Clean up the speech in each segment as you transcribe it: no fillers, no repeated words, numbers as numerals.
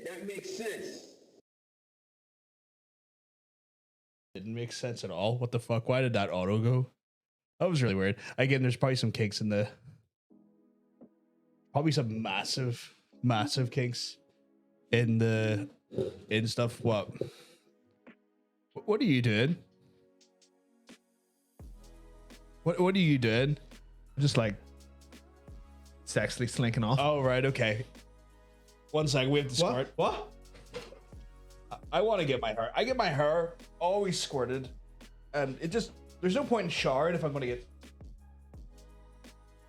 That makes sense. Didn't make sense at all. What the fuck? Why did that auto go? That was really weird. Again, there's probably some kinks in the... Probably some massive kinks in the... In stuff. What are you doing? What are you doing? Just like sexily slinking off. Oh, right. Okay. 1 second. We have to start. What? I want to get my hair. I get my hair always squirted, and it just there's no point in showering if I'm going to get.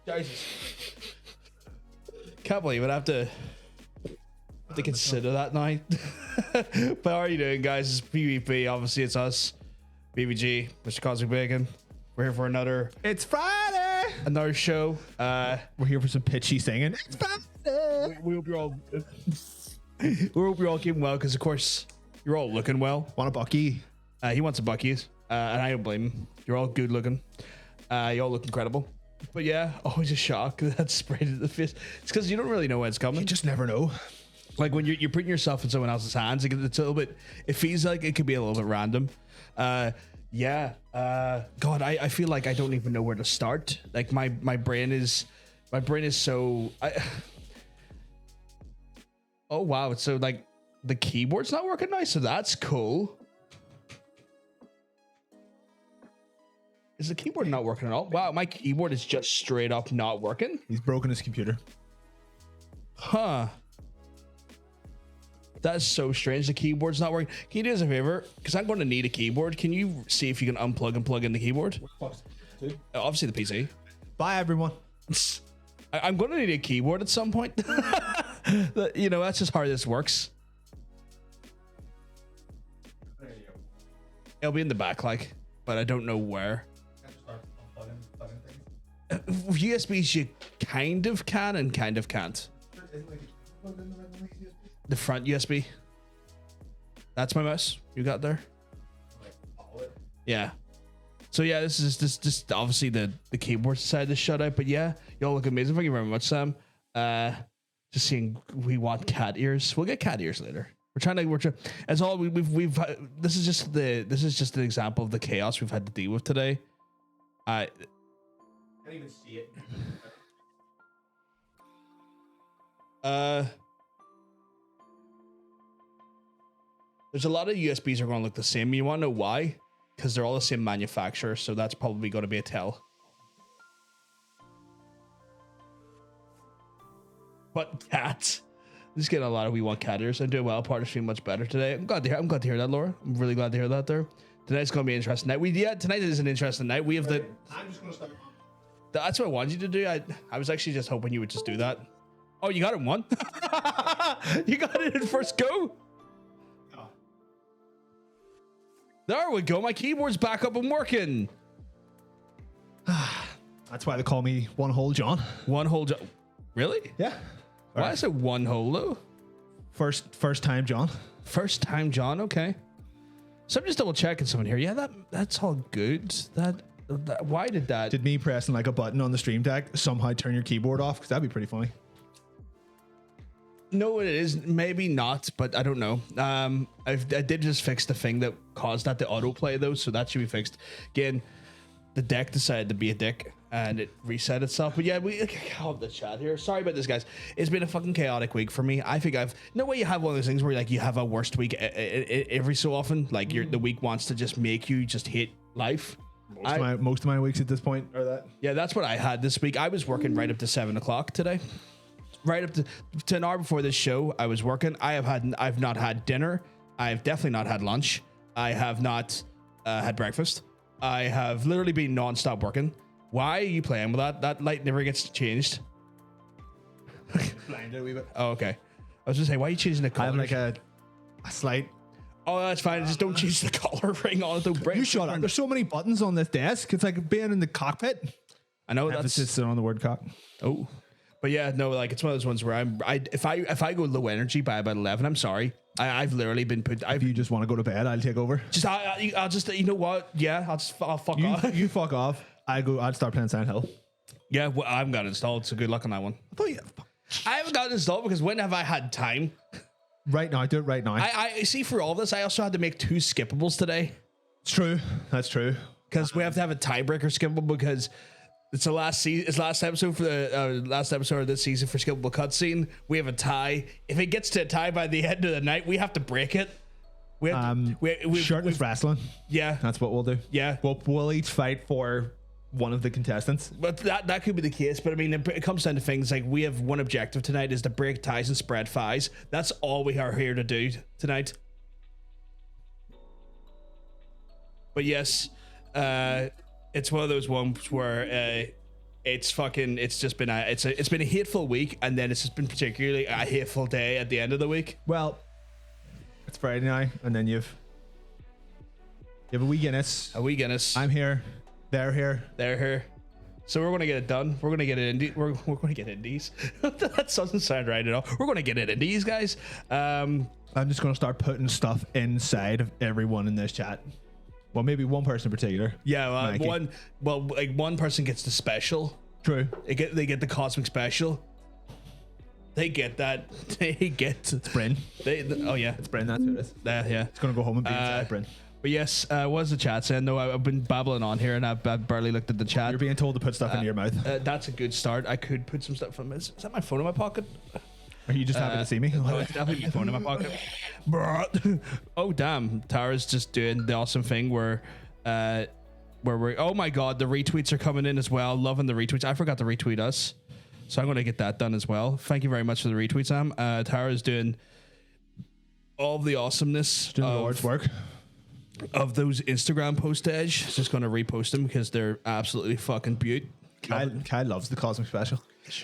Jesus, can't believe it. I have to consider that now. But how are you doing, guys? It's PvP. Obviously, it's us, BBG, Mr. Cosmic Bacon. We're here for another. It's Friday. Another show. We're here for some pitchy singing. It's Friday. We hope you're all. We hope you're all keeping well, because of course you're all looking well. Want a bucky? He wants a Bucky's, and I don't blame him. You're all good looking. You all look incredible. But yeah, always a shock that sprayed in the face. It's because you don't really know when it's coming. You just never know. Like when you're putting yourself in someone else's hands, it's a little bit. It feels like it could be a little bit random. Yeah. God, I feel like I don't even know where to start. Like my brain is so. Oh wow! So like the keyboard's not working now, so that's cool. Is the keyboard not working at all? Wow, my keyboard is just straight up not working. He's broken his computer. Huh. That's so strange. The keyboard's not working. Can you do us a favor? Because I'm going to need a keyboard. Can you see if you can unplug and plug in the keyboard? Obviously the PC. Bye, everyone. I'm going to need a keyboard at some point. You know, that's just how this works. There you go. It'll be in the back, like, but I don't know where. USBs you kind of can and kind of can't. The front USB. That's my mouse you got there. Yeah. So yeah, this is just obviously the keyboard side is shut out, but yeah, y'all look amazing. Thank you very much, Sam. Just seeing, we want cat ears. We'll get cat ears later. We're trying. As all we've. This is just an example of the chaos we've had to deal with today. I can't even see it. There's a lot of USBs are going to look the same. You want to know why? Because they're all the same manufacturer, so that's probably going to be a tell. But cats. I'm just getting a lot of we want cat ears. I'm doing well. Part of stream much better today. I'm glad to hear that, Laura. I'm really glad to hear that there. Tonight's going to be an interesting night. Tonight is an interesting night. We have the. I'm just going to start. That's what I wanted you to do. I was actually just hoping you would just do that. Oh, you got it in one. You got it in first go. Oh. There we go. My keyboard's back up and working. That's why they call me One Hole John. One hole. Really? Yeah. Why is it one hole though? First time John. First time John. Okay. So I'm just double checking someone here. Yeah, that's all good. That why did that? Did me pressing like a button on the stream deck somehow turn your keyboard off? Because that'd be pretty funny. No, it is maybe not, but I don't know. I did just fix the thing that caused that to autoplay though, so that should be fixed. Again, the deck decided to be a dick and it reset itself. But yeah, we have the chat here. Sorry about this, guys. It's been a fucking chaotic week for me. I think no way you have one of those things where like you have a worst week every so often. Like the week wants to just make you just hate life. Most of my weeks at this point are that. Yeah, that's what I had this week. I was working right up to 7 o'clock today. Right up to an hour before this show, I was working. I've not had dinner. I've definitely not had lunch. I have not had breakfast. I have literally been non-stop working. Why are you playing with that? That light never gets changed. Blinded a wee bit. Oh, okay. I was just saying, why are you changing the color? I have like a slight. Oh, that's fine. Just don't change the color ring on it. Though. You shut up. There's so many buttons on this desk. It's like being in the cockpit. I know Emphasis on the word cock. Oh, but yeah, no, like it's one of those ones where if I go low energy by about 11, I'm sorry. I've literally been put. If you just want to go to bed, I'll take over. I'll just you know what? Yeah, I'll fuck off. You fuck off. I'd start playing Silent Hill. Yeah, well, I haven't got it installed, so good luck on that one. I haven't got it installed because when have I had time? Right now, do it right now. I see for all this, I also had to make 2 skippables today. It's true. That's true. Because we have to have a tiebreaker skippable because it's the last it's last episode for the last episode of this season for skippable cutscene. We have a tie. If it gets to a tie by the end of the night, we have to break it. We have shirtless wrestling. Yeah, That's what we'll do. yeah. We'll each fight for one of the contestants. But that could be the case. But I mean, it comes down to things like we have one objective tonight is to break ties and spread fies. That's all we are here to do tonight. But yes, it's one of those ones where it's just been it's been a hateful week, and then it's just been particularly a hateful day at the end of the week. Well, it's Friday night, and then you have a wee Guinness. A wee Guinness. I'm here. They're here. They're here. So we're gonna get it done. We're gonna get it in. We're gonna get indies. That doesn't sound right at all. We're gonna get it indies, guys. I'm just gonna start putting stuff inside of everyone in this chat. Well, maybe one person in particular. Yeah, one person gets the special. True. They get the cosmic special. They get that. They get. It's Bryn. Oh yeah, It's Bryn. That's who it is. yeah. It's gonna go home and be inside Bryn. But yes, what's the chat saying? No, I've been babbling on here and I've barely looked at the chat. You're being told to put stuff into your mouth. That's a good start. I could put some stuff from. Is that my phone in my pocket? Are you just happy to see me? Oh, it's definitely my phone in my pocket. Oh damn, Tara's just doing the awesome thing where we're. Oh my god, the retweets are coming in as well. Loving the retweets. I forgot to retweet us, so I'm going to get that done as well. Thank you very much for the retweets, Sam. Tara's doing all of the awesomeness. Doing the Lord's work. Of those Instagram postage. Just going to repost them because they're absolutely fucking beaut. Kyle loves the Cosmic Special.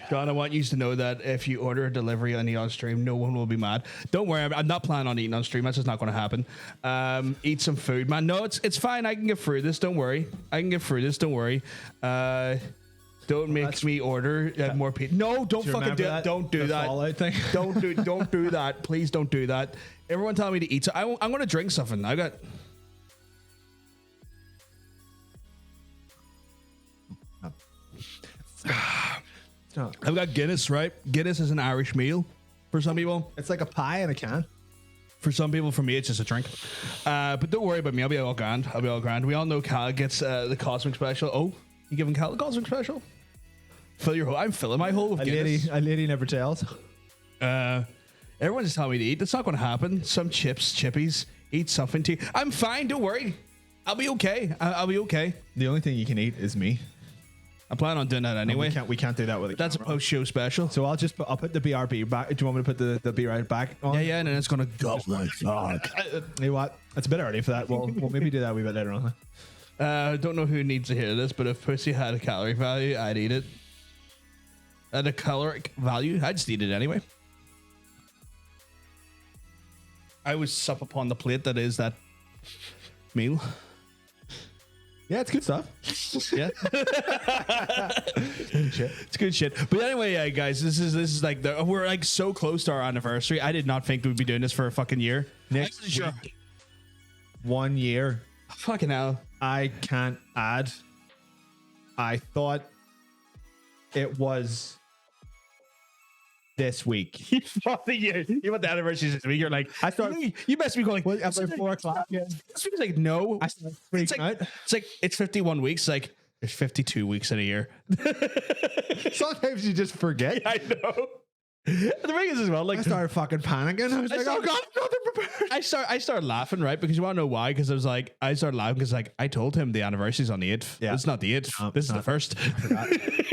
John, I want you to know that if you order a delivery and eat on stream, no one will be mad. Don't worry, I'm not planning on eating on stream. That's just not going to happen. Eat some food, man. No, it's fine. I can get through this. Don't worry. Don't worry. Don't make me order more pizza. No, don't fucking do that. Don't do that. Fallout thing? Don't do that. Please don't do that. Everyone telling me to eat. So I'm going to drink something. I got. I've got Guinness, right? Guinness is an Irish meal for some people. It's like a pie in a can. For some people, for me, it's just a drink. But don't worry about me. I'll be all grand. We all know Cal gets the Cosmic Special. Oh, you giving Cal the Cosmic Special? Fill your hole. I'm filling my hole with Guinness. A lady never tells. Everyone's just telling me to eat. That's not going to happen. Some chippies. Eat something too. I'm fine. Don't worry. I'll be okay. I'll be okay. The only thing you can eat is me. I plan on doing that anyway. We can't do that with it. That's camera. A post-show special. So I'll put the BRB back. Do you want me to put the B right back on? Yeah, and then it's gonna go like fuck. You know what? It's a bit early for that. We'll maybe do that a wee bit later on. I don't know who needs to hear this, but if pussy had a calorie value, I'd eat it. At a caloric value, I'd just eat it anyway. I would sup upon the plate that is that meal. Yeah, it's good stuff. Yeah, it's good shit. But anyway, guys, this is like we're like so close to our anniversary. I did not think we'd be doing this for a fucking year. Next week, 1 year. Fucking hell. I can't add. I thought it was this week. You want the anniversary this week? You're like, I start. You must be going. Well, at like 4 o'clock. Yeah. This week's like no. I start freaking out. It's like it's 51 weeks. Like there's 52 weeks in a year. Sometimes you just forget. I know. The thing is as well, like I started fucking panicking. I was like, oh god, nothing prepared. I started laughing, right? Because you want to know why? Because I started laughing because like I told him the anniversary's on the 8th. Yeah. It's not the 8th. No, this is the 1st.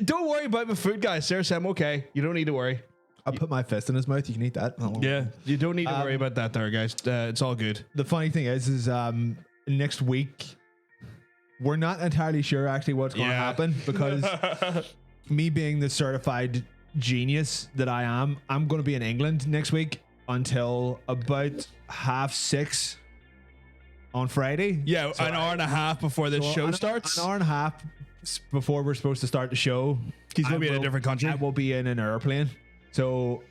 Don't worry about my food, guys. Sarah said I'm okay. You don't need to worry. I'll put my fist in his mouth. You can eat that. Yeah, you don't need to worry about that there, guys. It's all good. The funny thing is next week we're not entirely sure actually what's going to happen because me being the certified genius that I am, I'm going to be in England next week until about 6:30 on Friday. Yeah, so an hour and a half before the show starts. An hour and a half before we're supposed to start the show. He's going to be in a different country. I will be in an airplane. So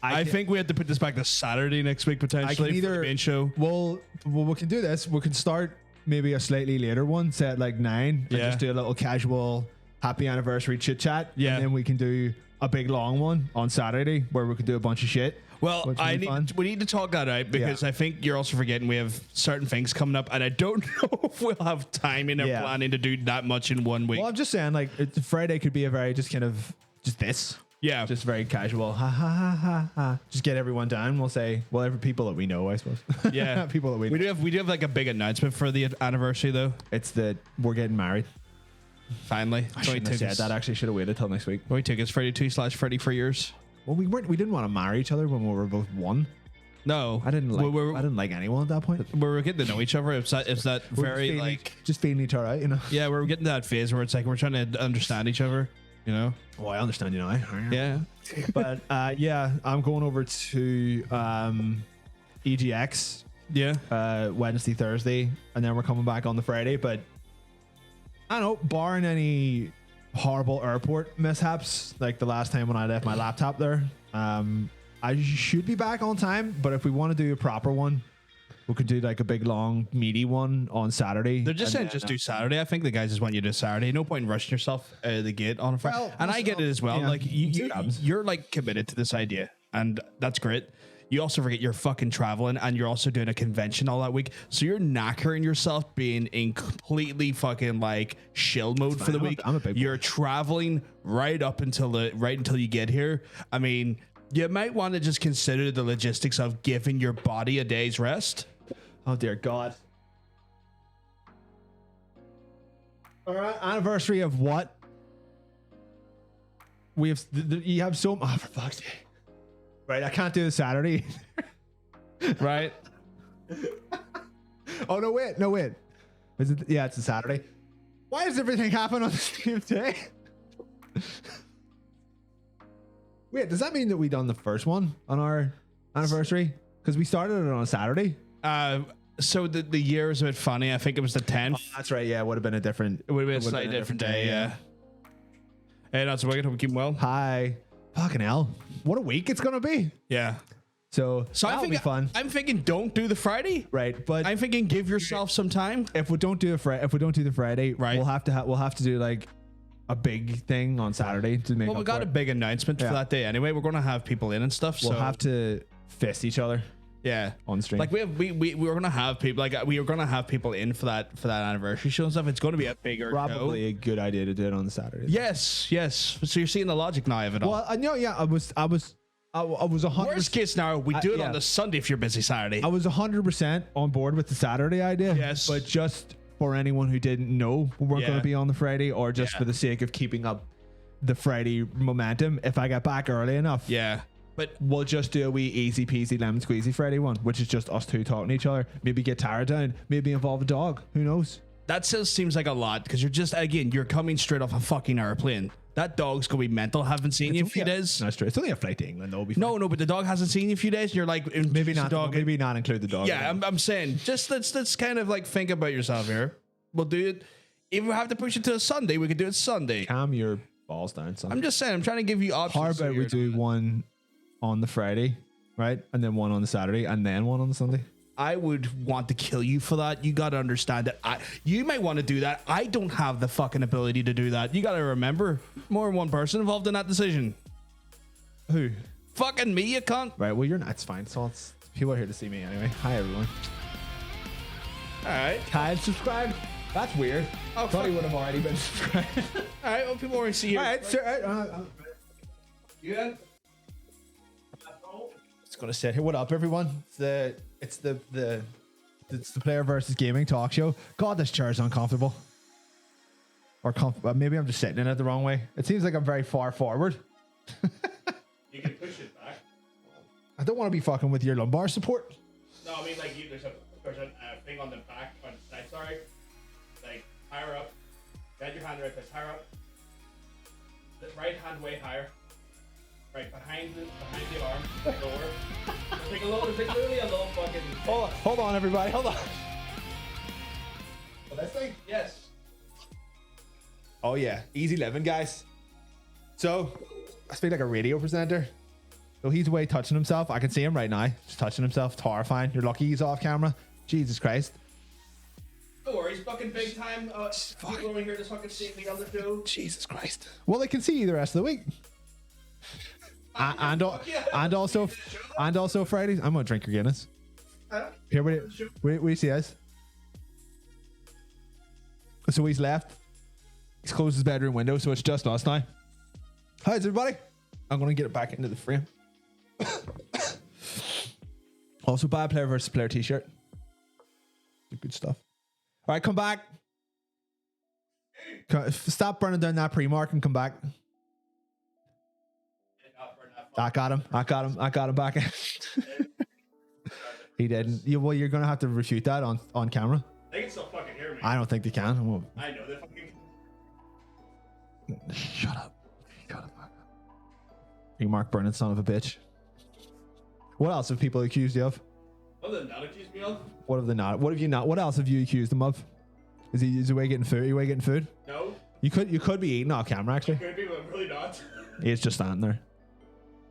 I think we have to put this back to Saturday next week potentially for the main show. Well, we can do this. We can start maybe a slightly later one, say at like 9, and just do a little casual happy anniversary chit chat. Yeah. And then we can do a big long one on Saturday where we could do a bunch of shit. Well, fun. we need to talk that out because I think you're also forgetting we have certain things coming up, and I don't know if we'll have time in our planning to do that much in 1 week. Well, I'm just saying, like, Friday could be a very just this. Yeah, Just very casual. Ha ha ha ha ha. Just get everyone down. We'll say, well, every people that we know, I suppose. Yeah, people that we know. We do have like a big announcement for the anniversary though. It's that we're getting married. Finally, I shouldn't have said that. Actually, should have waited till next week. We took us 32/30 for years. Well, we didn't want to marry each other when we were both one. No, I didn't like anyone at that point. We were getting to know each other. It's that very just feeling each other out, you know. Yeah, we're getting to that phase where it's like we're trying to understand each other, you know. Oh, I understand you now. Yeah, but I'm going over to EGX. Yeah, Wednesday, Thursday, and then we're coming back on the Friday. But I don't know, barring any horrible airport mishaps like the last time when I left my laptop there, I should be back on time. But if we want to do a proper one, we could do like a big long meaty one on Saturday. They're just saying just do Saturday. I think the guys just want you to do Saturday. No point in rushing yourself out of the gate on a Friday. Well, and I get it as well. Yeah, like you're like committed to this idea, and that's great. You also forget you're fucking traveling and you're also doing a convention all that week. So you're knackering yourself being in completely fucking like shill mode for the week. You're traveling right until you get here. I mean, you might want to just consider the logistics of giving your body a day's rest. Oh dear God. All right, anniversary of what? We have you have so for fuck's sake. Right, I can't do the Saturday. Right. Oh no wait. Is it? Yeah, it's a Saturday. Why does everything happen on the same day? Wait, does that mean that we done the first one on our anniversary? Because we started it on a Saturday. So the year is a bit funny. I think it was the 10th. Oh, that's right. Yeah, it would have been a different. It would have been a slightly different day. Yeah. Hey, that's wicked. Hope we keep well. Hi. Fucking hell. What a week it's gonna be. Yeah. So that'll be fun. I'm thinking don't do the Friday. Right. But I'm thinking give yourself some time. If we don't do the Friday, right, we'll have to do like a big thing on Saturday to make. Well, we got a big announcement for that day anyway. We're gonna have people in and stuff. We'll have to fist each other. Yeah, on stream. Like we were gonna have people we were gonna have people in for that anniversary show and stuff. It's going to be a bigger probably show. A good idea to do it on the Saturday. Yes. So you're seeing the logic now of it all. Well, I know. Yeah, I was 100%. Worst case scenario, we do it on the Sunday if you're busy Saturday. I was 100% on board with the Saturday idea. Yes, but just for anyone who didn't know we weren't going to be on the Friday, or just for the sake of keeping up the Friday momentum, if I get back early enough. Yeah. But we'll just do a wee easy peasy lemon squeezy Friday one, which is just us two talking to each other. Maybe get Tara down. Maybe involve a dog. Who knows? That still seems like a lot because you're coming straight off a fucking airplane. That dog's gonna be mental. Haven't seen you in a few days. That's true. It's only a flight to England, though. No, but the dog hasn't seen you in a few days. And you're like, maybe not. Dog. Maybe not include the dog. Yeah, I'm saying just let's kind of like think about yourself here. We'll do it. If we have to push it to a Sunday, we could do it Sunday. Calm your balls down, son. I'm just saying. I'm trying to give you options. How about we do one on the Friday, right? And then one on the Saturday, and then one on the Sunday. I would want to kill you for that. You got to understand that you might want to do that. I don't have the fucking ability to do that. You got to remember, more than one person involved in that decision. Who? Fucking me, you cunt. Right, well, you're not. It's fine. So people are here to see me anyway. Hi, everyone. All right. Hi, subscribe. That's weird. I thought he would have already been subscribed. All right, well, people already see you. All right, sir. Yeah. It's gonna sit here. What up, everyone? It's the player versus gaming talk show. God, this chair is uncomfortable. Or maybe I'm just sitting in it the wrong way. It seems like I'm very far forward. You can push it back. I don't want to be fucking with your lumbar support. No, I mean like there's a thing on the back on the side. Sorry, like higher up. Get your hand right there. Higher up. The right hand way higher. Right behind the arm, lower. There's like literally a little fucking. Hold on, everybody. Hold on. Oh, this thing? Yes. Oh yeah, easy living, guys. So I feel like a radio presenter. So he's away touching himself. I can see him right now, just touching himself. It's horrifying. You're lucky he's off camera. Jesus Christ. Don't worry, he's fucking big time. People over here just fucking see me on the show. Jesus Christ. Well, they can see you the rest of the week. and also Fridays. I'm gonna drink your Guinness. Here, we see us. So he's left. He's closed his bedroom window, so it's just us now. How's everybody? I'm gonna get it back into the frame. Also, buy a player versus player t-shirt. Good stuff. All right, come back. Stop burning down that pre-mark and come back. I got him back. He didn't. Well, you're gonna have to refute that on camera. They can still fucking hear me. I don't think they can. I know they fucking. Shut up. Pre-mark burning son of a bitch. What else have people accused you of? What have they not accused me of? What have they not? What have you not? What else have you accused them of? Is he away getting food? Are you away getting food? No. You could be eating off camera actually. Could be, but I'm really not. He's just standing there.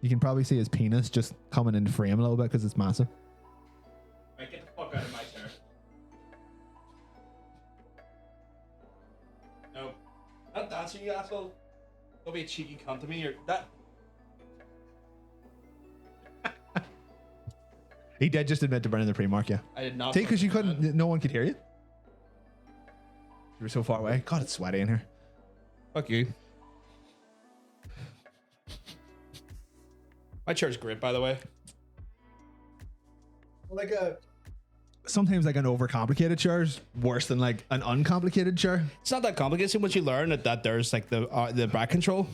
You can probably see his penis just coming into frame a little bit because it's massive. Right, get the fuck out of my chair. No. Not dancing, you asshole. Don't be a cheeky cunt to me or that. He did just admit to burning the pre-mark, yeah. I did not. See, because you couldn't, no one could hear you. You were so far away. God, it's sweaty in here. Fuck you. My chair's great, by the way. Like sometimes like an overcomplicated chair is worse than like an uncomplicated chair. It's not that complicated. See, once you learn that there's like the back control,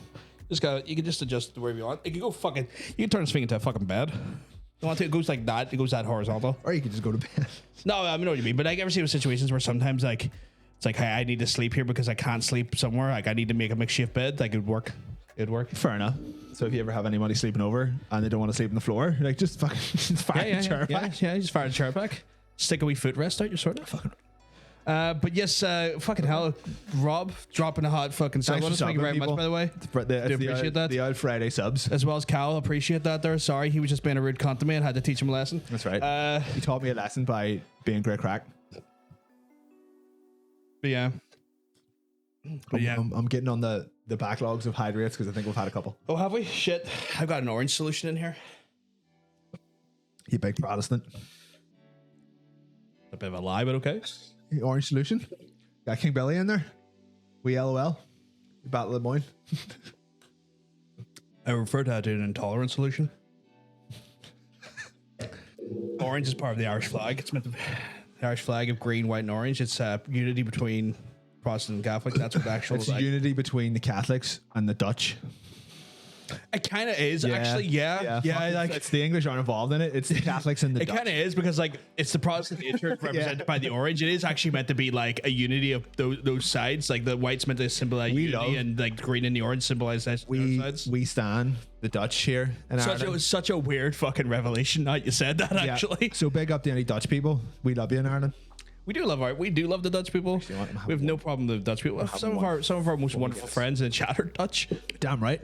you can just adjust it wherever you want. It can go fucking. You can turn this thing into a fucking bed. You want to? It goes like that. It goes that horizontal. Or you could just go to bed. No, I know what you mean. But I ever see situations where sometimes like it's like, hey, I need to sleep here because I can't sleep somewhere. Like I need to make a makeshift bed. Like it'd work. It'd work. Fair enough. So if you ever have anybody sleeping over and they don't want to sleep on the floor, like just fucking just fire the chair back. Yeah, just fire the chair back. Stick a wee footrest out. You're sort of fucking. But yes, fucking hell, Rob dropping a hot fucking sub. Thank you very much, by the way. Do appreciate that. The old Friday subs, as well as Cal. Appreciate that. There. Sorry, he was just being a rude cunt to me and had to teach him a lesson. That's right. He taught me a lesson by being great crack. But yeah. I'm getting on the backlogs of hydrates because I think we've had a couple. Oh, have we? Shit. I've got an orange solution in here. You big Protestant. A bit of a lie, but okay. The orange solution. Got King Billy in there. We LOL. Battle of the Moyne. I refer to that as an intolerant solution. Orange is part of the Irish flag. It's meant to be the Irish flag of green, white, and orange. It's unity between Protestant and Catholic. That's what the actual. It's unity between the Catholics and the Dutch. It kind of is, actually. Yeah. Like it's the English aren't involved in it. It's the Catholics and the Dutch. It kind of is because like it's the Protestant church represented by the orange. It is actually meant to be like a unity of those sides. Like the white's meant to symbolize unity, and like green and the orange symbolize those sides. We stand the Dutch here in Ireland. It was such a weird fucking revelation. Now you said that actually. So big up to any Dutch people. We love you in Ireland. We do love the Dutch people. We have no problem with Dutch people. Some of our most wonderful friends in the chat are Dutch. Damn right.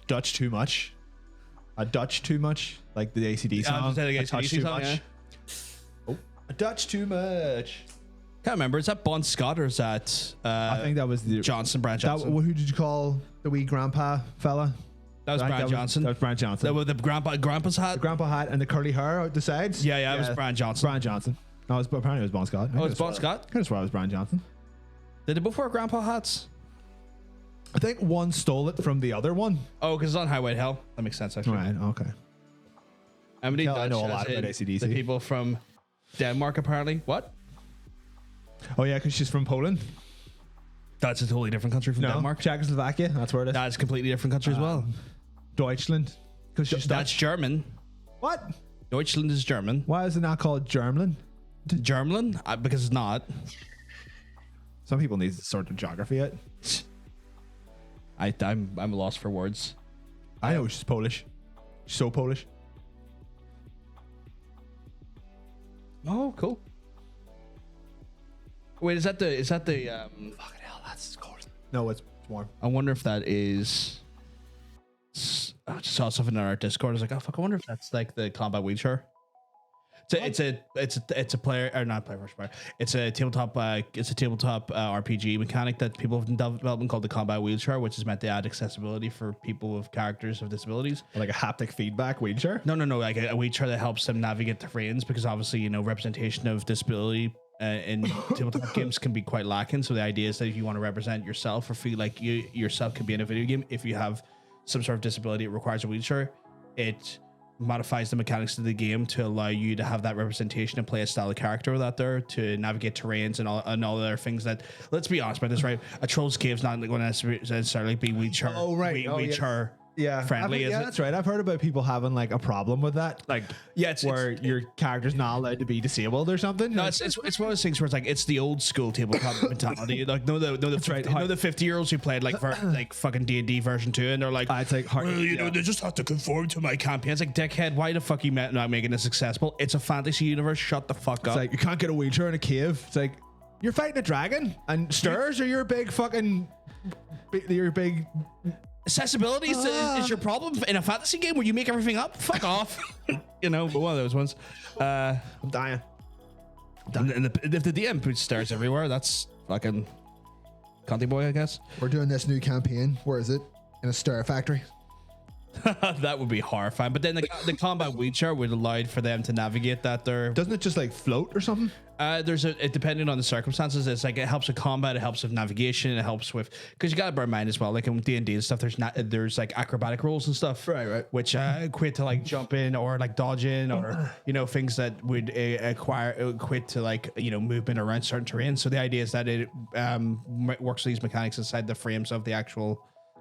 Dutch too much. A Dutch too much. Like the ACD song. A Dutch too much. Yeah. Oh, a Dutch too much. Can't remember. Is that Bon Scott or is that? I think that was the Johnson. Brand Johnson. Who did you call the wee grandpa fella? That was Brand Johnson. That was Brand Johnson. The grandpa's hat. The grandpa hat and the curly hair out the sides. Yeah, it was Brand Johnson. Brand Johnson. No, apparently it was Bon Scott. Oh, it's Bon Scott? I just thought it was Brand Johnson. Did they both wear grandpa hats? I think one stole it from the other one. Oh, because it's on Highway to Hell. That makes sense, actually. Right, okay. I know a lot about AC/DC. The people from Denmark, apparently. What? Oh, yeah, because she's from Poland. That's a totally different country from Denmark. Czechoslovakia, that's where it is. That's a completely different country as well. Deutschland. That's German. What? Deutschland is German. Why is it not called Germland? Germland? Because it's not. Some people need to sort of geography it. I'm lost for words. I know she's Polish. She's so Polish. Oh, cool. Wait, is that the fucking hell, that's cold. No, it's warm. I wonder if that is. I just saw something in our Discord. I was like, oh fuck, I wonder if that's like the combat wheelchair. It's a player or not player versus player. It's a tabletop RPG mechanic that people have in development called the combat wheelchair, which is meant to add accessibility for people with characters with disabilities. Like a haptic feedback wheelchair. No, like a wheelchair that helps them navigate terrains, because obviously representation of disability in tabletop games can be quite lacking. So the idea is that if you want to represent yourself or feel like you yourself could be in a video game, if you have some sort of disability, it requires a wheelchair. It modifies the mechanics of the game to allow you to have that representation and play a style of character with that there to navigate terrains and all other things that, let's be honest about this, right? A Troll's Cave's not going to necessarily be wheelchair. Oh, right. Wheelchair. Yeah, friendly. Yeah, that's right. I've heard about people having like a problem with that. Like, yeah, where your character's not allowed to be disabled or something. No, it's one of those things where it's like it's the old school tabletop mentality. Like, the 50-year-olds who played like fucking D&D version 2, and they're like, it's like hard. Well, they just have to conform to my campaign. It's like, dickhead, why the fuck are you not making this accessible? It's a fantasy universe. Shut the fuck up. It's like you can't get a wheelchair in a cave. It's like you're fighting a dragon and stairs are your big fucking accessibility is your problem in a fantasy game where you make everything up. Fuck off. But one of those ones. I'm dying. And if the DM puts stairs everywhere, that's fucking Conti boy, I guess. We're doing this new campaign. Where is it? In a star factory. That would be horrifying. But then the combat wheelchair would allow for them to navigate that there. Doesn't it just like float or something? Depending on the circumstances, it's like it helps with combat, it helps with navigation, it helps with, because you got to bear in mind as well, like in D&D and stuff, there's like acrobatic rolls and stuff, right, which equate to like jumping or like dodging or things that would equate to like movement around certain terrain. So the idea is that it works with these mechanics inside the frames of the actual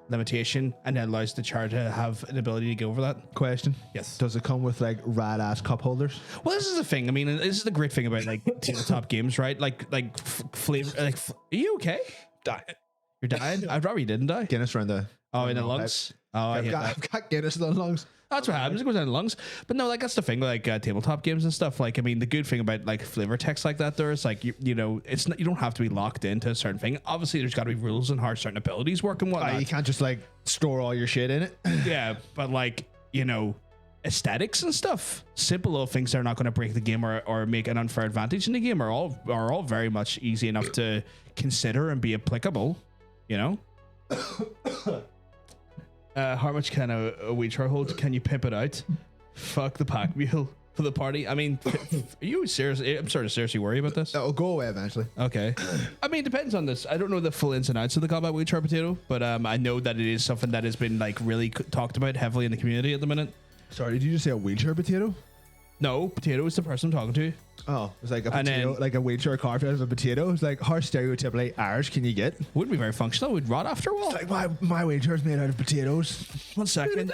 limitation, and then allows the chair to have an ability to go over that. Question. Yes. Does it come with like rad ass cup holders? Well, this is the thing. I mean, this is the great thing about like tabletop games, right? Like flavor. Are you okay? Dying. You're dying. I'd rather you didn't die. Guinness around the. In the lungs. I've got Guinness in the lungs. That's what happens. It goes down the lungs. But no, like that's the thing. Like tabletop games and stuff. Like, I mean, the good thing about like flavor text like that, there is like it's not, you don't have to be locked into a certain thing. Obviously, there's got to be rules on how certain abilities work and whatnot. You can't just like store all your shit in it. Yeah, but like aesthetics and stuff, simple little things that are not going to break the game or make an unfair advantage in the game are all very much easy enough to consider and be applicable. How much can a wheelchair hold? Can you pimp it out? Fuck the pack mule for the party. I mean, are you serious? I'm sort of seriously worried about this. It'll go away eventually. Okay. I mean, it depends on this. I don't know the full ins and outs of the combat wheelchair potato, but I know that it is something that has been like really talked about heavily in the community at the minute. Sorry, did you just say a wheelchair potato? No, potato is the person I'm talking to. Oh, it's like a potato, like a wheelchair carved out of a potato. It's like, how stereotypically Irish can you get? Wouldn't be very functional. Would rot after a while. It's like my wheelchair's made out of potatoes. 1 second.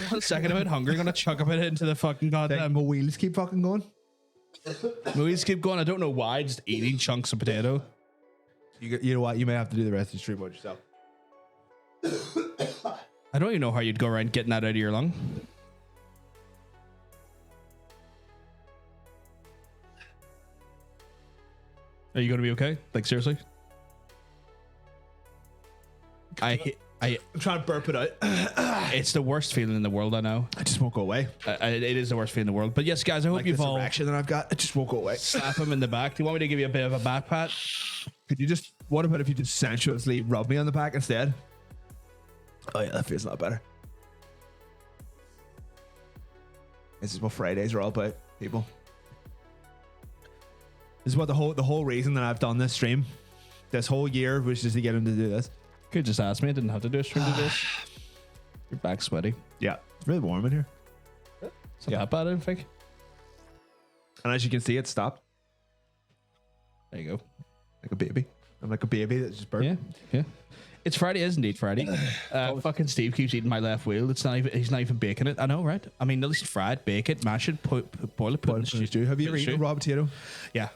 1 second. I'm a bit hungry. I'm gonna chuck a bit into the fucking goddamn. My wheels keep fucking going. My wheels keep going. I don't know why. Just eating chunks of potato. You know what? You may have to do the rest of the stream by yourself. I don't even know how you'd go around getting that out of your lung. Are you going to be okay? Like, seriously? I'm trying to burp it out. It's the worst feeling in the world, I know. I just won't go away. It is the worst feeling in the world. But yes, guys, I hope you've all... erection that I've got, it just won't go away. Slap him in the back. Do you want me to give you a bit of a back pat? What about if you just sensuously rub me on the back instead? Oh yeah, that feels a lot better. This is what Fridays are all about, people. This is what the whole reason that I've done this stream this whole year was just to get him to do this. Could just ask me. I didn't have to do a stream to do this. Your back's sweaty. Yeah, it's really warm in here. It's not that bad, I don't think. And as you can see, it stopped. There you go. Like a baby. I'm like a baby that's just burped. Yeah. It's Friday, is indeed Friday. Fucking Steve keeps eating my left wheel. He's not even baking it. I know, right? I mean, at least fry it, bake it, mash it, boil it, put it in stew. Have you ever eaten a raw potato? Yeah.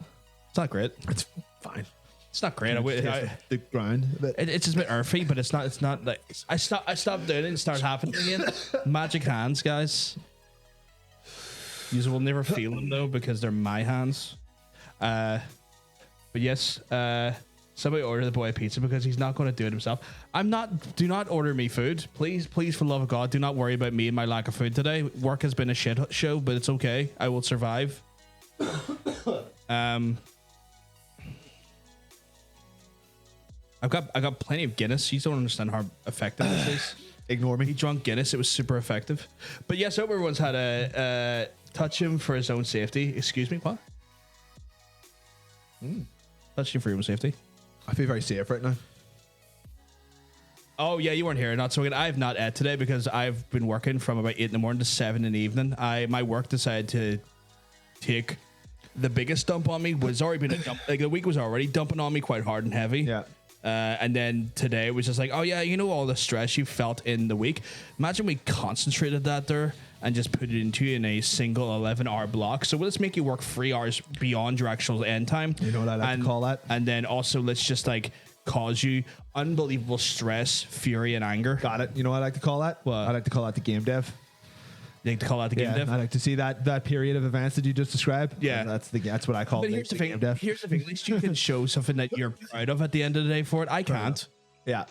It's not great. It's fine. It's not great. The ground. It's just a bit earthy, but it's not like I stopped doing it and started happening again. Magic hands, guys. You will never feel them though because they're my hands. But yes, somebody order the boy a pizza because he's not going to do it himself. Do not order me food. Please, for the love of God, do not worry about me and my lack of food today. Work has been a shit show, but it's okay. I will survive. I got plenty of Guinness. You don't understand how effective this is. Ignore He me. drunk Guinness. It was super effective. But yes, I hope everyone's had a touch him for his own safety. Excuse me, what? Touch him for your own safety. I feel very safe right now. Oh yeah, you weren't here. Not so good. I have not ate today because I've been working from about 8 in the morning to 7 in the evening. My work decided to take the biggest dump on me. Was already been a dump. Like the week was already dumping on me quite hard and heavy. Yeah. And then today was just like, oh yeah, you know all the stress you felt in the week. Imagine we concentrated that there and just put it into you in a single 11-hour block. So let's make you work 3 hours beyond your actual end time. You know what I like to call that? And then also let's just like cause you unbelievable stress, fury, and anger. Got it. You know what I like to call that? What? I like to call that the game dev. You like to call that the game dev? I like to see that period of events that you just described. Yeah. That's what I call But the here's the game thing. dev. Here's the thing. At least you can show something that you're proud of at the end of the day for it. I can't. Yeah.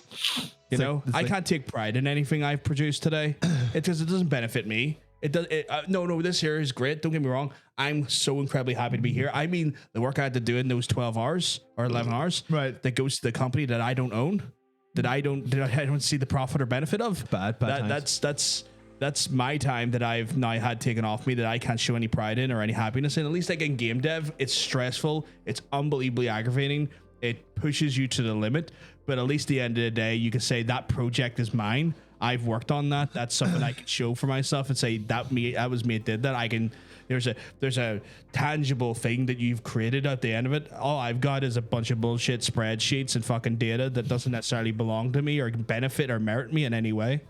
You know, I can't take pride in anything I've produced today. It doesn't benefit me. It does. No. This here is great. Don't get me wrong. I'm so incredibly happy to be here. I mean, the work I had to do in those 12 hours or 11 hours, Right. that goes to the company that I don't own, that I don't see the profit or benefit of. Bad times. That's my time that I've now had taken off me that I can't show any pride in or any happiness in. At least like in game dev, it's stressful. It's unbelievably aggravating. It pushes you to the limit. But at least at the end of the day, you can say that project is mine. I've worked on that. That's something I can show for myself and say that was me that did that. I can. There's a tangible thing that you've created at the end of it. All I've got is a bunch of bullshit spreadsheets and fucking data that doesn't necessarily belong to me or benefit or merit me in any way.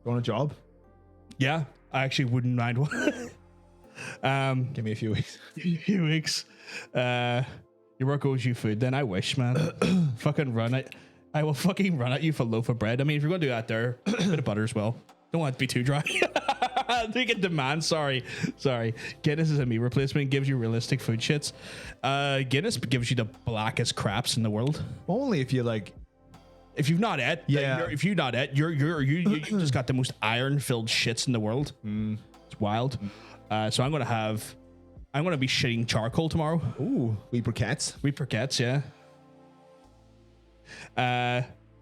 You want a job? Yeah, I actually wouldn't mind one. Give me a few weeks. A few weeks. Your work owes you food. Then I wish, man. Fucking run it. I will fucking run at you for a loaf of bread. I mean, if you're going to do that there, a bit of butter as well. Don't want it to be too dry. They get demand. Sorry. Guinness is a meat replacement. Gives you realistic food shits. Guinness gives you the blackest craps in the world. Only if you like. If you've not ate, Yeah. if you've not ate, you just got the most iron-filled shits in the world. It's wild. So I'm gonna be shitting charcoal tomorrow. Ooh, wee briquettes. We briquettes, yeah.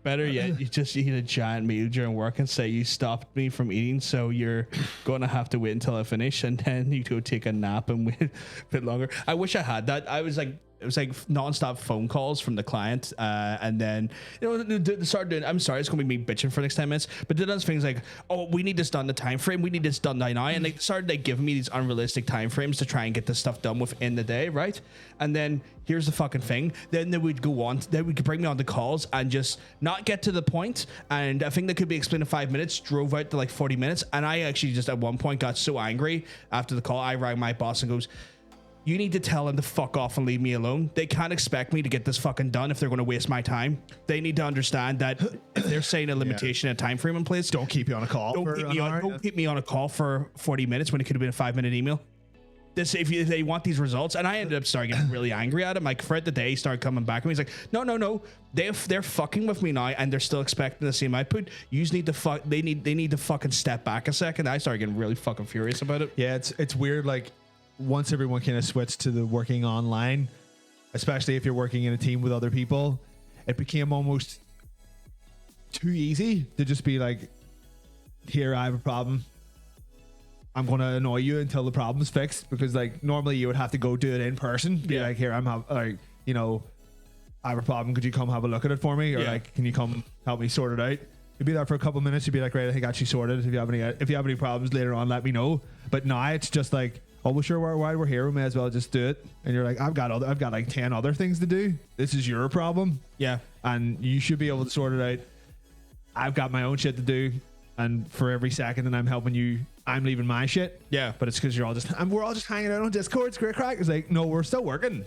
Better yet, you just eat a giant meal during work and say you stopped me from eating, so you're gonna have to wait until I finish, and then you go take a nap and wait a bit longer. I wish I had that. It was like non-stop phone calls from the client, and then they started doing. I'm sorry, it's gonna be me bitching for the next 10 minutes, but they does things like, "Oh, we need this done the time frame. We need this done now," and they started like giving me these unrealistic time frames to try and get this stuff done within the day, right? And then here's the fucking thing. Then they would go on. They would bring me on the calls and just not get to the point. And a thing that could be explained in 5 minutes drove out to like 40 minutes. And I actually just at one point got so angry after the call. I rang my boss and goes, "You need to tell them to fuck off and leave me alone. They can't expect me to get this fucking done if they're going to waste my time. They need to understand that if they're saying a limitation and a time frame in place, Don't keep you on a call. don't keep me on a call for 40 minutes when it could have been a 5-minute email. If they want these results," and I ended up starting getting really angry at him. Like throughout the day, he started coming back and he's like, "No, they're fucking with me now, and they're still expecting the same output. You just need to fuck. They need to fucking step back a second." I started getting really fucking furious about it. Yeah, it's weird. Like once everyone kind of switched to the working online, especially if you're working in a team with other people, it became almost too easy to just be like, "Here, I have a problem. I'm going to annoy you until the problem's fixed," because like normally you would have to go do it in person. Be like, "Here, I have a problem. Could you come have a look at it for me?" Or like, "Can you come help me sort it out?" You'd be there for a couple of minutes. You'd be like, "Right, I think I got you sorted. If you have any problems later on, let me know." But now it's just like, "Oh, well, sure, while we're here, we may as well just do it." And you're like, I've got like 10 other things to do. This is your problem. Yeah. And you should be able to sort it out. I've got my own shit to do. And for every second that I'm helping you, I'm leaving my shit. Yeah. But it's because we're all just hanging out on Discord. It's great crack. It's like, no, we're still working.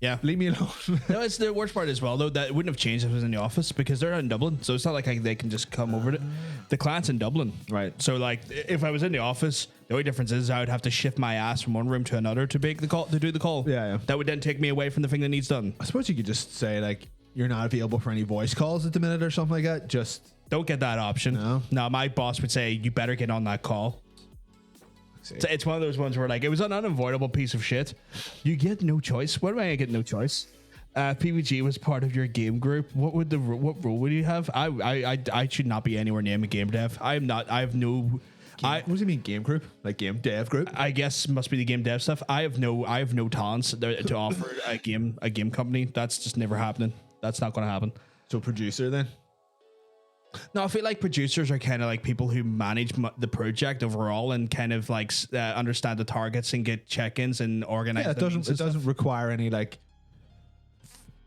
Yeah. Leave me alone. No, it's the worst part as well, though, that it wouldn't have changed if it was in the office because they're in Dublin. So it's not like they can just come over to the client's in Dublin. Right. So like if I was in the office, the only difference is I would have to shift my ass from one room to another to make the call, to do the call. Yeah. That would then take me away from the thing that needs done. I suppose you could just say like, you're not available for any voice calls at the minute or something like that. Just don't get that option. No. No, my boss would say, "You better get on that call." So it's one of those ones where like it was an unavoidable piece of shit. You get no choice. What do I get no choice? PBG was part of your game group. What role would you have? I should not be anywhere near a game dev. I'm not. I have no. What does it mean, game group? Like game dev group? I guess must be the game dev stuff. I have no talents to offer a game company. That's just never happening. That's not going to happen. So producer then? No, I feel like producers are kind of like people who manage the project overall and kind of like understand the targets and get check-ins and organize. Yeah, it doesn't require any like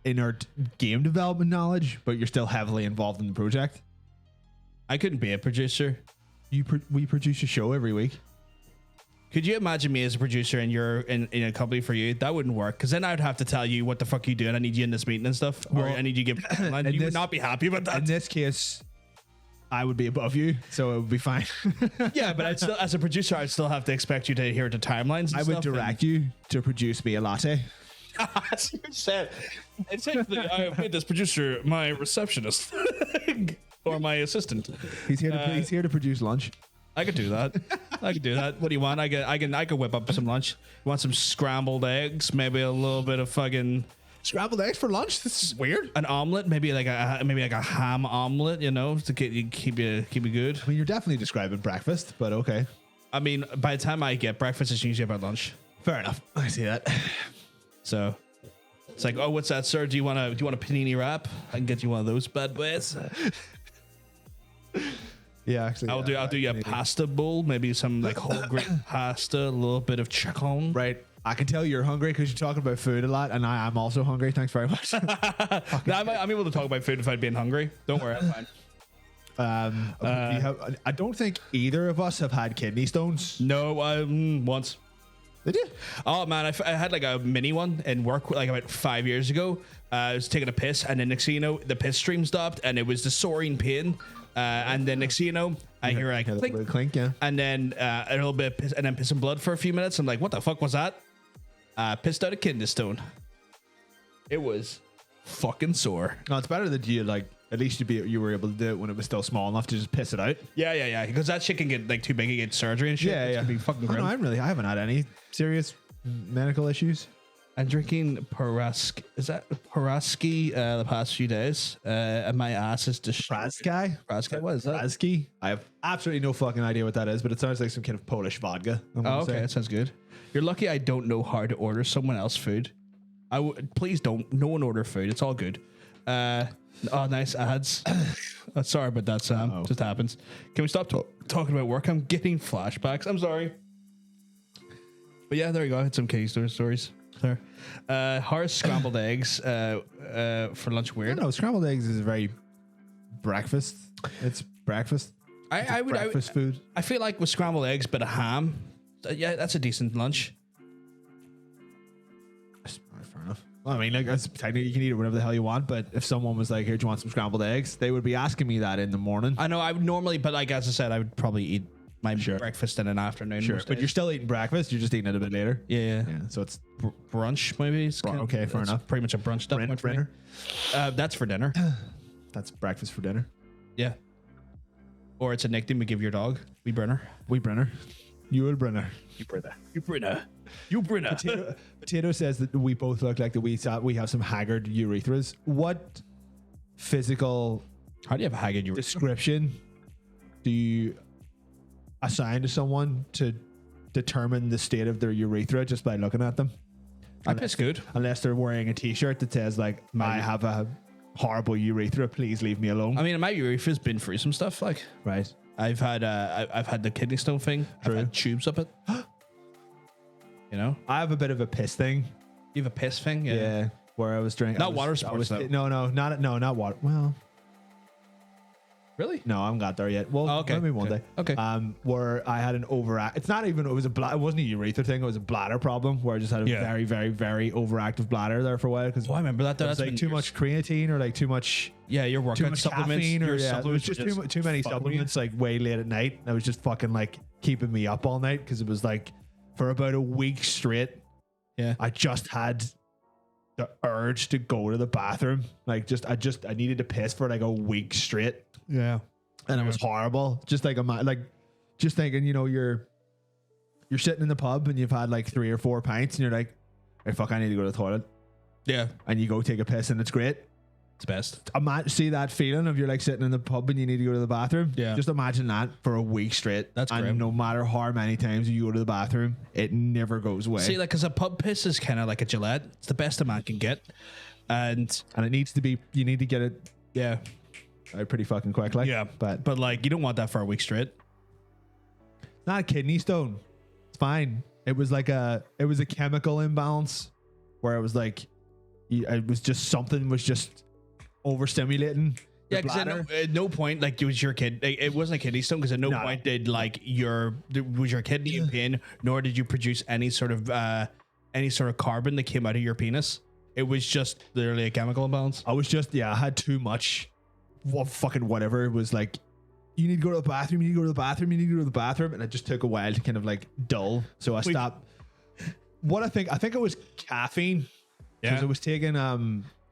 inert game development knowledge, but you're still heavily involved in the project. I couldn't be a producer. We produce a show every week. Could you imagine me as a producer and you're in a company for you? That wouldn't work because then I'd have to tell you what the fuck you doing. I need you in this meeting and stuff. Or I need you to give a timeline. You would not be happy about that. In this case, I would be above you, so it would be fine. Yeah, but I'd still, as a producer, I'd still have to expect you to adhere to timelines. I would direct you to produce me a latte. As you said, essentially, I have made this producer my receptionist or my assistant. He's here to produce lunch. I could do that. I could do that. What do you want? I could whip up some lunch. You want some scrambled eggs? Maybe a little bit of fucking Scrambled eggs for lunch? This is weird. an omelet. Maybe like a ham omelet. You know, to keep you good. I mean, you're definitely describing breakfast, but okay. I mean, by the time I get breakfast, it's usually about lunch. Fair enough. I see that. So it's like, oh, what's that, sir? Do you want a panini wrap? I can get you one of those bad boys. Yeah, actually. I'll do you a pasta bowl, maybe some like whole grain pasta, a little bit of chicken. Right. I can tell you're hungry because you're talking about food a lot, and I am also hungry. Thanks very much. I'm able to talk about food if I'd been hungry. Don't worry, I'm fine. I don't think either of us have had kidney stones. No, once. Did you? Oh man, I had like a mini one in work like about 5 years ago. I was taking a piss, and then next thing you know, the piss stream stopped, and it was the soaring pain. And then next thing you know, I hear like clink, clink, yeah. and then a little bit of piss, and then piss and blood for a few minutes. I'm like, what the fuck was that? Pissed out a kidney stone. It was fucking sore. No, it's better that you like. At least you were able to do it when it was still small enough to just piss it out. Yeah. Because that shit can get like too big and get surgery and shit. Yeah. It's gonna be fucking No, grim. I haven't had any serious medical issues. I'm drinking Paraski. Is that Paraski the past few days? And my ass is destroyed. Paraski? What is that? Praski? I have absolutely no fucking idea what that is, but it sounds like some kind of Polish vodka. Oh, okay. That sounds good. You're lucky I don't know how to order someone else food. Please don't. No one order food. It's all good. Oh, nice ads. Sorry about that, Sam. Just happens. Can we stop talking about work? I'm getting flashbacks. I'm sorry. But yeah, there you go. I had some kidney stone stories there. How are scrambled eggs for lunch weird? No, scrambled eggs is very breakfast. It's breakfast. Breakfast food. I feel like with scrambled eggs, but a ham. Yeah, that's a decent lunch. Fair enough. Well, I mean, like, technically you can eat it whatever the hell you want, but if someone was like, "Here, do you want some scrambled eggs?" they would be asking me that in the morning. I know I would normally, but like as I said, I would probably eat my breakfast in an afternoon. Sure, but you're still eating breakfast. You're just eating it a bit later. Yeah. So it's Brunch maybe. It's okay, fair enough. Pretty much a brunch stuff. Dinner. That's for dinner. That's breakfast for dinner. Yeah. Or it's a nickname we give your dog. We Brenner. You will Brenner. You Brenner. Potato says that we both look like that we have some haggard urethras. What physical How do you have a haggard urethra? description do you assign to someone to determine the state of their urethra just by looking at them? I piss good. Unless they're wearing a t-shirt that says like, I have a horrible urethra, please leave me alone. I mean, my urethra's been through some stuff. Like, right. I've had the kidney stone thing. True. I've had tubes up it. You know, I have a bit of a piss thing. you have a piss thing. Yeah. Where I was drinking. Not water sports, though. No, not water. Well, Really? no, I haven't got there yet. Well, Oh, okay. maybe one day. Okay. Where I had an overact. It's not even. It wasn't a urethra thing. It was a bladder problem where I just had a very, very, very overactive bladder there for a while because Oh, I remember that. Though. it was like too much creatine or like too much. Yeah, your Too workout much supplements. caffeine, or Your it was supplements just were too many fucking supplements. Like way late at night, that was just fucking like keeping me up all night because it was like for about a week straight. Yeah. I just had the urge to go to the bathroom. Like I needed to piss for like a week straight, Yeah. and it was horrible. Just like just thinking, you're you're sitting in the pub and you've had like 3 or 4 pints and you're like, hey, fuck, I need to go to the toilet. Yeah, And you go take a piss and it's great. it's best. See that feeling of you're like sitting in the pub and you need to go to the bathroom. Yeah. Just imagine that for a week straight. That's and grim. no matter how many times you go to the bathroom, it never goes away. See, like, because a pub piss is kind of like a Gillette. It's the best a man can get, and it needs to be. You need to get it yeah, pretty fucking quick. Like, yeah. but Like, you don't want that for a week straight. not a kidney stone. It's fine. It was a chemical imbalance where it was like, it was just something was just overstimulating. the Yeah, because bladder. at no point, like, it was your kid. It wasn't a kidney stone because at no No. point did like was your kidney in pain, nor did you produce any sort of carbon that came out of your penis. It was just literally a chemical imbalance. I was just, I had too much. Well, fucking whatever. It was like, you need to go to the bathroom. You need to go to the bathroom. You need to go to the bathroom, and it just took a while to kind of like dull. So I stopped. What I think it was caffeine. Because Yeah.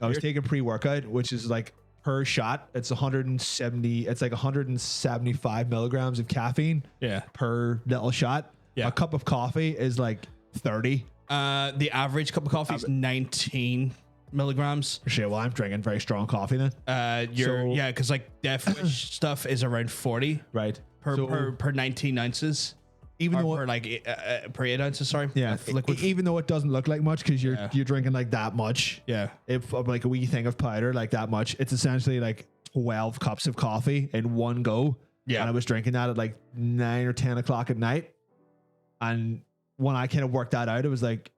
I was taking pre-workout, which is like per shot, it's 170. It's like 175 milligrams of caffeine Yeah. per little shot. Yeah. A cup of coffee is like 30. The average cup of coffee is 19 milligrams. Shit, well, I'm drinking very strong coffee then. Because like Death Wish stuff is around 40 Right. per 19 ounces. Even Or though per like per 8 ounces, sorry. yeah, Of liquid. even though it doesn't look like much because you're Yeah. you're drinking like that much. Yeah. If like a wee thing of powder like that much, it's essentially like 12 cups of coffee in one go. Yeah. And I was drinking that at like 9 or 10 o'clock at night. And when I kind of worked that out, it was like,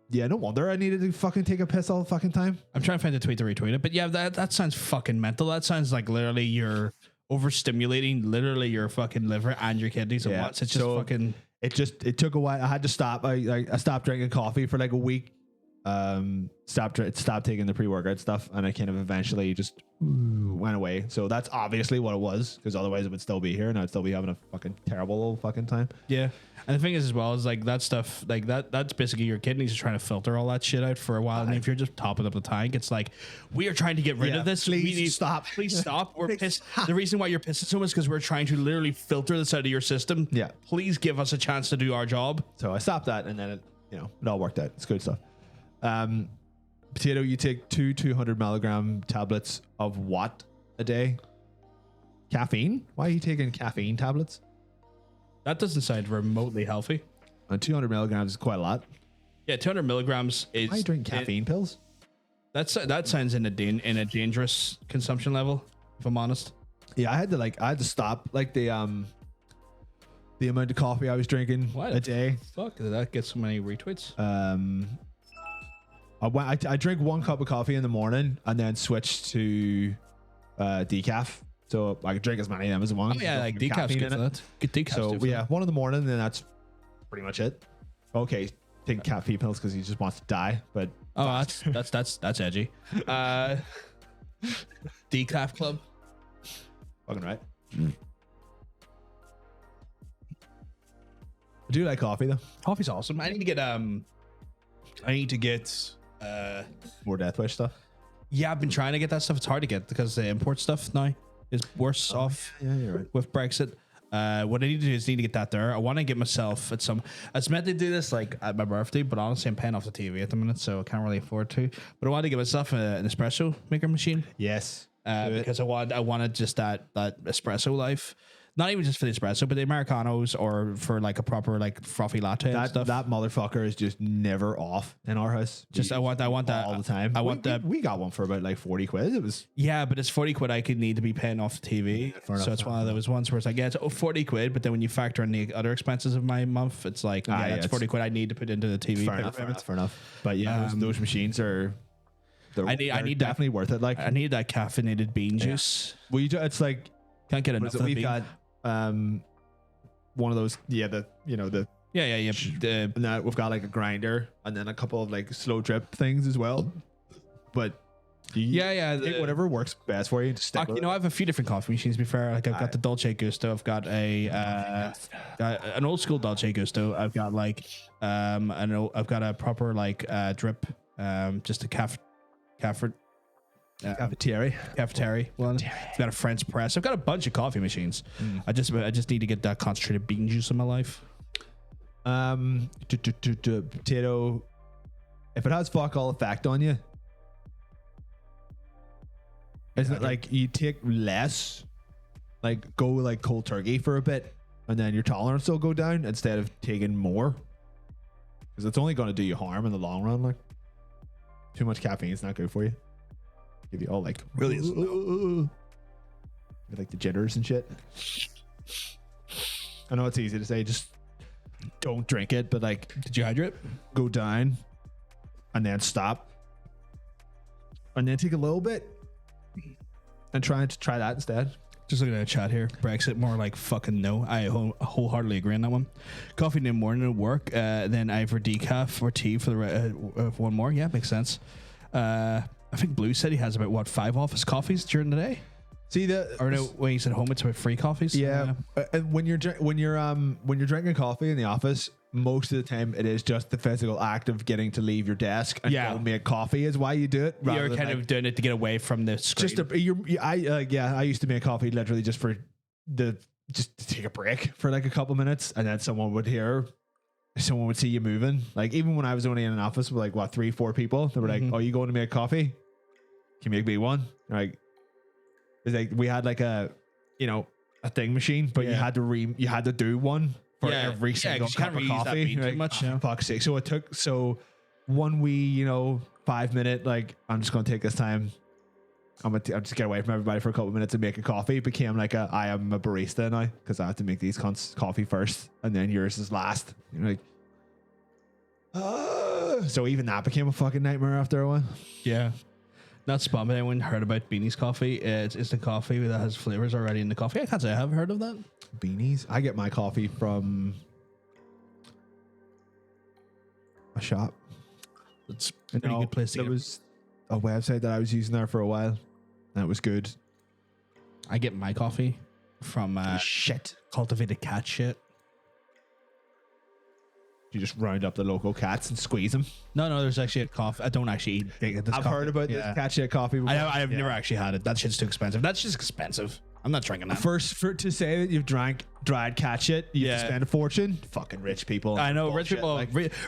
yeah, no wonder I needed to fucking take a piss all the fucking time. I'm trying to find a tweet to retweet it, but yeah, that sounds fucking mental. That sounds like literally you're overstimulating literally your fucking liver and your kidneys at Yeah. once. It's just So- fucking. It took a while. I had to stop. I stopped drinking coffee for like a week. Stopped taking the pre-workout stuff, and I kind of eventually just went away. So that's obviously what it was, because otherwise it would still be here and I'd still be having a fucking terrible old fucking time. Yeah. And the thing is as well is like that stuff, like that's basically your kidneys are trying to filter all that shit out for a while. And if you're just topping up the tank, it's like, we are trying to get rid Yeah, of this. please We need stop. Please stop. We're pissed. The reason why you're pissing so much is because we're trying to literally filter this out of your system. Yeah. Please give us a chance to do our job. So I stopped that, and then it all worked out. It's good stuff. Potato, you take 200 milligram tablets of what a day? Caffeine? Why are you taking caffeine tablets? That doesn't sound remotely healthy. And 200 milligrams is quite a lot. Yeah, 200 milligrams is. Why are you drinking caffeine pills? That sounds in a dangerous consumption level, if I'm honest. Yeah, I had to stop like the amount of coffee I was drinking What? a day. Fuck, did that get so many retweets? I drink 1 cup of coffee in the morning and then switch to decaf. So I could drink as many of them as I want. Oh yeah, like decaf's Caffeine good in for it. that. Good decaf. So yeah, 1 in the morning, then that's pretty much it. Okay, take caffeine pills because he just wants to die. But Oh, that's edgy. Decaf club. fucking right. I do like coffee though. Coffee's awesome. I need to get More Death Wish stuff. yeah, I've been trying to get that stuff. It's hard to get because the import stuff now is worse off Yeah, you're right. with Brexit. What I need to do is need to get that there. I want to get myself at some. I was meant to do this like at my birthday, but honestly, I'm paying off the TV at the minute, so I can't really afford to. But I want to get myself an espresso maker machine Yes. because I wanted just that espresso life. Not even just for the espresso, but the Americanos or for like a proper like frothy latte and That stuff. motherfucker is just never off in our house. Just I want that all the time. I want that. We got one for about like 40 quid. It was Yeah, but it's 40 quid I could need to be paying off the TV. fair enough, So it's fair one of those ones where it's like, yeah, it's 40 quid, but then when you factor in the other expenses of my month, it's like, yeah, yeah, that's it's 40 quid I need to put into the TV. fair enough. But yeah, those machines are. I need that- definitely worth it. Like, I need that caffeinated bean juice. well, it's like Can't get enough of the we've bean. got one of those. Yeah, the Yeah. and that we've got like a grinder and then a couple of like slow drip things as well. But Yeah. take whatever works best for you. And just stick with You know, I have a few different coffee machines. To be fair, like I've got Aye. the Dolce Gusto. I've got an old school Dolce Gusto. I've got like I've got a proper like drip, just a cafeteria one. I've got a French press. I've got a bunch of coffee machines. I just need to get that concentrated bean juice in my life. Potato. If it has fuck all effect on you, isn't it like you take less, like go like cold turkey for a bit, and then your tolerance will go down instead of taking more, because it's only going to do you harm in the long run. Like too much caffeine is not good for you. Give you all like Really like the jitters and shit. I know it's easy to say, just don't drink it, but like, Did you hydrate? go down and then stop and then take a little bit and try that instead. Just looking at a chat here. Brexit, more like fucking no. I wholeheartedly agree on that one. Coffee in the morning at work, then either decaf or tea for the one more. Yeah, makes sense. I think Blue said he has about 5 office coffees during the day. See Or no, when he's at home, it's about 3 coffees. yeah. And when you're drinking coffee in the office, most of the time it is just the physical act of getting to leave your desk and Yeah. go make coffee is why you do it. rather You're than, kind like, of doing it to get away from the screen. I used to make coffee literally just to take a break for like a couple minutes, and then someone would see you moving. Like even when I was only in an office with like 3-4 people, they were like, "Oh, you going to make coffee? Can you make me one?" Like, it's like we had like a thing machine, but you had to do one for every single 'cause you can't cup of reuse that coffee. bean too much, yeah. Fuck's sake! So it took 1 wee 5-minute, like, I'm just gonna take this time. I'm just get away from everybody for a couple of minutes and make a coffee. It became like I am a barista now because I have to make these cunts coffee first and then yours is last. You're like, so even that became a fucking nightmare after a while. Yeah. Not spam, but anyone heard about Beanie's coffee? It's instant coffee that has flavors already in the coffee. I can't say I have heard of that. Beanies. I get my coffee from a shop. It's a pretty good place to There get. was a website that I was using there for a while, and it was good. I get my coffee from Shit. cultivated cat shit. You just round up the local cats and squeeze them. No, there's actually a coffee. I don't actually eat this I've coffee. heard about this cat shit coffee before. I've never actually had it. That shit's too expensive. That's just expensive. I'm not drinking that. To say that you've drank dried cat shit, you have to spend a fortune. Fucking rich people. I know Bullshit,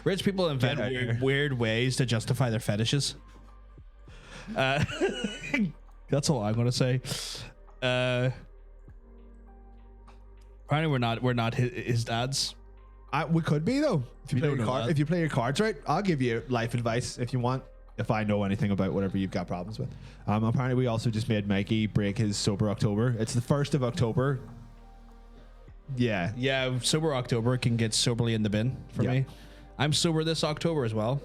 rich people invent Get out of here. weird ways to justify their fetishes. That's all I'm gonna say. Apparently we're not his dads. We could be though. If you play don't your know card, that. if you play your cards right, I'll give you life advice if you want. If I know anything about whatever you've got problems with. Apparently we also just made Mikey break his sober October. It's the 1st of October. Yeah. Sober October can get soberly in the bin for me. I'm sober this October as well.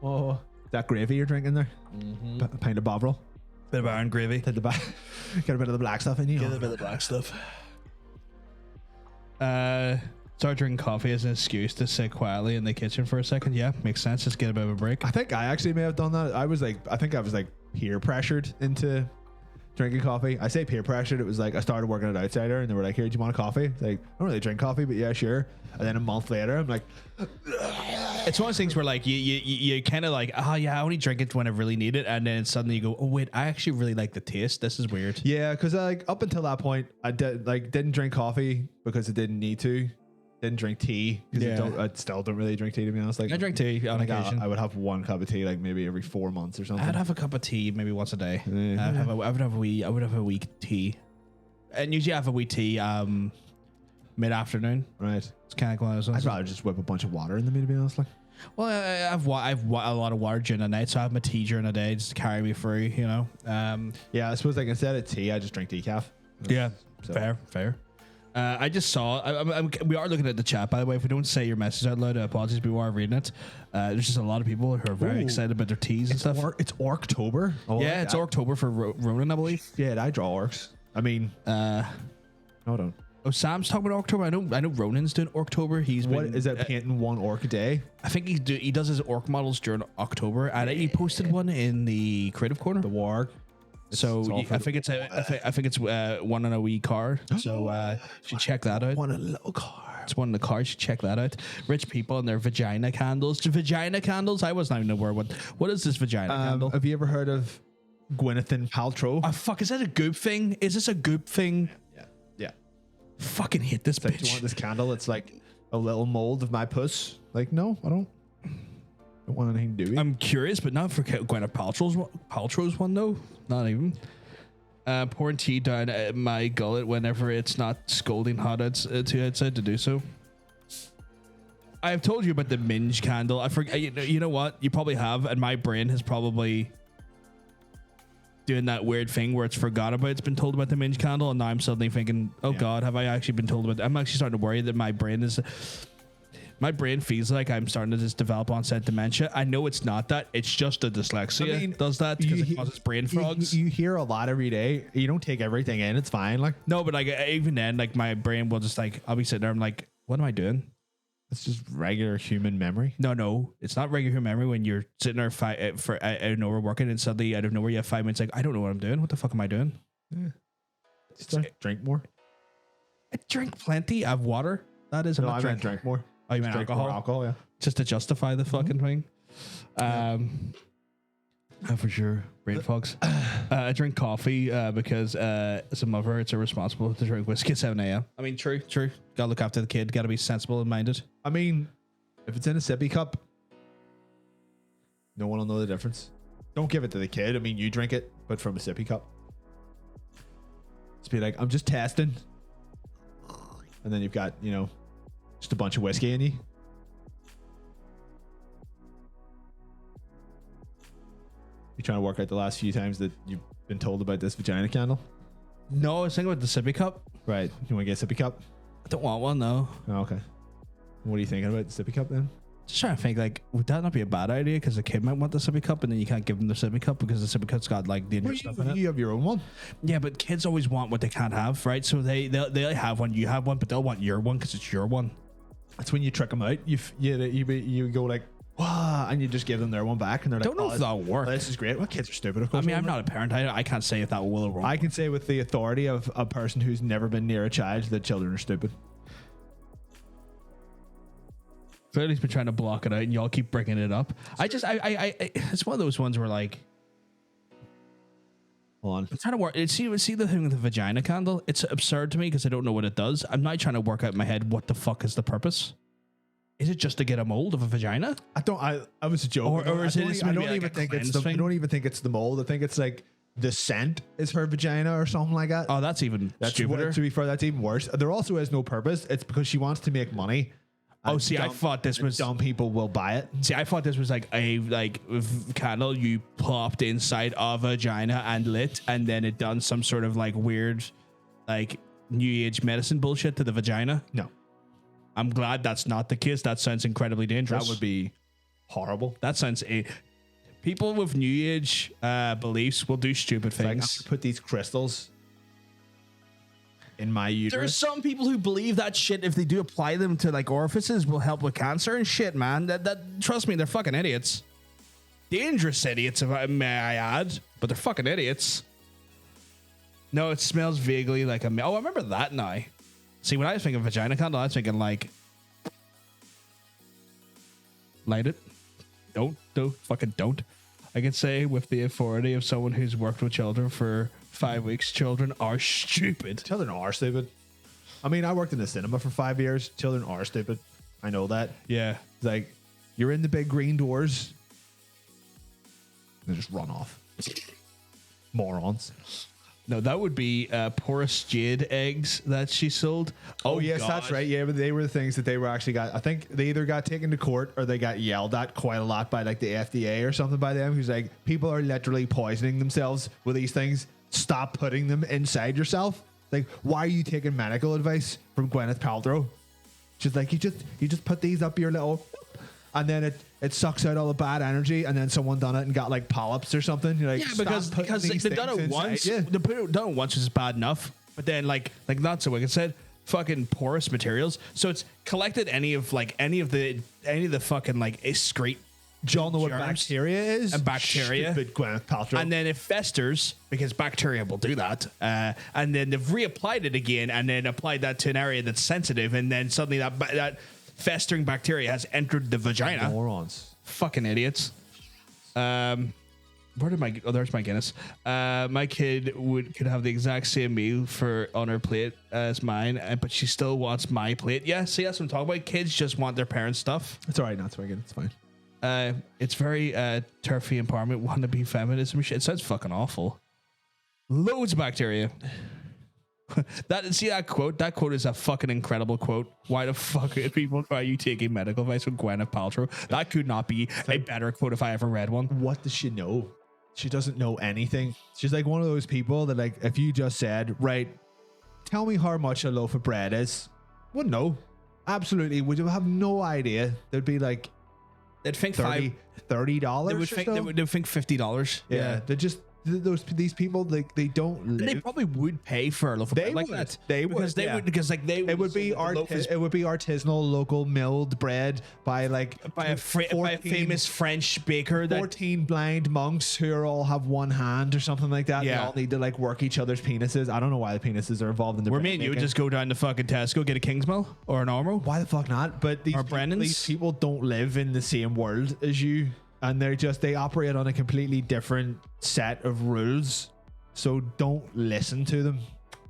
Oh, that gravy you're drinking there? A pint of Bovril. Bit of iron gravy. Get a bit of the black stuff in you. Get a bit of the black stuff. Start drinking coffee as an excuse to sit quietly in the kitchen for a second. Yeah, makes sense. Just get a bit of a break. I think I actually may have done that. I think I was like peer pressured into drinking coffee. I say peer pressured. It was like I started working at Outsider and they were like, "Here, do you want a coffee?" It's like, I don't really drink coffee, but yeah, sure. And then a month later, I'm like, It's one of those things where like you kind of like, oh yeah, I only drink it when I really need it, and then suddenly you go, oh wait, I actually really like the taste. This is weird. yeah, because like up until that point, I didn't drink coffee because I didn't need to. Didn't drink tea because I still don't really drink tea, to be honest. Like I drink tea on occasion. I would have 1 cup of tea like maybe every 4 months or something. I'd have a cup of tea maybe once a day. Yeah. I would have a week tea, and usually I have a wee tea mid afternoon. Right. It's kind of like one of those ones. I'd rather just whip a bunch of water in the me, to be honest. Like, Well, I have a lot of water during the night, so I have my tea during the day just to carry me through. You know. yeah, I suppose like instead of tea, I just drink decaf. Yeah. So- Fair. I just saw. We are looking at the chat, by the way. If we don't say your message out loud, apologies. We are reading it. There's just a lot of people who are very Ooh. excited about their teas and stuff. It's Orktober. Oh, Yeah, it's October for Ronan, I believe. Yeah, I draw orcs. I mean, hold on. Oh, Sam's talking about October. I know Ronan's doing October. What is that? Painting 1 orc a day? I think he does his orc models during October, and he posted one in the creative corner. The warg. So it's all for I think it's one on a wee card. So you should check that out. One a little car. It's one of the cards. You should check that out. Rich people and their vagina candles. Vagina candles. I wasn't even aware what is this vagina candle? Have you ever heard of Gwyneth Paltrow? Oh fuck! Is that a goop thing? Is this a goop thing? Yeah. Fucking hate this It's like, do you bitch. want this candle? It's like a little mold of my puss. Like, no, I don't want anything to do with it. I'm curious, but not for Gwyneth Paltrow's one though. Not even. Pouring tea down my gullet whenever it's not scolding hot too outside to do so. I have told you about the minge candle. I forget. You know what? You probably have, and my brain has probably doing that weird thing where it's forgot about. It's been told about the minge candle, and now I'm suddenly thinking, "Oh God, have I actually been told about?" I'm actually starting to worry that my brain feels like I'm starting to just develop onset dementia. I know it's not that. It's just a dyslexia. I mean, does that because it causes brain frogs. You hear a lot every day. You don't take everything in. It's fine. Like, No, but like even then, like my brain will just like, I'll be sitting there. I'm like, what am I doing? it's just regular human memory. No, it's not regular memory when you're sitting there for out of nowhere working and suddenly out of nowhere you have 5 minutes like, I don't know what I'm doing. What the fuck am I doing? Yeah. Just drink more. I drink plenty. I have water. That is, I'm not drinking. Drink more. Oh, you meant Drink alcohol? more alcohol, yeah. Just to justify the fucking thing. For sure. Brain fogs. I drink coffee because as a mother, it's irresponsible to drink whiskey at 7 a.m. I mean, true. Gotta look after the kid. Gotta be sensible and minded. I mean, if it's in a sippy cup, no one will know the difference. Don't give it to the kid. I mean, you drink it, but from a sippy cup. Just be like, I'm just testing. And then you've got, just a bunch of whiskey in you. You trying to work out the last few times that you've been told about this vagina candle? No, I was thinking about the sippy cup. Right. You want to get a sippy cup? I don't want one, though. Oh, okay. What are you thinking about the sippy cup then? Just trying to think, like, would that not be a bad idea? Because the kid might want the sippy cup, and then you can't give them the sippy cup because the sippy cup's got like dangerous stuff in it. You have your own one. Yeah, but kids always want what they can't have, right? So they'll have one, you have one, but they'll want your one because it's your one. That's when you trick them out. You go like, wow, and you just give them their one back, and they're like, Don't know if that'll work. This is great. Well, kids are stupid, of I course. mean, I'm not a parent. I can't say if that will or won't. I can say with the authority of a person who's never been near a child that children are stupid. Freddy's been trying to block it out, and y'all keep bringing it up. It's one of those ones where like, Hold on. I'm trying to work. See the thing with the vagina candle. It's absurd to me because I don't know what it does. I'm not trying to work out in my head what the fuck is the purpose. Is it just to get a mold of a vagina? I was a joke. Or is it? I don't even think it's the mold. I think it's like the scent is her vagina or something like that. Oh, that's even stupider. To be fair, that's even worse. There also is no purpose. It's because she wants to make money. Oh, see, I thought this was dumb people will buy it. See, I thought this was like a candle you popped inside a vagina and lit, and then it done some sort of like weird, like new age medicine bullshit to the vagina. No, I'm glad that's not the case. That sounds incredibly dangerous. that would be horrible. That sounds people with new age beliefs will do stupid Like, I'm things. gonna put these crystals in my uterus. There's some people who believe that shit, if they do apply them to like orifices, will help with cancer and shit, man. That trust me, they're fucking idiots. Dangerous idiots, if I may I add, but they're fucking idiots. No, it smells vaguely like I remember that now. See, when I was thinking vagina candle, I was thinking like, light it. Don't. I can say with the authority of someone who's worked with children for 5 weeks, children are stupid. Children are stupid. I mean, I worked in the cinema for 5 years. Children are stupid. I know that. Yeah. It's like, you're in the big green doors. They just run off. Morons. No, that would be porous jade eggs that she sold. Oh yes, God. that's right. Yeah, but they were the things that they were actually got. I think they either got taken to court or they got yelled at quite a lot by like the FDA or something by them. Who's like, people are literally poisoning themselves with these things. Stop putting them inside yourself. Like, why are you taking medical advice from Gwyneth Paltrow? She's like, you just put these up your little, and then it sucks out all the bad energy, and then someone done it and got like polyps or something. You're like, Yeah, because they've done it once. Yeah. They put it done once is bad enough, but then like not so wicked said, fucking porous materials. So it's collected any of the fucking like excrete. Do y'all know what germs bacteria is? and bacteria. Stupid Gwyneth Paltrow. And then it festers because bacteria will do that. And then they've reapplied it again and then applied that to an area that's sensitive. And then suddenly that festering bacteria has entered the vagina. Morons. Fucking idiots. where did my there's my Guinness. My kid could have the exact same meal on her plate as mine, but she still wants my plate. Yeah, see, that's what I'm talking about. Kids just want their parents' stuff. It's all right, not swinging. It's fine. It's very turfy empowerment, wannabe feminism shit. It sounds fucking awful. Loads of bacteria. That quote is a fucking incredible quote. Why the fuck are you taking medical advice from Gwyneth Paltrow? That could not be a better quote if I ever read one. What does she know? She doesn't know anything. She's like one of those people that, like, if you just said, right, tell me how much a loaf of bread is, wouldn't know. Absolutely, would you have no idea? They'd be like, they'd think $30. They would think $50. Yeah, they're just these people, like, they don't live. They probably would pay for a loaf of bread like that. It would be artisanal, local milled bread by a famous French baker. 14 blind monks who all have one hand or something like that. Yeah. They all need to like work each other's penises. I don't know why the penises are involved in the. Where bread me and you would making. just go down to fucking Tesco, get a Kingsmill or an Armo. Why the fuck not? But these people don't live in the same world as you. And they operate on a completely different set of rules. So don't listen to them.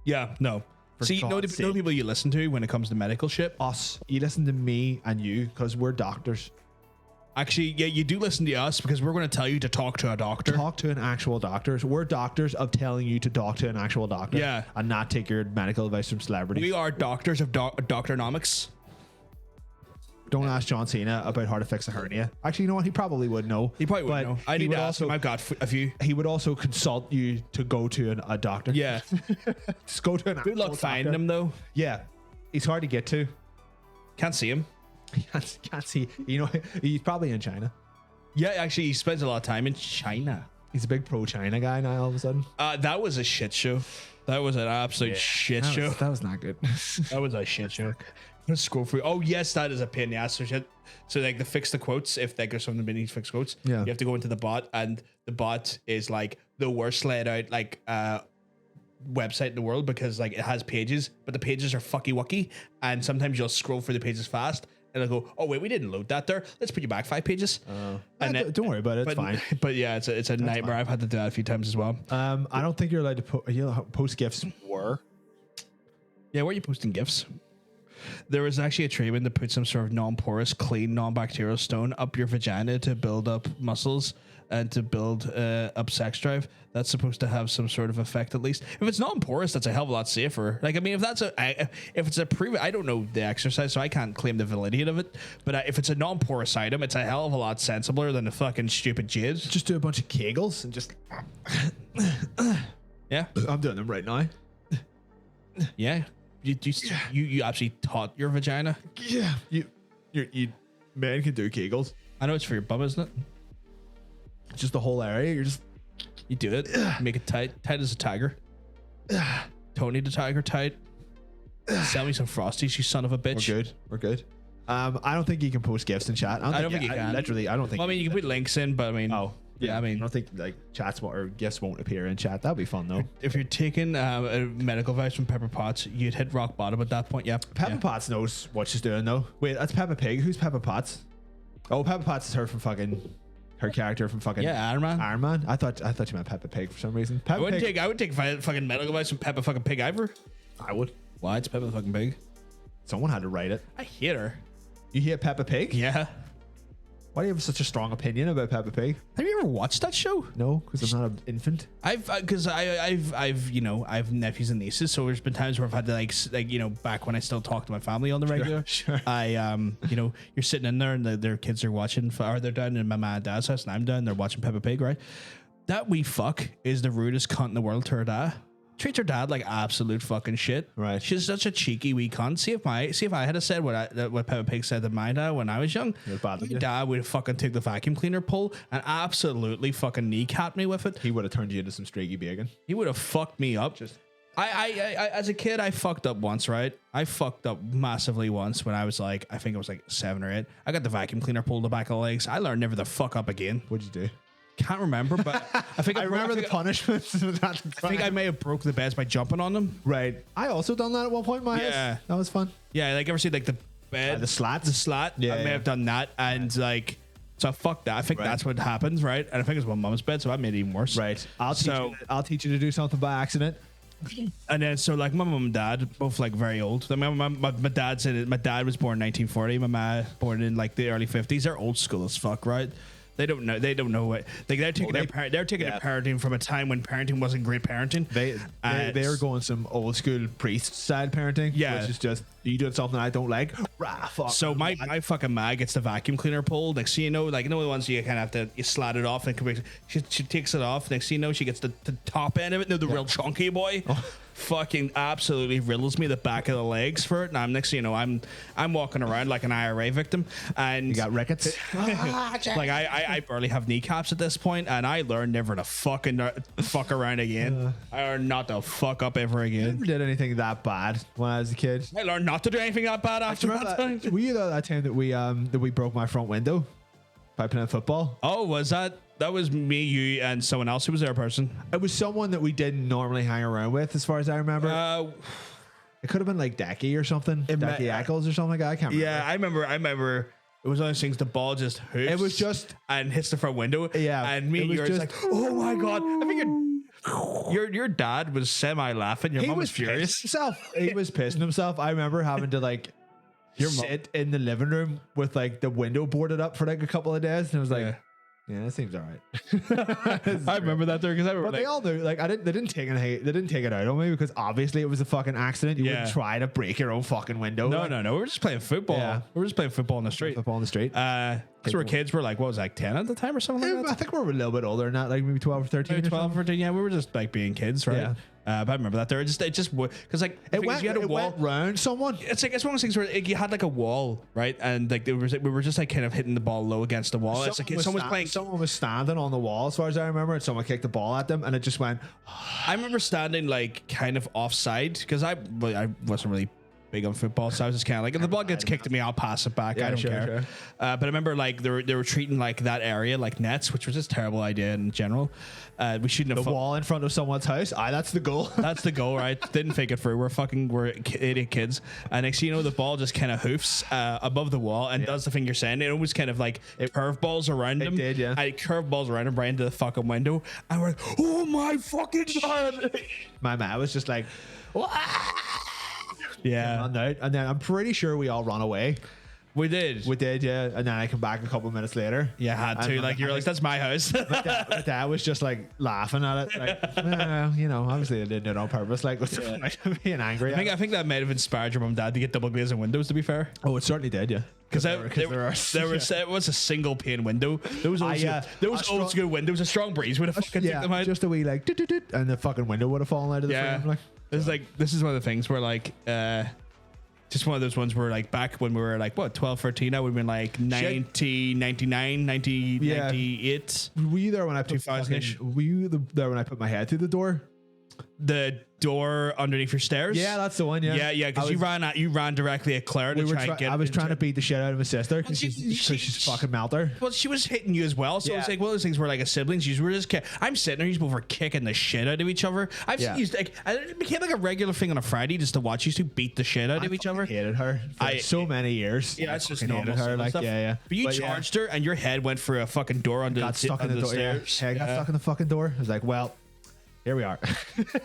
Yeah, no. See, no people you listen to when it comes to medical shit. Us. You listen to me and you because we're doctors. Actually, yeah, you do listen to us because we're going to tell you to talk to a doctor. Talk to an actual doctor. So we're doctors of telling you to talk to an actual doctor. Yeah. And not take your medical advice from celebrities. We are doctors of doctornomics. Don't ask John Cena about how to fix a hernia. Actually, you know what? He probably would know. He probably would know. I need to ask him. I've got a few. He would also consult you to go to a doctor. Yeah. Just go to an Good luck finding him, though. Yeah. He's hard to get to. Can't see him. Can't see. You know, he's probably in China. Yeah, actually, he spends a lot of time in China. He's a big pro-China guy now all of a sudden. That was a shit show. That was an absolute shit show. That was not good. That was a shit show. Let's scroll through. Oh yes, that is a pain in the ass for shit. So like to fix the quotes, if like there's something that needs fixed quotes, yeah, you have to go into the bot, and the bot is like the worst laid out like website in the world because like it has pages, but the pages are fucky wucky, and sometimes you'll scroll through the pages fast, and it'll go, oh wait, we didn't load that there. Let's put you back 5 pages. And don't worry about it. It's fine. But yeah, it's a nightmare. I've had to do that a few times as well. I don't think you're allowed to post gifs. Yeah, where are you posting gifs? There was actually a treatment that put some sort of non-porous, clean, non-bacterial stone up your vagina to build up muscles and to build up sex drive. That's supposed to have some sort of effect, at least. If it's non-porous, that's a hell of a lot safer. Like, I mean, if it's a I don't know the exercise, so I can't claim the validity of it. But if it's a non-porous item, it's a hell of a lot sensibler than the fucking stupid jizz. Just do a bunch of Kegels and just. Yeah, I'm doing them right now. Yeah. You actually taught your vagina? Yeah. You men can do Kegels. I know it's for your bum, isn't it? Just the whole area. You do it. Make it tight as a tiger. Tony the tiger tight. Sell me some Frosties, you son of a bitch. We're good. I don't think you can post gifts in chat. I don't think you can. Literally, I don't think. Well, I mean, you can put links in, but I mean, yeah, I mean, I don't think like chats or gifts won't appear in chat. That'd be fun though. If you're taking a medical advice from Pepper Potts, you'd hit rock bottom at that point. Yeah, Pepper Potts knows what she's doing though. Wait, that's Peppa Pig. Who's Pepper Potts? Oh, Pepper Potts is her character from fucking Iron Man. Iron Man. I thought you meant Peppa Pig for some reason. I would take fucking medical advice from Peppa fucking Pig either. I would. Why? It's Peppa fucking Pig. Someone had to write it. I hate her. You hate Peppa Pig? Yeah. Why do you have such a strong opinion about Peppa Pig? Have you ever watched that show? No, because I'm not an infant. I've nephews and nieces, so there's been times where I've had to like back when I still talk to my family on the regular. Sure. You're sitting in there and their kids are watching, or they're down in my mom and dad's house, and I'm down. They're watching Peppa Pig, right? That wee fuck is the rudest cunt in the world to her dad. Treats her dad like absolute fucking shit. Right. She's such a cheeky wee cunt. See if I had said what Peppa Pig said to my dad when I was young, my dad would have fucking took the vacuum cleaner pole and absolutely fucking kneecapped me with it. He would have turned you into some streaky bacon. He would have fucked me up. I as a kid, I fucked up once, right? I fucked up massively once when I was like, I think I was like 7 or 8. I got the vacuum cleaner pulled the back of the legs. I learned never to fuck up again. What'd you do? Can't remember, but I think I remember the punishments. I think I may have broke the beds by jumping on them. Right. I also done that at one point in my house. That was fun. Yeah, like ever see like the bed, the slat? The slat. Yeah, I may have done that, and like So fuck that. I think that's what happens, right? And I think it's my mum's bed, so that made it even worse. Right. I'll teach you to do something by accident. And then so like my mum and dad both like very old. Like, my dad said my dad was born in 1940. My ma born in like the early 50s. They're old school as fuck, right? They don't know. They don't know what. Like they're taking their parenting from a time when parenting wasn't great parenting. They're going some old school priest style parenting. Yeah, which is just you doing something I don't like. Rah, fuck. So my fucking ma gets the vacuum cleaner pulled. Next thing you know, like the ones you kind of have to slide it off and she takes it off. Next thing you know, she gets the top end of it. No, the real chunky boy. Fucking absolutely riddles me the back of the legs for it. And I'm next thing you know, I'm walking around like an IRA victim, and you got rickets. Like I barely have kneecaps at this point, and I learned never to fucking fuck around again. I learned not to fuck up ever again. I never did anything that bad when I was a kid. I learned not to do anything that bad after that time. Were you there that time that we broke my front window by playing football? Oh, was that? That was me, you, and someone else who was there, person. It was someone that we didn't normally hang around with, as far as I remember. It could have been like Decky or something. Decky Eccles or something like that. I can't remember. Yeah, I remember. It was one of those things. The ball just hoops. It was just and hits the front window. Yeah, and me, you're just like, oh my god! I think your dad was semi laughing. Your mom was furious. He was pissing himself. I remember having to like sit in the living room with like the window boarded up for like a couple of days, and it was like. Yeah, that seems all right. I remember that there because I remember. But they all knew. Like, they didn't take it out on me because obviously it was a fucking accident. You wouldn't try to break your own fucking window. No. We were just playing football. Yeah. We were just playing football on the street. Because we're kids. We're like, what was it, like 10 at the time or something like that? I think we were a little bit older than that, like maybe 12 or 13. Maybe 12 or 13. Yeah, we were just like being kids, right? Yeah. But I remember that there. It just because like it went round someone. It's like it's one of those things where like, you had like a wall, right? And like we were just like kind of hitting the ball low against the wall. It's like someone was standing on the wall, as far as I remember, and someone kicked the ball at them, and it just went. I remember standing like kind of offside because I wasn't really big on football, so I was just kind of like, if the ball gets kicked at me, I'll pass it back. I don't care. Sure. But I remember like they were treating like that area like nets, which was just a terrible idea in general. We shouldn't have the wall in front of someone's house. That's the goal. That's the goal, right? Didn't think it through. We're idiot kids. And next thing you know, the ball just kind of hoofs above the wall and does the thing you're saying. It almost kind of like curveballs around him. It did, yeah. I curveballs around him right into the fucking window, and we're like, oh my fucking god! My man was just like, what? Yeah. And then I'm pretty sure we all ran away. We did, yeah. And then I come back a couple of minutes later. Yeah, had to. Like, you realize that's my house. my dad was just like laughing at it. Like, obviously I didn't do it on purpose. Like, being angry. I think that might have inspired your mum and dad to get double glazing windows, to be fair. Oh, it certainly did, yeah. Because it was a single pane window. There was old school windows. A strong breeze would have fucking took them out. Just a wee like, and the fucking window would have fallen out of the frame. Like, this is one of the things where like just one of those ones where like back when we were like what 12 13 I would have been like 90 99 90 98. Were you there when I put there when I put my head through the door? The door underneath your stairs. Yeah, that's the one. Yeah, because you ran directly at Claire to try and get. I was trying to beat the shit out of my sister because she's fucking melter. Well, she was hitting you as well, so it's like one of those things where like as siblings, you were just. I'm sitting there, you both were kicking the shit out of each other. I've seen you like, and it became like a regular thing on a Friday just to watch you two beat the shit out of each other. Hated her for so many years. Yeah, it's just normal her. Like stuff. Yeah. But you charged her, and your head went through a fucking door under the stairs. Head got stuck in the fucking door. I was like, well. Here we are.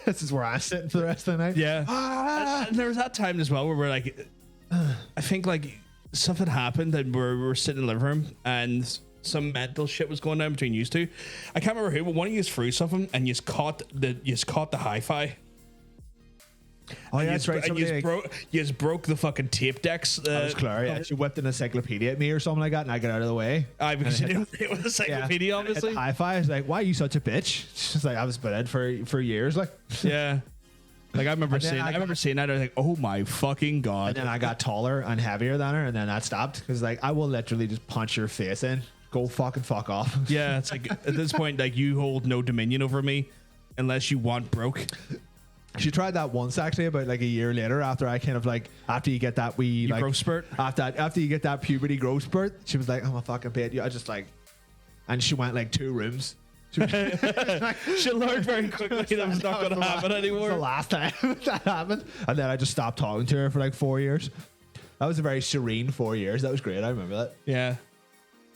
This is where I'm sitting for the rest of the night. Yeah. And there was that time as well where we're like, I think like something happened and we were sitting in the living room and some mental shit was going down between you two. I can't remember who, but one of you threw something and you caught the hi-fi. Oh yeah, that's right. And you broke the fucking tape decks. That was Claire. Yeah, she whipped an encyclopedia at me or something like that, and I got out of the way. Because you didn't it was an encyclopedia, obviously. Hi-fi. I was like, "Why are you such a bitch?" She's like, "I was been for years." Like, yeah. Like I remember seeing that. I was like, "Oh my fucking god!" And then I got taller and heavier than her, and then that stopped because like I will literally just punch your face in. Go fuck off. Yeah, it's like at this point, like you hold no dominion over me unless you want broke. She tried that once actually, about like a year later after I kind of like after you get that wee like growth spurt. After you get that puberty growth spurt, she was like, "I'm a fucking bit." I just like, and she went like 2 rooms. She learned very quickly that was not going to happen anymore. That was the last time that happened, and then I just stopped talking to her for like 4 years. That was a very serene 4 years. That was great. I remember that. Yeah.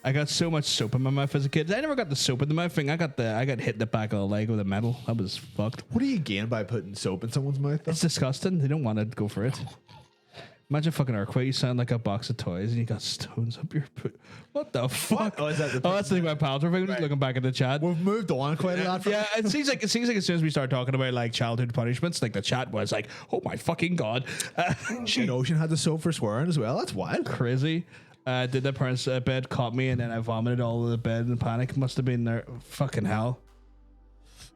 I got so much soap in my mouth as a kid. I never got the soap in the mouth thing. I got hit in the back of the leg with a metal. That was fucked. What do you gain by putting soap in someone's mouth? Though? It's disgusting. They don't want to go for it. Imagine fucking earthquake. You sound like a box of toys and you got stones up your What the fuck? Oh, is that the that's the thing my pals were just looking back at the chat. We've moved on quite a lot. From Yeah, it seems like as soon as we start talking about like childhood punishments, like the chat was like, "Oh my fucking god!" Shit, Ocean had the soap for swearing as well. That's wild. Crazy. Did the parents' bed caught me and then I vomited all over the bed in panic. Must have been there. Fucking hell.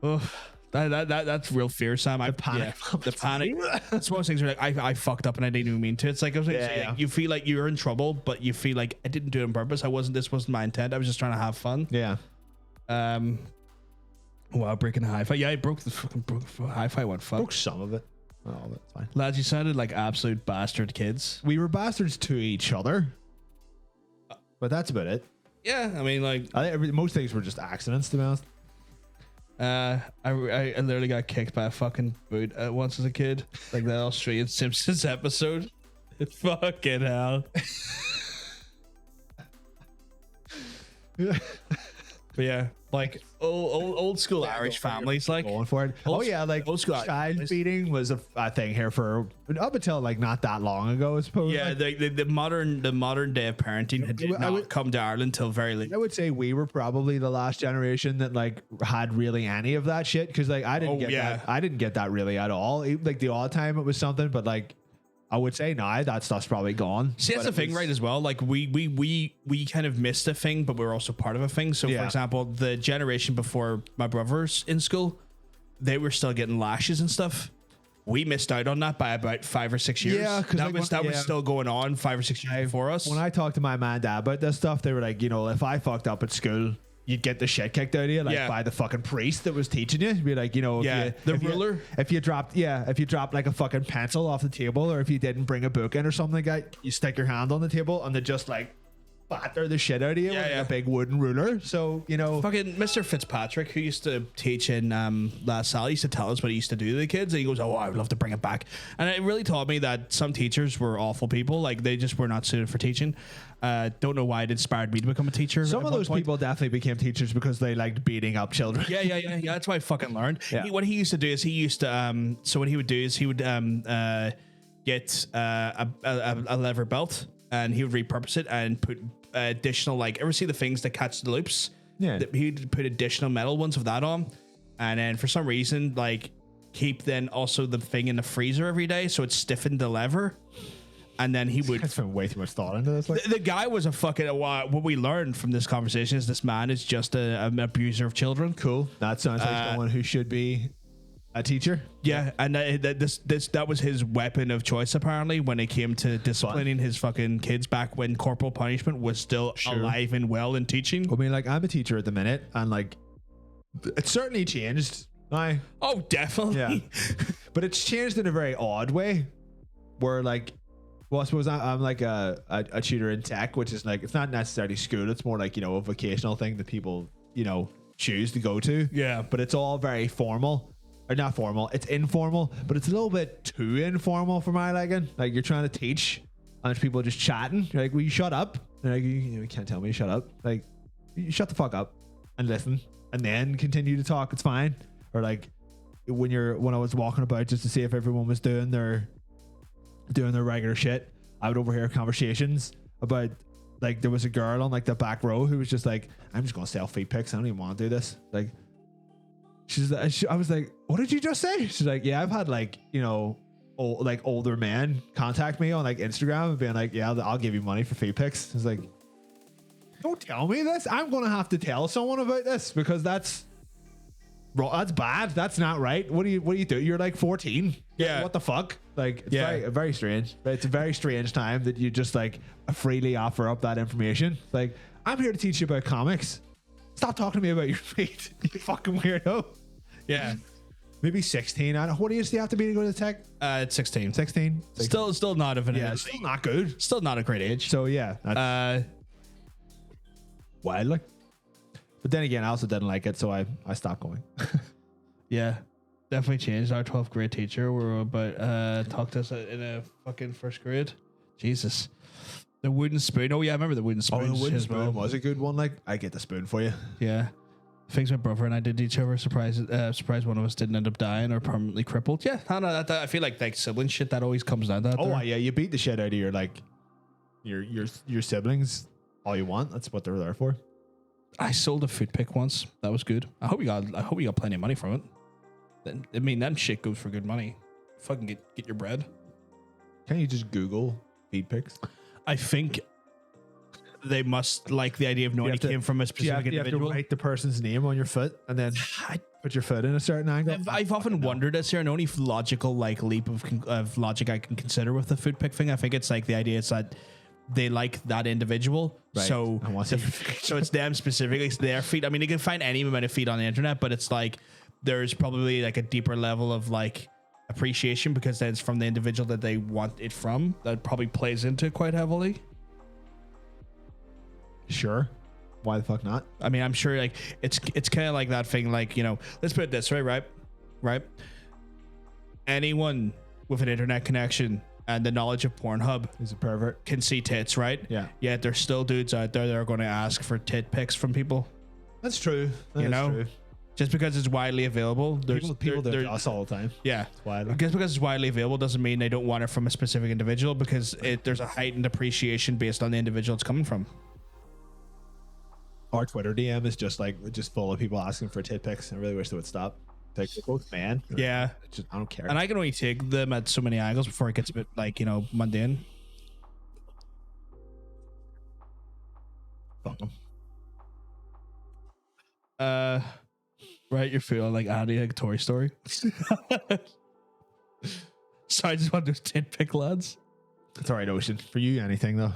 Oh, that's real fear, Sam. The panic. It's one of those things where like I fucked up and I didn't even mean to. It's like I was like, Yeah. you feel like you're in trouble, but you feel like I didn't do it on purpose. This wasn't my intent. I was just trying to have fun. Yeah. Wow, breaking the hi-fi. Yeah, I broke hi-fi one. Fuck. Broke some of it. Oh, that's fine. Lads, you sounded like absolute bastard kids. We were bastards to each other, but that's about it. Yeah, I mean, like, I think most things were just accidents, to be honest. I literally got kicked by a fucking boot once as a kid, like that Australian Simpsons episode. Fucking hell. But yeah, like old school Irish families, like Going for it. Old- Oh yeah, like old school child families. beating was a thing here for up until like not that long ago, I suppose. yeah, Like, the modern day of parenting did I not would- come to Ireland till very late. I would say we were probably the last generation that like had really any of that shit, because like I didn't get that. I didn't get that really at all. Like the odd time it was something, but like I would say now that stuff's probably gone. See, that's But the it thing, was- right? As well, like we kind of missed a thing, but we were also part of a thing. So, Yeah. for example, the generation before my brothers in school, they were still getting lashes and stuff. We missed out on that by about 5 or 6 years. Yeah, 'cause, that like, was when- was still going on 5 or 6 years before us. When I talked to my mom and dad about this stuff, they were like, you know, if I fucked up at school, you'd get the shit kicked out of you, like Yeah. by the fucking priest that was teaching you. You'd be like, you know, The ruler. If you dropped like a fucking pencil off the table, or if you didn't bring a book in or something like that, you stick your hand on the table and they just like batter the shit out of you with Yeah. a big wooden ruler. So, you know, Fucking Mr. Fitzpatrick, who used to teach in La Salle, used to tell us what he used to do to the kids. And he goes, "Oh, I would love to bring it back." And it really taught me that some teachers were awful people. Like, they just were not suited for teaching. Don't know why it inspired me to become a teacher. some at of one those point. people definitely became teachers because they liked beating up children. Yeah. That's what I fucking learned. Yeah. What he used to do is so what he would do is he would get a leather belt, and he would repurpose it and put additional, like, ever see the things that catch the loops? Yeah. He'd put additional metal ones of that on, and then for some reason, like, keep then also the thing in the freezer every day, so it stiffened the lever. And then he would. That's been way too much thought into this. Like, The guy was a fucking. What we learned from this conversation is this man is just an abuser of children. cool. That sounds like someone who should be a teacher. Yeah, and that was his weapon of choice apparently when it came to disciplining his fucking kids back when corporal punishment was still alive and well in teaching. I mean, like, I'm a teacher at the minute, and like, it's certainly changed now. Oh, definitely. Yeah, but it's changed in a very odd way, where like, well, I suppose I'm like a tutor in tech, which is like, it's not necessarily school. It's more like, you know, a vocational thing that people, you know, choose to go to. Yeah. But it's all very formal. Or not formal, it's informal, but it's a little bit too informal for my liking. Like, you're trying to teach and there's people just chatting. You're like, will you shut up? They're like, you can't tell me to shut up. Like, you shut the fuck up and listen and then continue to talk. It's fine. Or like when I was walking about just to see if everyone was doing their regular shit, I would overhear conversations about, like, there was a girl on like the back row who was just like, I'm just gonna sell feet pics. I don't even want to do this. Like, I was like, what did you just say? She's like, yeah, I've had, like, you know, older men contact me on like Instagram and being like, yeah, I'll give you money for feet pics. It's like, don't tell me this. I'm gonna have to tell someone about this because that's bad. That's not right. What do you do? You're like 14. Yeah. What the fuck? Like, it's Yeah. very strange. It's a very strange time that you just like freely offer up that information. Like, I'm here to teach you about comics. Stop talking to me about your feet, you fucking weirdo. Yeah. Maybe 16. I don't, what do you have to be to go to tech? It's 16. 16. Still not of an Yeah, still not good. still not a great age. So yeah, that's wild. Like, but then again, I also didn't like it, so I stopped going. Yeah, definitely changed. Our 12th grade teacher were about talked to us in a fucking first grade. Jesus, The wooden spoon. Oh yeah, I remember the wooden spoon. Oh, the wooden spoon was a good one. Like, I get the spoon for you. Yeah. Things my brother and I did to each other. Surprised one of us didn't end up dying or permanently crippled. Yeah, I don't know. I feel like sibling shit that always comes down to that. Oh yeah, you beat the shit out of your siblings all you want. That's what they're there for. I sold a food pick once. That was good. I hope you got plenty of money from it. I mean, that shit goes for good money. Fucking get your bread. Can't you just Google feed pics? I think they must like the idea of knowing it came from a specific individual. You have to write the person's name on your foot and then put your foot in a certain angle. I've often wondered this here, and only logical leap of logic I can consider with the food pick thing. I think it's like the idea is that they like that individual, right. So it's them specifically. It's their feet. I mean, you can find any amount of feet on the internet, but it's like there's probably like a deeper level of like appreciation because then it's from the individual that they want it from. That probably plays into it quite heavily. Sure. Why the fuck not? I mean, I'm sure like it's kind of like that thing, like, you know, let's put it this way, right? Anyone with an internet connection and the knowledge of Pornhub is a pervert can see tits, right? Yeah. Yet there's still dudes out there that are going to ask for tit pics from people. That's true. You know? True. Just because it's widely available, people do us all the time. Yeah, because it's widely available doesn't mean they don't want it from a specific individual, because there's a heightened appreciation based on the individual it's coming from. Our Twitter DM is just full of people asking for tit pics. I really wish they would stop. Like, they're both man. Yeah, I don't care. And I can only take them at so many angles before it gets a bit like, you know, mundane. Fuck them. Right, you're feeling like Andy, like Toy Story. So I just want those tit pic lads. It's all right, Ocean. For you, anything though.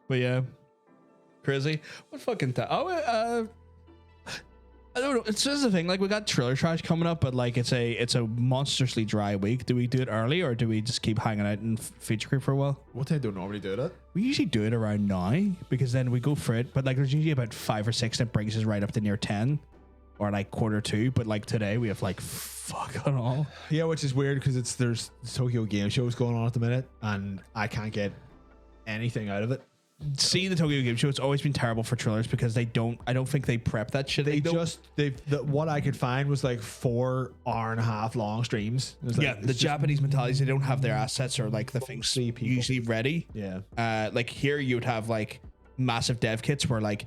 But yeah, crazy. What fucking time? I don't know. It's just the thing. Like, we got Trailer Trash coming up, but like it's a monstrously dry week. Do we do it early or do we just keep hanging out in Feature Creep for a while? What time do we normally do that? We usually do it around now because then we go for it. But like, there's usually about 5 or 6 that brings us right up to near 10 or like 1:45. But like today we have like fuck on all. Yeah, which is weird because there's Tokyo Game Shows going on at the minute and I can't get anything out of it. See, the Tokyo Game Show, it's always been terrible for trailers because I don't think they prep that shit. What I could find was like 4 hour-and-a-half long streams. Yeah, the Japanese mentalities, they don't have their assets or like the things usually ready. Yeah. Like here you would have like massive dev kits where like,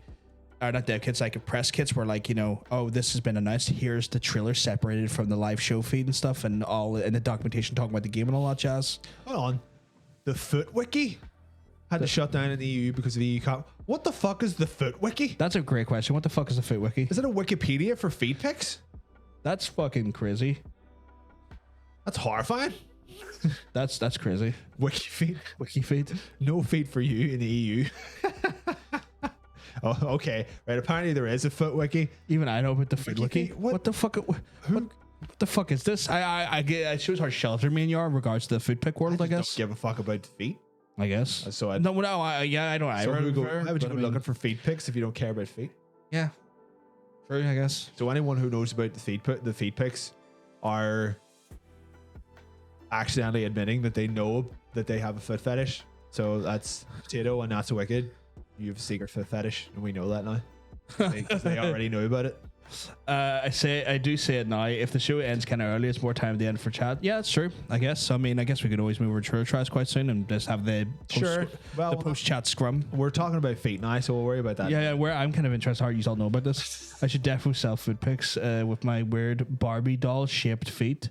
or not dev kits, like press kits where like, you know, oh, this has been announced. Here's the trailer separated from the live show feed and stuff and all in the documentation talking about the game and all that jazz. Hold on. The Foot Wiki had to shut down in the EU because of EU cop. What the fuck is the Foot Wiki? That's a great question. What the fuck is the Foot Wiki? Is it a Wikipedia for feet pics? That's fucking crazy. That's horrifying. That's crazy. Wiki feet. No feet for you in the EU. Oh, okay. Right. Apparently there is a Foot Wiki. Even I know about the Foot Wiki. What the fuck? What the fuck is this? I get. It shows how sheltered me and you are in regards to the food pick world. I guess. Don't give a fuck about feet. I guess. So I don't. Why would you go looking for feet pics if you don't care about feet? Yeah. True, I guess. So anyone who knows about the feet pics are accidentally admitting that they know that they have a foot fetish. So that's potato and not so wicked. You have a secret foot fetish, and we know that now. They already know about it. I do say it now. If the show ends kind of early, it's more time at the end for chat. Yeah, it's true. I guess. I mean, I guess we could always move over to Trailer Trash quite soon and just have the post chat scrum. We're talking about feet now, so we'll worry about that. Yeah. Where I'm kind of interested how you all know about this. I should definitely sell food pics with my weird Barbie doll shaped feet.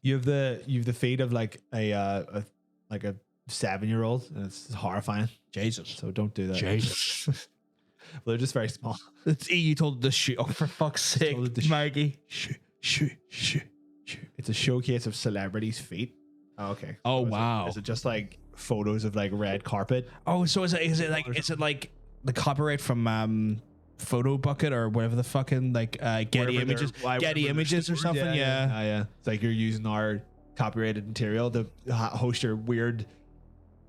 You have the feet of like a 7-year-old, and it's horrifying. Jesus. So don't do that. Jesus. Well, they're just very small. It's you told the shoot. Oh, for fuck's sake, Maggie. Shoo. It's a showcase of celebrities' feet. Oh, okay. Oh, wow. Is it just like photos of like red carpet? Oh, so is it like the copyright from Photo Bucket or whatever the fucking like Getty Images, Getty Images or something? Yeah. It's like you're using our copyrighted material to host your weird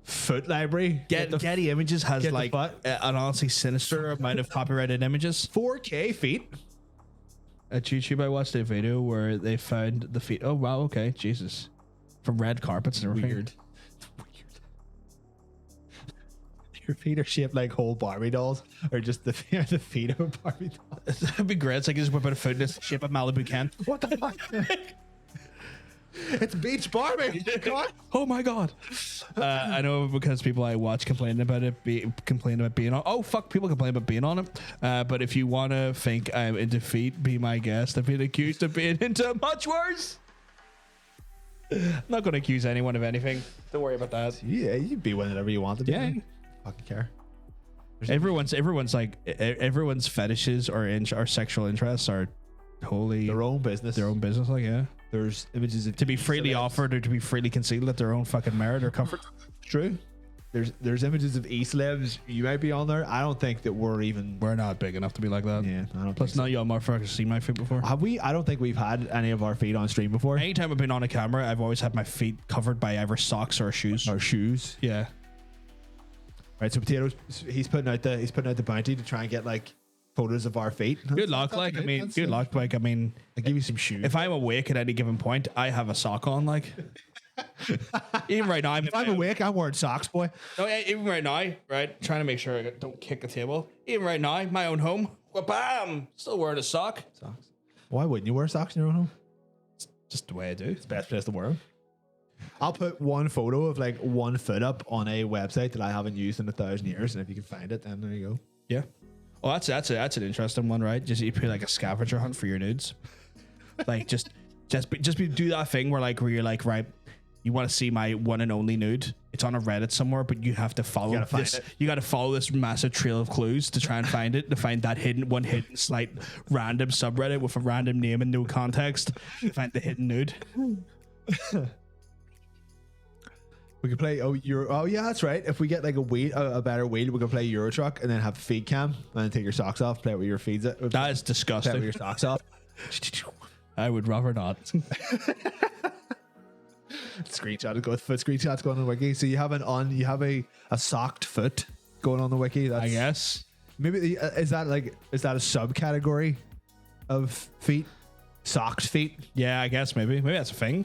foot library. Getty Images has like an honestly sinister amount of copyrighted images. 4K feet. At YouTube, I watched a video where they found the feet. Oh wow, okay, Jesus, from red carpets and everything. Weird. your feet are shaped like whole Barbie dolls, or just the feet of a Barbie doll. That'd be great. It's like you just whip out a foot in the shape of Malibu Ken. What the fuck? It's Beach Barbie. God. Oh my god! I know because people I watch complain about being on. Oh fuck! People complain about being on it. But if you want to think I'm into feet, be my guest. I've been accused of being into much worse. I'm not going to accuse anyone of anything. Don't worry about that. Yeah, you be whatever you want to be. Yeah. Fucking care. Everyone's fetishes or sexual interests are totally Their own business. their own business. Like yeah, There's images of to be freely celebs. offered or to be freely concealed at their own fucking merit or comfort. True. There's images of celebs. You might be on there. I don't think that We're not big enough to be like that. Yeah, I don't Plus, think so. none of y'all motherfuckers seen my feet before. Have we? I don't think we've had any of our feet on stream before. Anytime I've been on a camera, I've always had my feet covered by either socks or shoes. Our shoes. Yeah. Right. So potatoes. He's putting out the bounty to try and get like photos of our feet. Good luck. Like, I mean, good luck. Like, I mean, I'll give you some shoes. if I'm awake at any given point, I have a sock on. Like, even right now, If I'm awake, I'm wearing socks, boy. No, even right now, right? Trying to make sure I don't kick the table. Even right now, my own home. Well, bam! Still wearing a sock. Socks. Why wouldn't you wear socks in your own home? Just the way I do. It's the best place to wear them. I'll put one photo of like one foot up on a website that I haven't used in 1,000 years, and if you can find it, then there you go. Yeah. Oh, that's an interesting one, right? Just you put like a scavenger hunt for your nudes. Like just do that thing where you're like, right, you want to see my one and only nude. It's on a Reddit somewhere, but you have to follow gotta find this. it. You got to follow this massive trail of clues to try and find it. To find that hidden slight random subreddit with a random name and no context. To find the hidden nude. We could play. Oh yeah, that's right. If we get like a better wheel, we could play Euro Truck and then have feed cam and then take your socks off. Play it with your feet. That is Play it with disgusting. your socks off. I would rather not. Screenshot. Go with foot screenshots going on the wiki. So you have a socked foot going on the wiki. That's, I guess. Maybe is that a subcategory of feet? Socked feet. Yeah, I guess maybe that's a thing.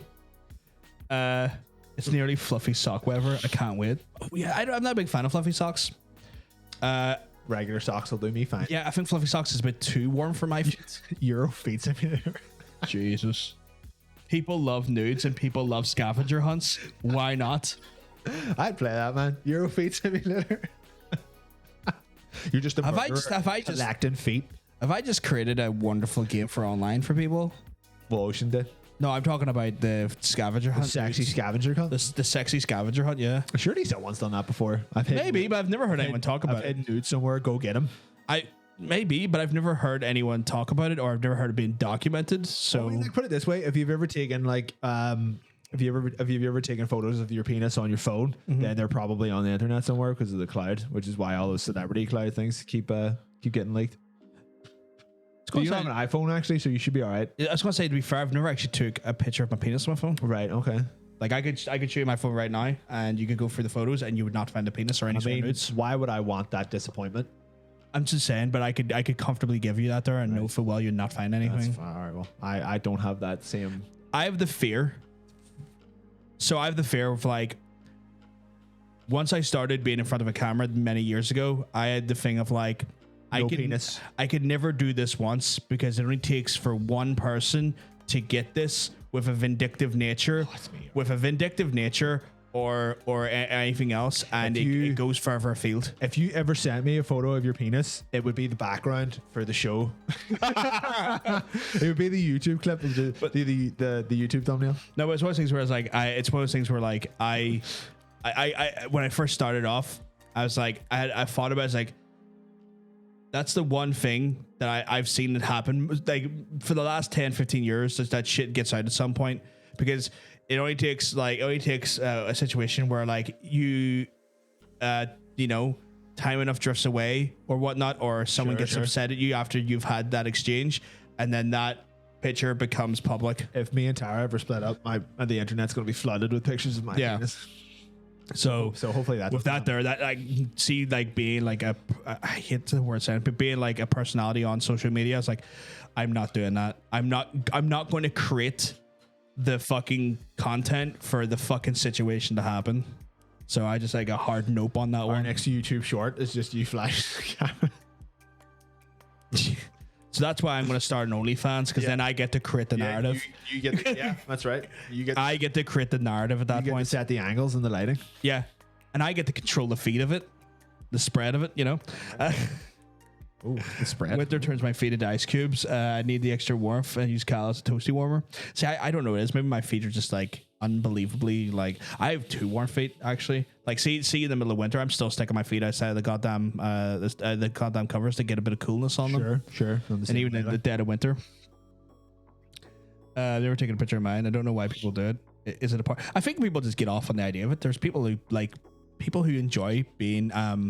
It's nearly fluffy sock weather. I can't wait. Oh, yeah, I'm not a big fan of fluffy socks. Regular socks will do me fine. Yeah, I think fluffy socks is a bit too warm for my feet. Euro feet simulator. Jesus. People love nudes and people love scavenger hunts. Why not? I'd play that, man. Euro feet simulator. You're just a Have I murderer just collecting feet. have I just created a wonderful game for online for people? Well, Ocean did. No, I'm talking about the scavenger hunt. Sexy scavenger hunt. The sexy scavenger hunt, yeah. Surely someone's done that before. I've hidden, Maybe, but I've never heard anyone talk about I've it. hidden nudes somewhere. Go get them. Maybe, but I've never heard anyone talk about it, or I've never heard it being documented. So Put it this way: if you've ever taken if you've ever taken photos of your penis on your phone, then they're probably on the internet somewhere because of the cloud, which is why all those celebrity cloud things keep getting leaked. So you have an iPhone actually, so you should be all right. I was gonna say, to be fair, I've never actually took a picture of my penis on my phone. Right. Okay. Like I could show you my phone right now, and you could go through the photos, and you would not find a penis or any sort of nudes. Why would I want that disappointment? I'm just saying, but I could comfortably give you that there and know full well you'd not find anything. That's fine. All right. Well, I don't have that same. I have the fear. So I have the fear of like, once I started being in front of a camera many years ago, I had the thing of like, penis. I could never do this once because it only takes for one person to get this with a vindictive nature, or anything else, and it goes further afield. If you ever sent me a photo of your penis, it would be the background for the show. It would be the YouTube clip, the YouTube thumbnail. No, but it's one of those things where it's one of those things where like I when I first started off, I was like, I thought about it, it's like, that's the one thing that I've seen it happen like for the last 10, 15 years, that shit gets out at some point, because it only takes a situation where like you time enough drifts away or whatnot, or someone gets upset at you after you've had that exchange, and then that picture becomes public. If me and Tara ever split up, the internet's going to be flooded with pictures of my penis. So hopefully that with that there, that I see like being like I hate the word saying, but being like a personality on social media, it's like, I'm not doing that. I'm not going to create the fucking content for the fucking situation to happen. So I just like a hard nope on that Our one. next YouTube short is just you flashing the camera. So that's why I'm going to start an OnlyFans, because then I get to create the narrative. You get yeah, that's right. I get to create the narrative at that you get to point. set the angles and the lighting. Yeah. And I get to control the feed of it, the spread of it, you know. Oh, the spread. Winter turns my feet into ice cubes. I need the extra warmth and use Cal as a toasty warmer. See, I don't know what it is. Maybe my feet are just like unbelievably like, I have 2 warm feet actually. Like see in the middle of winter, I'm still sticking my feet outside the goddamn the goddamn covers to get a bit of coolness on them. Sure. And even in the dead of winter. They were taking a picture of mine. I don't know why people do it. Is it a part? I think people just get off on the idea of it. There's people who like people who enjoy being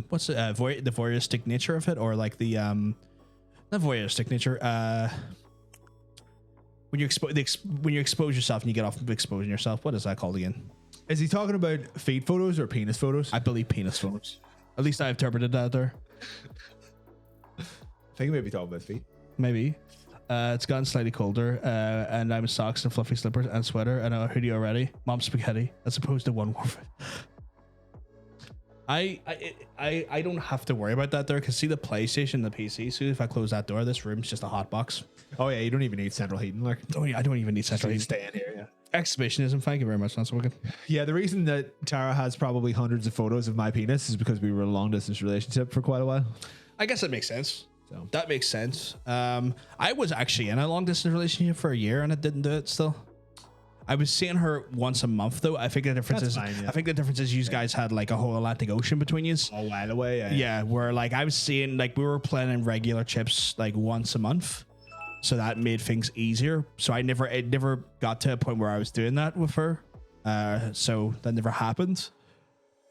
what's it, the voyeuristic nature of it, or like the not voyeuristic nature. When you expose yourself and you get off of exposing yourself, what is that called again? Is he talking about feet photos or penis photos? I believe penis photos. At least I interpreted that there. I think maybe talking about feet. Maybe. It's gotten slightly colder, and I'm in socks and fluffy slippers and sweater and a hoodie already. Mom spaghetti, as opposed to one warm fit. I don't have to worry about that there, because see the PlayStation, the PC. So if I close that door, this room's just a hot box. Oh yeah, you don't even need central heating. Like, Oh yeah, I don't even need central heating. stay in here. Yeah. Exhibitionism. Thank you very much. That's wicked. Yeah, the reason that Tara has probably hundreds of photos of my penis is because we were in a long distance relationship for quite a while. I guess that makes sense. So That makes sense. I was actually in a long distance relationship for a year and I didn't do it still. I was seeing her once a month though. I think the difference That's is fine, yeah. I think the difference is you guys had like a whole Atlantic Ocean between you. a while away. Yeah, where like I was seeing like we were planning regular trips like once a month. So that made things easier. So it never got to a point where I was doing that with her. So that never happened.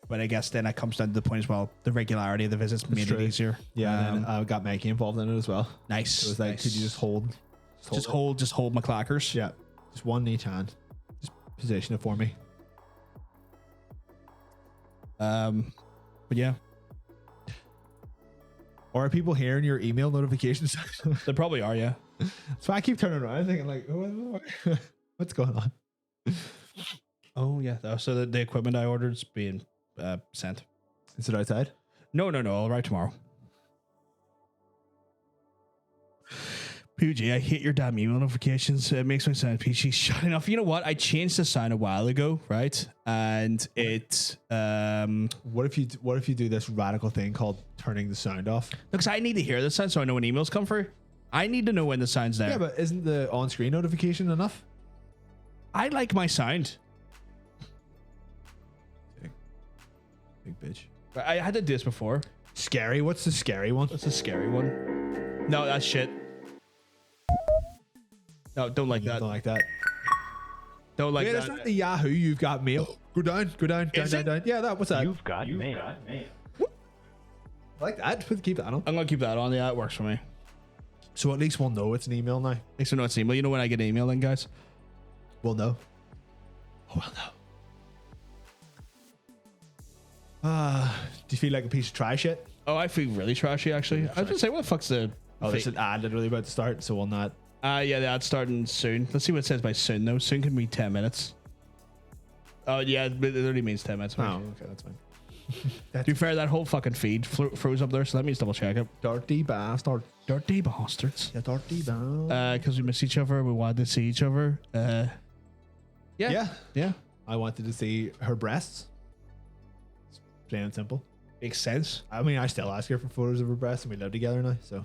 But I guess then it comes down to the point as well. The regularity of the visits made true. it easier. Yeah, and then I got Maggie involved in it as well. Nice. It was like, nice. could you just hold? Just hold my clackers. Yeah, just one in each hand. Just position it for me. But yeah, Or are people hearing your email notifications? they probably are. Yeah. So I keep turning around thinking like, what's going on? Oh yeah. So the equipment I ordered is being sent. Is it outside? No. I'll arrive tomorrow. PG, I hate your damn email notifications. It makes my sound PC shutting off. You know what? I changed the sound a while ago, right? And it What if you do this radical thing called turning the sound off? because I need to hear the sound so I know when emails come through. I need to know when the sound's there. Yeah, but isn't the on-screen notification enough? I like my sound. Big bitch. I had to do this before. Scary. What's the scary one? That's a scary one. No, that's shit. No, don't like that. Don't like that. Don't like Yeah, that's that. not the Yahoo. You've got mail. Go down. Is it? down. Yeah, that. What's that? You've got mail. I like that. Keep that on. I'm gonna keep that on. Yeah, it works for me. So at least we'll know it's an email now. Thanks for knowing it's email. You know when I get an email then, guys? We'll know. Oh, well, no. Do you feel like a piece of trash yet? Oh, I feel really trashy, actually. I was gonna say, what the fuck's the... Oh, there's an ad literally about to start, so we'll not. Yeah, the ad's starting soon. Let's see what it says by soon, though. Soon can be 10 minutes. Oh, yeah, it literally means 10 minutes. Oh, okay, that's fine. To be fair, that whole fucking feed froze up there, so let me just double check it. Dirty bastard. Dirty bastards. Yeah, dirty bastard. Because we miss each other, we wanted to see each other. Yeah. I wanted to see her breasts. It's plain and simple. Makes sense. I mean, I still ask her for photos of her breasts, and we live together now, so.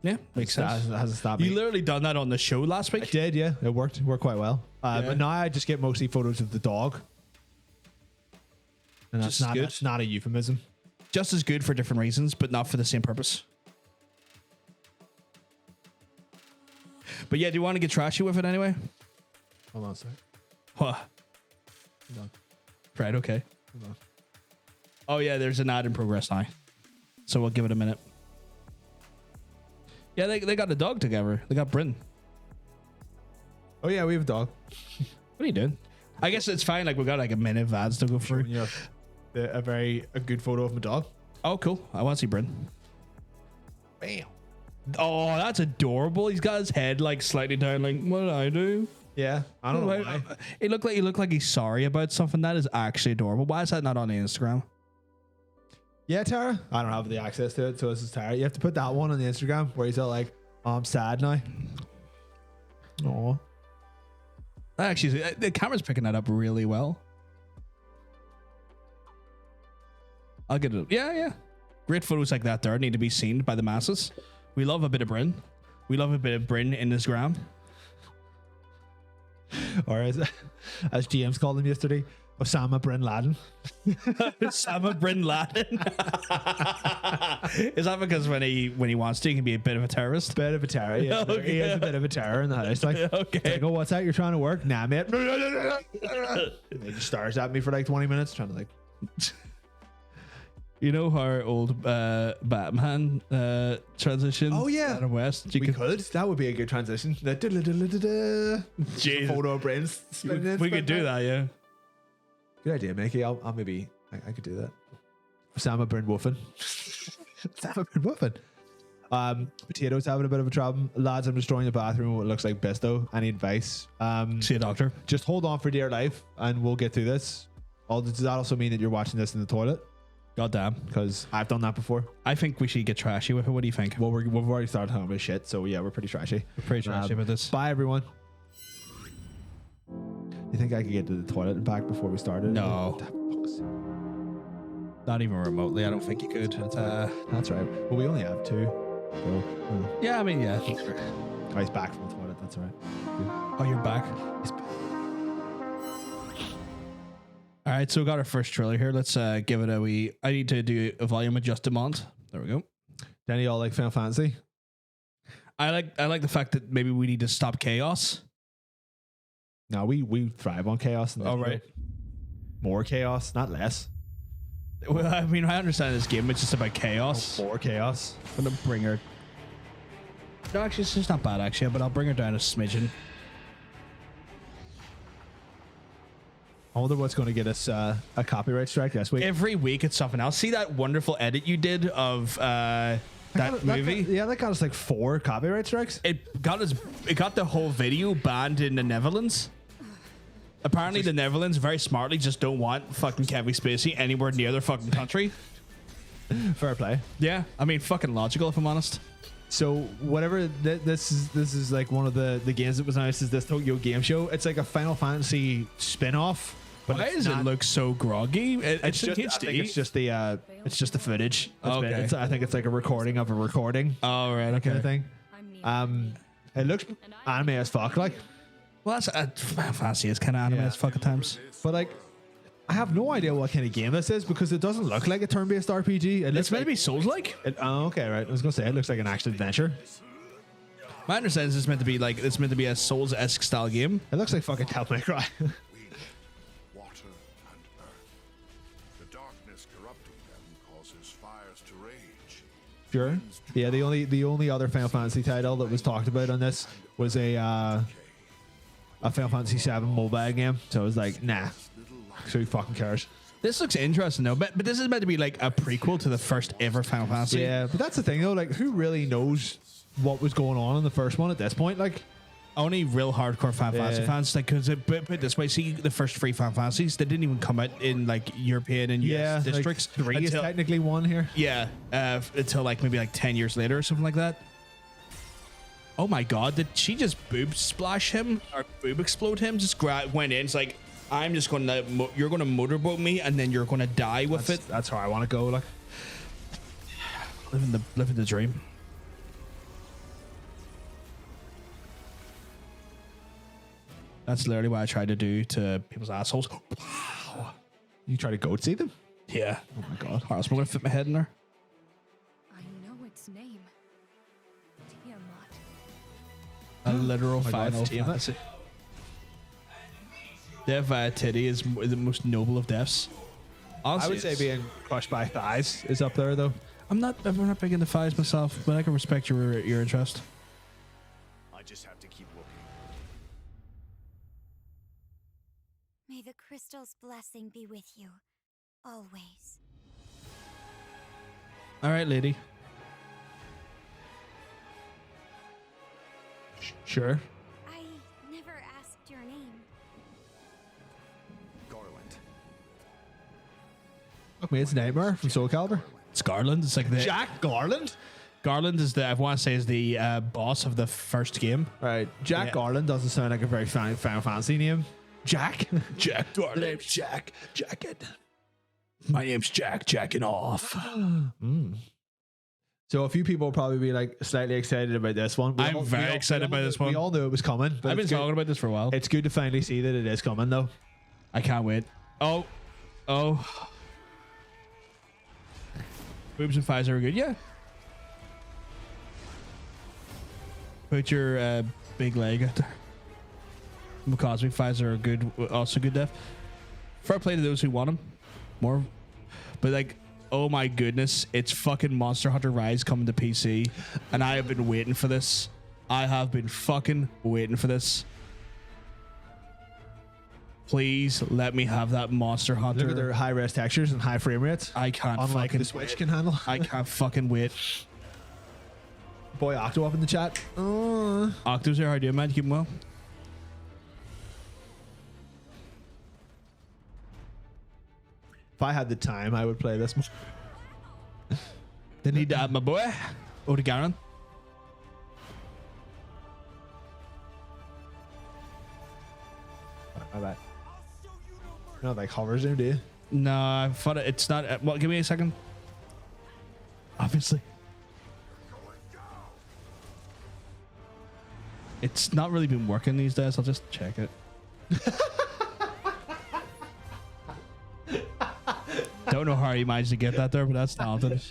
Yeah, makes sense. That hasn't stopped me. You literally done that on the show last I week? did, yeah. It worked quite well. Yeah. But now I just get mostly photos of the dog. And Just as good. that's not a euphemism. Just as good for different reasons, but not for the same purpose. But yeah, do you want to get trashy with it anyway? Hold on a second. What? Hold on. Right, okay. Hold on. Oh yeah, there's an ad in progress now. So we'll give it a minute. Yeah, they got a dog together. They got Bryn. Oh, yeah, we have a dog. What are you doing? I guess it's fine. Like we got like a minute of ads to go through. You know, a good photo of my dog. Oh, cool. I want to see Bryn. Bam. Oh, that's adorable. He's got his head like slightly down. Like, what did I do? Yeah, I don't know why. He looked like he's sorry about something. That is actually adorable. Why is that not on the Instagram? Yeah, Tara. I don't have the access to it, so this is Tara. You have to put that one on the Instagram where he's all like, "Oh, I'm sad now." Oh, Actually, the camera's picking that up really well. I'll get it. Yeah. Great photos like that there need to be seen by the masses. We love a bit of Bryn. We love a bit of Bryn in this gram. or as James called him yesterday, Osama Bin Laden. Osama Bin Laden. Is that because when he wants to, he can be a bit of a terrorist? Bit of a terror. Yeah, Okay. he is a bit of a terror in the house. Like, Okay. it's like, oh, what's that? You're trying to work? Nah, mate. And he just stares at me for like 20 minutes, trying to like. You know our old Batman transition? Oh, yeah. Adam West. We could. That would be a good transition. Jesus. Photo of brains. We could do that, yeah. Good idea, Mickey. I'll maybe I could do that. Osama Bin Woofin. Osama Bin Woofin. Potatoes having a bit of a trouble. Lads, I'm destroying the bathroom. What looks like Bisto. Any advice? See a doctor. Just hold on for dear life and we'll get through this. Does that also mean that you're watching this in the toilet? Goddamn. Because I've done that before. I think we should get trashy with it. What do you think? Well, we've already started talking about shit, so yeah, we're pretty trashy. We're pretty trashy about this. Bye, everyone. You think I could get to the toilet and back before we started? No. Not even remotely. I don't think you could. That's right. Well, we only have two. So, Yeah, I mean, yeah. Oh, he's back from the toilet. That's all right. Oh, you're back. He's back. All right, so we got our first trailer here. Let's give it a wee. I need to do a volume adjustment. There we go. Danny, y'all like Final Fantasy? I like the fact that maybe we need to stop chaos. No, we thrive on chaos. All right. More chaos, not less. Well, I mean, I understand this game. It's just about chaos. More chaos. I'm gonna bring her. No, actually, it's not bad actually, but I'll bring her down a smidgen. I wonder what's going to get us a copyright strike this week. Every week it's something else. See that wonderful edit you did of that movie? That got us like 4 copyright strikes. It got the whole video banned in the Netherlands. Apparently the Netherlands very smartly just don't want fucking Kevin Spacey anywhere near their fucking country. Fair play. Yeah, I mean fucking logical if I'm honest. So whatever this is like one of the games that was announced is this Tokyo Game Show. It's like a Final Fantasy spin-off. But why does it look so groggy? It's just I think it's just the footage. Okay. I think it's like a recording of a recording. Oh right, okay. Kind of thing. It looks anime as fuck, like. Well, that's Final Fantasy is kind of anime as fuck at times. But like, I have no idea what kind of game this is because it doesn't look like a turn-based RPG. It's meant to be Souls-like. Oh, okay, right. I was gonna say it looks like an action adventure. My understanding is it's meant to be a Souls-esque style game. It looks like fucking Devil May Cry. Water and earth. The darkness corrupting them causes fires to rage. Sure. Yeah, the only other Final Fantasy title that was talked about on this was a Final Fantasy VII mobile game. So I was like, nah. So who fucking cares? This looks interesting though, but this is meant to be like a prequel to the first ever Final Fantasy. Yeah, but that's the thing though. Like, who really knows what was going on in the first one at this point? Like, only real hardcore Final Fantasy fans. Like, because put it this way, see the first 3 Final Fantasies, they didn't even come out in like European and US districts. Like 3 is technically 1 here. Yeah, until like maybe like 10 years later or something like that. Oh my god, did she just boob splash him or boob explode him? Just went in. It's like, I'm just going to, you're going to motorboat me and then you're going to die with it. That's how I want to go. Like, living the dream. That's literally what I tried to do to people's assholes. Wow. You try to goat see them? Yeah. Oh my god. I was going to fit my head in there. I know its name. Tiamat. A literal my God, Final Tiamat. Fantasy. Death via titty is the most noble of deaths. Honestly, I would say being crushed by thighs is up there though. I'm not big into thighs myself, but I can respect your interest. I just have to keep looking. May the crystal's blessing be with you, always. All right, lady. Sure. I never asked Fuck me, it's Nightmare from Soul Calibur. It's Garland. It's like the Jack Garland. Garland is the I want to say is the boss of the first game. Right, Jack Yeah. Garland doesn't sound like a very Final Fantasy name. Jack. Jack Garland. name's Jack. Jacket. My name's Jack. Jacking off. So a few people will probably be like slightly excited about this one. I'm very excited by this one. We all knew it was coming. But I've been it's good- talking about this for a while. It's good to finally see that it is coming, though. I can't wait. Oh. Boobs and thighs are good. Yeah. Put your big leg out there. Cosmic thighs are good. Also good def. Fair play to those who want them. More. But like, oh my goodness, it's fucking Monster Hunter Rise coming to PC, and I have been waiting for this. I have been fucking waiting for this. Please let me have that Monster Hunter. Look at their high res textures and high frame rates. I can't Unlike fucking the Switch can handle. I can't fucking wait. Boy Octo up in the chat. Octos here, how you doing, man? Keep 'em well. If I had the time, I would play this. They need to add my boy. Odegaran. I bet. No, like hover zoom, do you? No, I thought it's not. Well, give me a second. Obviously. It's not really been working these days. I'll just check it. Don't know how you managed to get that there, but that's talented.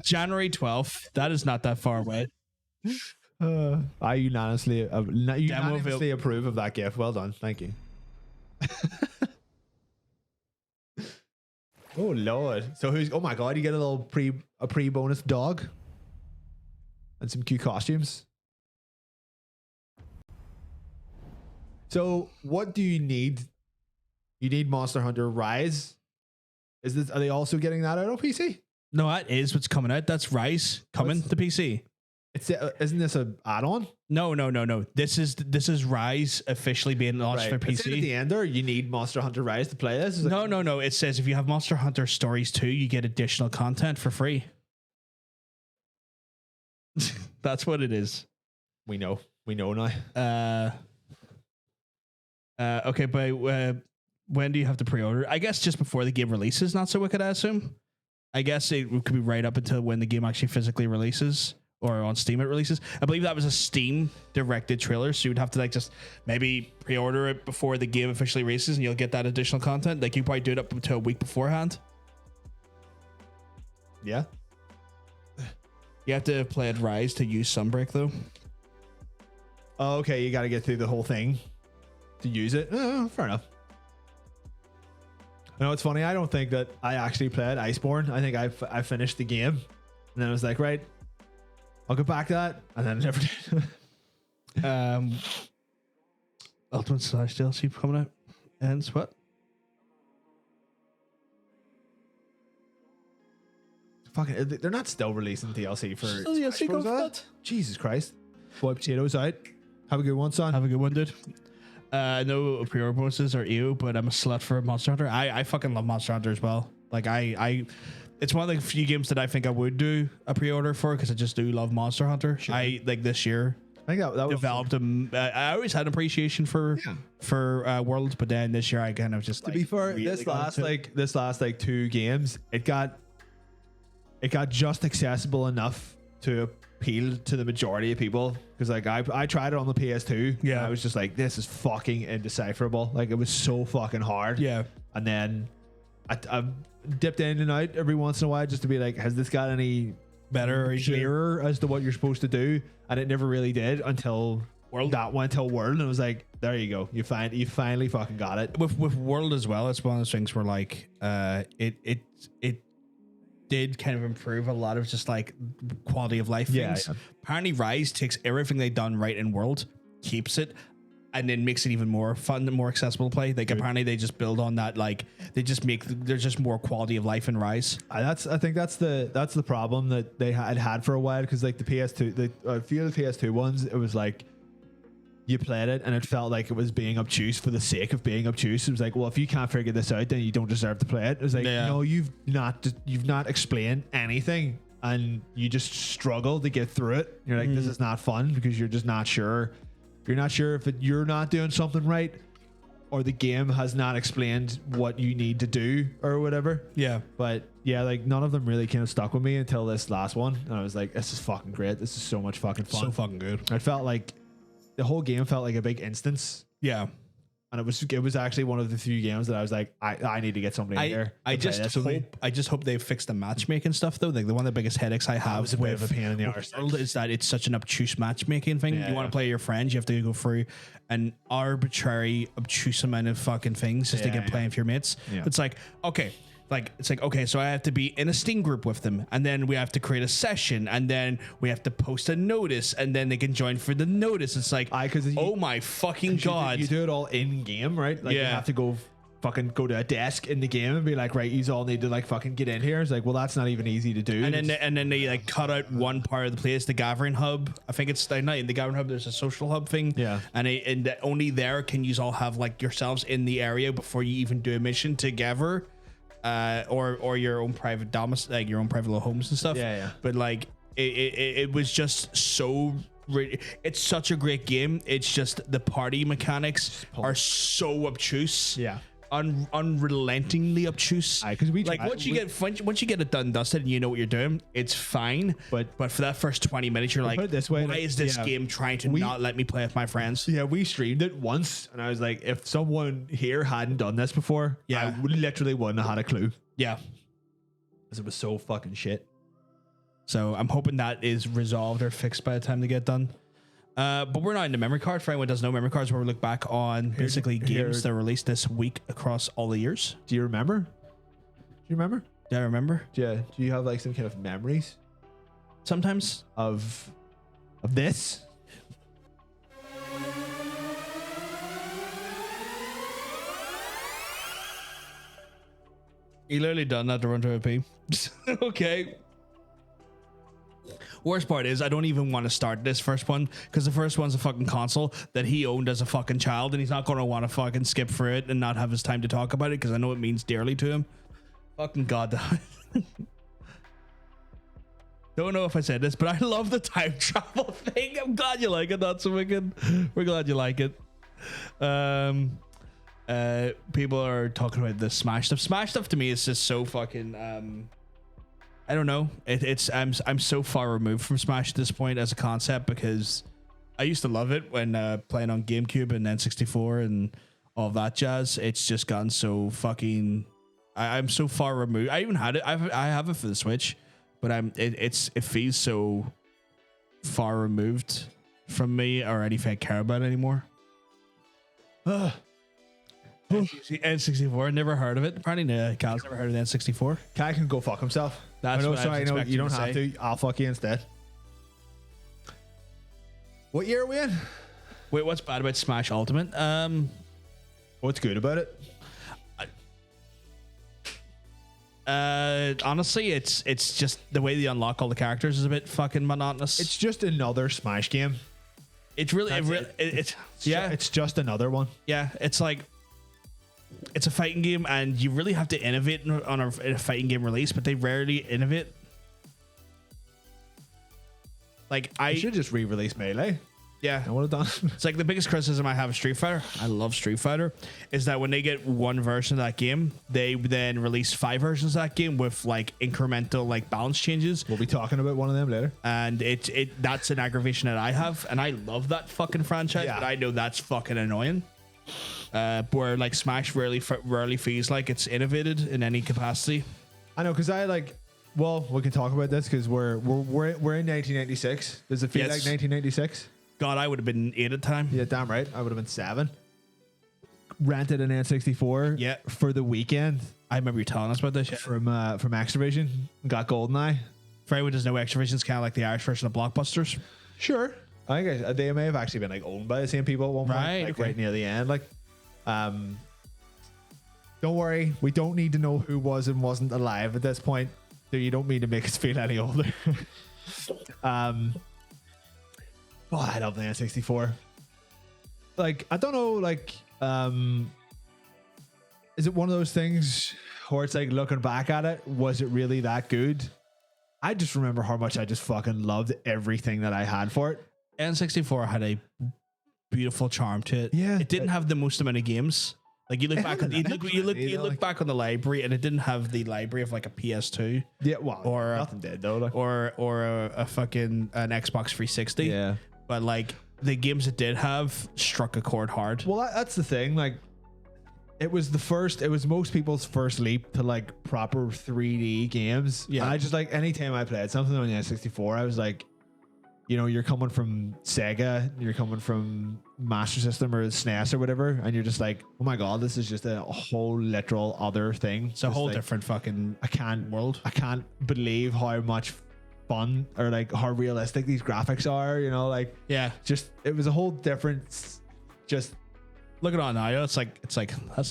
January 12th. That is not that far away. I unanimously Demoville. approve of that gift. Well done. Thank you. Oh Lord. So who's oh my god, you get a little pre bonus dog. And some cute costumes. So what do you need? You need Monster Hunter Rise. Are they also getting that out on PC? No, that is what's coming out. That's Rise coming to PC. Isn't this a add-on? No. This is Rise officially being launched for It said at PC. the end there, you need Monster Hunter Rise to play this. It's like, No. It says if you have Monster Hunter Stories 2, you get additional content for free. That's what it is. we know now. Okay, but when do you have to pre-order? I guess just before the game releases, not so wicked, I assume. I guess it could be right up until when the game actually physically releases. Or on Steam it releases. I believe that was a Steam directed trailer, so you'd have to like just maybe pre-order it before the game officially releases, and you'll get that additional content. Like you probably do it up until a week beforehand. Yeah. You have to play it Rise to use Sunbreak though. Oh, okay, you got to get through the whole thing to use it. Oh, fair enough. You know, it's funny. I don't think that I actually played Iceborne. I think I finished the game, and then I was like, right, I'll go back to that, and then I never did. Ultimate Slash DLC coming out. Ends what? Fucking, they're not still releasing DLC for DLC Smash Bros. goes That? Jesus Christ. Boy Potatoes out. Have a good one, son. Have a good one, dude. I know pre-order bonuses are ew, but I'm a slut for Monster Hunter. I fucking love Monster Hunter as well. Like it's one of the few games that I think I would do a pre-order for because I just do love Monster Hunter. Sure. I like this year I think that was developed I always had an appreciation for Worlds, but then this year I kind of just to be fair, really this got last 2 games, it got just accessible enough to appeal to the majority of people, because like I tried it on the PS2. Yeah. And I was just like, this is fucking indecipherable. Like it was so fucking hard. Yeah. And then I dipped in and out every once in a while just to be like, has this got any better or clearer as to what you're supposed to do? And it never really did until World. that went till World, and it was like, there you go, you finally fucking got it. with World as well. It's one of those things where like it did kind of improve a lot of just like quality of life Yeah, things. yeah. Apparently Rise takes everything they've done right in World, keeps it, and then makes it even more fun and more accessible to play. Like apparently they just build on that, like there's just more quality of life in Rise. I think that's the problem that they had for a while, because like the PS2, a few of the PS2 ones, it was like you played it and it felt like it was being obtuse for the sake of being obtuse. It was like, well, if you can't figure this out, then you don't deserve to play it. It was like, no, you've not explained anything, and you just struggle to get through it. You're like, this is not fun because you're just not sure. You're not sure if you're not doing something right, or the game has not explained what you need to do or whatever. Yeah. But yeah, like none of them really kind of stuck with me until this last one. And I was like, this is fucking great. This is so much fucking fun. So fucking good. I felt like the whole game felt like a big instance. Yeah. And it was actually one of the few games that I was like, I need to get somebody in here. I just hope they fix the matchmaking stuff though. Like one of the biggest headaches I have was a bit of a pain in the arse. is that it's such an obtuse matchmaking thing. You want to play your friends, you have to go through an arbitrary obtuse amount of fucking things just to get playing with your mates. Yeah. It's like, okay. Okay, so I have to be in a Steam group with them, and then we have to create a session, and then we have to post a notice, and then they can join for the notice. It's like, oh my fucking God. You do it all in game, right? Like you have to go to a desk in the game and be like, right, you all need to like fucking get in here. It's like, well, that's not even easy to do. And then they like cut out one part of the place, the gathering hub. I think it's not in the gathering hub. There's a social hub thing. Yeah. And only there can you all have like yourselves in the area before you even do a mission together. Or your own private domicile, like your own private little homes and stuff. Yeah. But like it was just so. It's such a great game. It's just the party mechanics are so obtuse. Yeah. Unrelentingly obtuse. Because once you get it done and dusted and you know what you're doing, it's fine. But for that first 20 minutes, you're like, put it this way, why is this game trying to not let me play with my friends? Yeah, we streamed it once, and I was like, if someone here hadn't done this before, I literally wouldn't have had a clue. Yeah, because it was so fucking shit. So I'm hoping that is resolved or fixed by the time they get done. But we're not into memory card. For anyone who doesn't know, memory cards where we look back on basically games that were released this week across all the years. Do you remember? Do I remember? Yeah. Do you have like some kind of memories sometimes of this? You literally done that to run to a pee. Okay. Worst part is I don't even want to start this first one because the first one's a fucking console that he owned as a fucking child, and he's not going to want to fucking skip through it and not have his time to talk about it because I know it means dearly to him. Fucking God. Don't know if I said this, but I love the time travel thing. I'm glad you like it. That's so wicked. We're glad you like it. People are talking about the Smash stuff. Smash stuff to me is just so fucking I don't know. I'm so far removed from Smash at this point as a concept because I used to love it when playing on GameCube and N64 and all that jazz. It's just gotten so fucking. I'm so far removed. I even had it. I have it for the Switch, but it feels so far removed from me or anything I care about anymore. N64, never heard of it. Apparently, Cal's never heard of the N64. Cal can go fuck himself. That's what I was expecting you don't to have say. to. I'll fuck you instead. What year are we in? Wait, what's bad about Smash Ultimate? What's good about it? Honestly, it's just the way they unlock all the characters is a bit fucking monotonous. It's just another Smash game. It's really, it's just another one. Yeah, it's like it's a fighting game, and you really have to innovate in a fighting game release, but they rarely innovate. Like I should just re-release Melee. Yeah, I would have done. It's like the biggest criticism I have of Street Fighter. I love Street Fighter. Is that when they get one version of that game, they then release 5 versions of that game with like incremental like balance changes. We'll be talking about one of them later. And that's an aggravation that I have, and I love that fucking franchise, but I know that's fucking annoying. Where like Smash rarely feels like it's innovated in any capacity. I know, because I like. Well, we can talk about this because we're in 1996. Does it feel like 1996? God, I would have been 8 at the time. Yeah, damn right. I would have been 7. Rented an N64 for the weekend. I remember you telling us about this from Activision. Got GoldenEye. For anyone who doesn't know, Activision's kind of like the Irish version of Blockbusters. Sure. I think they may have actually been like owned by the same people at one point, like right near the end. Like, don't worry, we don't need to know who was and wasn't alive at this point. So you don't mean to make us feel any older. Oh, I love the N64. like, I don't know, like, is it one of those things where it's like, looking back at it, was it really that good? I just remember how much I just fucking loved everything that I had for it. N64 had a beautiful charm to it. Yeah. It didn't have the most amount of games. Like you look back on you look back on the library, and it didn't have the library of like a PS2. Yeah, well, or nothing did though. Like. Or a fucking an Xbox 360. Yeah. But like the games it did have struck a chord hard. Well, that's the thing. Like, it was most people's first leap to like proper 3D games. Yeah. And I just like, anytime I played something on the N64, I was like, you know, you're coming from Sega, you're coming from Master System or SNES or whatever, and you're just like, oh my god, this is just a whole literal other thing. It's a whole different fucking world. I can't believe how much fun or like how realistic these graphics are, you know, like, Yeah. just, it was a whole different, just, Look at it now. It's like that's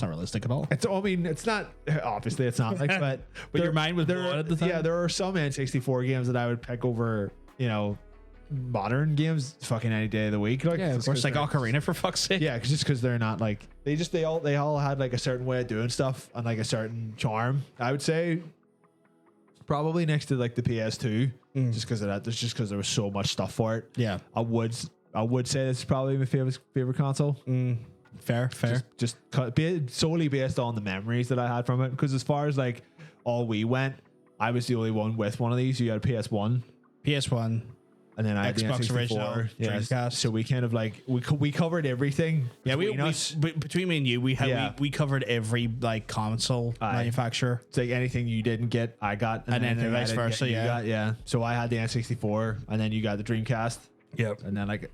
not realistic at all. it's, I mean, it's not, obviously it's not like, but Your mind was blown at the time. Yeah, there are some N64 games that I would pick over, you know, modern games fucking any day of the week. Like, Yeah, of just course. 'cause Like they're- Ocarina, for fuck's sake. Yeah, just because they're not like, they all had like a certain way of doing stuff and like a certain charm. I would say probably next to like the PS2, just because of that. There's just because there was so much stuff for it. Yeah. I would say it's probably my favorite console. Fair. Solely based on the memories that I had from it. Because as far as like all we went, I was the only one with one of these. You had a PS1, PS1. and then I had Xbox the N64. original, Yeah, Dreamcast. so we kind of like we covered everything. Yeah, between us. between me and you, we had Yeah. we covered every like console manufacturer. It's like anything you didn't get, I got, And then anything I vice didn't versa, get, you yeah. got, yeah. So I had the N64, and then you got the Dreamcast, Yep. and then like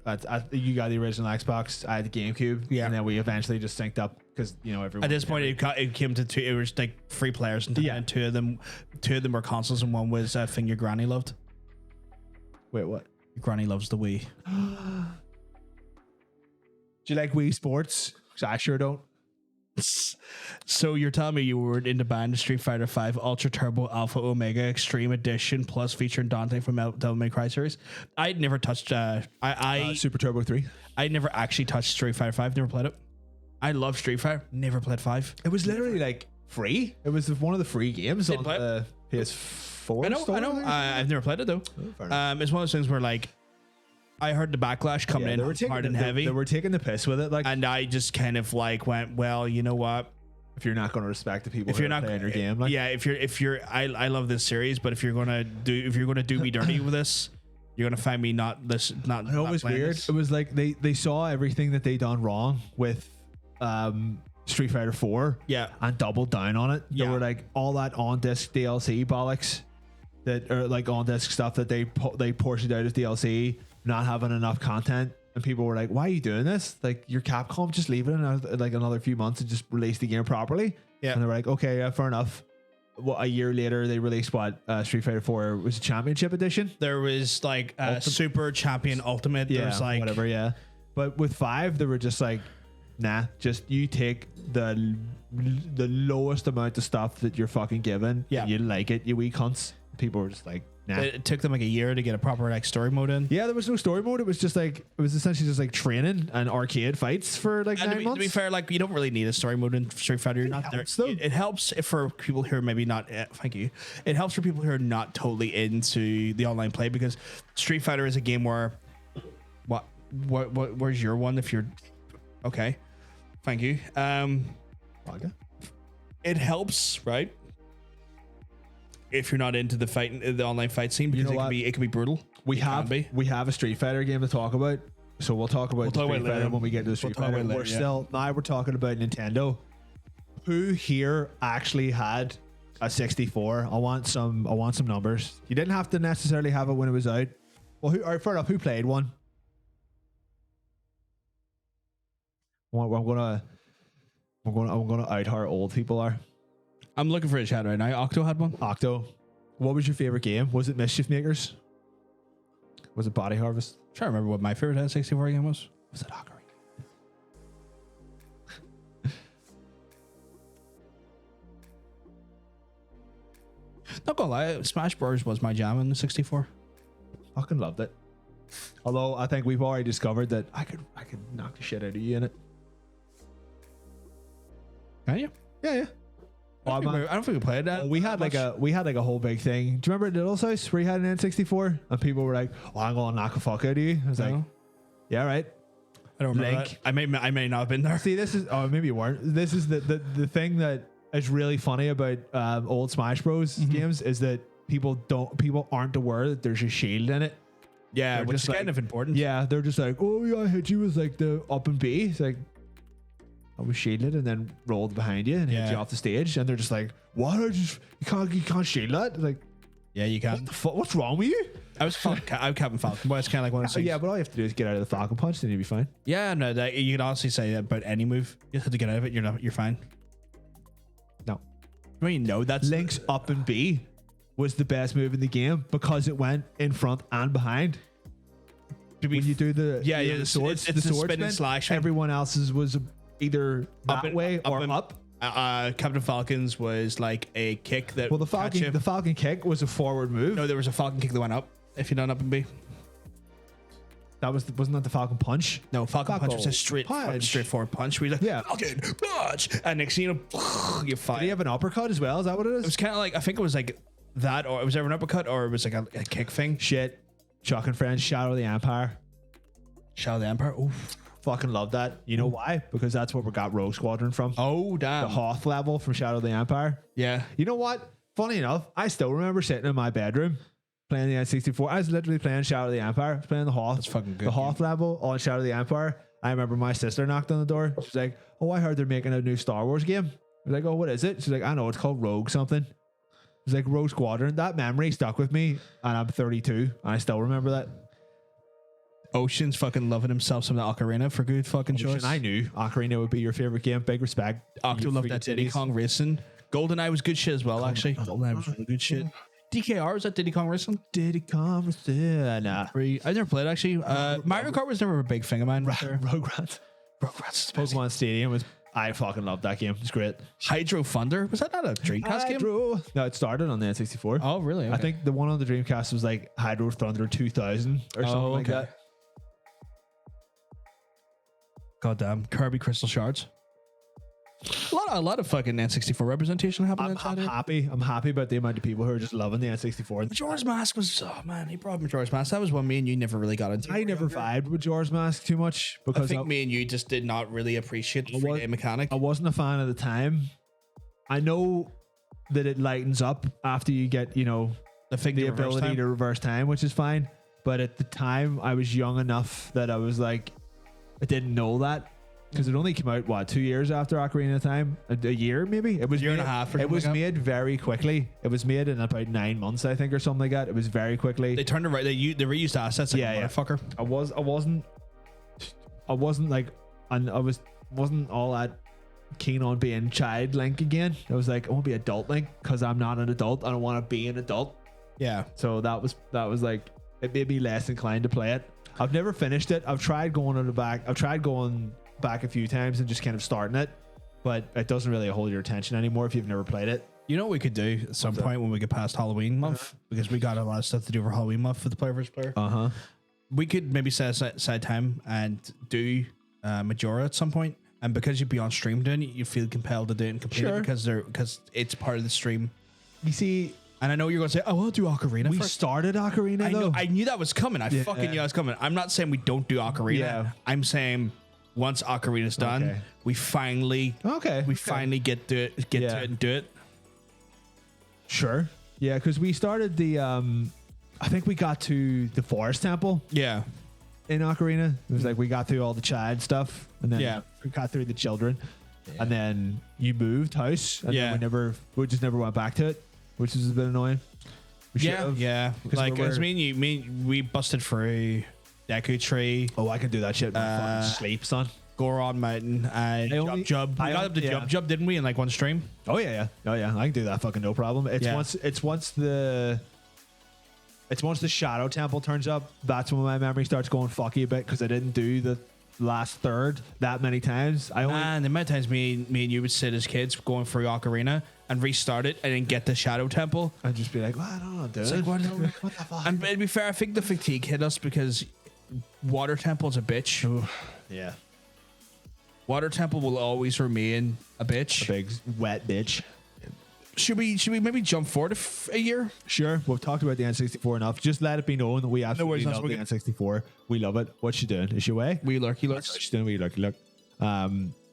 you got the original Xbox. I had the GameCube, Yeah. and then we eventually just synced up because you know everyone. At this point, it came to two. It was like 3 players, and Yeah. two of them were consoles, and one was a thing your granny loved. Wait, what? Your granny loves the Wii. Do you like Wii Sports? 'Cause I sure don't. So you're telling me you were into buying Street Fighter V Ultra Turbo Alpha Omega Extreme Edition Plus featuring Dante from Devil May Cry series? I'd never touched. Super Turbo 3. I never actually touched Street Fighter V. Never played it. I love Street Fighter. Never played 5. It was literally like free. It was one of the free games Didn't on play the PS4. I know. store, think. I've never played it though. fair enough. It's one of those things where like I heard the backlash coming Yeah, in they were hard and they- heavy, They were taking the piss with it. Like, and I just kind of like went, well, you know what? if you're not going to respect the people If who you're are not playing your game, like, yeah, if you're, I love this series, but if you're gonna do me dirty with this, you're gonna find me not. it was playing weird. this. It was like they saw everything that they done wrong with Street Fighter 4, Yeah. and doubled down on it. They Yeah. were like, all that on disc DLC bollocks that are like on disc stuff that they portioned out as DLC, not having enough content. And people were like, why are you doing this? Like, you're Capcom, just leave it in like another few months and just release the game properly. Yeah. And they were like, okay, yeah, fair enough. Well, a year later, they released Street Fighter 4 was a championship edition. There was like Super Champion Ultimate. There was like whatever, yeah. But with 5, they were just like, nah, just you take the lowest amount of stuff that you're fucking given. Yeah. And you like it, you wee cunts. People were just like, nah. It took them like a year to get a proper like story mode in. Yeah, there was no story mode. It was just like, it was essentially just like training and arcade fights for like And 9 months. to be fair, like you don't really need a story mode in Street Fighter. You're not there. helps, though. It helps for people who are maybe not. Thank you. It helps for people who are not totally into the online play, because Street Fighter is a game where, where's your one? If you're okay, thank you. Okay. It helps, right? If you're not into the online fight scene, because know what? it can be brutal. We It can have be. a Street Fighter game to talk about, so we'll talk about talk Street about it Fighter later. when we get to the Street talk Fighter. about it We're later, yeah. still now we're talking about Nintendo. Who here actually had a 64? I want some numbers. You didn't have to necessarily have it when it was out. Well, fair enough. Who played one? I'm gonna out how old people are. I'm looking for a chat right now. Octo had one. Octo, what was your favorite game? Was it Mischief Makers? Was it Body Harvest? I'm trying to remember what my favorite N64 game was. Was it Ocarina? Not gonna lie, Smash Bros was my jam in the 64. Fucking loved it. Although I think we've already discovered that I could can knock the shit out of you in it. Can you? Yeah. I don't think we played that. We had like a whole big thing. Do you remember at Diddle's house where you had an N64 and people were like, "Oh, I'm gonna knock the fuck out of you." I was like, No. "Yeah, right." I don't remember Link. that. I may not have been there. See, this is maybe you weren't. This is the thing that is really funny about old Smash Bros games is that people aren't aware that there's a shield in it. Yeah, They're which just is kind like- of important. Yeah, they're just like, "Oh yeah, I hit you with like the up and B." It's like I was shielded and then rolled behind you and hit Yeah. you off the stage, and they're just like, "What? You can't shield that." Like, Yeah, you can. what's wrong with you? I'm Captain Falcon. Boy, it's kind of like one of those things. Yeah, but all you have to do is get out of the Falcon Punch, then you'll be fine. Yeah, no, you can honestly say that about any move. You just have to get out of it. You're fine. No. I mean, no, that's Link's up and B was the best move in the game because it went in front and behind. to be When you do the Yeah, the yeah, it's- swords, it's the the sword spin and spin, slash. everyone else's was either that and- way or and- up. Captain Falcon's was like a kick that. Well, the got you. Falcon kick was a forward move. No, there was a Falcon kick that went up. If you done up and B. Wasn't that the Falcon Punch? No, Falcon punch was a Falcon straightforward punch. Where you're like, Yeah. Falcon punch, and next thing you know, you fight. Did he have an uppercut as well? Is that what it It is? was kind of like, I think it was like that, or it was either an uppercut or it was like a kick thing. Shit. Chuck and Friends, Shadow of the Empire. Shadow of the Empire. Oof. Fucking love that. You know why? Because that's where we got Rogue Squadron from. Oh The damn. Hoth level from Shadow of the Empire. Yeah. You know what? Funny enough, I still remember sitting in my bedroom playing the N64. I was literally playing Shadow of the Empire. I was playing the Hoth. That's fucking good, The Hoth level on Shadow of the Empire. I remember my sister knocked on the door. She's like, "Oh, I heard they're making a new Star Wars game." I was like, "Oh, what is it?" She's like, "I know, it's called Rogue something." It's like Rogue Squadron. That memory stuck with me, and I'm 32, and I still remember that. Ocean's fucking loving himself some of the Ocarina for good fucking choice. And I knew Ocarina would be your favorite game. Big respect. Octo loved that Diddy Kong Racing. GoldenEye was good shit as well, actually. GoldenEye was really good shit. DKR was that Diddy Kong Racing? Diddy Kong Racing. Nah. I never played actually. Mario Kart was never a big thing of mine. Rugrats. Pokemon Stadium was. I fucking loved that game. It's great. Hydro Thunder, was that not a Dreamcast game? No, it started on the N64. Oh really? I Okay. think the one on the Dreamcast was like Hydro Thunder 2000 or something like okay. that. Goddamn Kirby Crystal Shards. A lot of fucking N64 representation happening. I'm happy about the amount of people who are just loving the N64. Majora's Mask was, oh man, he brought Majora's Mask. That was one me and you never really got into. I never vibed with Majora's Mask too much I because think me and you just did not really appreciate the 3D mechanic. I wasn't a fan at the time. I know that it lightens up after you get, the ability to reverse time, which is fine. But at the time, I was young enough that I was like, I didn't know that because it only came out 2 years after Ocarina of Time, a year maybe. It was Year and made- a half or It something was like that. made very quickly. It was made in about 9 months, I think, or something like that. It was very quickly. They turned around. They reused assets. Like Yeah, a yeah. motherfucker. I wasn't like, and I wasn't all that keen on being child Link again. I was like, I want to be adult Link because I'm not an adult. I don't want to be an adult. Yeah. So that was like, it made me less inclined to play it. I've never finished it. I've tried going back a few times and just kind of starting it, but it doesn't really hold your attention anymore if you've never played it. You know what we could do at some point when we get past Halloween month, because we got a lot of stuff to do for Halloween month for the player versus player. Uh-huh. We could maybe set aside time and do Majora at some point. And because you'd be on stream doing it, you feel compelled to do it and complete Sure. it because it's part of the stream. You see, And I know you're going to say, "Oh, we'll do Ocarina we first." started Ocarina though. I knew that was coming. I fucking knew that was coming. I'm not saying we don't do Ocarina. Yeah. I'm saying once Ocarina's done, Okay. we finally finally get to it and do it. Sure. Yeah, because we started the I think we got to the Forest Temple Yeah. in Ocarina. It was like we got through all the child stuff and then Yeah. we got through the children. And then you moved house and Yeah. then we just never went back to it, which is a bit annoying. We should have. Yeah. 'Cause Like, we were- as we busted through Deku Tree, Oh, I can do that shit when I fucking sleep, son. Goron Mountain, and I only- Jub. We I got on- up to yeah. Jub, didn't we, in like one stream? Oh yeah. I can do that fucking no problem. It's Yeah. once the Shadow Temple turns up, that's when my memory starts going fucky a bit because I didn't do the last third that many times. And the amount of times me and you would sit as kids going through Ocarina and restart it and then get the Shadow Temple. I'd just be like, well, I don't know, dude. It's like, what the fuck? And to be fair, I think the fatigue hit us because Water Temple's a bitch. Yeah. Water Temple will always remain a bitch. Big wet bitch. Should we maybe jump forward a year? Sure. We've talked about the N64 enough. Just let it be known that we absolutely worries, love the N64. We love it. What's she doing? Is she away? Wee lurky lurks. She's doing a wee lurky look.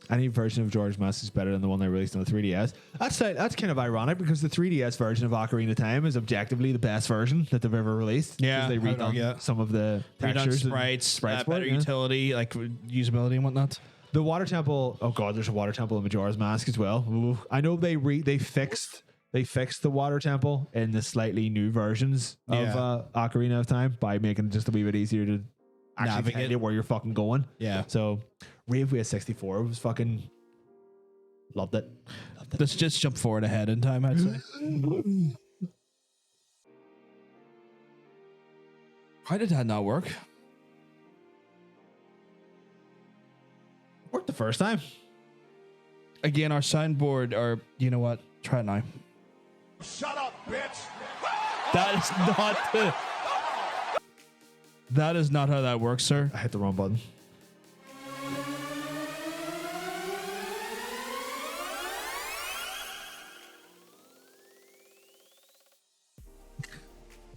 Any version of George's Mask is better than the one they released on the 3DS. That's kind of ironic because the 3DS version of Ocarina of Time is objectively the best version that they've ever released. Yeah, Because they I would argue redone that. some of the Redone textures, sprites, for better it, yeah. utility, like usability and whatnot. The Water Temple. Oh god, there's a Water Temple in Majora's Mask as well. Ooh. I know they fixed the Water Temple in the slightly new versions of Ocarina of Time by making it just a wee bit easier to actually Navigate. tell you where you're fucking going. Yeah. So Rave Way 64 was fucking loved it. Let's just jump forward ahead in time, I'd say. Why did that not work? Worked the first time. Again, our soundboard, or you know what? Try it now. Shut up, bitch! That is not the. That is not how that works, sir. I hit the wrong button.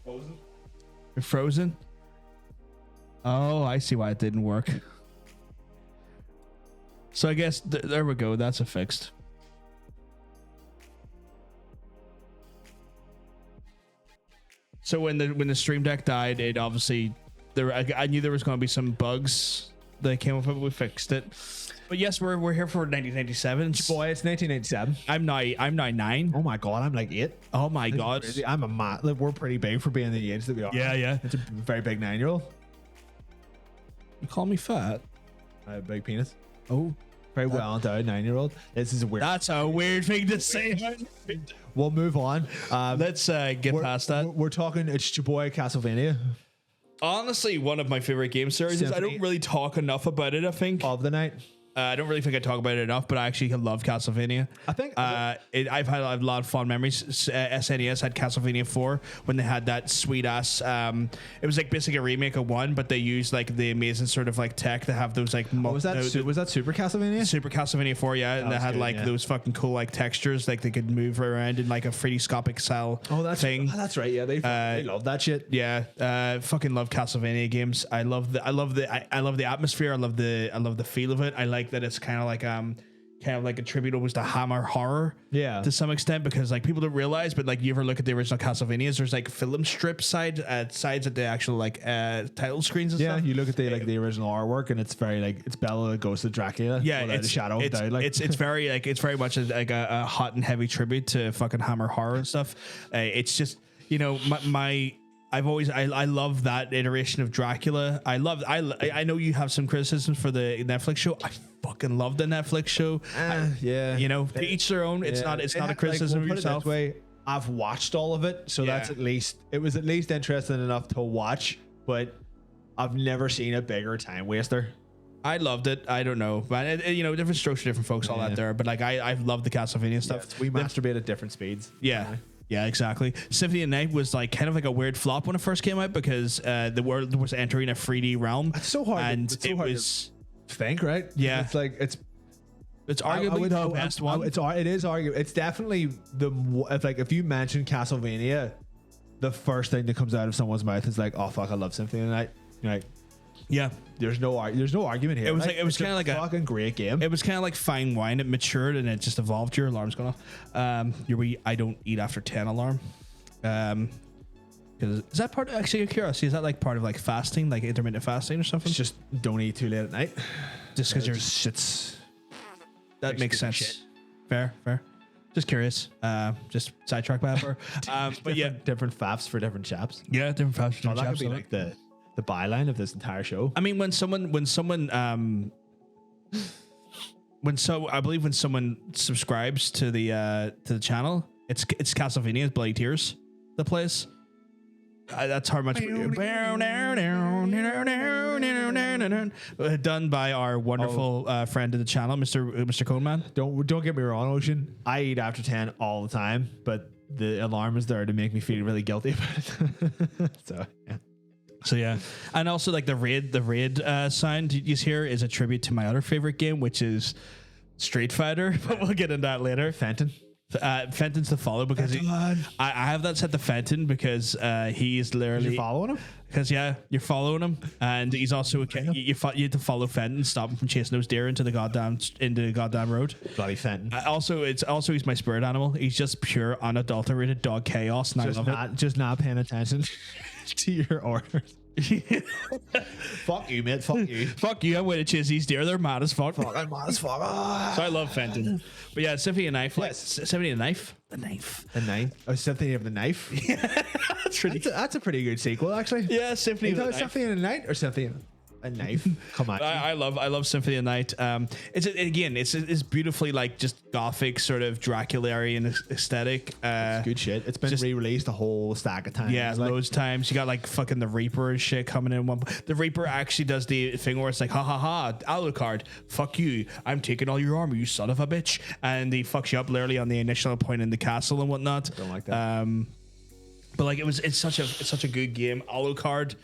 You're frozen. Oh, I see why it didn't work. So I guess there we go. That's a fixed. So when the Stream Deck died, it obviously I knew there was going to be some bugs that came up with it. We fixed it. But yes, we're here for 1997. Boy, it's 1987. I'm now 9. Oh my god, I'm like 8. Oh my This is god. crazy. I'm a like, we're pretty big for being the age that we are. Yeah. It's a very big 9-year-old. You call me fat? I have a big penis. Oh, Very well endowed 9-year-old. This is a weird. that's a weird thing to say. We'll move on. Let's get past that. We're talking. It's your boy Castlevania Honestly, one of my favorite game series. I Symphony. don't really talk enough about it, I think. of the night. I don't really think I talk about it enough, but I actually love Castlevania. I think- I've had a lot of fond memories. SNES had Castlevania 4 when they had that sweet ass. It was like basically a remake of 1, but they used like the amazing sort of like tech to have those like. Was that Super Castlevania? Super Castlevania 4? Yeah, and they was had good, like yeah. those fucking cool like textures, like they could move around in like a 3D-scopic style thing. Oh, that's right. Yeah, they love that shit. Yeah, fucking love Castlevania games. I love the atmosphere. I love the feel of it. I like that it's kind of like a tribute almost to Hammer horror. Yeah. To some extent, because like people don't realize, but like you ever look at the original Castlevanias, there's like film strip sides at the actual like title screens and Yeah, stuff. you look at the original artwork and it's very like it's Bela, the Ghost of Dracula. Yeah, without it's a shadow of it's, doubt. Like it's very like it's very much like a hot and heavy tribute to fucking Hammer horror and stuff. It's just, you know, I love that iteration of Dracula. I know you have some criticisms for the Netflix show. I fucking love the Netflix show. yeah, You know, to each their own. It's not a criticism we'll of put it this yourself. way, I've watched all of it, so Yeah. that's it was at least interesting enough to watch, but I've never seen a bigger time waster. I loved it. I don't know, but you know, different strokes for different folks, all that there. But like, I love the Castlevania stuff. We masturbate at different speeds. Yeah. Yeah, exactly. Symphony of the Night was like kind of like a weird flop when it first came out because the world was entering a 3D realm. It's so hard. And it's so it hard was. to think, right? Yeah. It's like it's Arguably the best one. It is arguable. It's definitely if you mention Castlevania, the first thing that comes out of someone's mouth is like, "Oh fuck, I love Symphony of the Night." You're like, yeah. there's no argument here. It was right? like it was It's kind of like a fucking great game. It was kind of like fine wine. It matured and it just evolved. Your alarm's going off. Your I don't eat after 10 alarm. Because is that part? Actually, curiosity. Is that like part of like fasting, like intermittent fasting or something? It's just don't eat too late at night. Just because you're shits. that makes stupid sense. shit. Fair. Just curious. Just sidetrack by but yeah, different faps for different chaps. yeah, different fashion. Oh, that could be like the byline of this entire show. I mean, when someone I believe when someone subscribes to the channel, it's Castlevania's Bloody Tears that plays. That's how much done by our wonderful friend of the channel, Mr. Coneman. Don't get me wrong, Ocean. I eat after 10 all the time, but the alarm is there to make me feel really guilty about it. So yeah. So yeah, and also like the raid sound you hear is a tribute to my other favorite game, which is Street Fighter. But we'll get into that later. Fenton. Fenton's the follow because I have that set to Fenton because he's literally You following him? because you're following him, and he's also you have to follow Fenton, stop him from chasing those deer into the goddamn road. Bloody Fenton. Also he's my spirit animal. He's just pure unadulterated dog chaos, and I love Just not paying attention to your orders. Fuck you, mate. Fuck you. Fuck you! I'm going to chase these deer. They're mad as fuck. I'm mad as fuck. So I love Fenton. But yeah, Symphony of the Knife. Yes. Symphony of the Knife. The knife. The knife. Oh, Symphony of the Knife. That's a pretty good sequel, actually. Yeah, Symphony of the Knife. Symphony of the Night or Symphony of a Knife? Come on. I love Symphony of the Night. It's beautifully like just gothic sort of Dracularian aesthetic. Good shit. It's been just- re-released a whole stack of times. Yeah, Like, loads of times. You got like fucking the Reaper and shit coming in. The Reaper actually does the thing where it's like, ha ha ha, Alucard, fuck you. I'm taking all your armor, you son of a bitch. And he fucks you up literally on the initial point in the castle and whatnot. Don't like that. But like it's such a good game. Alucard.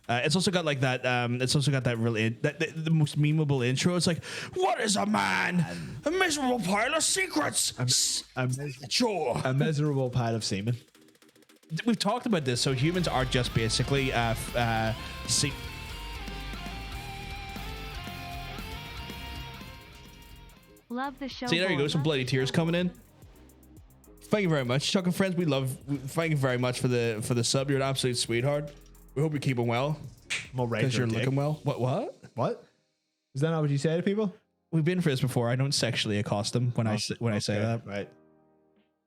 It's also got like that. It's also got that really the most memeable intro. It's like, what is a man? A miserable pile of secrets. Sure. a miserable pile of semen. We've talked about this. So humans are just basically Love the show. See, there you go. Some bloody tears coming in. Thank you very much, Chuck and friends. Thank you very much for the sub. You're an absolute sweetheart. We hope you're keeping well I'm all right. because you're looking well. What? What? Is that not what you say to people? We've been for this before. I don't sexually accost them when I say that. Right.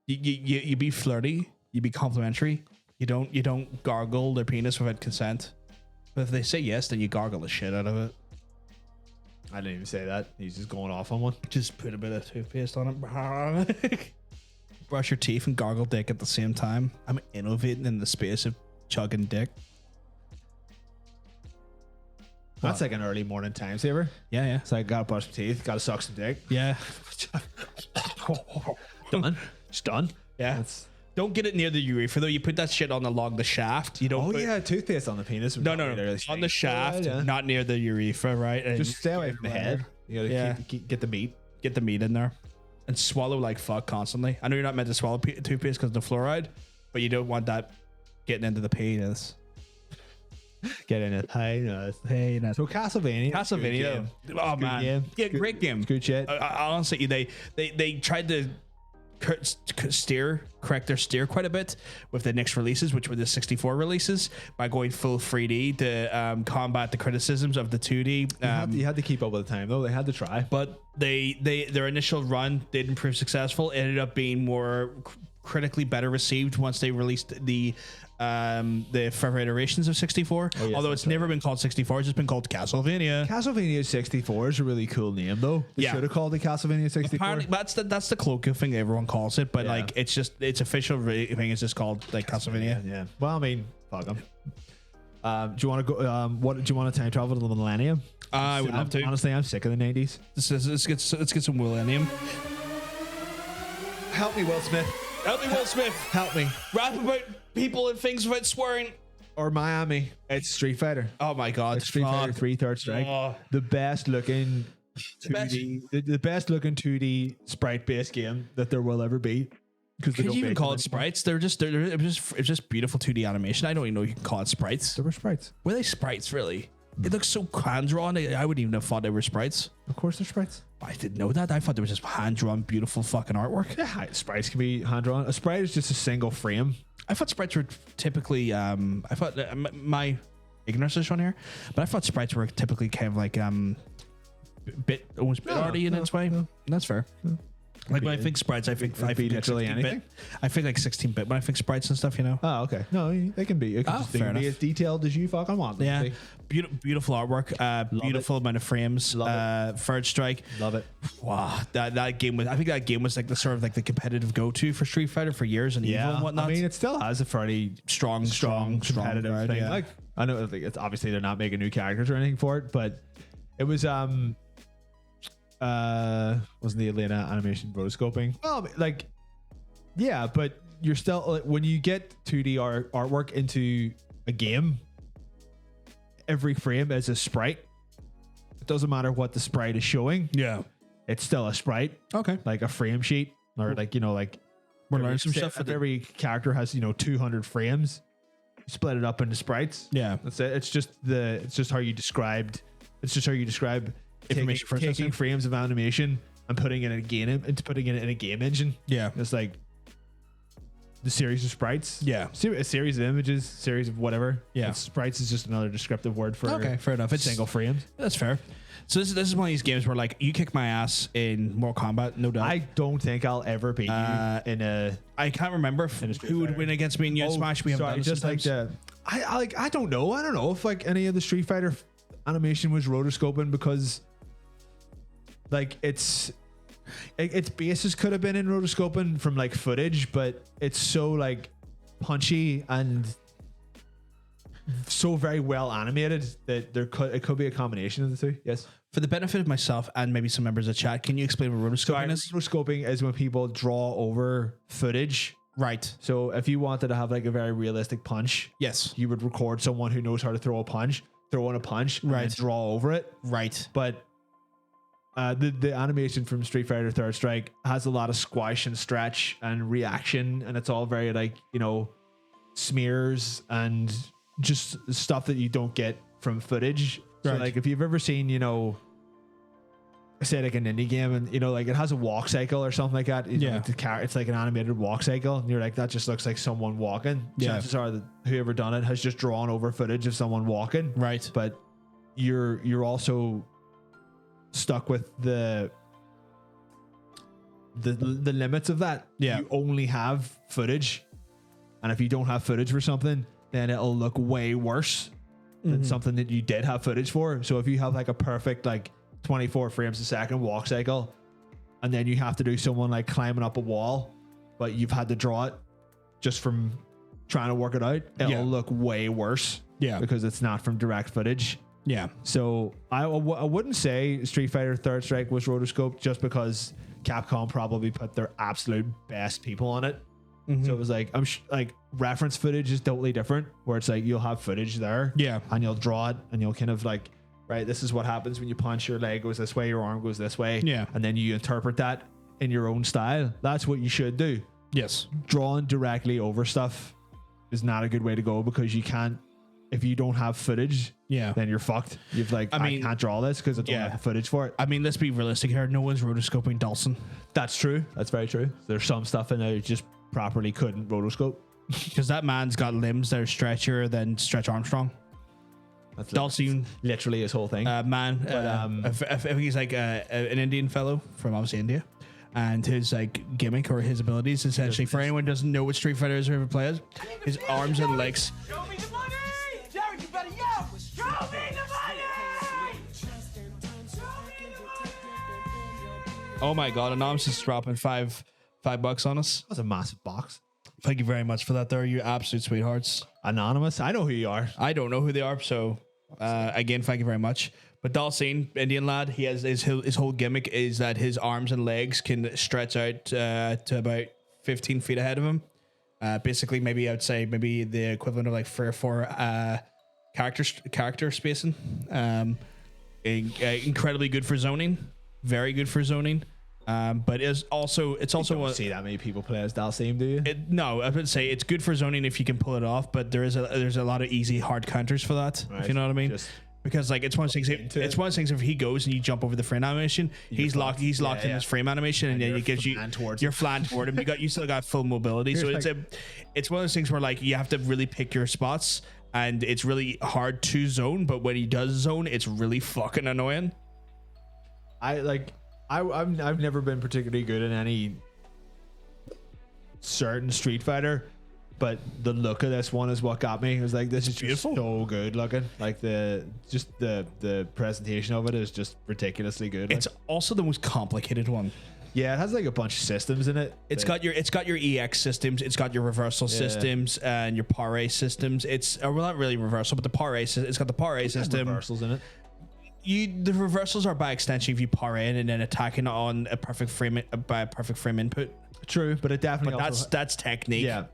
You be flirty. You be complimentary. You don't gargle their penis without consent. But if they say yes, then you gargle the shit out of it. I didn't even say that. He's just going off on one. Just put a bit of toothpaste on it. Brush your teeth and gargle dick at the same time. I'm innovating in the space of chugging dick. That's like an early morning time saver. Yeah. So I gotta brush my teeth, gotta suck some dick. Yeah. Done. It's done. Yeah. That's, Don't get it near the urethra though. You put that shit along the shaft. You don't. oh put, yeah, toothpaste on the penis. No. On the shaft, not near the urethra, right? And Just stay away from the head. You gotta get the meat. get the meat in there, and swallow like fuck constantly. I know you're not meant to swallow toothpaste because of the fluoride, but you don't want that getting into the penis. Get in it. Hey, no. Hey, that's So Castlevania. Castlevania. Oh man, game. yeah, great game. It's good shit. Honestly, they tried to correct their steer quite a bit with the next releases, which were the 64 releases, by going full 3D to combat the criticisms of the 2D. You had to keep up with the time though. They had to try. But their initial run didn't prove successful. It ended up being more critically better received once they released the further iterations of 64. Oh, yes, although it's never been called 64, it's just been called Castlevania. Castlevania 64 is a really cool name though. They Yeah. should have called it Castlevania 64. Apparently, that's the colloquial thing everyone calls it, but Yeah. like it's official thing is just called like Castlevania. Yeah. Well, I mean, fuck them. Do you want to go? What do you want to time travel to the millennium? I would love to. Honestly, I'm sick of the 90s. Let's get some millennium. Help me, Will Smith. Help me, Will Smith. Help me. Rap about people and things without swearing. Or Miami. It's Street Fighter. Oh my god, It's Street Fighter 3 Third Strike. Oh. The best looking best. 2D, the best looking 2D sprite based game that there will ever be. Because Can you even call it sprites? It was just beautiful 2D animation. I don't even know you can call it sprites. There were sprites. Were they sprites really? It looks so hand drawn. I wouldn't even have thought they were sprites. Of course, they're sprites. I didn't know that. I thought they were just hand drawn, beautiful fucking artwork. Yeah, sprites can be hand drawn. A sprite is just a single frame. I thought sprites were typically. I thought my ignorance is on here, but I thought sprites were typically kind of like almost bit arty in its way. no. That's fair. Like when I think sprites, I think Could be literally 16-bit. anything. I think like 16-bit when I think sprites and stuff. You know. Oh, okay. No, they can be. It can just fair be enough. as detailed as you fucking want. them to Yeah, be. beautiful artwork. Beautiful amount of frames. Love Third Strike. Love it. Wow, that game was. I think that game was like the sort of like the competitive go-to for Street Fighter for years and Evo and whatnot. I mean, it still has a fairly strong competitive guard, thing. yeah. Like, I know it's obviously they're not making new characters or anything for it, but it was wasn't the Atlanta animation rotoscoping. Well, like, yeah, but you're still like, when you get 2D artwork into a game, every frame is a sprite. It doesn't matter what the sprite is showing. Yeah. It's still a sprite, Okay. like a frame sheet, or like, you know, like We're learning some stuff. If every character has, you know, 200 frames, you split it up into sprites. Yeah. That's it. It's just how you described. It's just how you describe Information taking processing. frames of animation and putting it in a game into putting it in a game engine. Yeah. It's like the series of sprites. Yeah. A series of images, series of whatever. Yeah. And sprites is just another descriptive word for Okay, fair enough. It's single frames. That's fair. So this is one of these games where like you kick my ass in Mortal Kombat, no doubt. I don't think I'll ever beat you in a. I can't remember In a Street who would Fighter. win against me in U.S. Smash. We haven't sorry, done it just like sometimes. I don't know. I don't know if like any of the Street Fighter animation was rotoscoping, because like its basis could have been in rotoscoping from like footage, but it's so like punchy and so very well animated that it could be a combination of the two. Yes. For the benefit of myself and maybe some members of chat, can you explain what rotoscoping is? Rotoscoping is when people draw over footage. Right. So if you wanted to have like a very realistic punch, Yes. you would record someone who knows how to throw in a punch, and then Right. draw over it. Right. But the animation from Street Fighter Third Strike has a lot of squash and stretch and reaction, and it's all very like, you know, smears and just stuff that you don't get from footage. So Right. like if you've ever seen, you know, say like an indie game, and you know, like it has a walk cycle or something like that. You know, Yeah. like it's like an animated walk cycle, and you're like, that just looks like someone walking. Yeah. Chances are that whoever done it has just drawn over footage of someone walking. Right. But you're also stuck with the limits of that. Yeah. You only have footage, and if you don't have footage for something, then it'll look way worse than something that you did have footage for. So if you have like a perfect like 24 frames a second walk cycle, and then you have to do someone like climbing up a wall, but you've had to draw it just from trying to work it out, it'll Yeah. look way worse. Yeah. Because it's not from direct footage. Yeah. So I wouldn't say Street Fighter Third Strike was rotoscoped, just because Capcom probably put their absolute best people on it. So it was like, like reference footage is totally different, where it's like you'll have footage there, Yeah. and you'll draw it, and you'll kind of like, right, this is what happens when you punch, your leg goes this way, your arm goes this way, Yeah. and then you interpret that in your own style. That's what you should do. Yes. Drawing directly over stuff is not a good way to go, because you can't, if you don't have footage, Yeah. then you're fucked. You've like, I I mean, can't draw this because I don't yeah. have the footage for it. I mean, let's be realistic here. No one's rotoscoping Dawson. That's true. That's very true. There's some stuff in there you just properly couldn't rotoscope. Because that man's got limbs that are stretchier than Stretch Armstrong. That's Dawson, literally his whole thing. man, But, if he's like an Indian fellow from obviously India, and his like gimmick or his abilities, essentially, for anyone who doesn't know what Street Fighter is or ever plays, his arms and legs. Show me the money! Derek, you better yell! Show me the money! Show me the money! Oh my god! Anonymous is dropping $5 on us. That's a massive box. Thank you very much for that. There, you absolute sweethearts. Anonymous. I know who you are. I don't know who they are, so again, thank you very much. But Dalsine, Indian lad, he has his whole gimmick is that his arms and legs can stretch out to about 15 feet ahead of him. Basically, maybe I would say maybe the equivalent of like 3 or 4 character spacing. Incredibly good for zoning, very good for zoning. But it's also You don't a, see that many people play as Dalsim, do you? no, I would say it's good for zoning if you can pull it off, but there's a lot of easy hard counters for that. Right. If you know what I mean? Just because like it's one of the things. It's one of the things if he goes and you jump over the frame animation, he's locked. He's locked in yeah. his frame animation, and then you're it gives you flying towards you're him. flying toward him. You still got full mobility, so Here's it's one of those things where like you have to really pick your spots, and it's really hard to zone. But when he does zone, it's really fucking annoying. I've never been particularly good in any certain Street Fighter, but the look of this one is what got me. It was like, this is beautiful. just so good looking. Like the presentation of it is just ridiculously good. It's also the most complicated one. Yeah, it has like a bunch of systems in it. It's got your EX systems, it's got your reversal systems and your parry systems. Well, not really reversal, but the parry. It's got the parry system. reversals in it. The reversals are by extension if you parry in and then attacking on a perfect frame by a perfect frame input. True, but it definitely But also that's technique. yeah.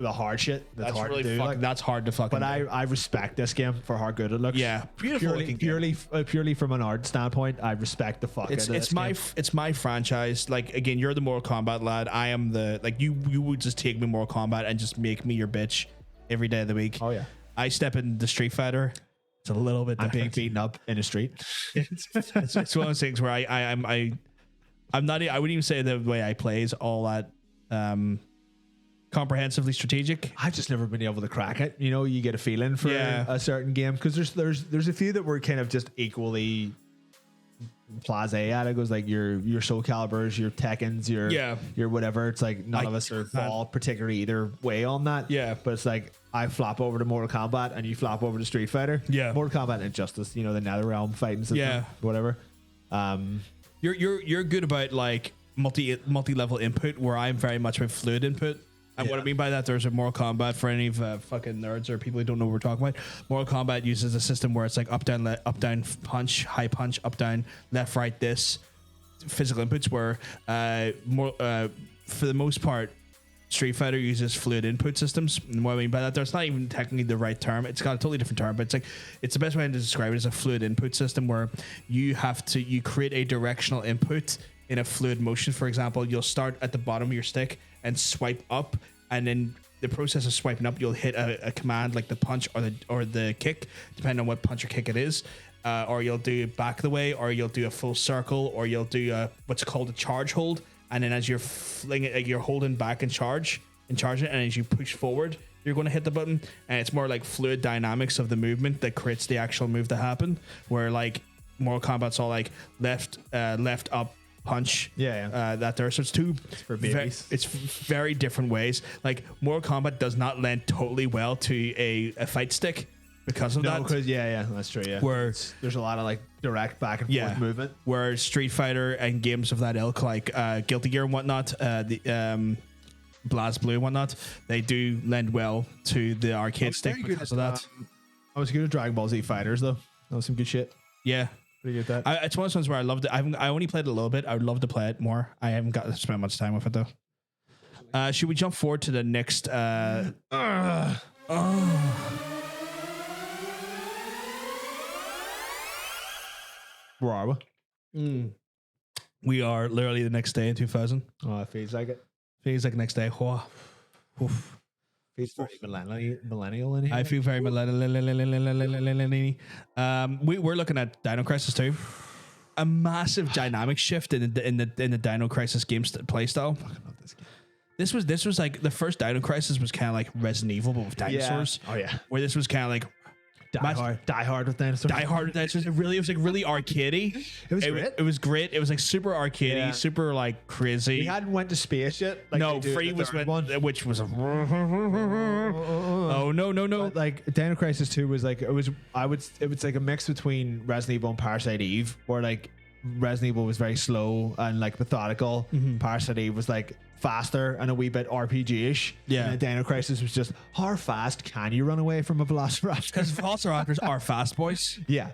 the hard shit. That's hard really to do. fucking, Like, that's hard to fucking. but do. I respect this game for how good it looks. Yeah, beautiful looking game. Purely from an art standpoint, I respect the fuck out of this game. It's my franchise. Like again, you're the Mortal Kombat lad. I am the like you would just take me Mortal Kombat and just make me your bitch every day of the week. Oh yeah, I step in the Street Fighter. It's a little bit I'm being different. beaten up in the street. It's one of those things where I'm not. I wouldn't even say the way I play is all that comprehensively strategic. I've just never been able to crack it. You know, you get a feeling for Yeah. a certain game because there's a few that were kind of just equally blasé at it. Goes like your Soul Calibers, your Tekkens, your whatever. It's like none of us are fall particularly either way on that. Yeah. But it's like I flop over to Mortal Kombat and you flop over to Street Fighter. Yeah. Mortal Kombat and Injustice, you know, the NetherRealm fighting system. Yeah. Whatever. You're good about like multi-level input, where I'm very much about fluid input. And what I mean by that, there's a Mortal Kombat for any of fucking nerds or people who don't know what we're talking about. Mortal Kombat uses a system where it's like up down punch, high punch, up down, left right, this physical inputs. Where for the most part, Street Fighter uses fluid input systems. And what I mean by that, that's not even technically the right term. It's got a totally different term, but it's like it's the best way to describe it as a fluid input system, where you create a directional input in a fluid motion. For example, you'll start at the bottom of your stick and swipe up, and then the process of swiping up, you'll hit a command like the punch or the kick, depending on what punch or kick it is. Or you'll do back the way, or you'll do a full circle, or you'll do what's called a charge hold. And then as you're you're holding back and charging it, and as you push forward, you're going to hit the button. And it's more like fluid dynamics of the movement that creates the actual move to happen. Where like Mortal Kombat's all like left up punch. That there. So it's two for babies. It's very different ways. Like Mortal Kombat does not lend totally well to a fight stick because of that. Because that's true. Yeah, Where there's a lot of like direct back and forth movement. Where Street Fighter and games of that ilk, like Guilty Gear and whatnot, the Blast Blue and whatnot, they do lend well to the arcade stick because of that. I was good at Dragon Ball Z Fighters though. That was some good shit. Yeah. Pretty good at that. It's one of those ones where I loved it. I only played it a little bit. I would love to play it more. I haven't got to spend much time with it though. Should we jump forward to the next? Where are we? We are literally the next day in 2000. Oh, it feels like it. Feels like next day. Whoa. Oof. Feels very millennial in here. I feel very millennial. We're looking at Dino Crisis 2. A massive dynamic shift in the Dino Crisis game play style. I love this game. This was like the first Dino Crisis was kind of like Resident Evil but with dinosaurs. Oh yeah. Where this was kind of like Die Hard with dinosaurs. Die Hard with dinosaurs. It was like really arcadey. It was great. It was great. It was like super arcadey, super like crazy. We hadn't went to space yet. Like no, they do Free in the was third when, one. which was a. Oh no. But like Dino Crisis 2 was like it was like a mix between Resident Evil and Parasite Eve, where like Resident Evil was very slow and like methodical. Parasite Eve was like faster and a wee bit RPG-ish. Yeah. And Dino Crisis was just how fast can you run away from a Velociraptor? Because Velociraptors are fast boys. Yeah.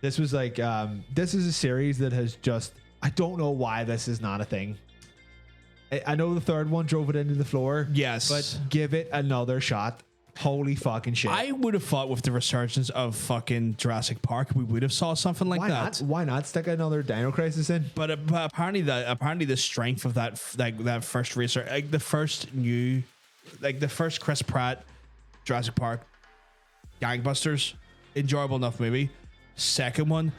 This was like this is a series that has just I don't know why this is not a thing. I know the third one drove it into the floor. Yes. But give it another shot. Holy fucking shit. I would have thought with the resurgence of fucking Jurassic Park, we would have saw something like why that. not? Why not stick another Dino Crisis in? But apparently the strength of that that first research, like the first Chris Pratt Jurassic Park, gangbusters, enjoyable enough movie. Second one,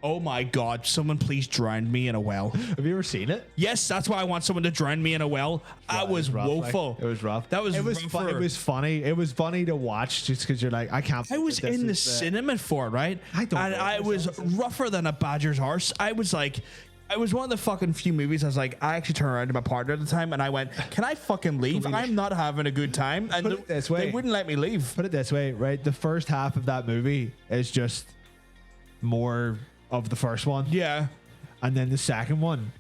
oh my god, someone please drown me in a well. Have you ever seen it? Yes, that's why I want someone to drown me in a well. That was rough, woeful. Like, it was rough. That was it was rougher. it was funny. It was funny to watch just because you're like, I can't. I was in the cinema for it, right? I don't And know I what was this is. rougher than a badger's arse. I was like, I was one of the fucking few movies I was like, I actually turned around to my partner at the time and I went, can I fucking leave? I'm not having a good time. And Put it this way. they wouldn't let me leave. Put it this way, right? The first half of that movie is just more of the first one. Yeah. And then the second one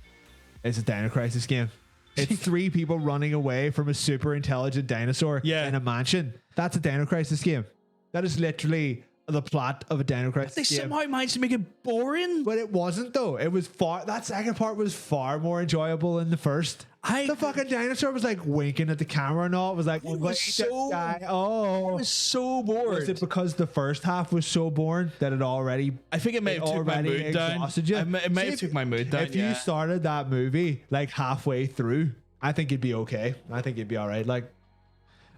is a Dino Crisis game. It's three people running away from a super intelligent dinosaur Yeah. in a mansion. That's a Dino Crisis game. That is literally the plot of a Dino Crisis They game. somehow managed to make it boring. But it wasn't though. It was that second part was far more enjoyable than the first. The fucking dinosaur was like winking at the camera and all. It was like, It was so- guy. Oh, I was so bored. was it because the first half was so boring that it already? I think it may have took my already mood down. exhausted you? It may See, have took my mood down. If you started that movie like halfway through, I think you'd be okay. I think you'd be all right. Like,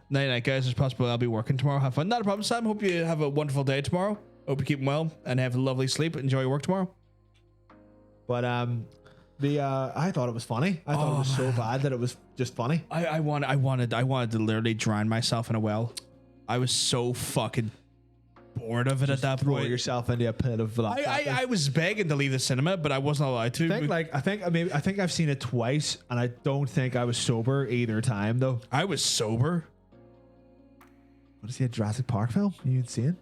Night night, guys. It's possible I'll be working tomorrow. Have fun. Not a problem, Sam. Hope you have a wonderful day tomorrow. Hope you keep well and have a lovely sleep. Enjoy your work tomorrow. but I thought it was funny. I thought it was so bad that it was just funny. I wanted to literally drown myself in a well. I was so fucking bored of it at that Throw point. yourself into a pit of laughter. I was begging to leave the cinema, but I wasn't allowed to. I think I've seen it twice, and I don't think I was sober either time though. I was sober. What is he, a Jurassic Park film? You'd see it?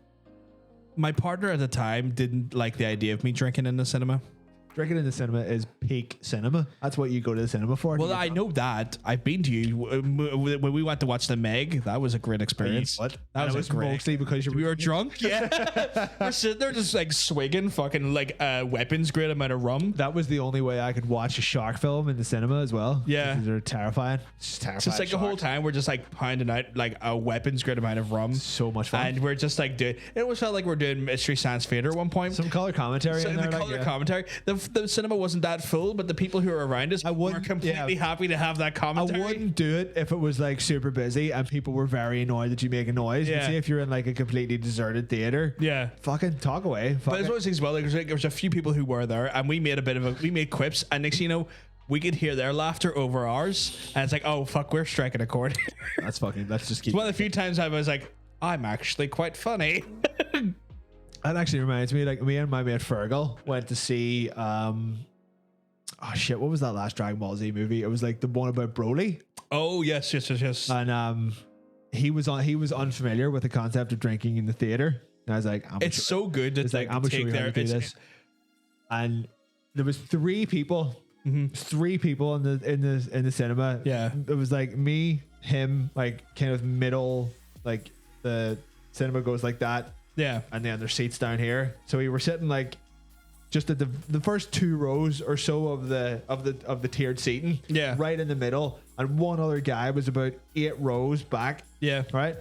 My partner at the time didn't like the idea of me drinking in the cinema. Drinking in the cinema is peak cinema. That's what you go to the cinema for. Well, I know that. I've been to you when we went to watch The Meg. That was a great experience. What? That was great. mostly because We were drunk. Yeah, we're sitting there just like swigging fucking like weapons grade amount of rum. That was the only way I could watch a shark film in the cinema as well. Yeah. Because they're terrifying. It's terrifying. Just like the whole time we're just like pounding out like a weapons grade amount of rum. So much fun. And we're just like doing. It almost felt like we're doing Mystery Science Theater at one point. Some color commentary So in the there. color commentary. The cinema wasn't that full, but the people who were around us were completely happy to have that I commentary. wouldn't do it if it was like super busy and people were very annoyed that you make a noise. Yeah. But see if you're in like a completely deserted theater. Yeah. Fucking talk away. But it's one of those things as well. Like, there was a few people who were there, and we made quips, and next thing you know, we could hear their laughter over ours, and it's like, oh fuck, we're striking a chord. Let's just keep. It's one of the few times I was like, I'm actually quite funny. That actually reminds me, like me and my mate Fergal went to see what was that last Dragon Ball Z movie? It was like the one about Broly. Oh yes. And he was unfamiliar with the concept of drinking in the theater. And I was like, It's so good to it's like I'm gonna show you how to do this. And there was three people in the cinema. Yeah. It was like me, him, like kind of middle, like the cinema goes like that. Yeah. And then there's seats down here. So we were sitting like just at the first 2 rows or so of the tiered seating. Yeah. Right in the middle. And one other guy was about 8 rows back. Yeah. Right.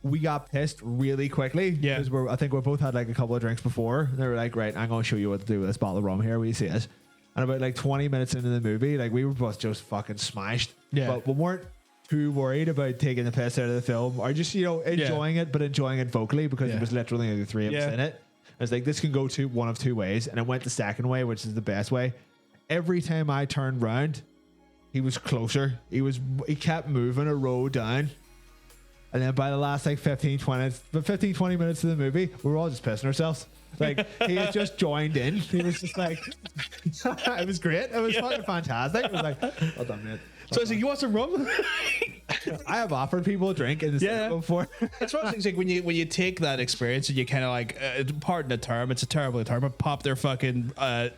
We got pissed really quickly. Yeah. Because I think we both had like a couple of drinks before. And they were like, right, I'm going to show you what to do with this bottle of rum here. Will you see this? And about like 20 minutes into the movie, like we were both just fucking smashed. Yeah. But we weren't too worried about taking the piss out of the film or just, enjoying it, but enjoying it vocally because Yeah. it was literally only the 3 of us in it. I was like, this can go to one of 2 ways. And it went the second way, which is the best way. Every time I turned round, he was closer. He kept moving a row down. And then by the last like 15, 20 minutes of the movie, we were all just pissing ourselves. Like he had just joined in. He was just like, it was great. It was fucking fantastic. It was like, well done, mate. So I was like, you want some rum? I have offered people a drink in the cinema before. It's one of those things like when you take that experience and you kind of like, pardon the term, it's a terrible term, but pop their fucking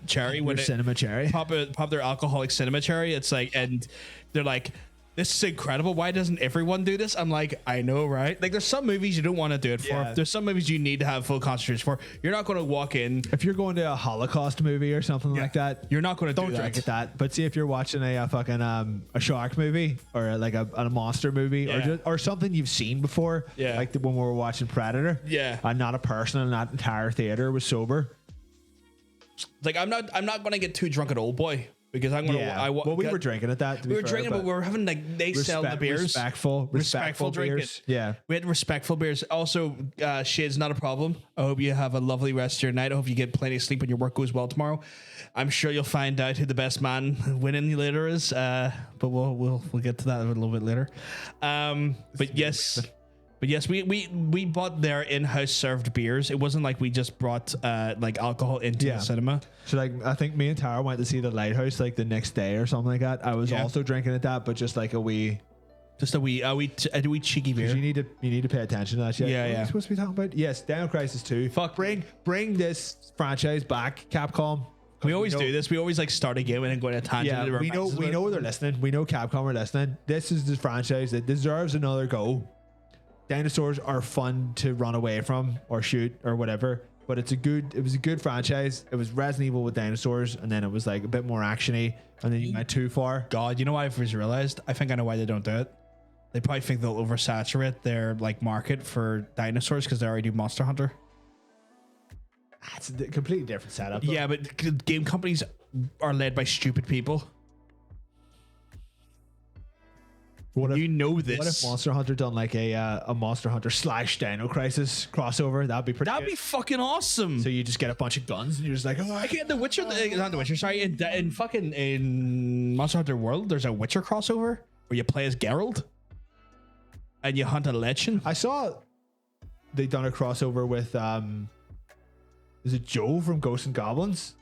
cherry when cinema cherry. pop their alcoholic cinema cherry. It's like, and they're like, this is incredible. Why doesn't everyone do this? I'm like, I know, right? Like, there's some movies you don't want to do it for. Yeah. There's some movies you need to have full concentration for. You're not going to walk in. If you're going to a Holocaust movie or something like that, You're not going to don't drink at that. But see, if you're watching a fucking a shark movie or like a monster movie or something you've seen before, like when we were watching Predator, and not a person in that entire theater was sober. Like, I'm not going to get too drunk at Old Boy. Because I'm gonna. Well, we were drinking at that. We were drinking, but we were having like they sell the beers. Respectful drinking. beers. Yeah, we had respectful beers. Also, shit's not a problem. I hope you have a lovely rest of your night. I hope you get plenty of sleep and your work goes well tomorrow. I'm sure you'll find out who the best man winning later is. But we'll get to that a little bit later. But yes, we bought their in-house served beers. It wasn't like we just brought like alcohol into the cinema. So like I think me and Tara went to see the Lighthouse like the next day or something like that. I was also drinking at that, but just like a wee cheeky beer. You need to pay attention to that shit. Yeah, What are yeah. we supposed to be talking about? Yes, Dino Crisis 2. Fuck. Bring this franchise back, Capcom. We always do this. We always like start a game and then go on a tangent. Yeah, we know they're listening. We know Capcom are listening. This is the franchise that deserves another go. dinosaurs are fun to run away from or shoot or whatever. But it was a good franchise. It was Resident Evil with dinosaurs, and then it was like a bit more actiony, and then you went too far. God, you know what I've just realized? I think I know why they don't do it. They probably think they'll oversaturate their like market for dinosaurs because they already do Monster Hunter. It's a completely different setup. Though. Yeah, but game companies are led by stupid people. What if, You know this. what if Monster Hunter done like a Monster Hunter / Dino Crisis crossover? That'd be pretty. That'd good. be fucking awesome. So you just get a bunch of guns and you're just like, oh, I get the Witcher, not the Witcher. Sorry, in Monster Hunter World, there's a Witcher crossover where you play as Geralt and you hunt a lichen. I saw they done a crossover with is it Joe from Ghosts and Goblins?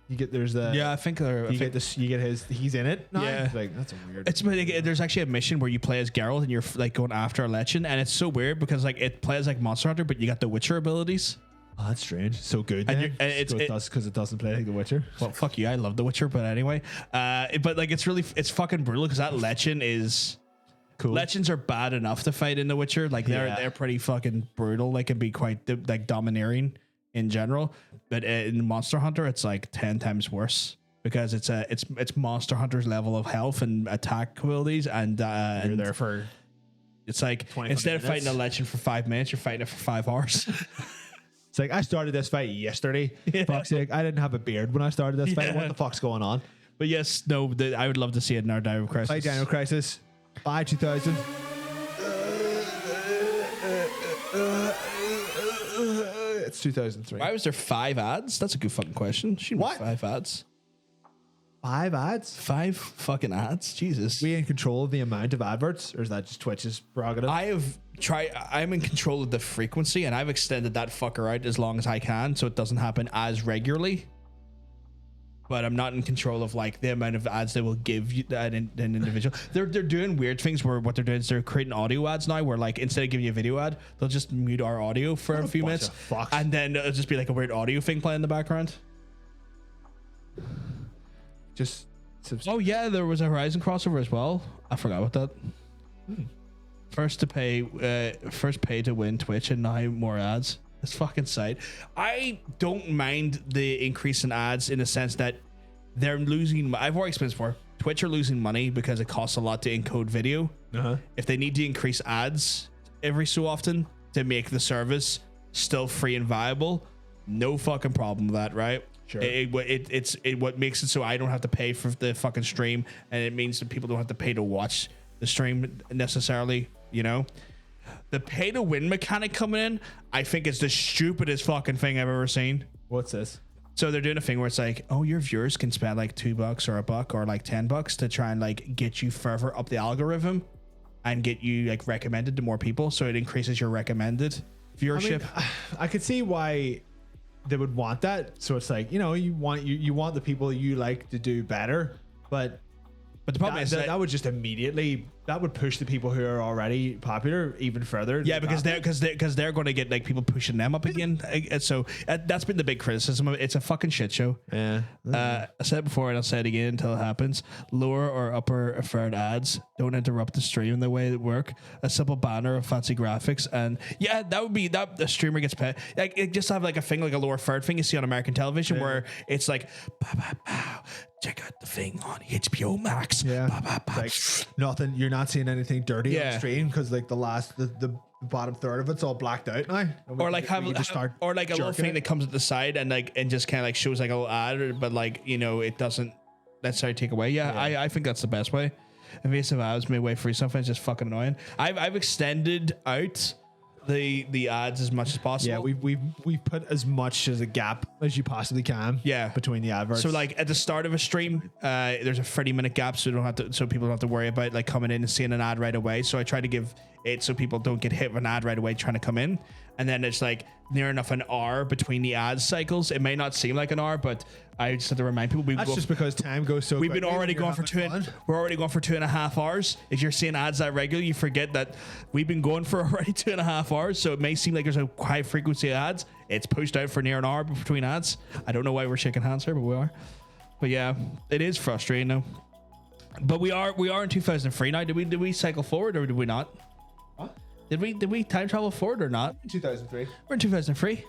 You get there's the Yeah, I think they're. you get this, you get his, he's in it now? Yeah. Like that's a weird. It's like, there's actually a mission where you play as Geralt and you're like going after a lichen, and it's so weird because like it plays like Monster Hunter, but you got the Witcher abilities. Oh, that's strange. So good. And Then. you're- and it's- So it- because it doesn't play like The Witcher. Well, fuck you, I love the Witcher, but anyway, but like it's fucking brutal because that lichen is. Cool. Lichens are bad enough to fight in The Witcher. Like Yeah. they're pretty fucking brutal. They can be quite like domineering in general. But in Monster Hunter, it's like 10 times worse because it's Monster Hunter's level of health and attack abilities, and You're and there for it's like 25 instead of fighting a minutes. Lichen for 5 minutes, you're fighting it for 5 hours. it's like I started this fight yesterday. Fuck's sake, I didn't have a beard when I started this fight. Yeah. What the fuck's going on? But yes, no, I would love to see it in our Dino Crisis. Fight Dino Crisis. By 2000. It's 2003. Why was there 5 ads? That's a good fucking question. She What? 5 ads. 5 ads? 5 fucking ads. Jesus. We in control of the amount of adverts, or is that just Twitch's prerogative? I'm in control of the frequency, and I've extended that fucker out as long as I can so it doesn't happen as regularly. But I'm not in control of like the amount of ads they will give you an individual. They're doing weird things where what they're doing is they're creating audio ads now where like instead of giving you a video ad, they'll just mute our audio for a few bunch minutes. of fucks. And then it'll just be like a weird audio thing playing in the background. just Oh yeah, there was a Horizon crossover as well. I forgot about that. First pay to win Twitch, and now more ads. This fucking site. I don't mind the increase in ads in the sense that they're losing. I've already explained this before. Twitch are losing money because it costs a lot to encode video. If they need to increase ads every so often to make the service still free and viable, no fucking problem with that, right? Sure. It's what makes it so I don't have to pay for the fucking stream, and it means that people don't have to pay to watch the stream necessarily, you know? The pay to win mechanic coming in, I think it's the stupidest fucking thing I've ever seen. What's this? So they're doing a thing where it's like, oh, your viewers can spend like $2 or $1 or like $10 to try and like get you further up the algorithm and get you like recommended to more people. So it increases your recommended viewership. I could see why they would want that. So it's like, you know, you want the people you like to do better, but But the problem is that would just immediately that would push the people who are already popular even further. yeah, because they're going to get like people pushing them up again. So that's been the big criticism of it. It's a fucking shit show. Yeah. I said it before and I'll say it again until it happens. Lower or upper third ads don't interrupt the stream the way they work. A simple banner of fancy graphics, and yeah, that would be that the streamer gets paid. Like it just have like a thing like a lower third thing you see on American television where it's like pow, pow, pow. Check out the thing on HBO Max. Yeah. Pow, pow, pow. Like nothing. You're not seeing anything dirty on Yeah. the stream because like the bottom third of it's all blacked out now. Or like have just start or like a little jerking thing it. that comes at the side and just kind of like shows like a little ad, but like, you know, it doesn't necessarily take away. Yeah. I think that's the best way. Invasive ads may way free stuff. It's just fucking annoying. I've extended out the ads as much as possible. Yeah, we've put as much as a gap as you possibly can. Yeah. Between the adverts. So like at the start of a stream, there's a 30-minute gap, so people don't have to worry about like coming in and seeing an ad right away. So I try to give it so people don't get hit with an ad right away trying to come in, and then it's like near enough an hour between the ad cycles. It may not seem like an hour, but I just have to remind people that's just because time goes so. We've been quickly already when you're going for having fun. we're already going for 2.5 hours. If you're seeing ads that regularly, you forget that we've been going for already 2.5 hours. So it may seem like there's a high frequency of ads. It's pushed out for near an hour between ads. I don't know why we're shaking hands here, but we are. But yeah, it is frustrating though. But we are in 2003 now. Did we cycle forward or did we not? Did we time travel forward or not? 2003. We're in 2003.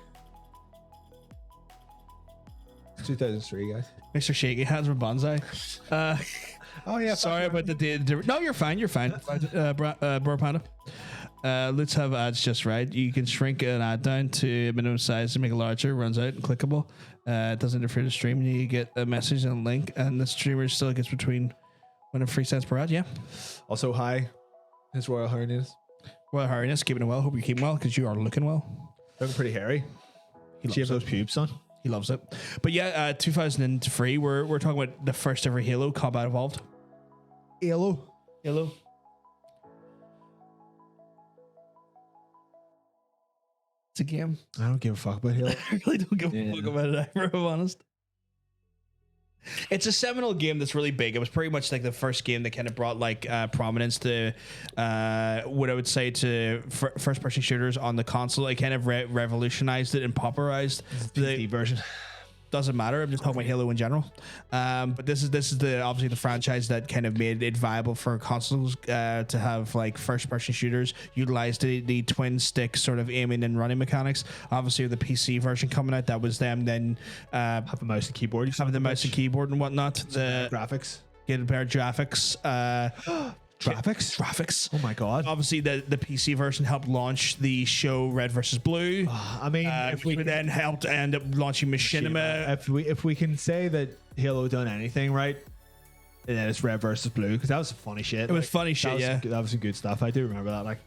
2003, guys. Mr. Shaky Hands with Bonsai. Oh yeah. Sorry about the date. No, you're fine. You're fine. Bro Panda. Let's have ads just right. You can shrink an ad down to minimum size to make it larger. Runs out and clickable. It doesn't interfere with the stream. You get a message and a link, and the streamer still gets between 1 and 3 cents per ad. Yeah. Also, hi, His Royal Highness. Royal Highness, keeping it well. Hope you're keeping well because you are looking well. Looking pretty hairy. He Do you have loves those pubes on? He loves it. But yeah, 2003. We're talking about the first ever Halo Combat Evolved. Halo. It's a game. I don't give a fuck about Halo. I really don't give a fuck about it ever, if I'm honest. It's a seminal game that's really big. It was pretty much like the first game that kind of brought like prominence to what I would say to first person shooters on the console. It kind of revolutionized it and popularized the version. Doesn't matter. I'm just talking about Halo in general. But this is the obviously the franchise that kind of made it viable for consoles to have like first person shooters, utilized the twin stick sort of aiming and running mechanics. Obviously the PC version coming out, that was them then Have a mouse and keyboard. having the mouse and keyboard and whatnot. The graphics. getting better graphics. Graphics. Oh my god. Obviously, the PC version helped launch the show Red versus Blue. I mean, if we which then helped end up launching Machinima. if we can say that Halo done anything right, then it's Red versus Blue, because that was some funny shit. It was funny shit, yeah. that was some good stuff. I do remember that. Like,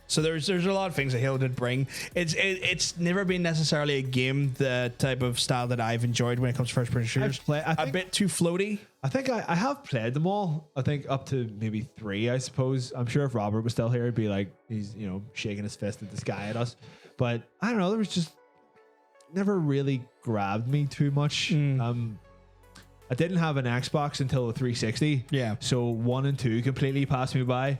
So there's a lot of things that Halo did bring. It's never been necessarily a game the type of style that I've enjoyed when it comes to first person shooters. A bit too floaty. I think I have played them all. I think up to maybe 3, I suppose. I'm sure if Robert was still here, he'd be like, he's shaking his fist at the sky at us. But I don't know. There was just never really grabbed me too much. I didn't have an Xbox until the 360. Yeah. So 1 and 2 completely passed me by.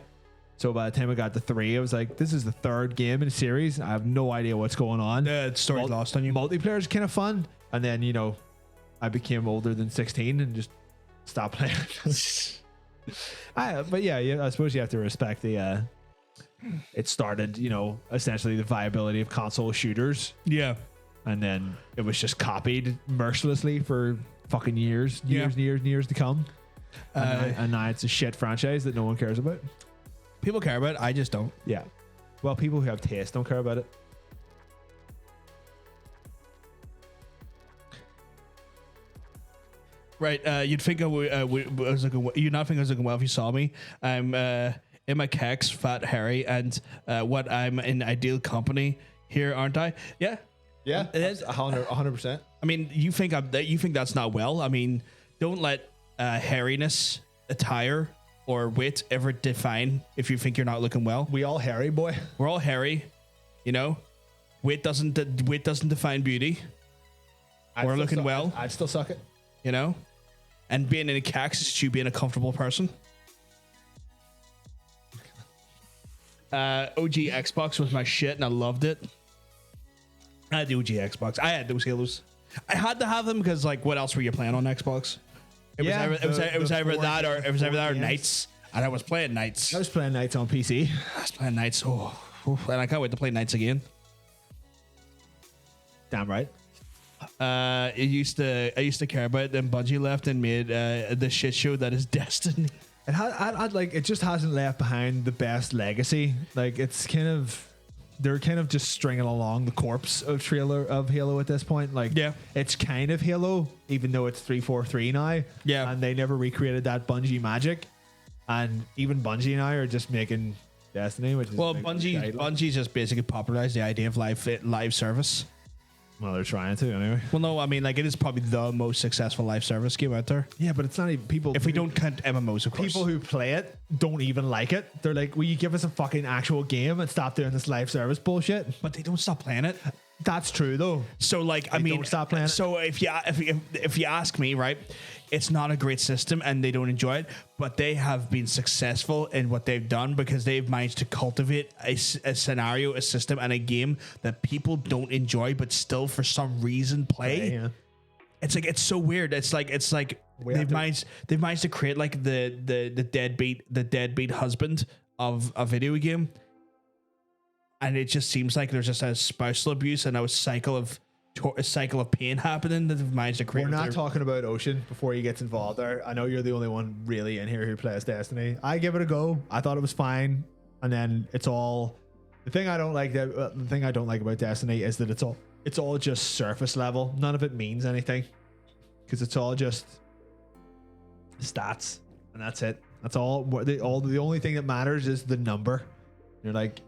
So by the time I got to 3, I was like, this is the 3rd game in the series. I have no idea what's going on. The story's lost on you. Multiplayer is kind of fun. And then, I became older than 16 and just stopped playing. But yeah, I suppose you have to respect the it started, essentially the viability of console shooters. Yeah. And then it was just copied mercilessly for fucking years to come. And now it's a shit franchise that no one cares about. People care about it. I just don't. Yeah. Well, people who have taste don't care about it. Right. You'd think I was looking. You'd not think I was looking well if you saw me. I'm in my keks, fat, hairy, and what I'm in ideal company here, aren't I? Yeah. Yeah. It is 100%. I mean, you think that's not well. I mean, don't let hairiness, attire, or wit ever define if you think you're not looking well. We all hairy, boy. We're all hairy, Wit doesn't define beauty. Or looking well. I'd still suck it. And being in a cax is you being a comfortable person. OG Xbox was my shit and I loved it. I had the OG Xbox. I had those Halos. I had to have them because what else were you playing on Xbox? It was either that or Knights. And I was playing Knights. I was playing Knights on PC. I was playing Knights. Oh, and I can't wait to play Knights again. Damn right. I used to care about it. Then Bungie left and made the shit show that is Destiny. It just hasn't left behind the best legacy. They're kind of just stringing along the corpse of Halo at this point. It's kind of Halo, even though it's 343 now. Yeah. And they never recreated that Bungie magic. And even Bungie now are just making Destiny, which is Bungie just basically popularized the idea of live service. Well, they're trying to anyway. Well, no, I mean, it is probably the most successful live service game out there. Yeah, but it's not even people. If we don't count MMOs, of course. People who play it don't even like it. They're like, will you give us a fucking actual game and stop doing this live service bullshit? But they don't stop playing it. That's true, though. So, don't stop playing it. So, if you ask me, right, it's not a great system and they don't enjoy it, but they have been successful in what they've done because they've managed to cultivate a scenario, a system, and a game that people don't enjoy, but still for some reason play. Yeah. It's so weird. It's like they've managed to create the deadbeat husband of a video game. and it just seems like there's just a spousal abuse and a cycle of pain happening that they've managed to create. We're not talking about Ocean before he gets involved there. I know you're the only one really in here who plays Destiny. I give it a go. I thought it was fine, and then it's all the thing I don't like. The thing I don't like about Destiny is that it's all just surface level. None of it means anything because it's all just stats, and that's it. That's all. The only thing that matters is the number. You're like,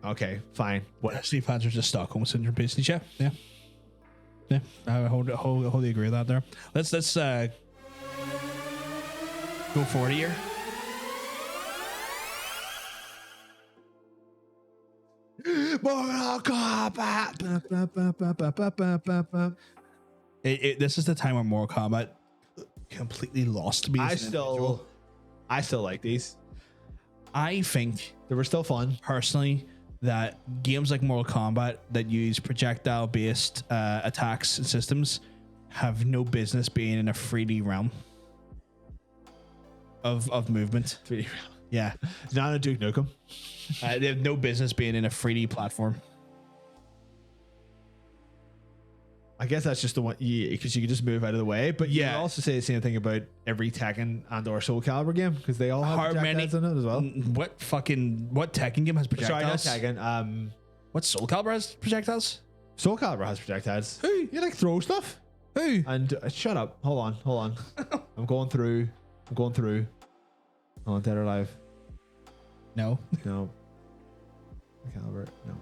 okay, fine. What? Destiny fans are just Stockholm syndrome, basically. Yeah. I wholly agree with that. There. Let's go forward a year. Mortal Kombat. This is the time where Mortal Kombat completely lost me. I still like these. I think They were still fun. personally that games like Mortal Kombat that use projectile based attacks and systems have no business being in a 3D realm of movement. 3D. Yeah. It's not a Duke Nukem. They have no business being in a 3D platform. I guess that's just the one, because you can just move out of the way. But you Yeah. can also say the same thing about every Tekken and or Soul Calibur game because they all have How many projectiles in it as well. What Tekken game has Sorry, not projectiles? Tekken. What Soul Calibur has projectiles? Soul Calibur has projectiles. Who? You like throw stuff? Who? And shut up. Hold on. I'm going through. Oh, Dead or Alive. No. No. Calibur. No.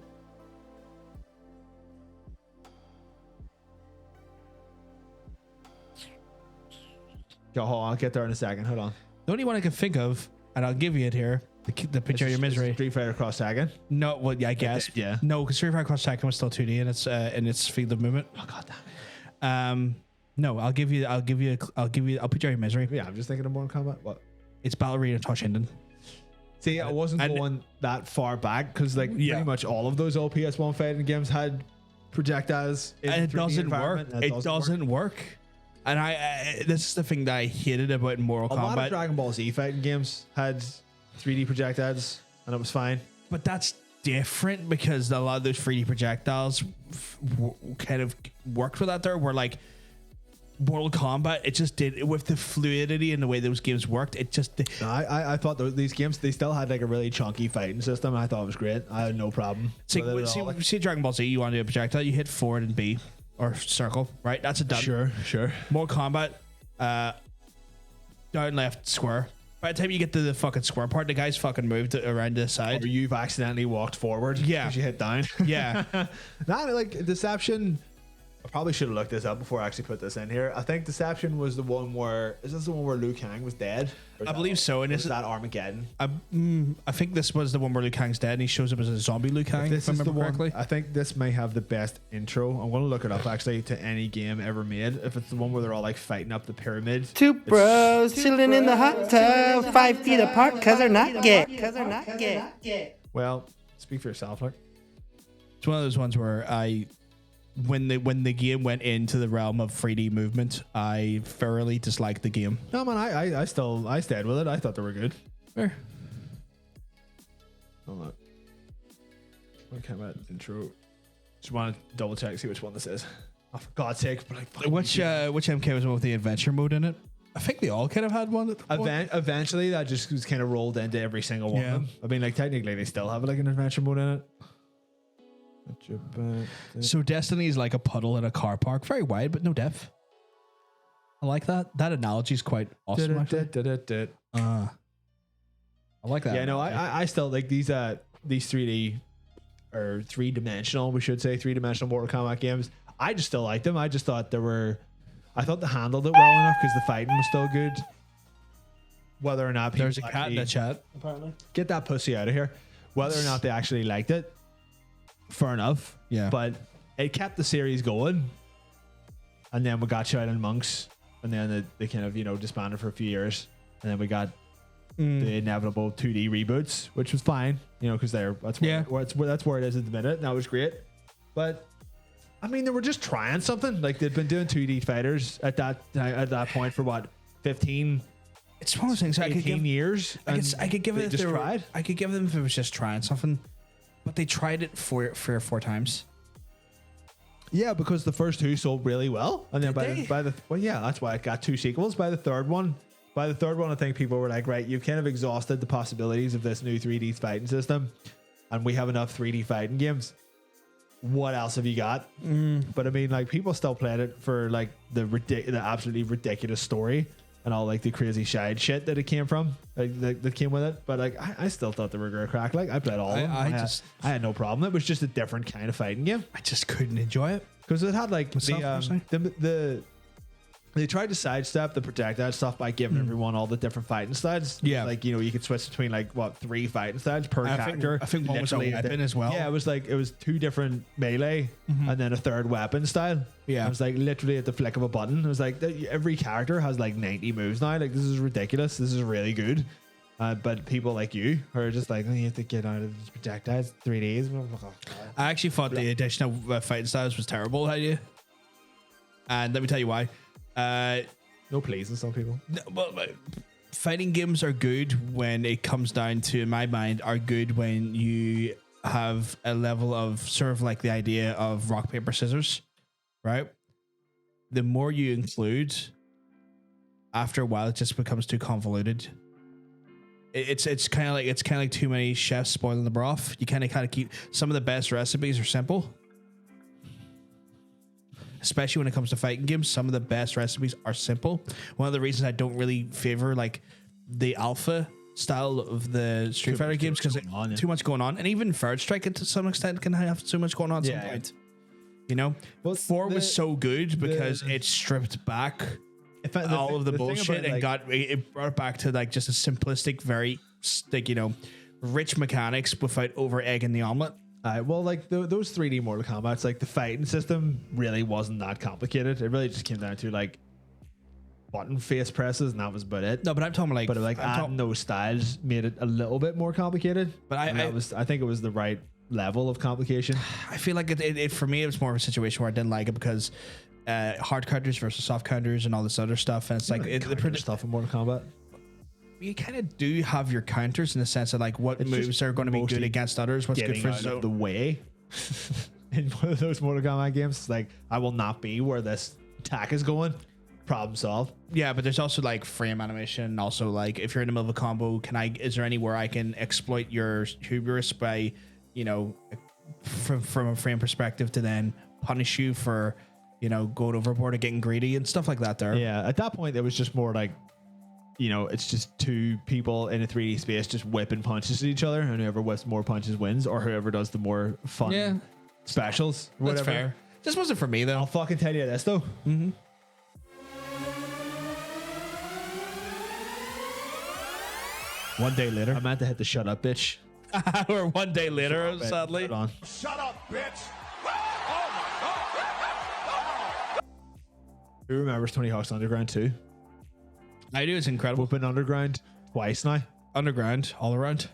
Yo, hold on. I'll get there in a second. Hold on. The only one I can think of, and I'll give you it here, the picture of your misery. Street Fighter Cross Tekken. No, well, yeah, I guess. Yeah. No, because Street Fighter Cross Tekken was still 2D in its field of movement. Oh god damn it. No, I'll put you out of your misery. Yeah, I'm just thinking of Mortal Kombat. What? It's Ballerina Touch Ending. See, I wasn't And- going that far back because like Yeah. pretty much all of those old PS1 fighting games had projectiles. In And it 3D doesn't work. environment, and It doesn't work. And this is the thing that I hated about Mortal A lot of Kombat. Dragon Ball Z fighting games had 3D projectiles, and it was fine. But that's different because a lot of those 3D projectiles kind of worked with that there. Where like Mortal Kombat, it just did with the fluidity and the way those games worked. It just did. I thought these games, they still had like a really chunky fighting system. And I thought it was great. I had no problem. See Dragon Ball Z, you want to do a projectile, you hit forward and B or circle, right? That's a done. Sure. Mortal Kombat, down left square. By the time you get to the fucking square part, the guy's fucking moved around to the side. Or you've accidentally walked forward. Yeah. Because you hit down. Yeah. Not like Deception. I probably should have looked this up before I actually put this in here. I think Deception was the one where, is this the one where Liu Kang was dead? Or is I that- believe so. And or is is that Armageddon? I think this was the one where Liu Kang's dead and he shows up as a zombie Liu Kang, if I is the remember correctly. one, I think this may have the best intro. I'm going to look it up actually to any game ever made. If it's the one where they're all like fighting up the pyramid. Two bros chilling in the hot tub, 5 feet apart, cause they're not gay. Well, speak for yourself, like. It's one of those ones where when the game went into the realm of 3D movement, I thoroughly disliked the game. No man, I stayed with it. I thought they were good. Fair. Hold on. What came out intro? Just want to double check, see which one this is. Oh, for God's sake! But like, Which MK was one with the adventure mode in it? I think they all kind of had one. Eventually, that just was kind of rolled into every single one Yeah. of them. I mean, like technically, they still have like an adventure mode in it. So Destiny is like a puddle in a car park, very wide but no depth. I like that. That analogy is quite awesome. Actually. I like that. Yeah, no, I still like these 3D or 3-dimensional, we should say 3-dimensional Mortal Kombat games. I just still like them. I just thought I thought they handled it well enough because the fighting was still good. Whether or not people There's a cat in the chat. apparently get that pussy out of here. Whether or not they actually liked it, fair enough. Yeah. But it kept the series going. And then we got Shadow and Monks, and then they kind of disbanded for a few years, and then we got the inevitable 2D reboots, which was fine, because that's where it is at the minute. And that was great. But I mean, they were just trying something. Like they'd been doing 2D fighters at that point for what 15. It's one of those things. 18 years. I could give it just tried. I could give them if it was just trying something. But they tried it 3 or 4 times. Yeah, because the first 2 sold really well, and then Did they? by the well, yeah, that's why it got 2 sequels. By the third one, I think people were like, right, you've kind of exhausted the possibilities of this new 3D fighting system, and we have enough 3D fighting games. What else have you got? But I mean, like, people still played it for like the absolutely ridiculous story and all like the crazy side shit that it came from, like, that came with it. But like, I still thought they were gonna crack. Like, I played all of them. I had no problem. It was just a different kind of fighting game I just couldn't enjoy it. because it had like Myself, personally. they tried to sidestep the projectile stuff by giving everyone all the different fighting styles. Yeah. Like, you could switch between like 3 fighting styles per character. I think one was a Literally, weapon as well. Yeah, it was 2 different melee and then a third weapon style. Yeah. It was like literally at the flick of a button. It was like every character has like 90 moves now. Like, this is ridiculous. This is really good. But people like you are just like, oh, you have to get out of these projectiles 3Ds. I actually thought the addition of fighting styles was terrible idea. And let me tell you why. No pleasing some people. Fighting games are good when it comes down to, in my mind, are good when you have a level of sort of like the idea of rock, paper, scissors, right? The more you include, after a while, it just becomes too convoluted. It's kind of like too many chefs spoiling the broth. You kind of keep some of the best recipes are simple. Especially when it comes to fighting games, some of the best recipes are simple. One of the reasons I don't really favor like the alpha style of the Street Fighter games because too much going on, and even Third Strike to some extent can have too much going on at some point. Well, 4 was so good because it stripped back all of the bullshit and it brought it back to like just a simplistic, very like rich mechanics without over egging the omelet. Well, like those 3D Mortal Kombat's, like the fighting system really wasn't that complicated. It really just came down to like button face presses, and that was about it. No, but I'm talking like, but like adding those styles made it a little bit more complicated. But I think it was the right level of complication. I feel like it for me, it was more of a situation where I didn't like it because hard counters versus soft counters and all this other stuff, and it's like the stuff in Mortal Kombat. You kind of do have your counters in the sense of like what moves are going to be good against others, what's good for the way. In one of those Mortal Kombat games, it's like, I will not be where this attack is going. Problem solved. Yeah, but there's also like frame animation, and also like if you're in the middle of a combo, is there anywhere I can exploit your hubris by, from a frame perspective to then punish you for, going overboard or getting greedy and stuff like that there. Yeah, at that point it was just more like, it's just 2 people in a 3D space just whipping punches at each other, and whoever whips more punches wins, or whoever does the more fun specials. That's fair. This wasn't for me though. I'll fucking tell you this though. Mm-hmm. One day later, I meant to hit the shut up, bitch. Or one day later, sadly. Shut up, bitch! Who remembers Tony Hawk's Underground 2? I do. It's incredible. We've been underground twice now. Underground, all around.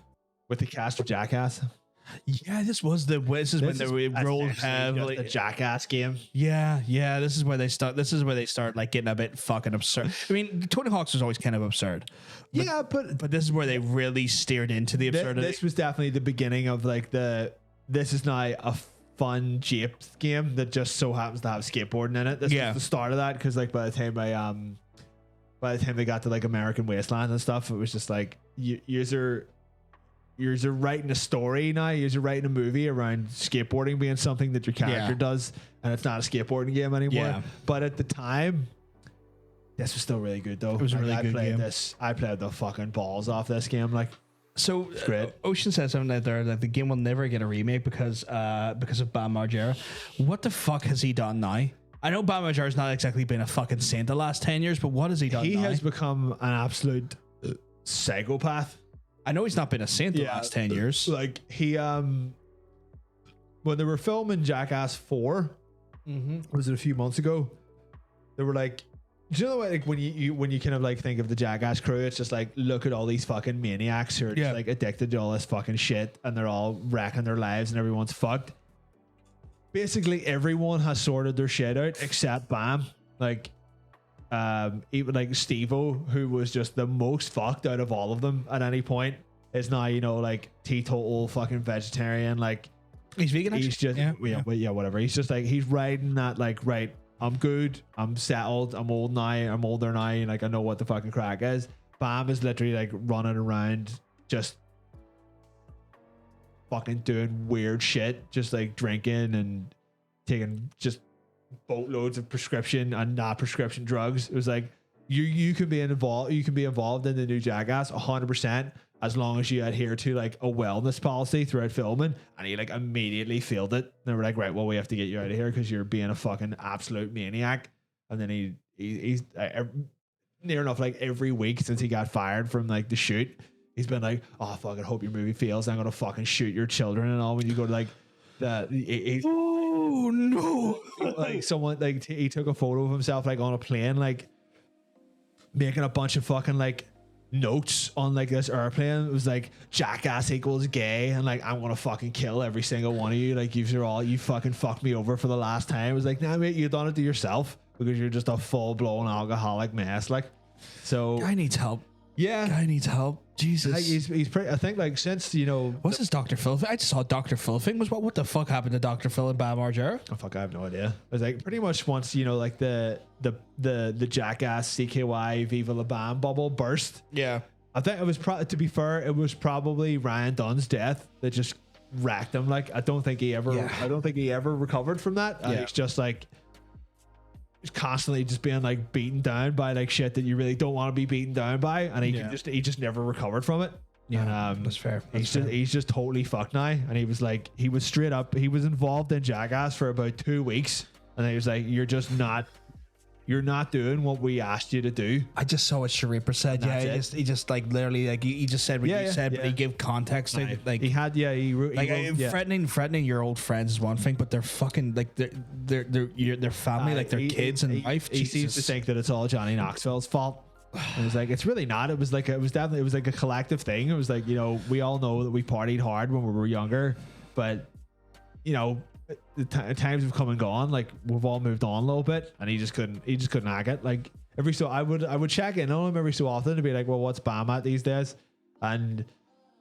With the cast of Jackass. Yeah, this is when they rolled heavily. The Jackass game. Yeah. This is where they start like getting a bit fucking absurd. I mean, Tony Hawk's was always kind of absurd. But this is where they really steered into the absurdity. This was definitely the beginning of like this is now a fun Japes game that just so happens to have skateboarding in it. This was the start of that, because like by the time they got to like American Wasteland and stuff, it was just like you're writing a story now. You're writing a movie around skateboarding being something that your character does, and it's not a skateboarding game anymore. Yeah. But at the time, this was still really good though. It was a really good game. I played the fucking balls off this game. Like, so Ocean said something out there that the game will never get a remake because of Bam Margera. What the fuck has he done now? I know Bam Margera's not exactly been a fucking saint the last 10 years, but what has he done? He has become an absolute psychopath. I know he's not been a saint the last 10 years. Like he, when they were filming Jackass 4, was it a few months ago? They were like, do you know what, like when you kind of like think of the Jackass crew, it's just like, look at all these fucking maniacs who are just like addicted to all this fucking shit, and they're all wrecking their lives and everyone's fucked. Basically everyone has sorted their shit out except Bam. Like, even like Steve-O, who was just the most fucked out of all of them at any point. is now, you know, like teetotal fucking vegetarian. Like He's vegan. he's Actually. just yeah, whatever. He's just like, he's riding that like, right, I'm good, I'm settled, I'm old now, I'm older now, and like I know what the fucking crack is. Bam is literally like running around just fucking doing weird shit, just like drinking and taking just boatloads of prescription and not prescription drugs. It was like you can be involved in the new Jackass 100% as long as you adhere to like a wellness policy throughout filming. And he like immediately failed it. They were like, right, well, we have to get you out of here because you're being a fucking absolute maniac. And then he's near enough like every week since he got fired from like the shoot, he's been like, oh fucking hope your movie fails, I'm gonna fucking shoot your children and all when you go to like oh no, like someone like he took a photo of himself like on a plane, like making a bunch of fucking like notes on like this airplane. It was like Jackass equals gay, and like I'm gonna fucking kill every single one of you. Like you fucking fucked me over for the last time. It was like, nah mate, you done it to yourself because you're just a full blown alcoholic mess. Like, so Guy needs help. yeah, Guy needs help. Jesus. like he's pretty. I think like since, you know, What's his Dr. Phil thing? I just saw Dr. Phil thing. What the fuck happened to Dr. Phil and Bam Margera? oh fuck, I have no idea. It was like pretty much once, you know, like the Jackass CKY Viva La Bam bubble burst. Yeah. I think it was to be fair, it was probably Ryan Dunn's death that just racked him. Like I don't think he ever recovered from that. And Yeah. it's just like he's constantly just being like beaten down by like shit that you really don't want to be beaten down by, and he just never recovered from it. Yeah, And, that's fair. He's just totally fucked now. And he was straight up, he was involved in Jackass for about 2 weeks, and he was like, you're not doing what we asked you to do. I just saw what Sharipper said. And Yeah, that's he just like literally like he just said what you said, but he gave context. Like He had threatening your old friends is one thing, but they're fucking like their family, like their kids and wife. He seems to think that it's all Johnny Knoxville's fault. It was like, it's really not. It was like it was like a collective thing. It was like, you know, we all know that we partied hard when we were younger, but you know, the times have come and gone. Like we've all moved on a little bit, and he just couldn't hack it. Like I would check in on him every so often to be like, well, what's Bam at these days? And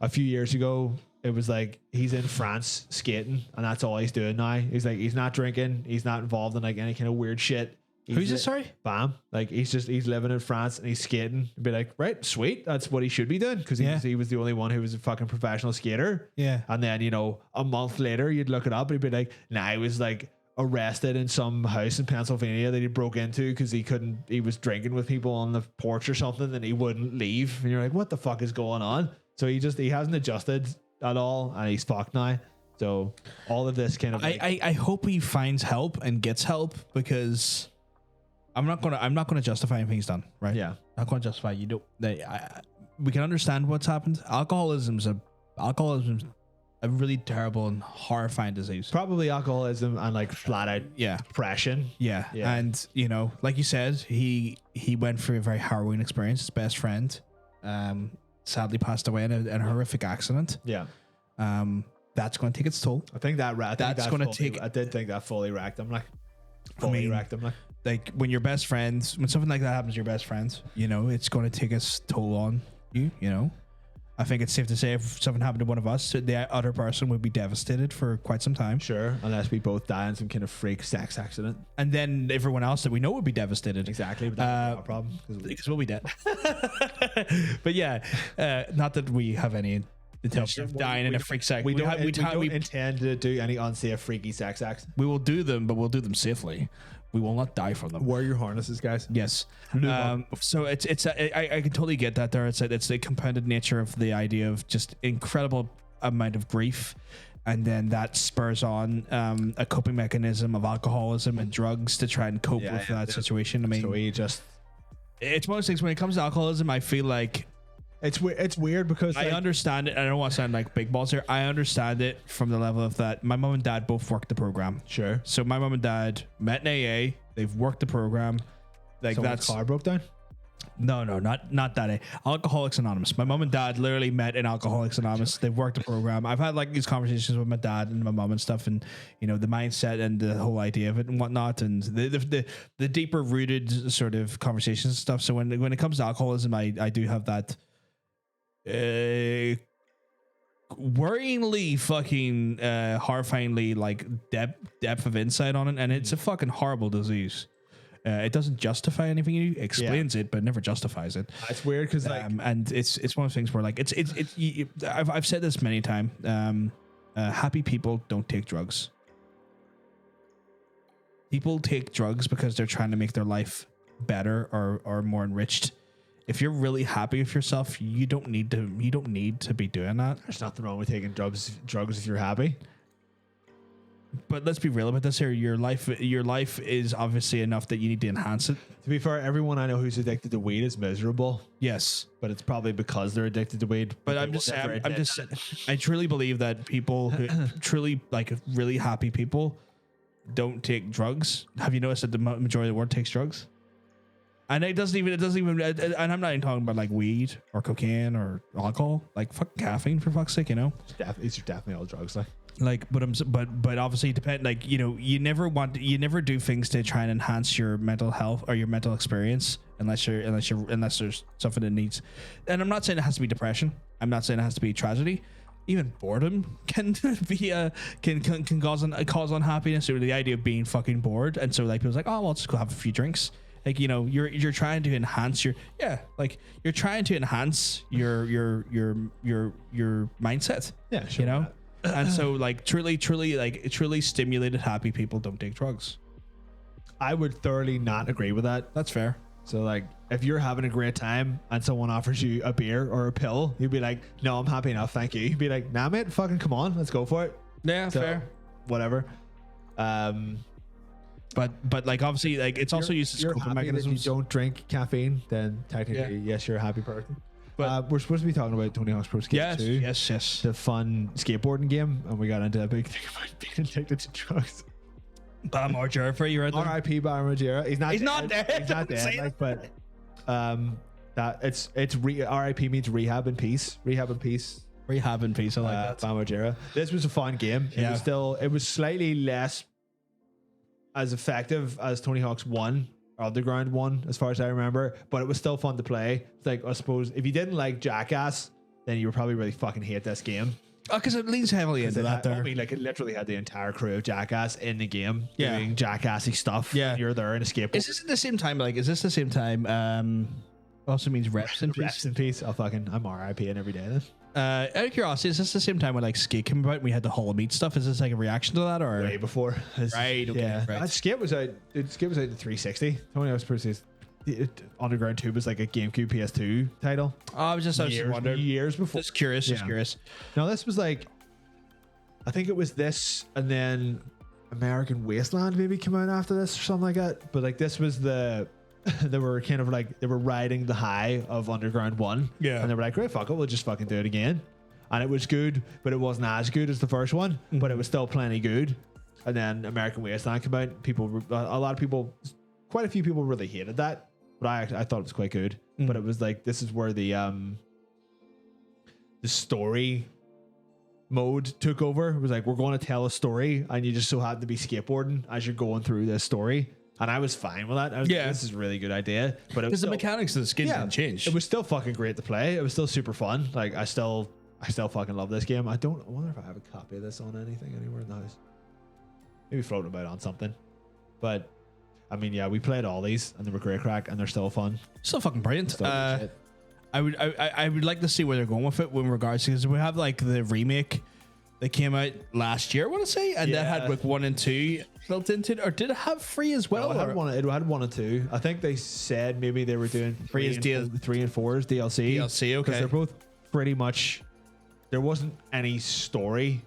a few years ago, it was like he's in France skating, and that's all he's doing now. He's like, he's not drinking, he's not involved in like any kind of weird shit. Who's this? Sorry, Bam. Like he's living in France and he's skating. And be like, right, sweet, that's what he should be doing, because he was the only one who was a fucking professional skater. Yeah. And then, you know, a month later you'd look it up and he'd be like, nah, he was like arrested in some house in Pennsylvania that he broke into because he was drinking with people on the porch or something, and he wouldn't leave. And you're like, what the fuck is going on? So he hasn't adjusted at all, and he's fucked now. So all of this kind of I hope he finds help and gets help, because I'm not gonna justify anything he's done, right? Yeah. Not gonna justify. We can understand what's happened. Alcoholism's a really terrible and horrifying disease. probably alcoholism and like flat out depression. Yeah. And you know, like you said, he went through a very harrowing experience. His best friend sadly passed away in a horrific accident. Yeah. That's going to take its toll. I think that That's going to take. I did think that fully wrecked him. Like when your best friends, when something like that happens to your best friends, you know, it's going to take its toll on you. You know, I think it's safe to say if something happened to one of us, the other person would be devastated for quite some time. Sure, unless we both die in some kind of freak sex accident. And then everyone else that we know would be devastated. Exactly, but that's not a problem because we'll be dead. But yeah, not that we have any intention of dying in a freak sex. We don't intend to do any unsafe freaky sex acts. We will do them, but we'll do them safely. We will not die from them. Wear your harnesses, guys. Yes. So I can totally get that there. It's the compounded nature of the idea of just incredible amount of grief, and then that spurs on a coping mechanism of alcoholism and drugs to try and cope with that situation. I mean, so it's one of those things. When it comes to alcoholism, I feel like it's weird because I understand it. I don't want to sound like big balls here. I understand it from the level of that my mom and dad both worked the program. Sure. So my mom and dad met in AA. They've worked the program. Like someone's car broke down? No, not that. Alcoholics Anonymous. My mom and dad literally met in Alcoholics Anonymous. They've worked the program. I've had like these conversations with my dad and my mom and stuff, and you know, the mindset and the whole idea of it and whatnot, and the deeper rooted sort of conversations and stuff. So when it comes to alcoholism, I do have that worryingly fucking horrifyingly like depth of insight on it, and it's a fucking horrible disease. It doesn't justify anything. It explains it, but never justifies it. It's weird because like, and it's one of the things where like I've said this many times. Happy people don't take drugs. People take drugs because they're trying to make their life better or more enriched. If you're really happy with yourself, you don't need to be doing that. there's nothing wrong with taking drugs if you're happy. But let's be real about this here. Your life is obviously enough that you need to enhance it. To be fair, everyone I know who's addicted to weed is miserable, Yes. but it's probably because they're addicted to weed. But they I'm will just never saying, admit I truly believe that people who truly like really happy people don't take drugs. Have you noticed that the majority of the world takes drugs? And it doesn't even, and I'm not even talking about like weed or cocaine or alcohol, like fucking caffeine for fuck's sake, you know? these are definitely all drugs. But obviously depend, like, you know, you never do things to try and enhance your mental health or your mental experience unless there's something that needs. And I'm not saying it has to be depression. I'm not saying it has to be tragedy. Even boredom can be can cause unhappiness, or the idea of being fucking bored. And so like people's like, oh well, I'll just go have a few drinks. Like, you know, you're trying to enhance your you're trying to enhance your mindset. Yeah, sure. You know. And so like truly stimulated happy people don't take drugs. I would thoroughly not agree with that. That's fair. So like, if you're having a great time and someone offers you a beer or a pill, you'd be like, no, I'm happy enough, thank you. You'd be like, nah, mate, fucking come on, let's go for it. Yeah, So, fair. Whatever. But like obviously like it's also used as you're coping happy that mechanisms. you don't drink caffeine, then technically, yes, you're a happy person. But we're supposed to be talking about Tony Hawk's Pro Skate 2. Yes. The fun skateboarding game, and we got into a big thing about being addicted to drugs. Bam Margera for you right there. R.I.P. Bam Margera. He's not dead. He's not Don't say dead. Like, but that it's R.I.P. means rehab in peace. Rehab in peace. Rehab in peace. I like that. Bam Margera. This was a fun game. Yeah. It was slightly less as effective as Tony Hawk's 1. Underground 1, as far as I remember, but it was still fun to play. It's like, I suppose if you didn't like Jackass, then you would probably really fucking hate this game. Oh, because it leans heavily into that there. I mean, like, it literally had the entire crew of Jackass in the game Yeah. doing Jackassy stuff. Yeah. And you're there in a skateboard. Is this at the same time? Like, is this the same time? Also means reps in Rest peace. in peace. I'm RIP-ing every day then. Out of curiosity, is this the same time when like Skate came about and we had the Hall of Meat stuff? Is this like a reaction to that or Way before. Right, okay, Yeah. right. Skate was out. Skate was out in 360. Tony Hawk's Pro Skate Underground 2 was like a GameCube PS2 title. Oh, I was just wondering. Years before. Just curious. No, this was like, I think it was this, and then American Wasteland maybe came out after this or something like that. But like, this was they were kind of like, they were riding the high of Underground 1. Yeah. And they were like, great, fuck it, we'll just fucking do it again. And it was good, but it wasn't as good as the first one, but it was still plenty good. And then American Wasteland came out. Quite a few people really hated that, but I thought it was quite good. But it was like, this is where the story mode took over. It was like, we're going to tell a story, and you just so happen to be skateboarding as you're going through this story. And I was fine with that. I was like, this is a really good idea. But it was Because the mechanics of the skate didn't change. It was still fucking great to play. It was still super fun. Like, I still fucking love this game. I wonder if I have a copy of this on anything anywhere in the house. Maybe floating about on something. But I mean, yeah, we played all these and they were great crack and they're still fun. Still fucking brilliant. Still good shit. I would like to see where they're going with it in regards to, because we have like the remake that came out last year, I want to say, and that had like 1 and 2 built into it, or did it have 3 as well? No, it had 1 and 2. I think they said maybe they were doing 3 and 4 as DLC. DLC, okay. Because they're both pretty much, there wasn't any story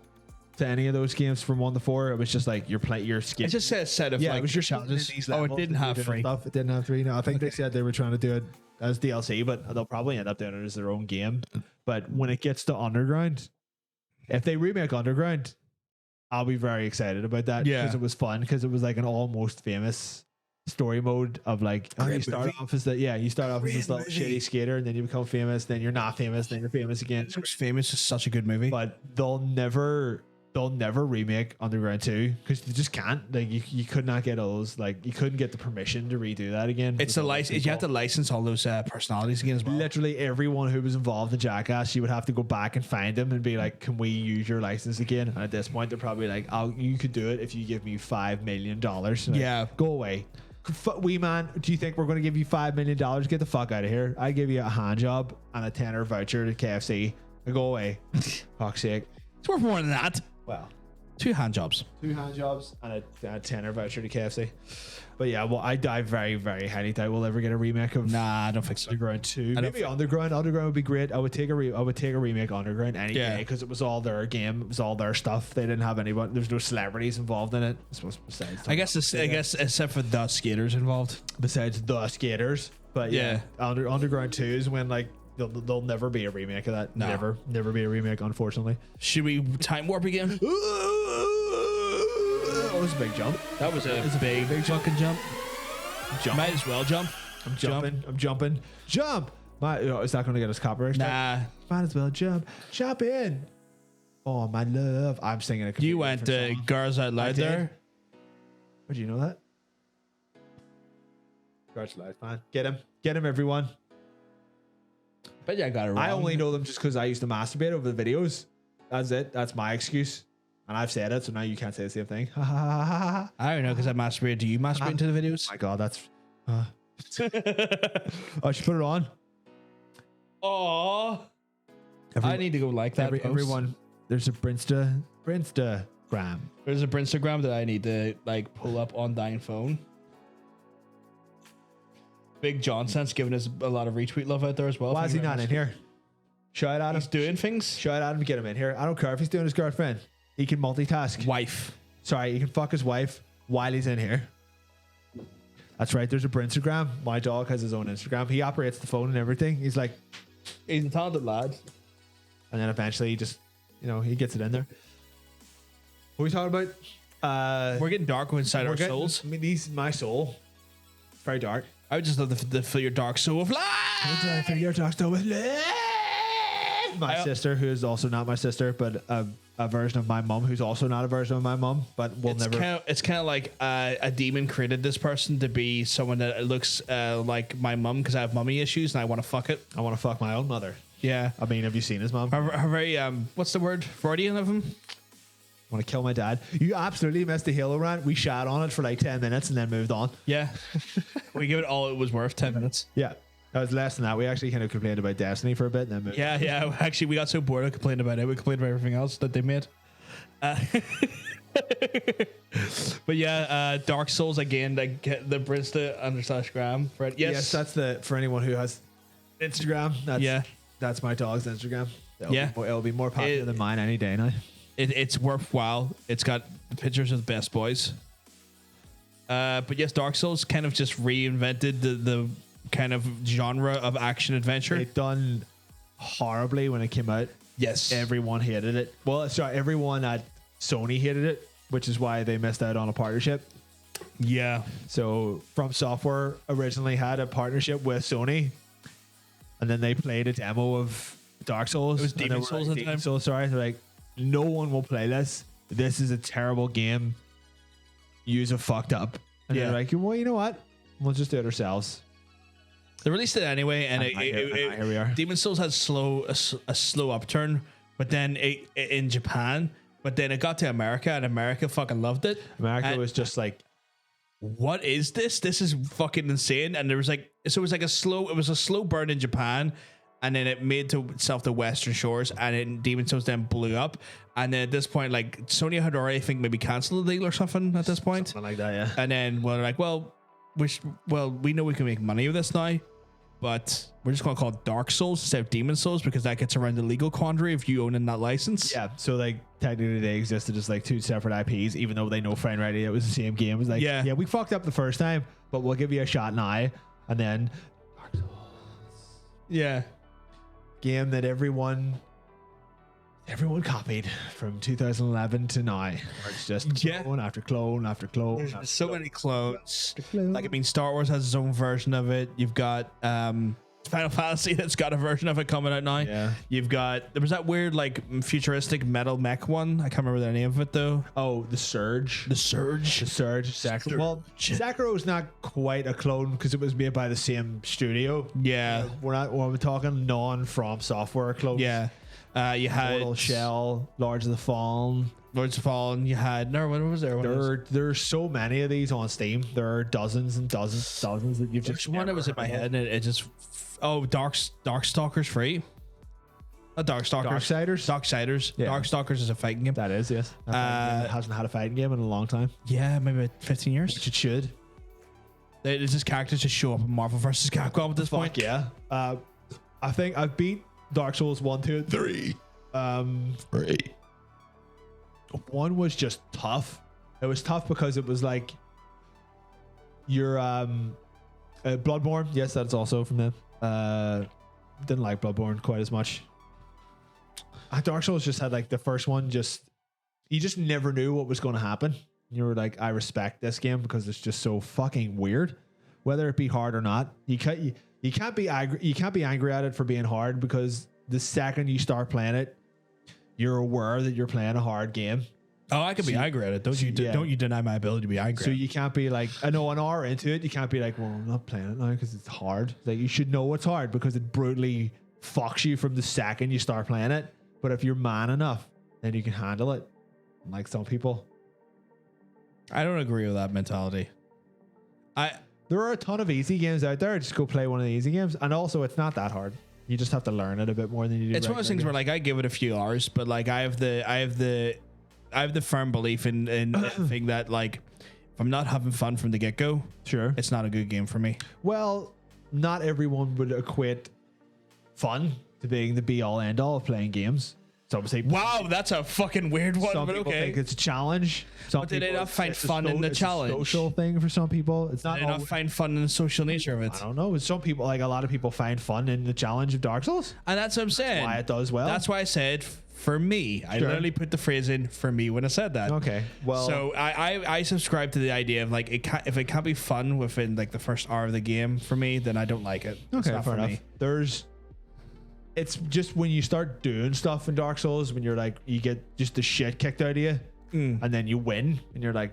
to any of those games from 1 to 4. It was just like your skate. It just said a set of Yeah, like it was your challenges. these Oh, it levels didn't that have you're doing 3. stuff. It didn't have 3. No, I think they said they were trying to do it as DLC, but they'll probably end up doing it as their own game. But when it gets to Underground, if they remake Underground, I'll be very excited about that. Yeah. Because it was fun, because it was like an almost famous story mode of like, you start off as this little shitty skater, and then you become famous, then you're not famous, then you're famous again. Famous is such a good movie. But they'll never they'll never remake Underground 2 because they just can't. Like you could not get all those. Like you couldn't get the permission to redo that again. It's the license. You have to license all those personalities again as well. Literally everyone who was involved in Jackass, you would have to go back and find them and be like, "Can we use your license again?" And at this point, they're probably like, "Oh, you could do it if you give me $5 million." Like, Yeah. go away. Wee man, do you think we're going to give you $5 million? Get the fuck out of here. I give you a hand job and a tenner voucher to KFC. Go away. Fuck's sake. It's worth more than that. Well, 2 hand jobs. 2 hand jobs and a tenner voucher to KFC. But yeah, well, I very, very highly doubt we'll ever get a remake of Nah, I don't think so. Underground 2. don't Maybe think- Underground. Underground would be great. I would take a remake Underground any Yeah. day because it was all their game. It was all their stuff. They didn't have anyone. There's no celebrities involved in it. Besides, I guess except for the skaters involved. besides the skaters. But yeah, Underground 2 is when like there'll never be a remake of that. No. Never be a remake, unfortunately. Should we time warp again? That was a big jump. That was a big fucking jump. Might as well jump. I'm jumping. Jump! Is that going to get us copyright? Nah. Might as well jump. Jump in. Oh, my love. I'm singing a completely You went different song. Girls Out Loud did. there. Would you know that? Girls Out Loud, man. Get him, everyone. But yeah, I got it wrong. I only know them just because I used to masturbate over the videos. That's it. That's my excuse. And I've said it, so now you can't say the same thing. Ha ha ha ha ha. I don't know because I masturbate. Do you masturbate into the videos? My God, that's. I should put it on. Oh, I need to go like that. post. Everyone, there's a Brinstagram. There's a Instagram that I need to like pull up on thine phone. Big Johnson's giving us a lot of retweet love out there as well. Why is he Thank you not very in much. here? Shout out He's him. doing things. Shout out him. Get him in here. I don't care if he's doing his girlfriend. He can multitask. Wife. Sorry, he can fuck his wife while he's in here. That's right. There's a Instagram. My dog has his own Instagram. He operates the phone and everything. He's like, He's a talented lad. and then eventually he just, he gets it in there. What are we talking about? We're getting dark inside our getting- souls. I mean, my soul. It's very dark. I would just love to feel your dark soul of light. Your dog's still with my sister, who is also not my sister, but a version of my mum, who's also not a version of my mum, but we'll never. It's kind of like a demon created this person to be someone that looks like my mum because I have mummy issues and I want to fuck it. I want to fuck my own mother. Yeah. I mean, have you seen his mom? Her very what's the word? Freudian of him. Want to kill my dad? You absolutely missed the Halo rant. We shot on it for like 10 minutes and then moved on. Yeah. We give it all it was worth. 10 minutes. Yeah, that was less than that. We actually kind of complained about Destiny for a bit and then moved. Yeah. Actually, we got so bored. I complained about it. We complained about everything else that they made. But yeah, Dark Souls again. Like the Brinsta_gram. Right? Yes, that's for anyone who has Instagram. That's my dog's Instagram. It'll be more popular than mine any day now. It's worthwhile. It's got pictures of the best boys. But yes, Dark Souls kind of just reinvented the kind of genre of action adventure. It done horribly when it came out. Yes. Everyone hated it. Well, sorry, everyone at Sony hated it, which is why they missed out on a partnership. Yeah. So From Software originally had a partnership with Sony, and then they played a demo of Dark Souls. It was and they Demon were Souls like, at the Demon time. Souls, sorry. They're like, no one will play this. This is a terrible game. Yous have fucked up. And Yeah. they're like, well, you know what? We'll just do it ourselves. They released it anyway, and here we are. Demon Souls had a slow upturn, but then in Japan, but then it got to America, and America fucking loved it. America And was just like, what is this? This is fucking insane. And there was like, so it was a slow burn in Japan, and then it made to itself the Western shores, and then Demon Souls then blew up. And then at this point, like Sony had already, I think, maybe canceled the deal or something at this point. something like that, yeah. And then we're like, we know we can make money with this now, but we're just gonna call it Dark Souls instead of Demon Souls because that gets around the legal quandary of you owning that license. Yeah, so like technically they existed as like 2 separate IPs, even though they know fine rightly it was the same game. It was like, Yeah. we fucked up the first time, but we'll give you a shot now. And then Yeah. game that everyone copied from 2011 to now. Where it's just clone after clone after clone. There's after so clone many clones. clone. Like, I mean, Star Wars has its own version of it. You've got Final Fantasy that's got a version of it coming out now. Yeah. You've got, there was that weird like futuristic metal mech one. I can't remember the name of it though. Oh, the Surge. The Surge. The Surge. Sakura. Well, Sakuro's not quite a clone because it was made by the same studio. Yeah. We're talking non-From Software clones. Yeah. You had Mortal Shell, Lords of the Fallen. Lords of Fallen. You had no. What was there? There's so many of these on Steam. There are dozens and dozens that you've There's just one that was in my head and it just. Oh, Darkstalkers free. Not Darkstalkers. Darksiders. Yeah. Darkstalkers is a fighting game. That is, yes. It hasn't had a fighting game in a long time. Yeah, maybe 15 years. Which it should. It's just characters just show up in Marvel vs. Capcom at this point. Yeah. I think I've beat Dark Souls 1, 2, and 3. 1 was just tough. It was tough because it was like your Bloodborne. Yes, that's also from them. Didn't like Bloodborne quite as much. Dark Souls just had like the first one, you just never knew what was going to happen. You were like, I respect this game because it's just so fucking weird, whether it be hard or not. You can't be angry at it for being hard because the second you start playing it, you're aware that you're playing a hard game. Oh, I could be angry at it. Don't you deny my ability to be angry. So you can't be like, I know an hour into it, you can't be like, well, I'm not playing it now because it's hard. Like you should know it's hard because it brutally fucks you from the second you start playing it. But if you're man enough, then you can handle it. Like some people. I don't agree with that mentality. There are a ton of easy games out there. Just go play one of the easy games. And also it's not that hard. You just have to learn it a bit more than you do. It's one of those things where like I give it a few hours, but like I have the firm belief in the thing that like if I'm not having fun from the get-go, sure, it's not a good game for me. Well, not everyone would equate fun to being the be all end all of playing games. Some say, wow, that's a fucking weird one. Some but people okay, think it's a challenge. Some but did they people not find it's a fun in the it's challenge? A social thing for some people. It's not. Did they not find fun in the social nature of it? I don't know. Some people, like a lot of people, find fun in the challenge of Dark Souls. And that's what I'm saying. That's why it does well. That's why I said for me. I literally put the phrase in for me when I said that. Okay. Well, so I subscribe to the idea of like if it can't be fun within like the first hour of the game for me, then I don't like it. It's okay, not fair for enough. me. It's just when you start doing stuff in Dark Souls, when you're like, you get just the shit kicked out of you, and then you win, and you're like,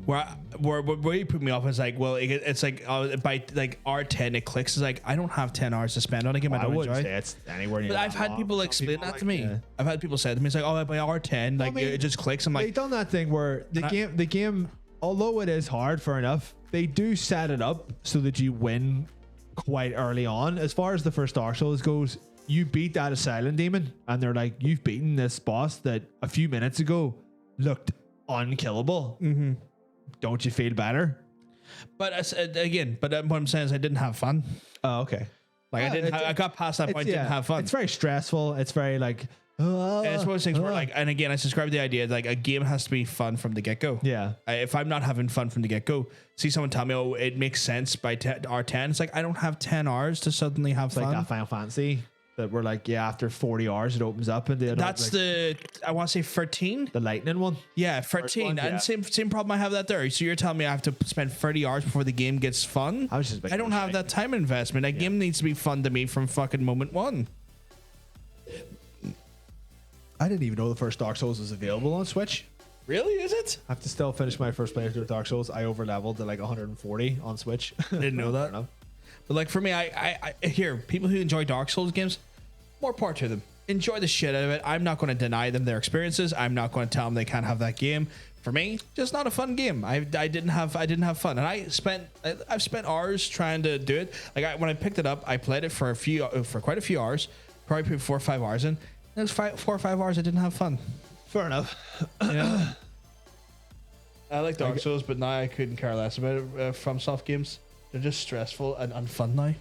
Where you put me off is like, well, it's like by like R10 it clicks. It's like I don't have 10 hours to spend on a game. I don't wouldn't enjoy. say it's anywhere near. But I've had people explain that to me. Yeah. I've had people say to me, it's like, oh, by R10, like it just clicks. I'm They've like, done that thing where the game, although it is hard, fair enough, they do set it up so that you win quite early on. As far as the first Dark Souls goes, you beat that Asylum Demon, and they're like, you've beaten this boss that a few minutes ago looked unkillable. Mm-hmm. Don't you feel better? but what I'm saying is I didn't have fun. Oh, okay. Like I got past that point, didn't have fun. It's very stressful. It's very like, and it's one of those things where like, and again, I subscribe to the idea that like a game has to be fun from the get-go. yeah. If I'm not having fun from the get-go, see someone tell me, oh, it makes sense by R10. It's like, I don't have 10 hours to suddenly have It's fun. like that Final Fantasy that we're like, yeah, after 40 hours it opens up, and That's I want to say 13. the lightning one. Yeah, 13. one, And yeah. same problem I have that there. So you're telling me I have to spend 30 hours before the game gets fun? I was just I don't have that time investment. A game needs to be fun to me from fucking moment one. I didn't even know the first Dark Souls was available on Switch. Really? Is it? I have to still finish my first playthrough of Dark Souls. I over leveled to like 140 on Switch. Didn't know that. But like for me, I hear people who enjoy Dark Souls games, more part to them. Enjoy the shit out of it. I'm not going to deny them their experiences. I'm not going to tell them they can't have that game. For me, just not a fun game. I didn't have fun, and I've spent hours trying to do it. Like when I picked it up, I played it for quite a few hours. Probably put 4 or 5 hours in. It was 4 or 5 hours I didn't have fun. Fair enough. Yeah. I like Dark Souls, but now I couldn't care less about it. From soft games, they're just stressful and unfun now.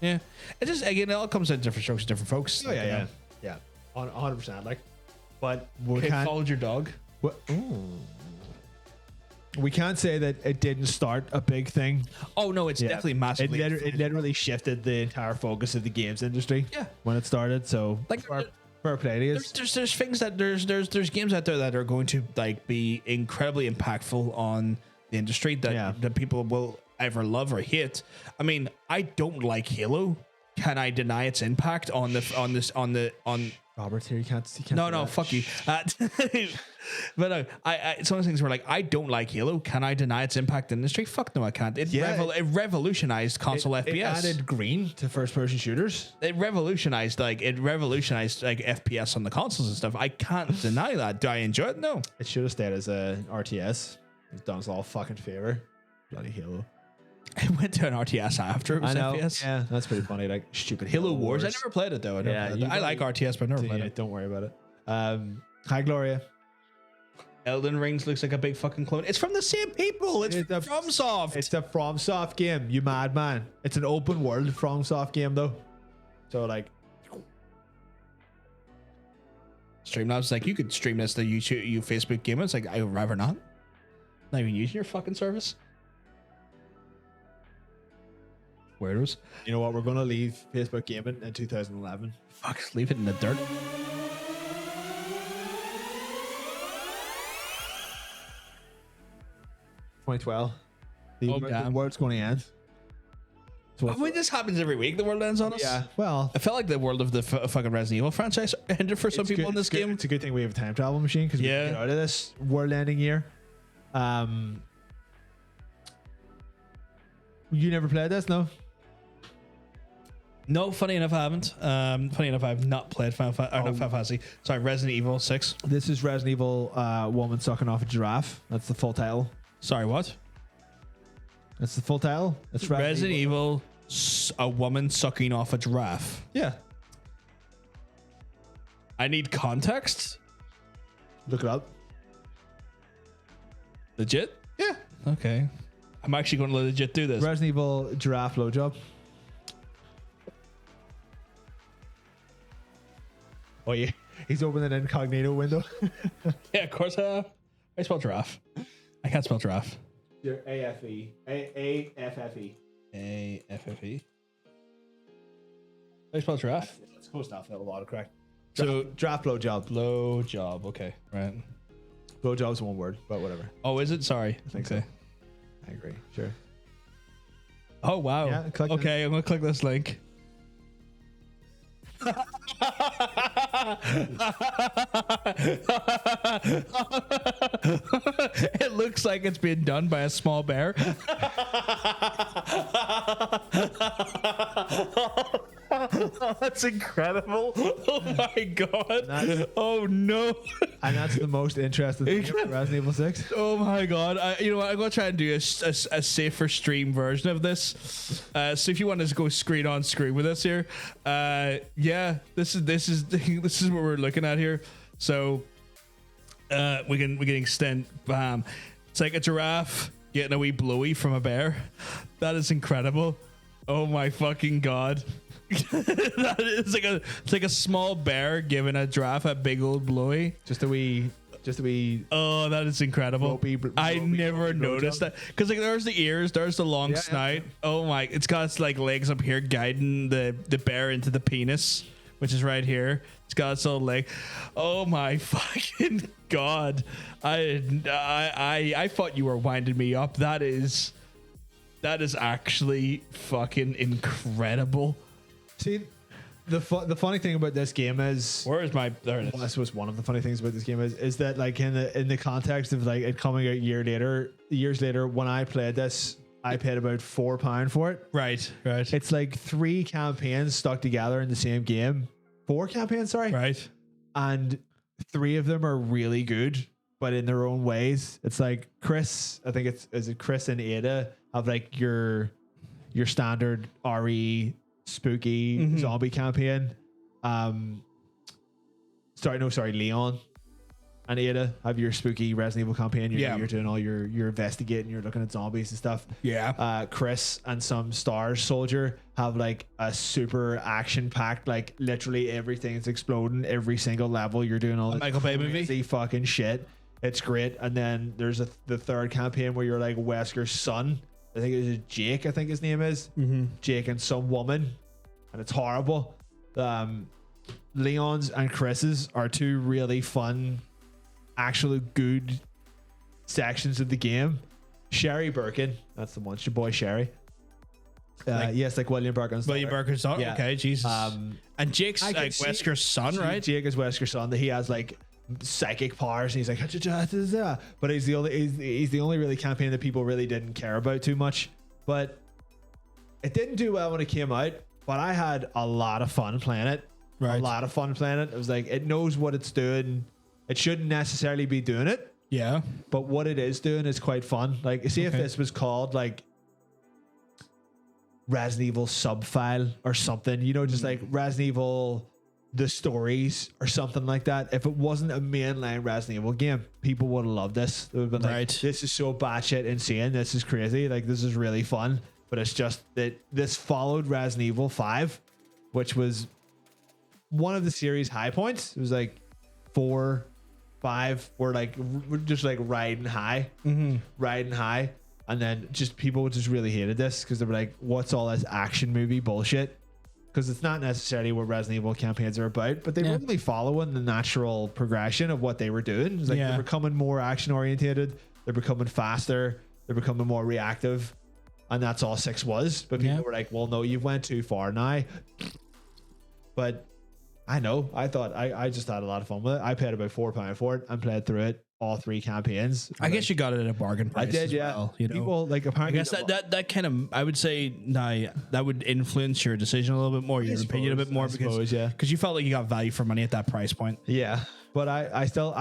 Yeah, it just again it all comes in different strokes, different folks. Oh, yeah. 100%. Like, but we Okay, can't. followed your dog. We can't say that it didn't start a big thing. Oh no, it's definitely massively. It literally shifted the entire focus of the games industry. Yeah. When it started, so Like, fair play to us. there's things that there's games out there that are going to like be incredibly impactful on the industry that people will either love or hate. I mean, I don't like Halo, can I deny its impact on Robert's here. You can't no, do that. fuck you. But no, it's one of those things where like I don't like Halo. Can I deny its impact in the industry? Fuck no, I can't. It revolutionized console FPS. It added green to first-person shooters. It revolutionized FPS on the consoles and stuff. I can't deny that. Do I enjoy it? No. It should have stayed as a RTS. It's done us all fucking favor. Bloody Halo. It went to an RTS after it was FPS. Yeah, that's pretty funny. Like stupid Halo Wars. I never played it though. I like RTS, but I never played it. Don't worry about it. Hi, Gloria. Elden Rings looks like a big fucking clone. It's from the same people. It's from FromSoft. It's the FromSoft game. You madman. It's an open world FromSoft game though. So like, Streamlabs like you could stream this to YouTube, Facebook game. It's like I would rather not. Not even using your fucking service. Weirdos. you know what? We're gonna leave Facebook gaming in 2011. Fuck, leave it in the dirt. The world's going to end. So I mean, this happens every week. The world ends on us. yeah, well, I felt like the world of the fucking Resident Evil franchise ended for some people in this game. It's a good thing we have a time travel machine because we can get out of this world-ending year. You never played this, no? No, funny enough, I haven't. Funny enough, I've not played Final Fantasy. Sorry, Resident Evil 6. This is Resident Evil woman sucking off a giraffe. That's the full title. Sorry, what? That's the full title. It's Resident Evil, a woman sucking off a giraffe. Yeah. I need context. Look it up. Legit? Yeah. Okay. I'm actually going to legit do this. Resident Evil giraffe blowjob. Oh yeah, he's opening an incognito window. Yeah, of course. I spell giraffe. I can't spell giraffe. You're A-F-E. A-F-F-E. A-F-F-E. I spell giraffe. It's close enough. That'll autocorrect. So Draft blowjob. blow job. Okay, right. Blowjob's one word, but whatever. Oh, is it? Sorry. I think so. I agree. Sure. Oh wow. Yeah, click okay, I'm gonna click this link. It looks like it's been done by a small bear. That's incredible. Oh my god. Oh no. And that's the most interesting thing about Resident Evil 6. Oh my god. You know what? I'm gonna try and do a safer stream version of this. So if you want to go screen on screen with us here, yeah, this is what we're looking at here. So we can extend. Bam. It's like a giraffe getting a wee blowy from a bear. That is incredible. Oh my fucking god. It's like a small bear giving a giraffe a big old blowy. Just a wee. Oh, that is incredible. I never noticed that because like there's the ears, there's the long snout. Yeah. Oh my! It's got its like legs up here guiding the bear into the penis, which is right here. It's got its little leg. Oh my fucking god! I thought you were winding me up. That is actually fucking incredible. See, the funny thing about this game is, where is my? There it is. Well, this was one of the funny things about this game is that like in the context of like it coming out years later, when I played this, I paid about £4 for it. Right. It's like 3 campaigns stuck together in the same game. 4 campaigns, sorry. Right. And 3 of them are really good, but in their own ways. It's like Chris, I think is it Chris and Ada have like your standard RE spooky zombie campaign. Leon and Ada have your spooky Resident Evil campaign. You're doing all your investigating, you're looking at zombies and stuff. Yeah. Chris and some Stars Soldier have like a super action packed, like literally everything's exploding every single level. You're doing all Michael Bay movie fucking shit. It's great. And then there's the third campaign where you're like Wesker's son. I think it was Jake, I think his name is. Jake and some woman. And it's horrible. Leon's and Chris's are 2 really fun, actually good sections of the game. Sherry Birkin, that's the one. It's your boy Sherry. Yes, like William Birkin's daughter. William Burker's daughter. Yeah. Okay, Jesus. And Jake's I can like see- Wesker's son, right? Jake is Wesker's son. That he has like psychic powers. And he's like, but he's the only really campaign that people really didn't care about too much. But it didn't do well when it came out. But I had a lot of fun playing it. Right. A lot of fun playing it. It was like it knows what it's doing. It shouldn't necessarily be doing it, Yeah. but what it is doing is quite fun. Like, see if Okay. this was called like Resident Evil Subfile or something, you know, just like Resident Evil the stories or something like that. If it wasn't a mainline Resident Evil game, people would have loved this. They would have been like, Right. this is so batshit insane. This is crazy. Like, this is really fun. But it's just that this followed Resident Evil 5, which was one of the series high points. It was like 4, 5 were like we're just like riding high. And then just people just really hated this because they were like, what's all this action movie bullshit? Because it's not necessarily what Resident Evil campaigns are about, but they were really following the natural progression of what they were doing. It's like they're becoming more action oriented, they're becoming faster, they're becoming more reactive, and that's all 6 was. But people were like, well, no, you went too far now. But I know, I thought I just had a lot of fun with it. I paid about £4 for it and played through it, all 3 campaigns. I guess you got it at a bargain price. I did, as yeah. well, you know? People like I apparently guess that kind of, I would say, that would influence your decision a little bit more, your opinion a bit more, because you felt like you got value for money at that price point. Yeah, but I still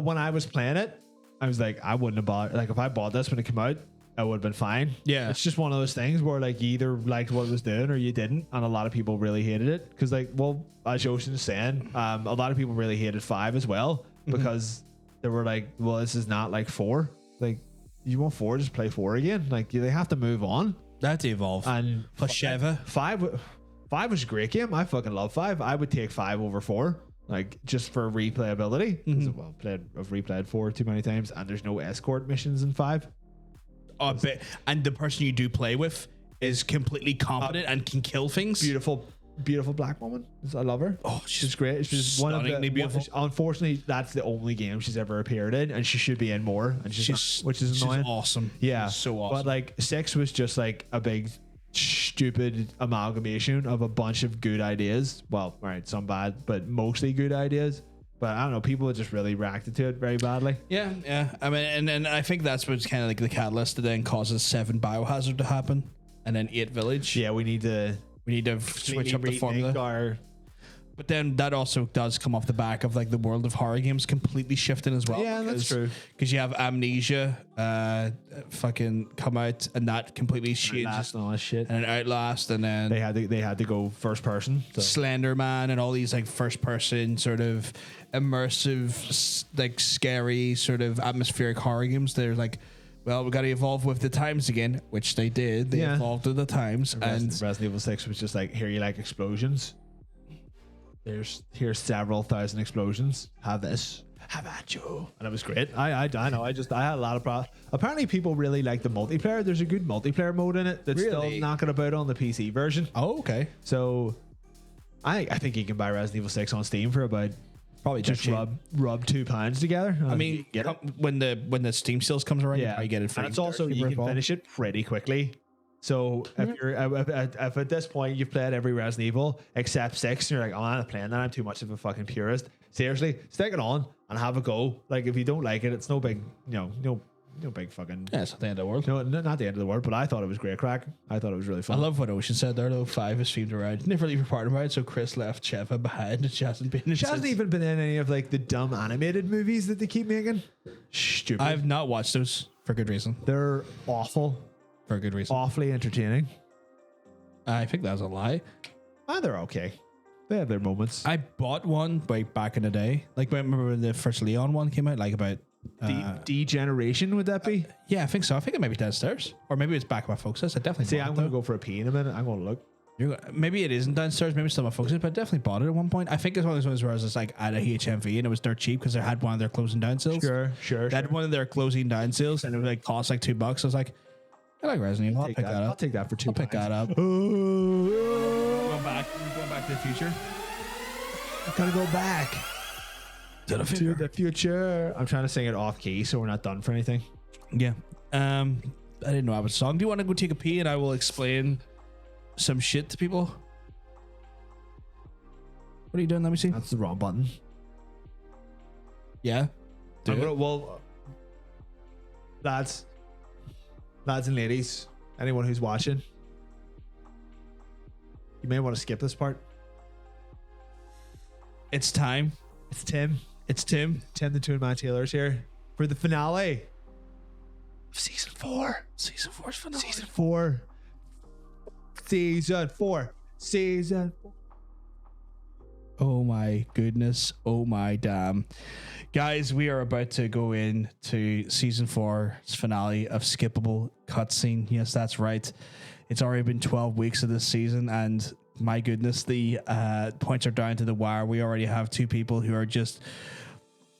when I was playing it, I was like, I wouldn't have bought, like, if I bought this when it came out, I would have been fine. Yeah, it's just one of those things where like you either liked what it was doing or you didn't, and a lot of people really hated it because, like, well, as Ocean is saying, a lot of people really hated 5 as well because they were like, well, this is not like 4. Like, you want 4, just play 4 again. Like, they have to move on. That's evolve. And plus Sheva. 5 was a great game. I fucking love 5. I would take 5 over 4, like, just for replayability. Well, I've replayed 4 too many times, and there's no escort missions in 5. And the person you do play with is completely competent and can kill things. Beautiful black woman. I love her. Oh, she's great. She's one of the beautiful. Unfortunately, that's the only game she's ever appeared in, and she should be in more. And she's which is annoying. She's awesome. Yeah, she's so awesome. But like 6 was just like a big stupid amalgamation of a bunch of good ideas. Well, all right, some bad, but mostly good ideas. But I don't know, people just really reacted to it very badly. Yeah. I mean, and I think that's what's kind of like the catalyst that then causes 7 Biohazard to happen, and then 8 Village. Yeah, we need to switch up the formula. But then that also does come off the back of like the world of horror games completely shifting as well. Yeah, that's true. Because you have Amnesia fucking come out, and that completely changes. And all that shit. And Outlast, and then they had to go first person. So. Slender Man, and all these like first person sort of immersive, like scary sort of atmospheric horror games. They're like, well, we got to evolve with the times again, which they did. They evolved with the times. And Resident Evil 6 was just like, here, you like explosions? Here's several thousand explosions. Have this. Have at you. And it was great. I know. I had a lot of problems. Apparently, people really like the multiplayer. There's a good multiplayer mode in it that's still knocking about on the PC version. Oh, okay. So I think you can buy Resident Evil 6 on Steam for about probably just rub £2 together. I mean, when the Steam sales comes around, you probably get it free. And it's also, you can finish it pretty quickly. So if at this point you've played every Resident Evil except 6, and you're like, oh, I'm not playing that, I'm too much of a fucking purist. Seriously, stick it on and have a go. Like, if you don't like it, it's no big, no big fucking. Yeah, it's not the end of the world. No, not the end of the world. But I thought it was great crack. I thought it was really fun. I love what Ocean said there though. 5 is streamed around. Never leave your partner around. So Chris left Sheva behind, and she hasn't been. She hasn't even been in any of like the dumb animated movies that they keep making. Stupid. I've not watched those for good reason. They're awful. For a good reason. Awfully entertaining. I think that's a lie. They're okay. They have their moments. I bought one back in the day. Like, remember when the first Leon one came out? Like about Degeneration, would that be? Yeah, I think so. I think it might be downstairs, or maybe it's back at my folks' house. I definitely. See, I'm gonna go for a pee in a minute. I'm gonna look. Maybe it isn't downstairs. Maybe it's still my folks' house, but I definitely bought it at one point. I think it's one of those ones where I was just like at a HMV and it was dirt cheap because they had one of their closing down sales. Sure. They had one of their closing down sales, and it was like cost like $2. I was like, I like Resident Evil. I'll pick that up. I'll take that for $2. I'll pick that up. Going back to the future. I gotta go back to the future. I'm trying to sing it off key, so we're not done for anything. Yeah. I didn't know I was a song. Do you want to go take a pee and I will explain some shit to people? What are you doing? Let me see. That's the wrong button. Yeah. Well, lads and ladies, anyone who's watching, you may want to skip this part. It's time. It's Tim. Tim the Toon Man Taylor's here for the finale of season 4. Season 4's finale. Season 4. Oh my goodness. Oh my damn. Guys, we are about to go into season 4's finale of Skippable Cutscene. Yes, that's right. It's already been 12 weeks of this season, and my goodness, the points are down to the wire. We already have 2 people who are just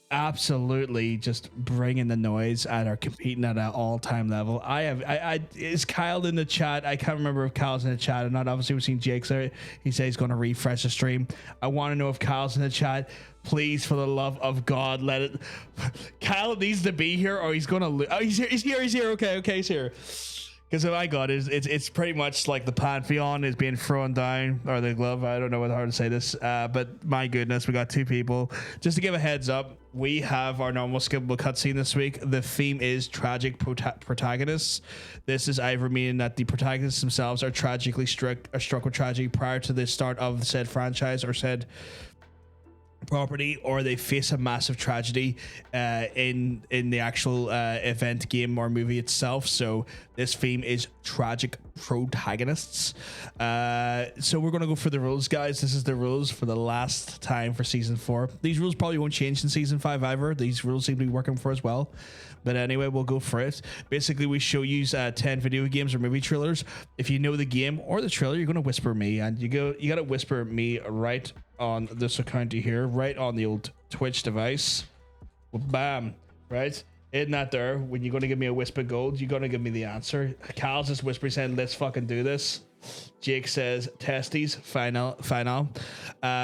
absolutely just bringing the noise and are competing at an all-time level. Is Kyle in the chat? I can't remember if Kyle's in the chat or not. Obviously, we've seen Jake's there. He says he's going to refresh the stream. I want to know if Kyle's in the chat. Please, for the love of God, let it. Kyle needs to be here, or he's going to. Oh, he's here. He's here. Okay, he's here. Because oh my God, it's pretty much like the Pantheon is being thrown down, or the glove. I don't know how to say this, but my goodness, we got 2 people. Just to give a heads up, we have our normal skippable cutscene this week. The theme is tragic protagonists. This is either meaning that the protagonists themselves are tragically struck with tragedy prior to the start of said franchise or said property, or they face a massive tragedy in the actual event, game, or movie itself. So this theme is tragic protagonists. So we're going to go for the rules, guys. This is the rules for the last time for season 4. These rules probably won't change in season 5 either. These rules seem to be working for us well. But anyway, we'll go for it. Basically, we show you 10 video games or movie trailers. If you know the game or the trailer, you're going to whisper me, and you got to whisper me right on this account here, right on the old Twitch device. Well, bam, right? In that there, when you're going to give me a whisper gold, you're going to give me the answer. Cal's just whispering saying, let's fucking do this. Jake says, testes, final.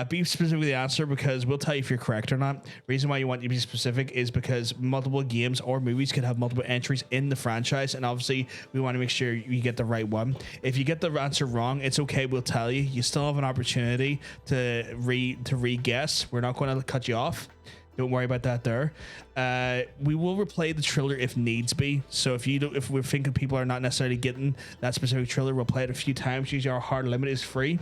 Be specific with the answer, because we'll tell you if you're correct or not. Reason why you want to be specific is because multiple games or movies could have multiple entries in the franchise, and obviously we want to make sure you get the right one. If you get the answer wrong, it's okay, we'll tell you. You still have an opportunity to re-guess. We're not going to cut you off. Don't worry about that there. We will replay the trailer if needs be. So if we're thinking people are not necessarily getting that specific trailer, we'll play it a few times. Usually our hard limit is free.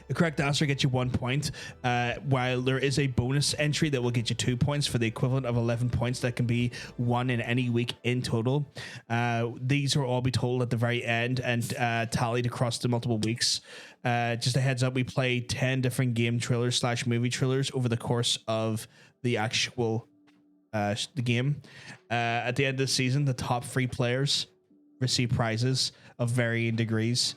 The correct answer gets you 1 point, while there is a bonus entry that will get you 2 points for the equivalent of 11 points that can be won in any week in total. These will all be told at the very end and tallied across the multiple weeks. Just a heads up, we play 10 different game trailers / movie trailers over the course of the actual the game. At the end of the season, the top 3 players receive prizes of varying degrees.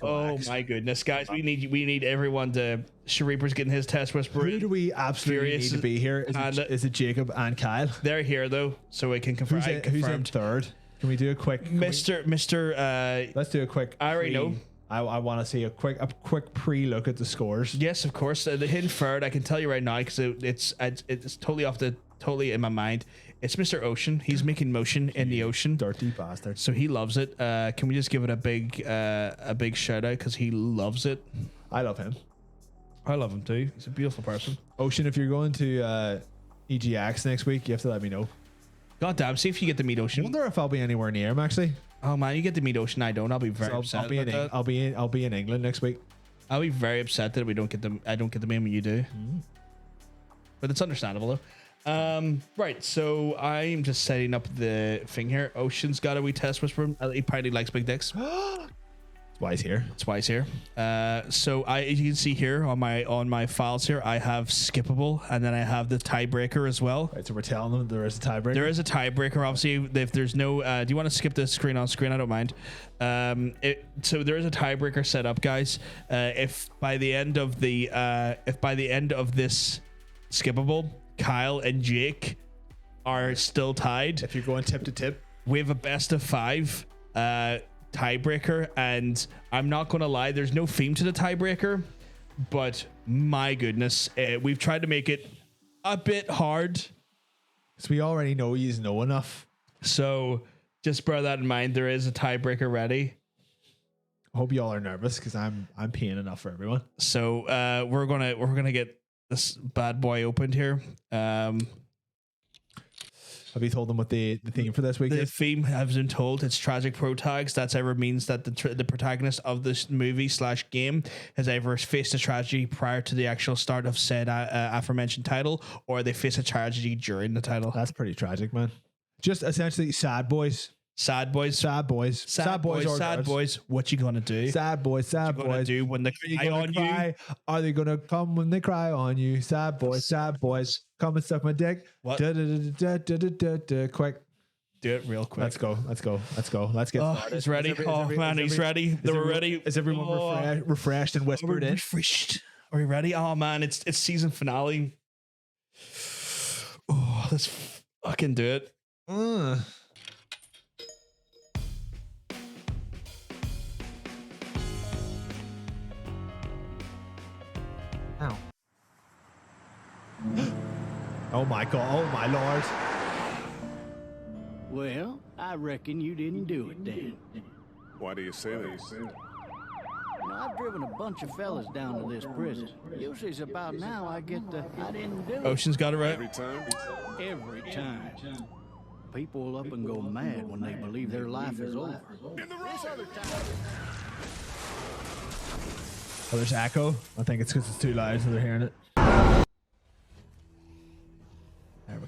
Oh my goodness, guys, we need everyone to. Shareeper's getting his test whisper. Who do we absolutely need to be here? Is it Jacob and Kyle? They're here though, so we can confirm. Who's in third? Can we do a quick Let's do a quick. I already know. I want to see a quick pre-look at the scores. Yes, of course. The hidden third, I can tell you right now, because it's totally in my mind. It's Mr. Ocean. He's making motion in the ocean. Dirty bastard. So he loves it. Can we just give it a big shout out, because he loves it. I love him. I love him too. He's a beautiful person. Ocean, if you're going to EGX next week, you have to let me know. God damn, see if you get to meet Ocean. I wonder if I'll be anywhere near him actually. Oh man, you get to meet Ocean. I don't. I'll be very upset. I'll be in England next week. I'll be very upset that I don't get to meet him when you do. But it's understandable though. Right, so I'm just setting up the thing here. Ocean's got a wee test whisper. He apparently likes big dicks. That's why he's here. That's why he's here. So as you can see here on my files here, I have skippable, and then I have the tiebreaker as well. Right, so we're telling them there is a tiebreaker. There is a tiebreaker. Obviously, if there's no, do you want to skip the screen on screen? I don't mind. So there is a tiebreaker set up, guys. If by the end of this skippable, Kyle and Jake are still tied. If you're going tip to tip, we have a best of 5 tiebreaker, and I'm not gonna lie, there's no theme to the tiebreaker, but my goodness, we've tried to make it a bit hard, because we already know you know enough. So Just bear that in mind. There is a tiebreaker ready. I hope y'all are nervous because I'm paying enough for everyone. So we're gonna get this bad boy opened here. Have you told them what the theme for this week The is? theme has been told. It's tragic protags. That's ever means that the protagonist of this movie / game has ever faced a tragedy prior to the actual start of said aforementioned title, or they face a tragedy during the title. That's pretty tragic, man. Just essentially sad boys. Sad boys. Sad boys. Sad boys. or Sad girls. boys. What you gonna do? Sad boys. Sad What you gonna boys. do when they Are you cry gonna on cry? you? Are they gonna come when they cry on you? Sad boys. Sad boys. Come and suck my dick. What? Quick. Do it real quick. Let's go. Let's go. Let's go. Let's get Oh, started. he's ready. He's ready. They were ready. Is everyone refreshed and whispered in? Refreshed. Are we ready? Oh man, it's season finale. Oh, let's fucking do it. Ow. Oh my god. Oh my lord. Well, I reckon you didn't do it then. Why do you say that? Now, I've driven a bunch of fellas down to this prison. Usually it's about now I get the I didn't do it Ocean's got it right. Every time? every time. People will up and go mad when they believe their life is over. This other time. Oh, there's echo. I think it's because it's too loud, so they're hearing it. There we go.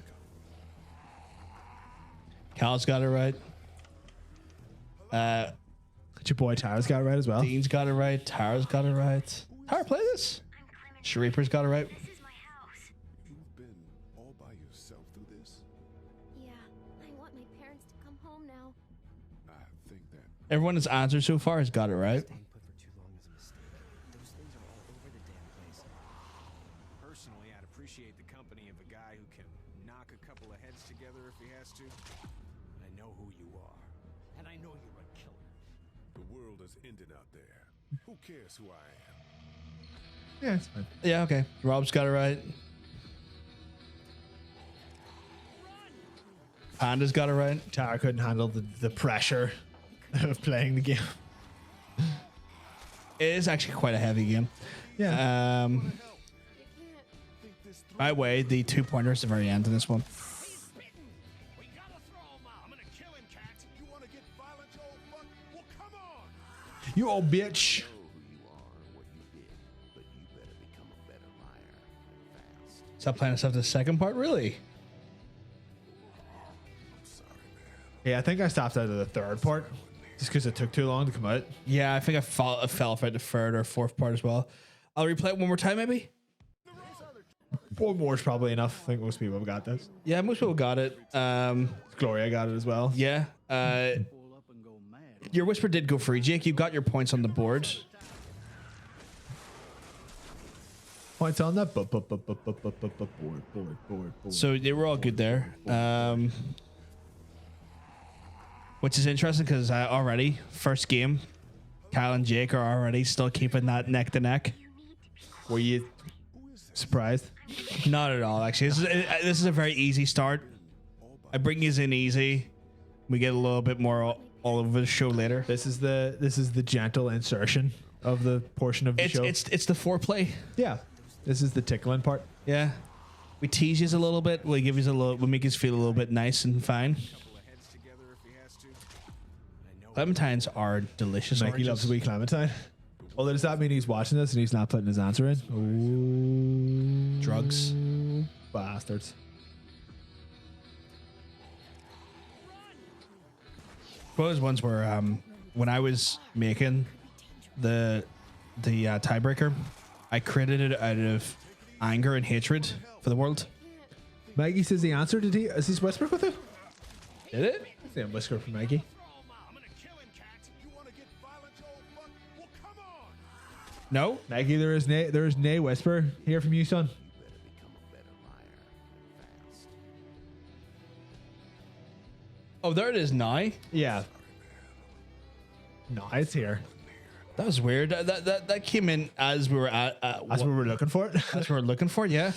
Cal's got it right. Your boy Tara's got it right as well. Dean's got it right. Tara's got it right. Tara, play this. Shareeper's got it right. This is my house. You've been all by yourself through this? Yeah, I want my parents to come home now. I think that Everyone that's answered so far has got it right. Staying put for too long is a mistake. Those things are all over the damn place. Personally, I'd appreciate the company of a guy who can knock a couple of heads together if he has to. I know who you are, and I know you're a killer. the world is ending out there. Who cares who I am? Yeah, it's fine. Yeah, okay. Rob's got it right. Panda's got it right. Tara couldn't handle the pressure of playing the game. It is actually quite a heavy game. Yeah. By the way, the 2 pointers at the very end in this one. We gotta throw him out. I'm gonna kill him, cat. You want to get violent, you old fuck? Well, come on! You old bitch. Stop playing us up to the second part, really? Yeah, I think I stopped out of the third part just because it took too long to come out. Yeah, I think I fell for the third or fourth part as well. I'll replay it one more time, maybe. One more is probably enough. I think most people have got this. Yeah, most people got it. Gloria got it as well. Yeah. People up and go mad. Your whisper did go free, Jake. You got your points on the board. Points on that board. So they were all good there. Which is interesting because already, first game, Kyle and Jake are already still keeping that neck to neck. Were you surprised? Not at all, actually. This is a very easy start. I bring you in easy. We get a little bit more all over the show later. This is the gentle insertion of the portion of the show. It's the foreplay. Yeah. This is the tickling part. Yeah. We tease you a little bit. We give you a little. We make you feel a little bit nice and fine. Clementines are delicious. Mikey oranges. loves a wee Clementine. Well, does that mean he's watching this and he's not putting his answer in? Drugs. Bastards. Those ones were when I was making the tiebreaker, I created it out of anger and hatred for the world. Mikey says the answer. Did he? Is he whispering with you? Did it? I see him whisper from Mikey. I'm gonna kill him, cat. You want to get violent, you old fuck? Well, come on! No. Mikey, there is nay whisper. Hear from you, son. Oh, there it is now. Yeah. No, it's here. That was weird. That came in as we were at That's what we're looking for. as we were looking for. Yeah.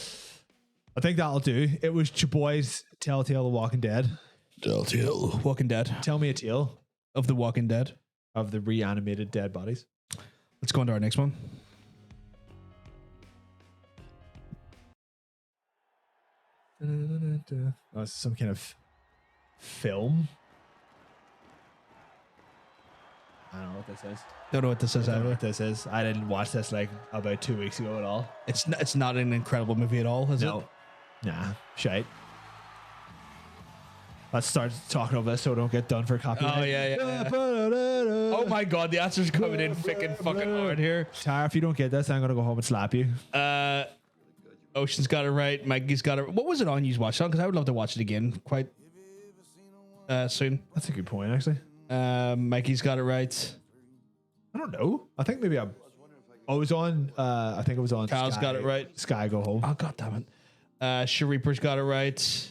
I think that'll do. It was your boys Telltale The Walking Dead. Walking Dead. Tell me a tale Of the Walking Dead. of the reanimated dead bodies. Let's go on to our next one. Oh, it's some kind of film. I don't know what this is. Don't know what this is I don't know either. what this is. I didn't watch this like about 2 weeks ago at all. It's not an incredible movie at all, is No. it? Nah, shite. Let's start talking over this so we don't get done for copyright. Oh, yeah. Oh my god, the answer's coming in thick and fucking hard here. Tara, if you don't get this, I'm gonna go home and slap you. Ocean's got it right. Mikey's got it. What was it on you watched on? Because I would love to watch it again quite soon. That's a good point, actually. Mikey's got it right. I don't know. I think maybe I was on. I think it was on. Kyle's got it right. Sky Go Home. Oh god damn it. Shareeper's got it right.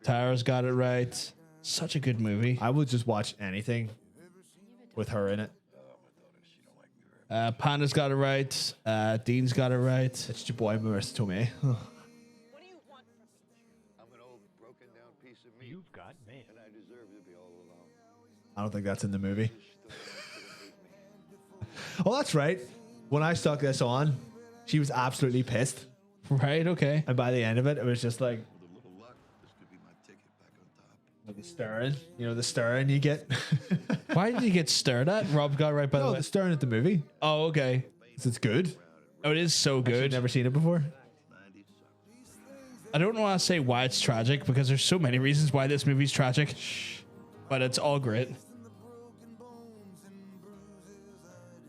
Tara's got it right. Such a good movie. I would just watch anything with her in it. Panda's got it right. Dean's got it right. It's your boy Marissa Tomei. You've got mail. And I deserve to be all alone. I don't think that's in the movie. Oh, that's right. When I stuck this on, she was absolutely pissed. Right, okay. And by the end of it, it was just like the stirring. You know, the stirring you get. Why did you get stared at? Rob got it right by the No, way. the stirring at the movie. Oh, okay. It's good. Oh, it is so good. I've never seen it before. I don't want to say why it's tragic because there's so many reasons why this movie's tragic, but it's all great.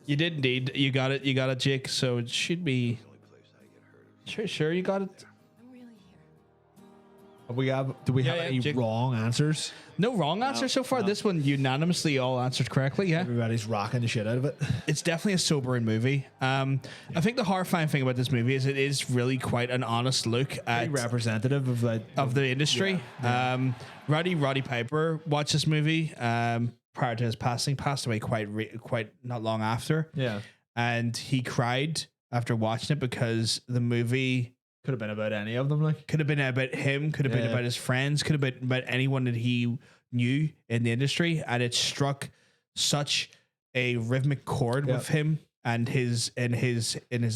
You did indeed. You got it. You got it, Jake. So it should be. Sure. You got it. Do we have any Jake. wrong answers? No wrong answer so far. This one unanimously all answered correctly. Yeah. Everybody's rocking the shit out of it. It's definitely a sobering movie. I think the horrifying thing about this movie is it is really quite an honest look at Pretty representative of like of the industry. Roddy Piper watched this movie prior to his passing. Passed away quite not long after. Yeah. And he cried after watching it because the movie Could have been about any of them, like. could have been about him, could have been Yeah. about his friends, could have been about anyone that he knew in the industry, and it struck such a rhythmic chord with him and his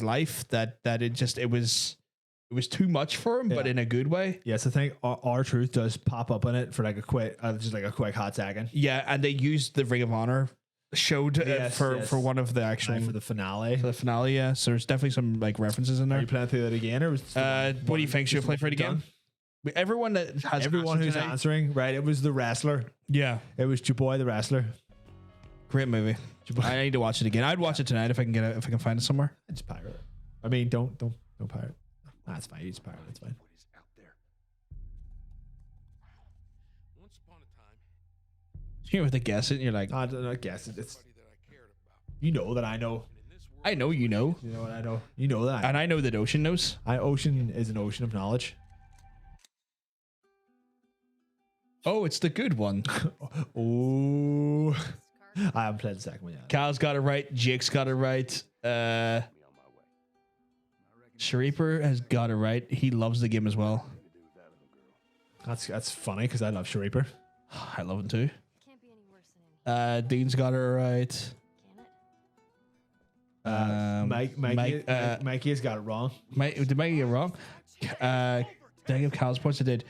life that it was too much for him, but in a good way. Yes, I think our truth does pop up in it for like a quick, just like a quick hot second. Yeah, and they used the Ring of Honor showed for one of the actual For the finale. for the finale. Yeah, so there's definitely some like references in Are there. you playing through that again, or was What do you think? Should we play for it again? Everyone that has Everyone answered who's today- answering, right? It was the wrestler. Yeah, It was your boy, the wrestler. great movie. I need to watch it again. I'd watch it tonight if I can get it, if I can find it somewhere. It's pirate it. I mean, don't pirate. That's fine. It's pirate. It's fine. Once upon a time, You have to guess it. And you're like, I don't know. I guess it's. You know that I know. I know you know, You know what I know. You know that. and I know that Ocean knows. Ocean is an ocean of knowledge. Oh, it's the good one. Oh, I haven't played the second one yet. Cal's got it right. Jake's got it right. Shareeper has got it right. He loves the game as well. That's funny because I love Shareeper. I love him too. Can't be any worse than in here, Dean's got it right. can it? Mikey has got it wrong. Did Mikey get it wrong? Did I give Cal's points? I did.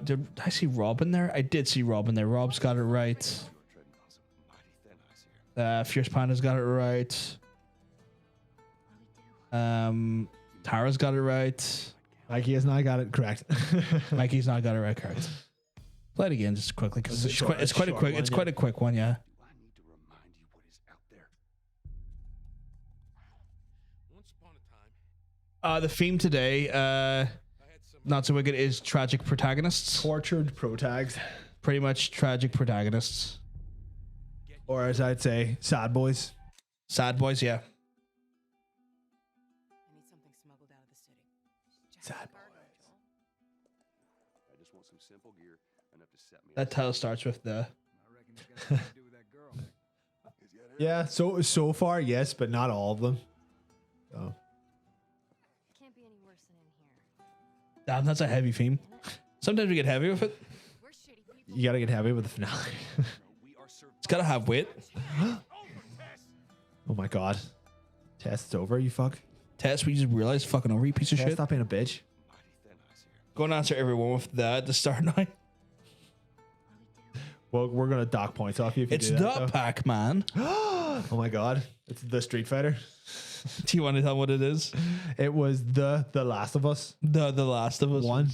Did I see Rob in there? I did see Rob in there. Rob's got it right. Fierce Panda's got it right. Tara's got it right. Mikey has not got it correct. Mikey's not got it right. Correct. Play it again just quickly because it's quite a quick. It's quite a quick one. Yeah. once upon a time, The theme today, not so wicked, is tragic protagonists. Tortured protags, Pretty much tragic protagonists. or as I'd say, sad boys. Sad boys, yeah. I need something smuggled out of the city. Sad boys. I just want some simple gear enough to set me That title starts with the. Yeah. So far, yes, but not all of them. So. Can't be any worse than in here. Damn, that's a heavy theme. Sometimes we get heavy with it. You gotta get heavy with the finale. It's gotta have weight. Oh my god. Test's over, you fuck. Test, we just realized fucking over, you piece of Test, shit. stop being a bitch. Go and answer everyone with that at the start now. Well, we're gonna dock points off you if you It's do the that, though. Pac-Man. Oh my god. It's the Street Fighter. Do you want to tell what it is? It was the Last of Us The Last of Us one.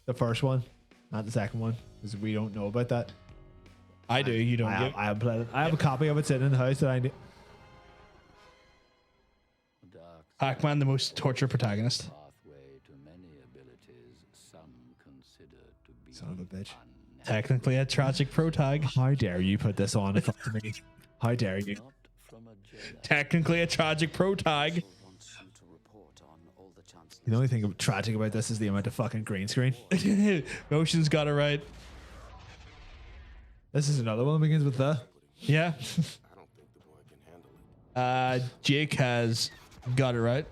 The first one. Not the second one. Because we don't know about that. I do. You don't. I have played it. I have a copy of it sitting in the house that I need. Pac-Man, the most torture protagonist. Son of a bitch. Technically a tragic pro tag. How dare you put this on in front of me? How dare you? Technically a tragic pro tag. The only thing tragic about this is the amount of fucking green screen. Motion's got it right. This is another one that begins with the. Yeah. Jake has got it right.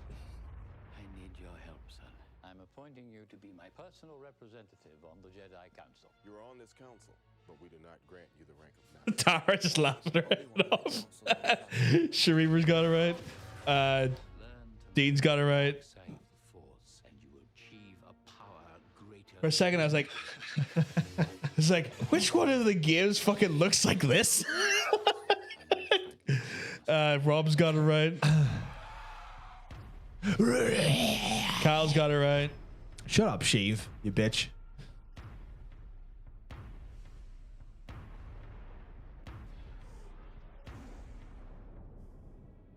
I need your help, son. I'm appointing you to be my personal representative on the Jedi Council. You're on this council, but we do not grant you the rank of Tara just laughing her head off. Sharimer's got it right. Dean's got it right. For a second, I was like, it's like, which one of the games fucking looks like this? Rob's got it right. Kyle's got it right. Shut up, Sheev, you bitch.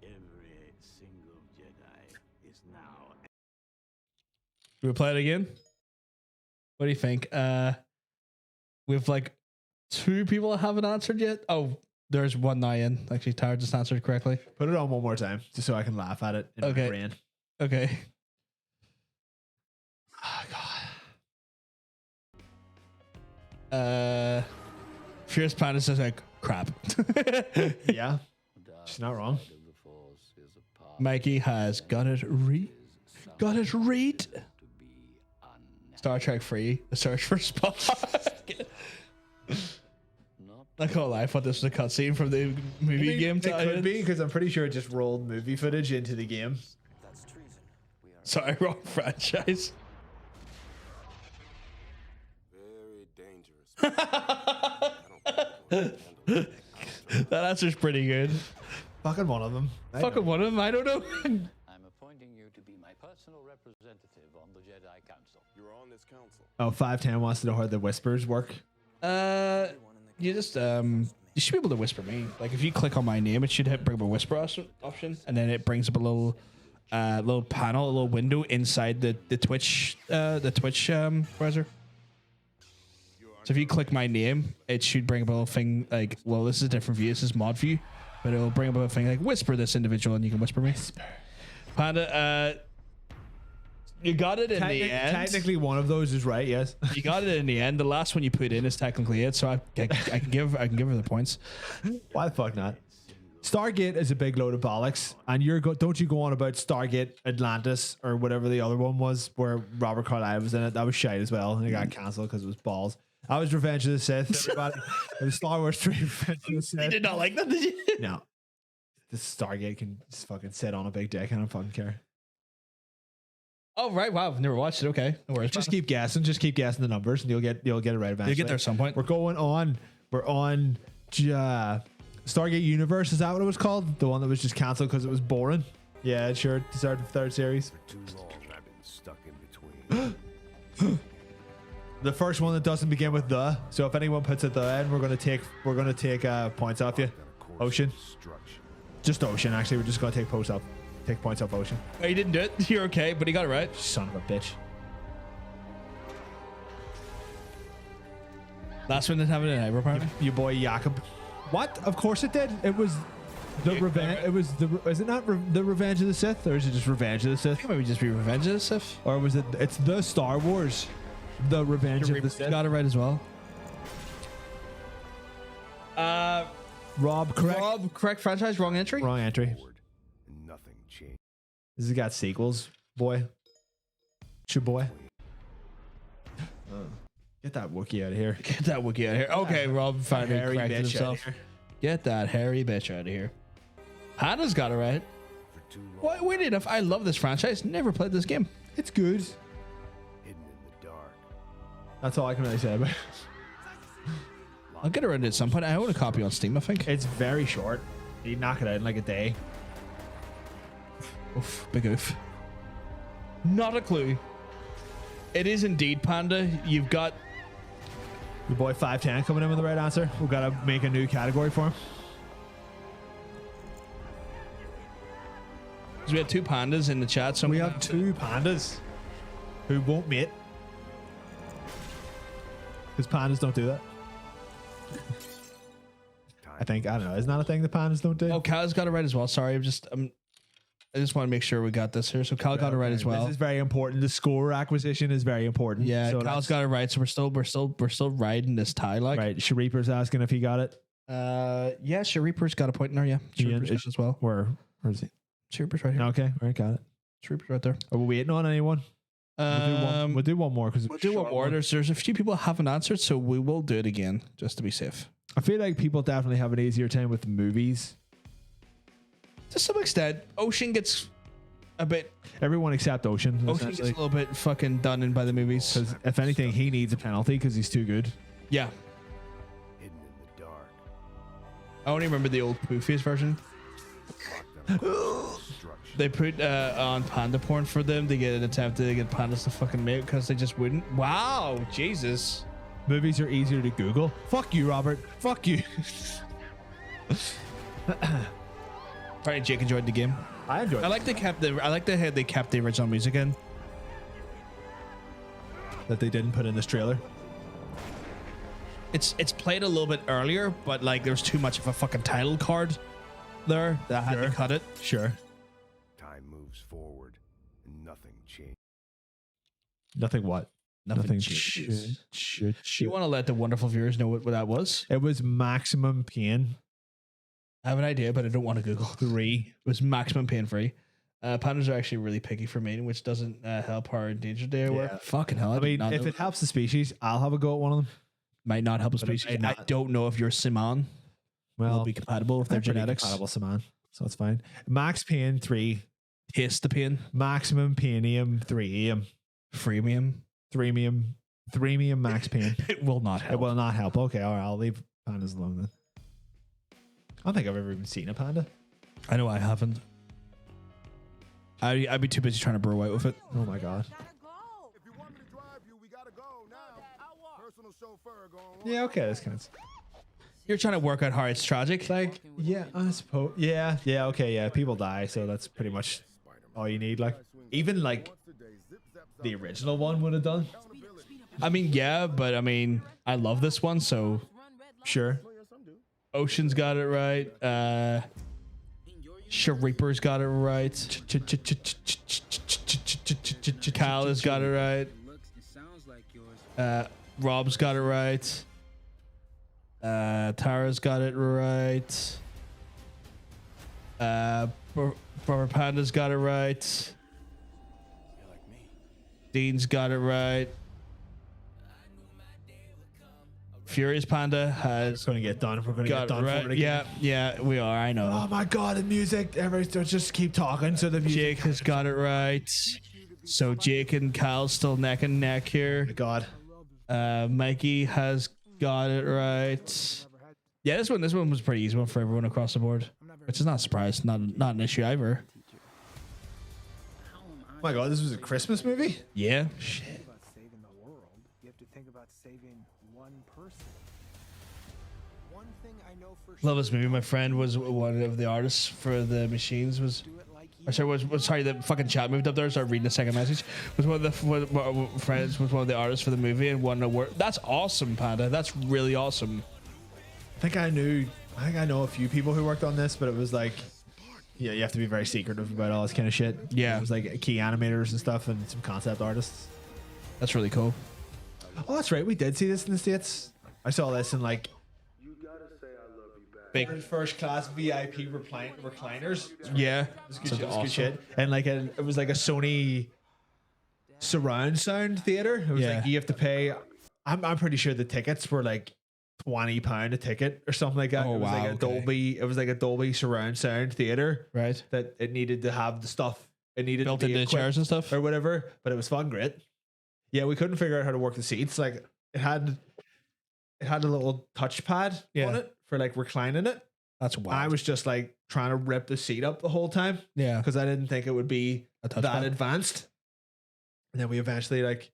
Every single Jedi is now. Do we play it again? What do you think? We've like 2 people that haven't answered yet. Oh, there's one now in. Actually, Tara just answered correctly. Put it on one more time, just so I can laugh at it in my brain. Okay. Oh, God. Fierce Panda says like crap. Yeah. She's not wrong. Mikey has got it right. Got it right. Star Trek 3, The Search for Spock. I can't lie, I thought this was a cutscene from the movie game. It could be, because I'm pretty sure it just rolled movie footage into the game. Sorry, wrong franchise. Very dangerous. That answer's pretty good. Fucking one of them. Fucking one of them, I don't know. I'm appointing you to be my personal representative on the Jedi Council. You're on this council. Oh, 510 wants to know how the whispers work. You just you should be able to whisper me. Like if you click on my name, it should bring up a whisper option, and then it brings up a little panel, a little window inside the Twitch browser. So if you click my name, it should bring up a little thing like, well, this is a different view. This is mod view, but it'll bring up a thing like whisper this individual, and you can whisper me. Panda, you got it in the end. Technically, one of those is right. Yes, you got it in the end. The last one you put in is technically it, so I can give her the points. Why the fuck not? Stargate is a big load of bollocks, and don't you go on about Stargate Atlantis or whatever the other one was where Robert Carlyle was in it. That was shite as well, and it got cancelled because it was balls. That was Revenge of the Sith. Everybody, it was Star Wars 3 Revenge of the Sith. You did not like that, did you? No. This Stargate can just fucking sit on a big dick. I don't fucking care. Oh right, wow, I've never watched it. Okay, no worries. Just keep guessing. Just keep guessing the numbers, and you'll get it right eventually. You'll get there at some point. We're on Stargate Universe. Is that what it was called? The one that was just cancelled because it was boring. Yeah, sure. To start the 3rd series. For too long, I've been stuck in between. The first one that doesn't begin with the. So if anyone puts it the in, we're gonna take points off you. Ocean. Just Ocean. Actually, we're just gonna take points off Ocean. Oh, you didn't do it. You're okay, but he got it right. Son of a bitch. Last one didn't have it in April, apparently. Your boy Jakob. What? Of course it did. It was the revenge. It was the. Is it not the Revenge of the Sith, or is it just Revenge of the Sith? I think maybe just be Revenge of the Sith, or was it? It's the Star Wars, the Revenge of the Sith. Got it right as well. Rob, correct franchise, wrong entry. Wrong entry. Nothing changed. This has got sequels, boy. It's your boy. Get that Wookiee out of here. Get that Wookiee out of here. Okay, Rob finally hairy corrected bitch himself. outta here. Get that hairy bitch out of here. Hannah's got it right. Well, weirdly enough, I love this franchise. Never played this game. It's good. Hidden in the dark. That's all I can really say about it. I'll get around it at some point. I own a copy on Steam, I think. It's very short. You knock it out in like a day. Oof, big oof. Not a clue. It is indeed, Panda. You've got... Your boy 510 coming in with the right answer. We've got to make a new category for him. So we had 2 pandas in the chat. So We have 2 pandas who won't mate. Because pandas don't do that. I think, I don't know. Isn't that a thing that pandas don't do? Oh, Cal's got it right as well. Sorry, I just want to make sure we got this here. So Cal got it right as well. This is very important. The score acquisition is very important. Yeah, so Cal's got it right. So we're still riding this tie, like. right. Shareeper's asking if he got it. Yeah, Shareeper's got a point in there. Yeah, Shareeper's got it as well. Where is he? Shareeper's right here. Okay, right, got it. Shareeper's right there. Are we waiting on anyone? We'll do one more because We'll do one more. There's a few people haven't answered, so we will do it again just to be safe. I feel like people definitely have an easier time with movies. To some extent, Ocean gets a bit. Everyone except Ocean. Ocean gets a little bit fucking done in by the movies. Because if anything, he needs a penalty because he's too good. Yeah. Hidden in the dark. I only remember the old Poofies version. They put on panda porn for them to get an attempt to get pandas to fucking make because they just wouldn't. Wow, Jesus. Movies are easier to Google. Fuck you, Robert. Fuck you. Apparently Jake enjoyed the game. I enjoyed it. I like they kept the original music in. That they didn't put in this trailer. It's played a little bit earlier, but like there's too much of a fucking title card there that I had to cut it. Sure. Time moves forward and nothing changes. Nothing what? Nothing Should. You want to let the wonderful viewers know what that was? It was Maximum Pain. I have an idea, but I don't want to Google. 3. It was Maximum Pain Free. Pandas are actually really picky for mating, which doesn't help our endangered day work. Yeah. Fucking hell. I mean, did not if know. it helps the species, I'll have a go at one of them. Might not help a But it species. might I not. don't know if your Simon Well, will be compatible with their they're pretty genetics. compatible, Saman, so it's fine. Max Pain 3. Taste the pain. Maximum Painium 3. Freemium. 3 Max Pain. It will not help. It will not help. Okay, all right, I'll leave pandas alone then. I don't think I've ever even seen a panda. I know I haven't. I'd be too busy trying to bro out with it. Oh my god. If you want me to drive you, we gotta go now. Personal chauffeur going on. Yeah, okay, this counts. You're trying to work out how it's tragic. Like, yeah, I suppose. Yeah, okay, yeah. People die, so that's pretty much all you need. Like, even like the original one would have done. I mean, yeah, but I mean, I love this one, so Sure. Ocean's got it right. Shareeper's got it right. Kyle has got it right. Rob's got it right. Tara's got it right. Robert Panda's got it right. Dean's got it right. Furious Panda has It's gonna get done. We're gonna got get done it right. for it again. Yeah, we are. I know. Oh my god, the music! Everybody just keep talking. So the music. Jake has got it right. So Jake and Kyle still neck and neck Oh here. my god. Mikey has got it right. Yeah, this one was a pretty easy one for everyone across the board, which is not a surprise. Not an issue either. Oh my god, this was a Christmas movie. Yeah. About saving the world, you have to think about saving one person. One thing I know for Love this movie. My friend was one of the artists for the machines. Sorry, the fucking chat moved up there. Started reading the second message. Was one of the friends was one of the artists for the movie and won an award. That's awesome, Panda. That's really awesome. I think I know a few people who worked on this, but it was like, yeah, you have to be very secretive about all this kind of shit. Yeah. It was like key animators and stuff and some concept artists. That's really cool. Oh, that's right. We did see this in the States. I saw this in like Big. first class VIP recliners. Yeah. It was good shit. And like it was like a Sony surround sound theater. It was Yeah. like you have to pay I'm pretty sure the tickets were like £20 a ticket or something like that. Oh, It was wow, like a okay. Dolby. It was like a Dolby surround sound theater. Right. That it needed to have the stuff. It needed Built to be into the equipped chairs and stuff. or whatever. But it was fucking great. Yeah, we couldn't figure out how to work the seats. Like it had a little touchpad Yeah. on it for like reclining it. That's wild. I was just like trying to rip the seat up the whole time yeah. because I didn't think it would be A touchpad. that advanced. And then we eventually like,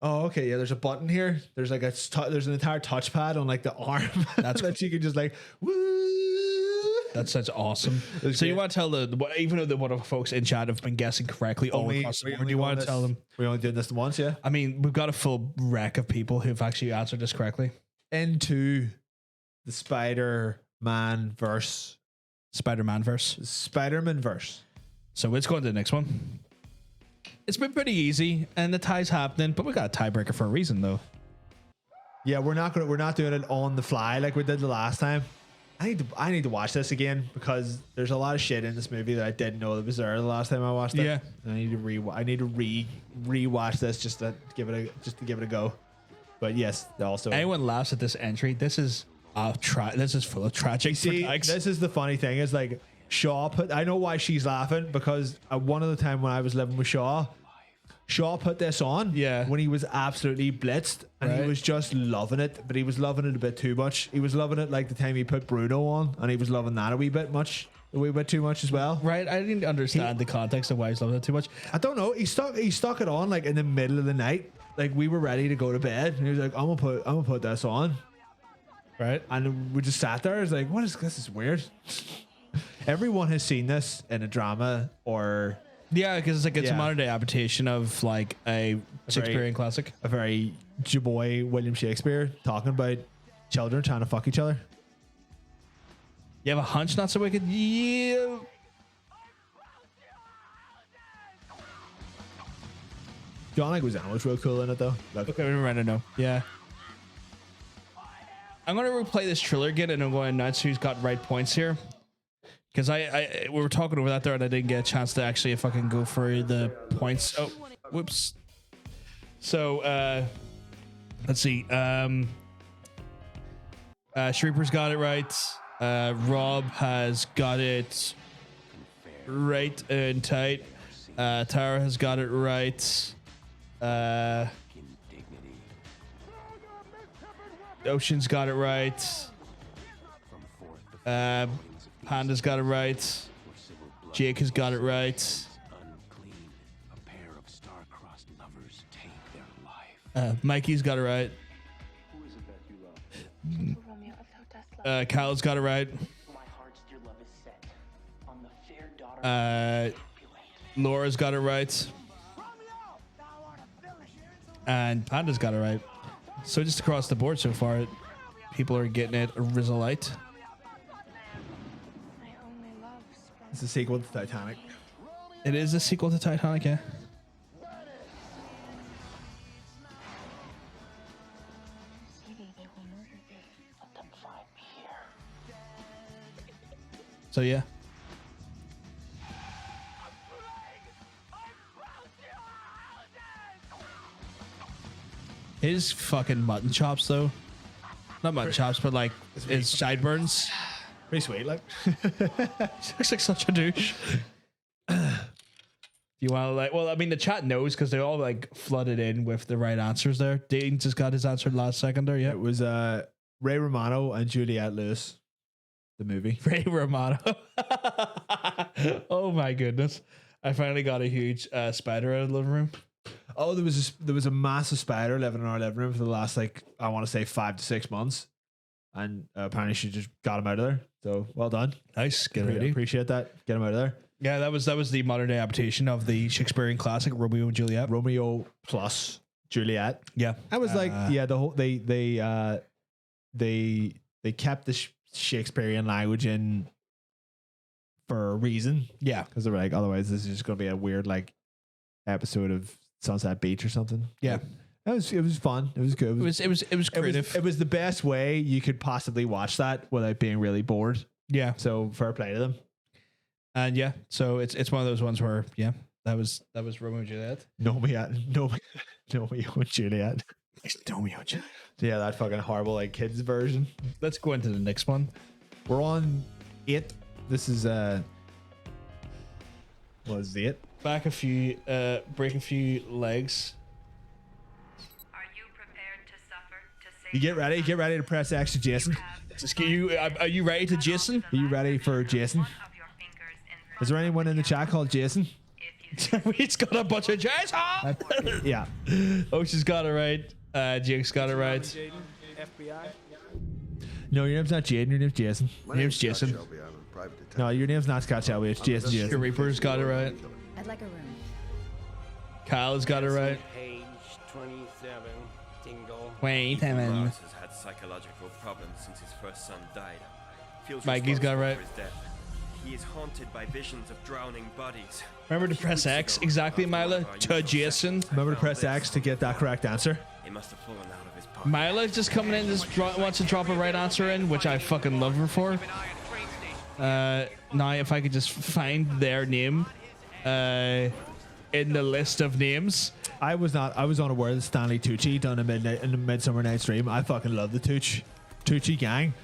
oh, okay, yeah, there's a button here. There's like there's an entire touchpad on like the arm That's that you can just like, woo. That sounds awesome. So you want to tell even though one of the folks in chat have been guessing correctly all across the board, do you want to tell them? We only did this once, yeah. I mean, we've got a full wreck of people who've actually answered this correctly. Into the Spider-Man verse. Spider-Man verse. Spider-Man verse. So let's go on to the next one. It's been pretty easy, and the tie's happening, but we got a tiebreaker for a reason, though. Yeah, we're not doing it on the fly like we did the last time. I need to watch this again because there's a lot of shit in this movie that I didn't know that was there the last time I watched it. Yeah. And I need to rewatch this just to give it a go. But yes, also Anyone laughs at this entry, this is this is full of tragic. see. This is the funny thing is like Shaw I know why she's laughing because one of the time when I was living with Shaw put this on when he was absolutely blitzed and he was just loving it, but he was loving it a bit too much. He was loving it like the time he put Bruno on and he was loving that a wee bit too much as well. Right, I didn't understand the context of why he's loving it too much. I don't know. He stuck it on like in the middle of the night. Like we were ready to go to bed and he was like, I'm gonna put this on. Right. And we just sat there. I was like, what is this? Is weird. Everyone has seen this in a drama or yeah, because it's a modern day adaptation of like a Shakespearean classic. A very boy William Shakespeare talking about children trying to fuck each other. You have a hunch, not so wicked? Yeah. John Leguizamo was real cool in it though. Okay, we're ready to know. Yeah. I'm going to replay this trailer again and I'm going to announce who's got right points here. Because we were talking over that there and I didn't get a chance to actually fucking go for the points. Oh, whoops. So, let's see. Shreeper's got it right. Rob has got it right and tight. Tara has got it right. Ocean's got it right. Panda's got it right. Jake has got it right. Mikey's got it right. Kyle's got it right. Laura's got it right. And Panda's got it right. So just across the board so far, people are getting it a Rizalite. It's a sequel to Titanic. It is a sequel to Titanic, yeah. So yeah. His fucking mutton chops though. Not mutton chops, but like his sideburns. Pretty sweet, like. Looks like such a douche. You want to like? Well, I mean, the chat knows because they all like flooded in with the right answers. There, Dane just got his answer last second. There, yeah. It was Ray Romano and Juliette Lewis. The movie. Ray Romano. Oh my goodness! I finally got a huge spider out of the living room. Oh, there was a massive spider living in our living room for the last I want to say 5 to 6 months, and apparently she just got him out of there. So well done. Nice. Get ready. Appreciate that. Get him out of there. Yeah, that was the modern day adaptation of the Shakespearean classic Romeo and Juliet. Romeo plus Juliet. Yeah, I was like, yeah, the whole they kept the Shakespearean language in for a reason. Yeah, because they were like, otherwise this is just going to be a weird like episode of Sunset Beach or something. Yeah. It was fun. It was good. It was creative. It was the best way you could possibly watch that without being really bored. Yeah. So fair play to them. And yeah, so it's one of those ones where that was Romeo and Juliet. Romeo and Juliet. Romeo. Yeah, that fucking horrible like kids version. Let's go into the next one. We're on 8. This is what is it? Break a few legs. You get ready to press X to Jason. Are you ready to Jason? Are you ready for Jason? Is there anyone in the chat called Jason? He's got a bunch of Jason. Yeah. Oh, she's got it right. Jake's got it right. FBI. No, your name's not Jaden. Your name's Jason. Your name's Jason. No, your name's not Scott Shelby. It's Jason. Your Reaper's got it right. I'd like a room. Kyle's got it right. Page 27. Tingle. Wait, Lars has had psychological problems since his first son died. Feels Mikey's got it right. responsible for his death. He is haunted by visions of drowning bodies. Remember to press X exactly, Mila, to Jason. Remember to press X to get that correct answer. It must have fallen out of his pocket. Mila's just coming in, just wants to drop a right answer in, which I fucking love her for. Now, if I could just find their name in the list of names. I was unaware that Stanley Tucci done in the Midsummer Night's Dream. I fucking love the Tucci gang,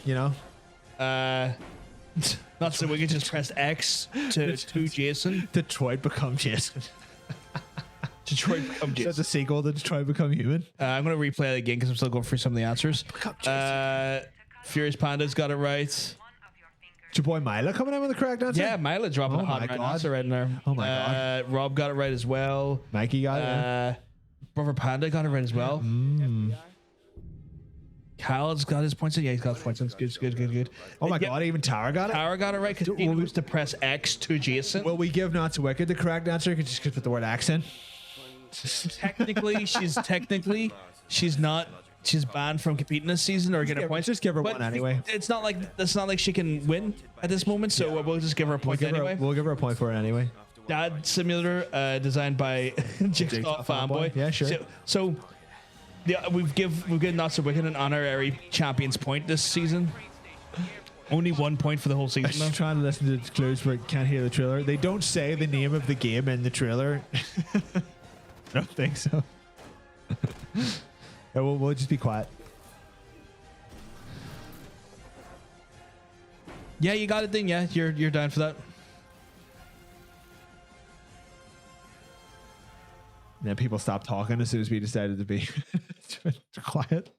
you know. Not so we could just press X to Jason. Detroit Become Jason. Detroit Become Jason. That's a sequel to Detroit Become Human. I'm going to replay it again because I'm still going through some of the answers. Furious Panda's got it right. Is your boy Mila coming in with the correct answer? Yeah, Mila dropping a hot right answer right in there. Oh my god. Rob got it right as well. Mikey got it. Brother Panda got it right as well. Kyle's got his points in. Yeah, he's got his points in. Good. Oh my god, even Tara got it? Tara got it right because he was to press X to Jason. Will we give Not So Wicked the correct answer? You could just put the word X in. Technically, she's not. She's banned from competing this season or getting points. Just give her one anyway. It's not like she can win at this moment, so we'll just give her a point anyway. We'll give her a point for it anyway. Dad Simulator, designed by Jigsaw Fanboy. Yeah, sure. So yeah, we've given Not So Wicked an honorary champions point this season. Only 1 point for the whole season. I'm trying to listen to the clues but can't hear the trailer. They don't say the name of the game in the trailer. I don't think so. Yeah, we'll just be quiet. Yeah, you got it then. Yeah, you're down for that. And then people stopped talking as soon as we decided to be quiet.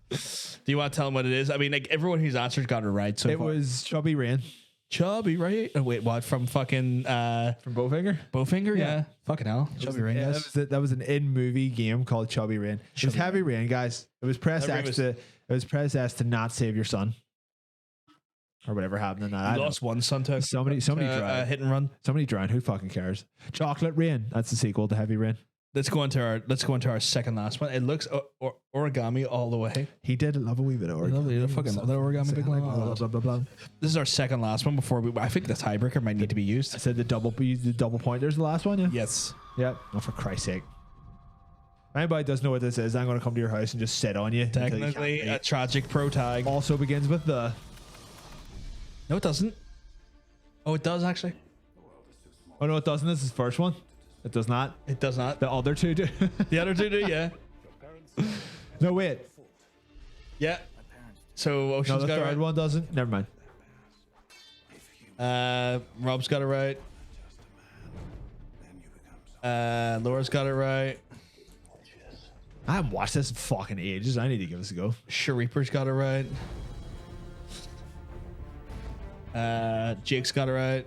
Do you want to tell them what it is? I mean, like everyone who's answered got it right. So it was Chubby Rain. Chubby, right? Oh, wait, what? From fucking from Bowfinger? Bowfinger, yeah. Fucking hell. Chubby Rain, yeah, yes. that was an in-movie game called Chubby Rain. It was Heavy Rain, guys. It was press X to not save your son. Or whatever happened in that. You lost one son to somebody drowned. Hit and run. Somebody drowned. Who fucking cares? Chocolate Rain. That's the sequel to Heavy Rain. Let's go into our second last one. It looks origami all the way. He did love a wee bit of origami. I fucking love that origami. Big blah, blah, blah, blah. This is our second last one before I think the tiebreaker might need to be used. I said the double point. There's the last one, yeah? Yes. Yep. Oh, for Christ's sake. If anybody doesn't know what this is, I'm going to come to your house and just sit on you. Technically, a tragic pro tag. Also begins with the... No, it doesn't. Oh, it does actually. Oh, no, it doesn't. This is the first one. It does not. It does not. The other two do. The other two do, yeah. No, wait. Yeah. So Ocean's no, the got third it right. one doesn't. Never mind. Rob's got it right. Laura's got it right. I haven't watched this in fucking ages. I need to give this a go. Shareeper's got it right. Jake's got it right.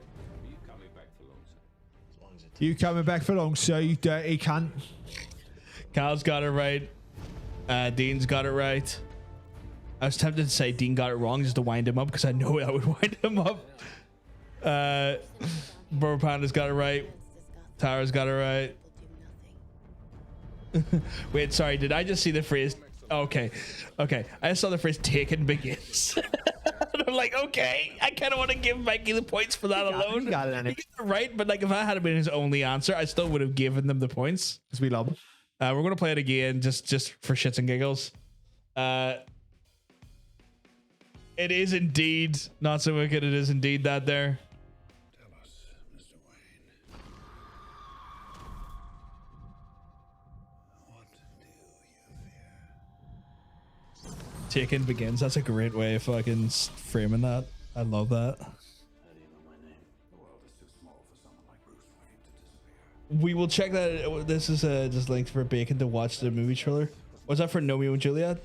You coming back for long, sir, you dirty cunt. Kyle's got it right. Dean's got it right. I was tempted to say Dean got it wrong just to wind him up because I know that would wind him up. Burr Panda's got it right. Tara's got it right. Wait, sorry. Did I just see the phrase? Okay. I just saw the phrase "taken begins." And I'm like, okay, I kind of want to give Mikey the points for that alone. He got it, He got it right, but like if I had been his only answer, I still would have given them the points. Because we love him. We're gonna play it again, just for shits and giggles. It is indeed Not So Wicked. It is indeed that there. Tell us, Mr. Wayne. Taken begins. That's a great way of fucking framing that. I love that. We will check that. This is just linked for Bacon to watch the movie trailer. Was that for Romeo and Juliet?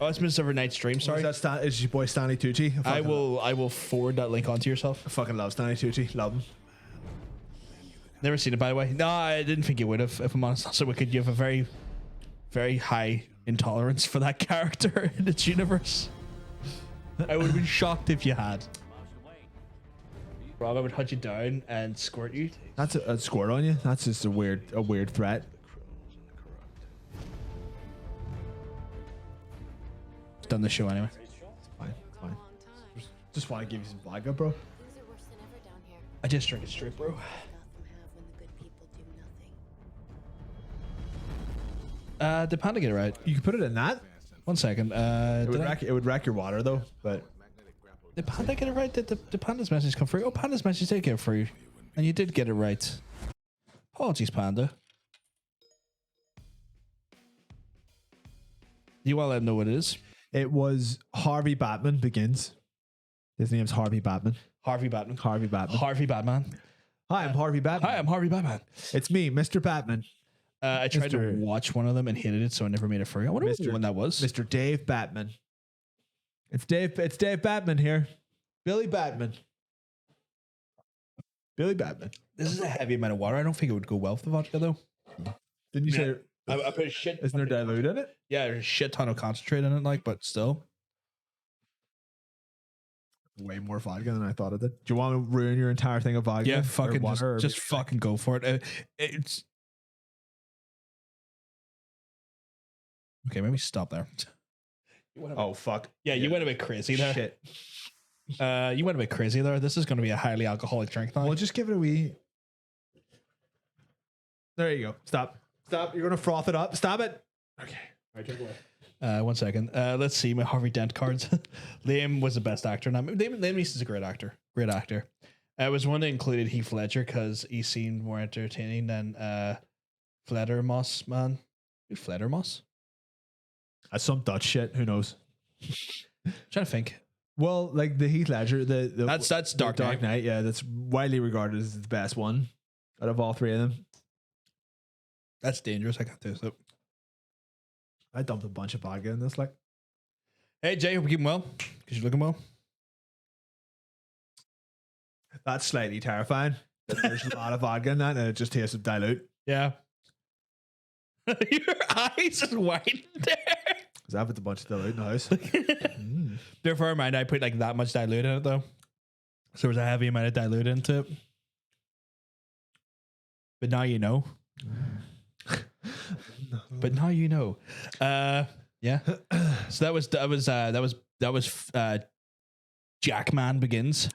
Oh, it's Midsummer Night's Dream. Sorry, Is your boy Stanley Tucci? I will forward that link onto yourself. I fucking love Stanley Tucci. Love him. Never seen it, by the way. No, I didn't think you would have. If I'm honest, also wicked. You have a very, very high intolerance for that character in its universe. I would have been shocked if you had. Rob, I would hunt you down and squirt you. That's a squirt on you. That's just a weird threat. Done the show anyway. It's fine. Just want to give you some vodka, bro. I just drink it straight, bro. Did Panda get it right? You can put it in that. 1 second. It would wreck your water though. But did Panda get it right? Did the Panda's message come through? Oh, Panda's message did get through, and you did get it right. Apologies, Panda. You want to let him know what it is? It was Harvey Batman Begins. His name's Harvey Batman. Harvey Batman. Harvey Batman. Harvey Batman. Hi, I'm Harvey Batman. Hi, I'm Harvey Batman. It's me, Mr. Batman. I tried to watch one of them and hated it, so I never made it free. I wonder which one that was. Mr. Dave Batman. It's Dave Batman here. Billy Batman. Billy Batman. This is a heavy amount of water. I don't think it would go well with the vodka, though. Didn't you say? I put a shit. Isn't there dilute in it? Yeah, there's a shit ton of concentrate in it, like, but still. Way more vodka than I thought it did. Do you want to ruin your entire thing of vodka? Yeah, fucking just fucking go for it. It's okay. Maybe stop there. Oh fuck! Yeah, you went a bit crazy there. Shit. You went a bit crazy there. This is going to be a highly alcoholic drink now. Well, just give it a wee. There you go. Stop. You're gonna froth it up. Stop it. Okay. All right, take it away. 1 second. Let's see my Harvey Dent cards. Liam was the best actor. Now, Liam Neeson is a great actor. Great actor. I was one that included Heath Ledger because he seemed more entertaining than Fledermoss, man. Who's Fledermoss? That's some Dutch shit. Who knows? Trying to think. Well, like the Heath Ledger, that's Dark Knight. Yeah, that's widely regarded as the best one out of all three of them. That's dangerous. I got this. So. I dumped a bunch of vodka in this. Like, hey Jay, hope you're keeping well. Because you're looking well. That's slightly terrifying. There's a lot of vodka in that, and it just tastes of dilute. Yeah. Your eyes is white there. Is that with a bunch of dilute in the house? Therefore, mind I put like that much dilute in it though, so there was a heavy amount of dilute into it. But now you know. But now you know. Yeah. So that was Jackman Begins.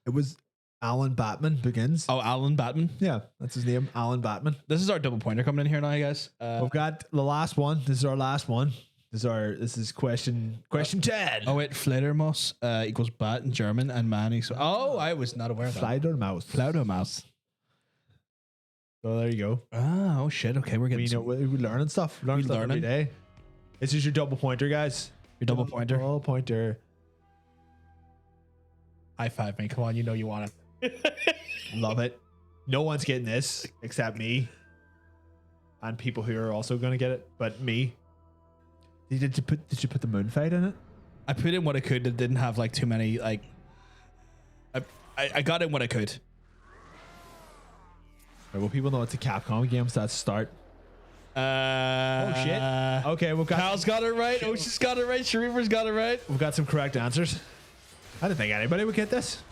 It was Alan Batman Begins. Oh, Alan Batman. Yeah, that's his name, Alan Batman. This is our double pointer coming in here now, guys. We've got the last one. This is our last one. This is question 10. Oh wait, Fledermaus equals bat in German and man equals. Oh, I was not aware of that. Fledermaus. So there you go. Oh shit. Okay, we're getting. We're learning stuff. Learning stuff every day. This is your double pointer, guys. Your double pointer. Double pointer. High five me. Come on, you know you want it. Love it. No one's getting this except me. And people who are also going to get it, but me. Did you put the moon fight in it? I put in what I could. That didn't have like too many like. I got in what I could. Right, well, people know it's a Capcom game, so that's start. Oh shit! Okay, we've got. Kyle's got it right. Ocean's got it right. Sharifer's got it right. We've got some correct answers. I didn't think anybody would get this.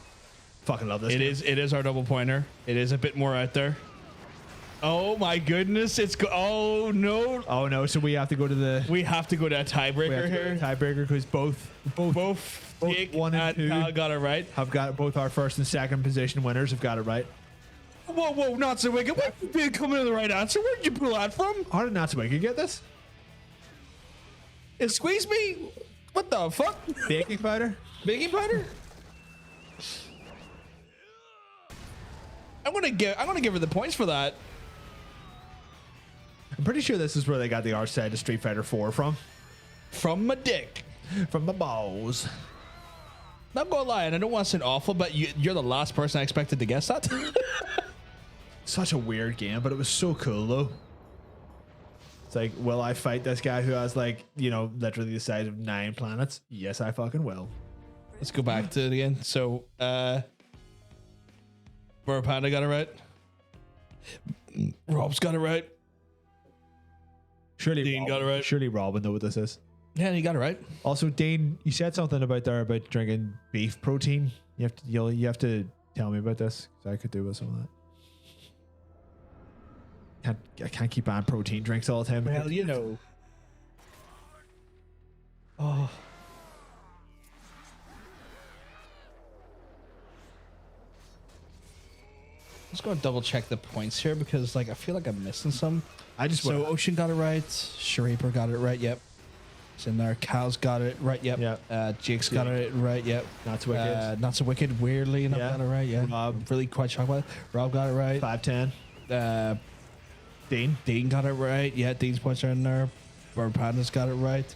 Fucking love this. It is our double pointer. It is a bit more out there. Oh my goodness! Oh no! So we have to go to the. We have to go to a tiebreaker here. Tiebreaker because both one and two Kyle got it right. Have got both our first and second position winners have got it right. Whoa! Not so wicked. Why did you come to the right answer? Where did you pull that from? How did Not So Wicked get this? It squeezed me. What the fuck? Baking powder. Baking powder. I'm gonna give her the points for that. I'm pretty sure this is where they got the R side of Street Fighter 4 from. From my dick. From my balls. Not gonna lie, and I don't want to sound awful, but you're the last person I expected to guess that. Such a weird game, but it was so cool though. It's like, will I fight this guy who has like, you know, literally the size of 9 planets? Yes, I fucking will. Let's go back to it again. So, Panda got it right. Rob's got it right. Surely Dean got it right. Surely Rob would know what this is. Yeah, you got it right. Also, Dean, you said something about drinking beef protein. You have to tell me about this because I could do with some of that. I can't keep buying protein drinks all the time. Well, you know. Oh. Just going to double check the points here because, like, I feel like I'm missing some. Ocean got it right. Shariper got it right. Yep. It's in there. Cal's got it right. Yep. Yep. Jake's got it right. Yep. Not so wicked. Not so wicked. Weirdly enough, got it right. Yeah. Rob, really quite shocked by it. Rob got it right. 5-10. Dean got it right. Yeah, Dean's points are in there. Panda's got it right.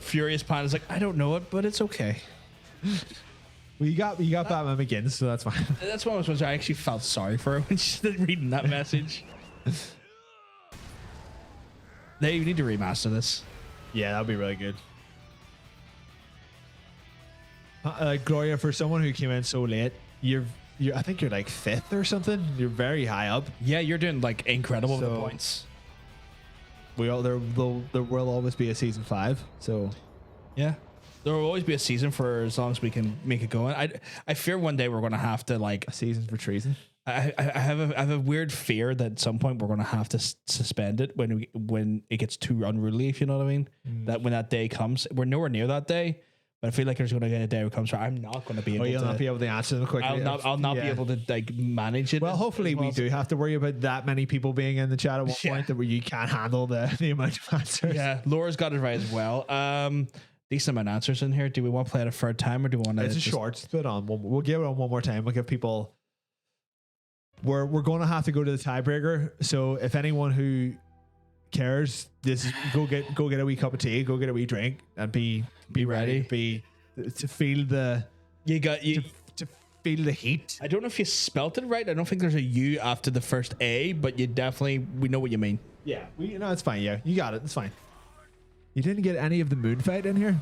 Furious Panda's like, I don't know it, but it's okay. Well, you got Batman Begins, so that's fine. That's one of those ones I actually felt sorry for her when she's reading that message. They need to remaster this. Yeah, that'd be really good. Gloria, for someone who came in so late, you're I think you're like 5th or something. You're very high up. Yeah, you're doing like incredible with the points. There will always be a season 5. So yeah, there will always be a season for as long as we can make it going. I fear one day we're going to have to like a season for treason. I have a weird fear that at some point we're going to have to suspend it when it gets too unruly, if you know what I mean. That when that day comes, we're nowhere near that day, but I feel like there's going to get a day where it comes where I'm not going to be able to. You'll not be able to answer them quickly. I'll not be able to like manage it. Well, hopefully we do have to worry about that many people being in the chat at one point that where you can't handle the amount of answers. Yeah, Laura's got it right as well. Decent amount of answers in here. Do we want to play it a third time or do we want to? It's a short split on. We'll give it on one more time. We'll give people. We're going to have to go to the tiebreaker. So if anyone who cares, go get a wee cup of tea, go get a wee drink, and be ready. To feel the to feel the heat. I don't know if you spelt it right. I don't think there's a U after the first A, but we know what you mean. Yeah, it's fine. Yeah, you got it. It's fine. You didn't get any of the moon fight in here.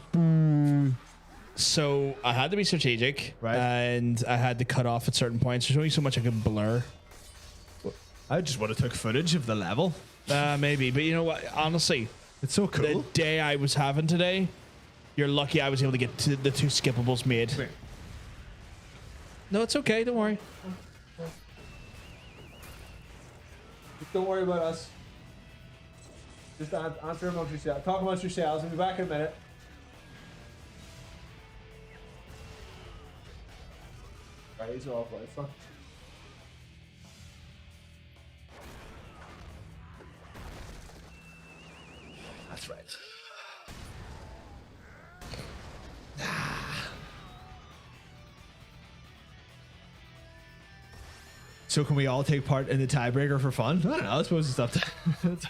So I had to be strategic, right? And I had to cut off at certain points. There's only so much I can blur. I just would have took footage of the level. Maybe, but you know what? Honestly, it's so cool. The day I was having today, you're lucky I was able to get to the 2 skippables made. No, it's okay. Don't worry. Don't worry about us. Just answer amongst yourselves. Talk amongst yourselves. We'll be back in a minute. Right, these are all played for. That's right. So can we all take part in the tiebreaker for fun? I don't know. I suppose it's up to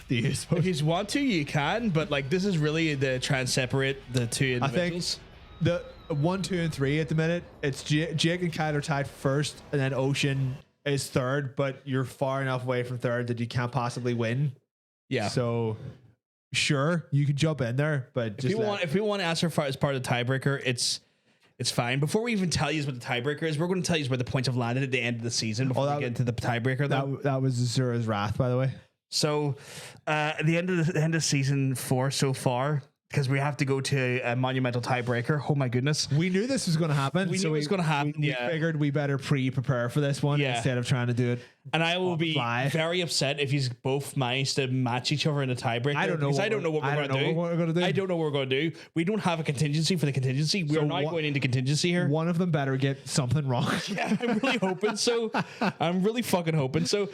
you. If you want to, you can. But like, this is really to try and separate the two individuals. I think the 1, 2, and 3 at the minute. It's Jake and Kyle are tied first, and then Ocean is third. But you're far enough away from third that you can't possibly win. Yeah. So sure, you can jump in there, but if we want to ask her as part of the tiebreaker, it's fine. Before we even tell you what the tiebreaker is, we're going to tell you where the points have landed at the end of the season before we get into the tiebreaker. That was Azura's Wrath, by the way. So at the end of season 4 so far, because we have to go to a monumental tiebreaker. Oh my goodness. We knew this was going to happen. We knew it was going to happen. We figured we better prepare for this one instead of trying to do it. And I will be very upset if you both manage to match each other in a tiebreaker. I don't know what we're going to do. I don't know what we're going to do. We don't have a contingency for the contingency. We're not going into contingency here. One of them better get something wrong. Yeah, I'm really hoping so. I'm really fucking hoping so.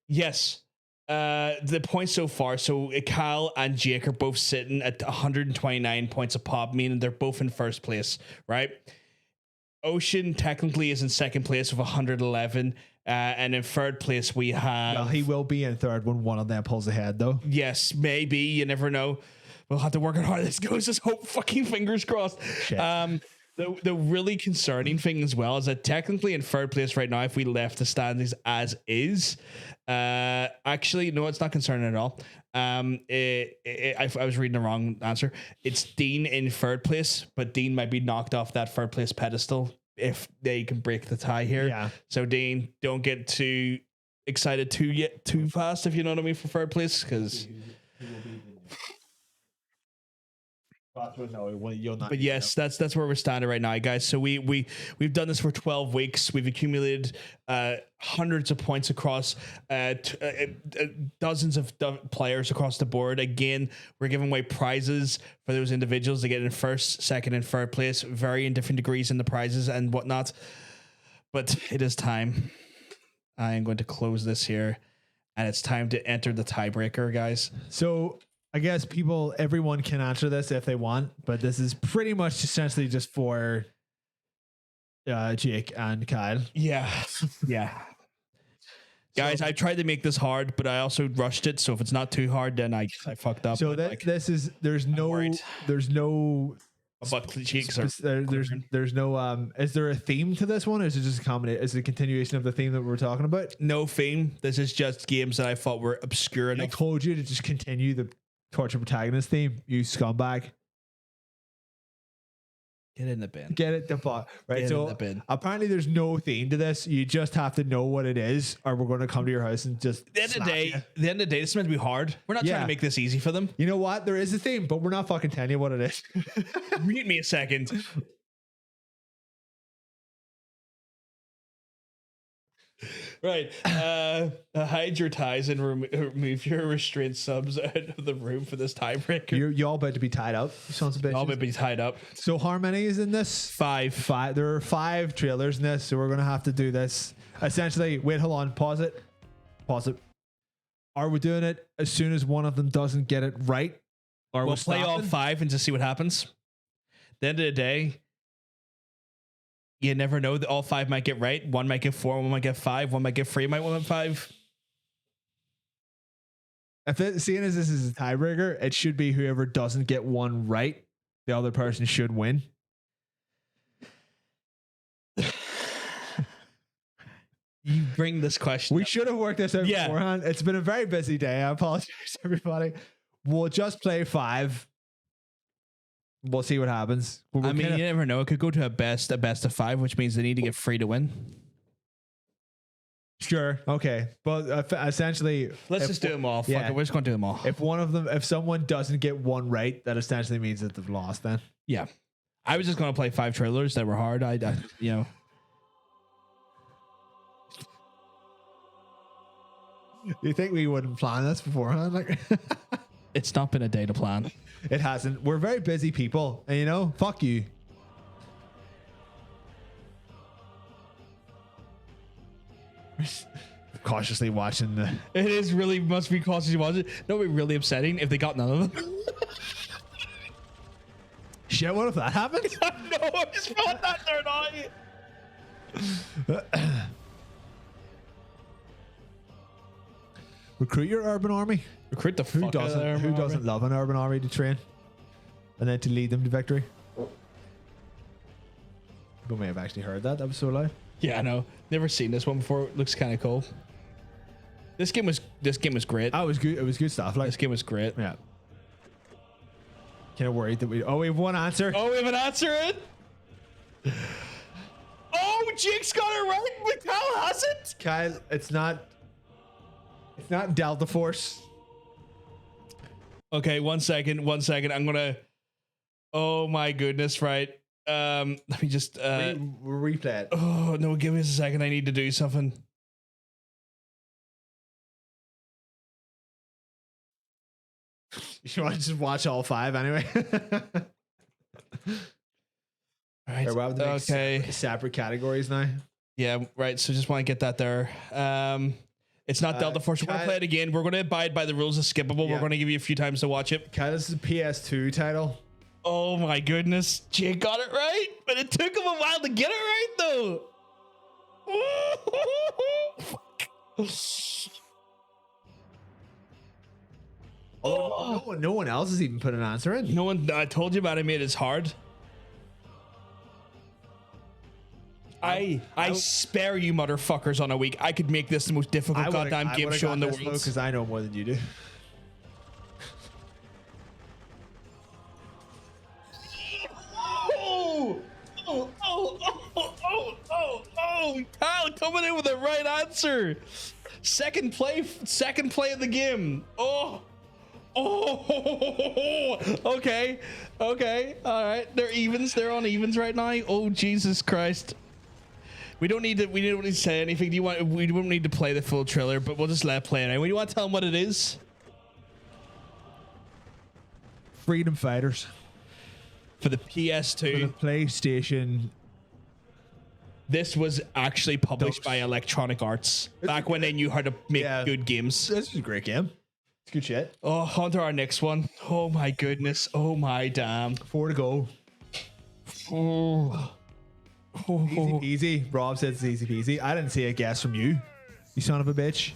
Yes. The points so far, so Kyle and Jake are both sitting at 129 points a pop, meaning they're both in first place, right? Ocean technically is in second place with 111, And in third place, we have. Well, he will be in third when one of them pulls ahead, though. Yes, maybe. You never know. We'll have to work out how this goes. Just hope fucking fingers crossed. Shit. The really concerning thing as well is that technically in third place right now, if we left the standings as is, actually, no, it's not concerning at all. I was reading the wrong answer. It's Dean in third place, but Dean might be knocked off that third place pedestal if they can break the tie here. Yeah. So Dean, don't get too excited too fast, if you know what I mean, for third place, because. But yes, that's where we're standing right now, guys. So we've done this for 12 weeks. We've accumulated hundreds of points across dozens of players across the board. Again, we're giving away prizes for those individuals to get in first, second, and third place, varying different degrees in the prizes and whatnot. But it is time. I am going to close this here, and it's time to enter the tiebreaker, guys. So I guess everyone can answer this if they want, but this is pretty much essentially just for Jake and Kyle. Yeah. Guys, I tried to make this hard, but I also rushed it. So if it's not too hard, then I fucked up. So there's no but cheeks are there's no is there a theme to this one, or is it just a combination? Is it a continuation of the theme that we're talking about? No theme. This is just games that I thought were obscure enough. I told you to just continue the torture protagonist theme, you scumbag. Get in the bin. Get it the fuck right. Get so in the bin. Apparently there's no theme to this. You just have to know what it is, or we're going to come to your house and just. At the end of the day, this is meant to be hard. We're not trying to make this easy for them. You know what? There is a theme, but we're not fucking telling you what it is. Mute me a second. Right. Hide your ties and remove your restraint subs out of the room for this tiebreaker. You all about to be tied up. You sons of bitches. All about to be tied up. So how many is in this? Five. There are 5 trailers in this, so we're gonna have to do this. Essentially, wait, hold on, pause it. Are we doing it as soon as one of them doesn't get it right? Or we'll play all 5 and just see what happens. At the end of the day, you never know that all 5 might get right. One might get 4, one might get 5, one might get 3, might get 5. Seeing as this is a tiebreaker, it should be whoever doesn't get one right, the other person should win. You bring this question. We should have worked this out beforehand. It's been a very busy day. I apologize, everybody. We'll just play 5. We'll see what happens. You never know. It could go to a best of 5, which means they need to get 3 to win. Sure. Okay. But essentially, let's just do them all. Fuck it. We're just going to do them all. If someone doesn't get one right, that essentially means that they've lost then. Yeah. I was just going to play 5 trailers that were hard. You think we wouldn't plan this beforehand? Like, it's not been a day to plan. It hasn't. We're very busy people, and fuck you. Cautiously watching the. It is really must be cautiously watching. That would be really upsetting if they got none of them. Shit, what if that happened? No, I just felt that they're not. Recruit your urban army. Recruit the fuck out of the Who doesn't love an urban army to train and then to lead them to victory? People may have actually heard that. That was so loud. Yeah, I know. Never seen this one before. It looks kind of cool. This game was great. Oh, it was good. It was good stuff. Like, this game was great. Yeah. Kind of worried that we have one answer. Oh, we have an answer in. Oh, Jake's got it right, but Kyle hasn't. Kyle, it's not Delta Force. Okay, one second. I'm gonna. Oh my goodness! Right. Let me just replay it. Oh no! Give me a second. I need to do something. You want to just watch all 5 anyway? All right. We'll have to make separate categories now. Yeah. Right. So just want to get that there. It's not Delta Force. We're going to play it again. We're going to abide by the rules of skippable. Yeah. We're going to give you a few times to watch it. Kyle, this is a PS2 title. Oh my goodness. Jake got it right, but it took him a while to get it right though. Oh, no one else has even put an answer in. No one. I told you about it, mate. It's hard. I spare you motherfuckers on a week. I could make this the most difficult goddamn game show in the world. Because I know more than you do. Oh, Kyle coming in with the right answer. Second play of the game. Oh, okay, all right. They're on evens right now. Oh, Jesus Christ. We don't need to say anything. We don't need to play the full trailer, but we'll just let it play anyway. You want to tell them what it is? Freedom Fighters. For the PS2. For the PlayStation. This was actually published by Electronic Arts back when they knew how to make good games. This is a great game. It's good shit. Oh, on to our next one. Oh my goodness. Oh my damn. 4 to go. Easy peasy. Rob says it's easy peasy. I didn't see a guess from you. You son of a bitch.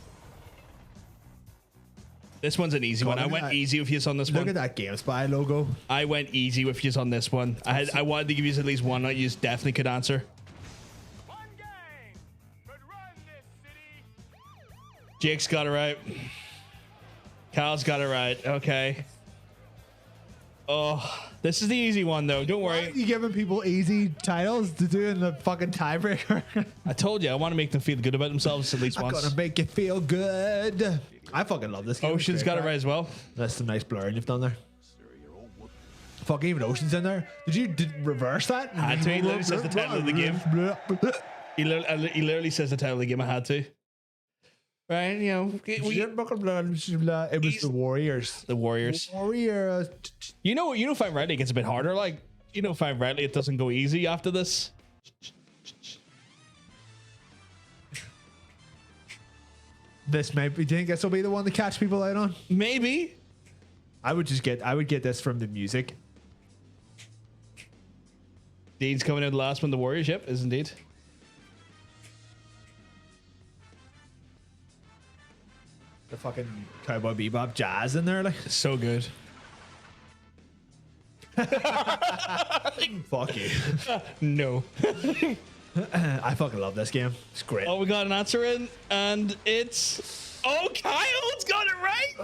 This one's an easy one. I went easy with you on this one. Look at that GameSpy logo. I went easy with you on this one. I wanted to give you at least one that you definitely could answer. Jake's got it right. Kyle's got it right. Okay. Oh, this is the easy one though. Don't worry. Why are you giving people easy titles to do in the fucking tiebreaker? I told you I want to make them feel good about themselves at least once. I'm gonna make you feel good. I fucking love this game. Ocean's got it right as well. That's some nice blurring you've done there. Fuck, even Ocean's in there. Did reverse that? I had to. He literally says the title of the game. He literally says the title of the game. I had to. Right, you know, it was the Warriors. The Warriors. Warriors. You know, Five Rightly gets a bit harder. Like, Five Rightly, it doesn't go easy after this. This might be. Do you think this will be the one to catch people out on? Maybe. I would get this from the music. Dean's coming in the last one. The Warriors, yep, is indeed. The fucking Cowboy Bebop jazz in there, like so good. Fuck you. No. I fucking love this game. It's great. Oh, we got an answer in, and it's Kyle's got it right.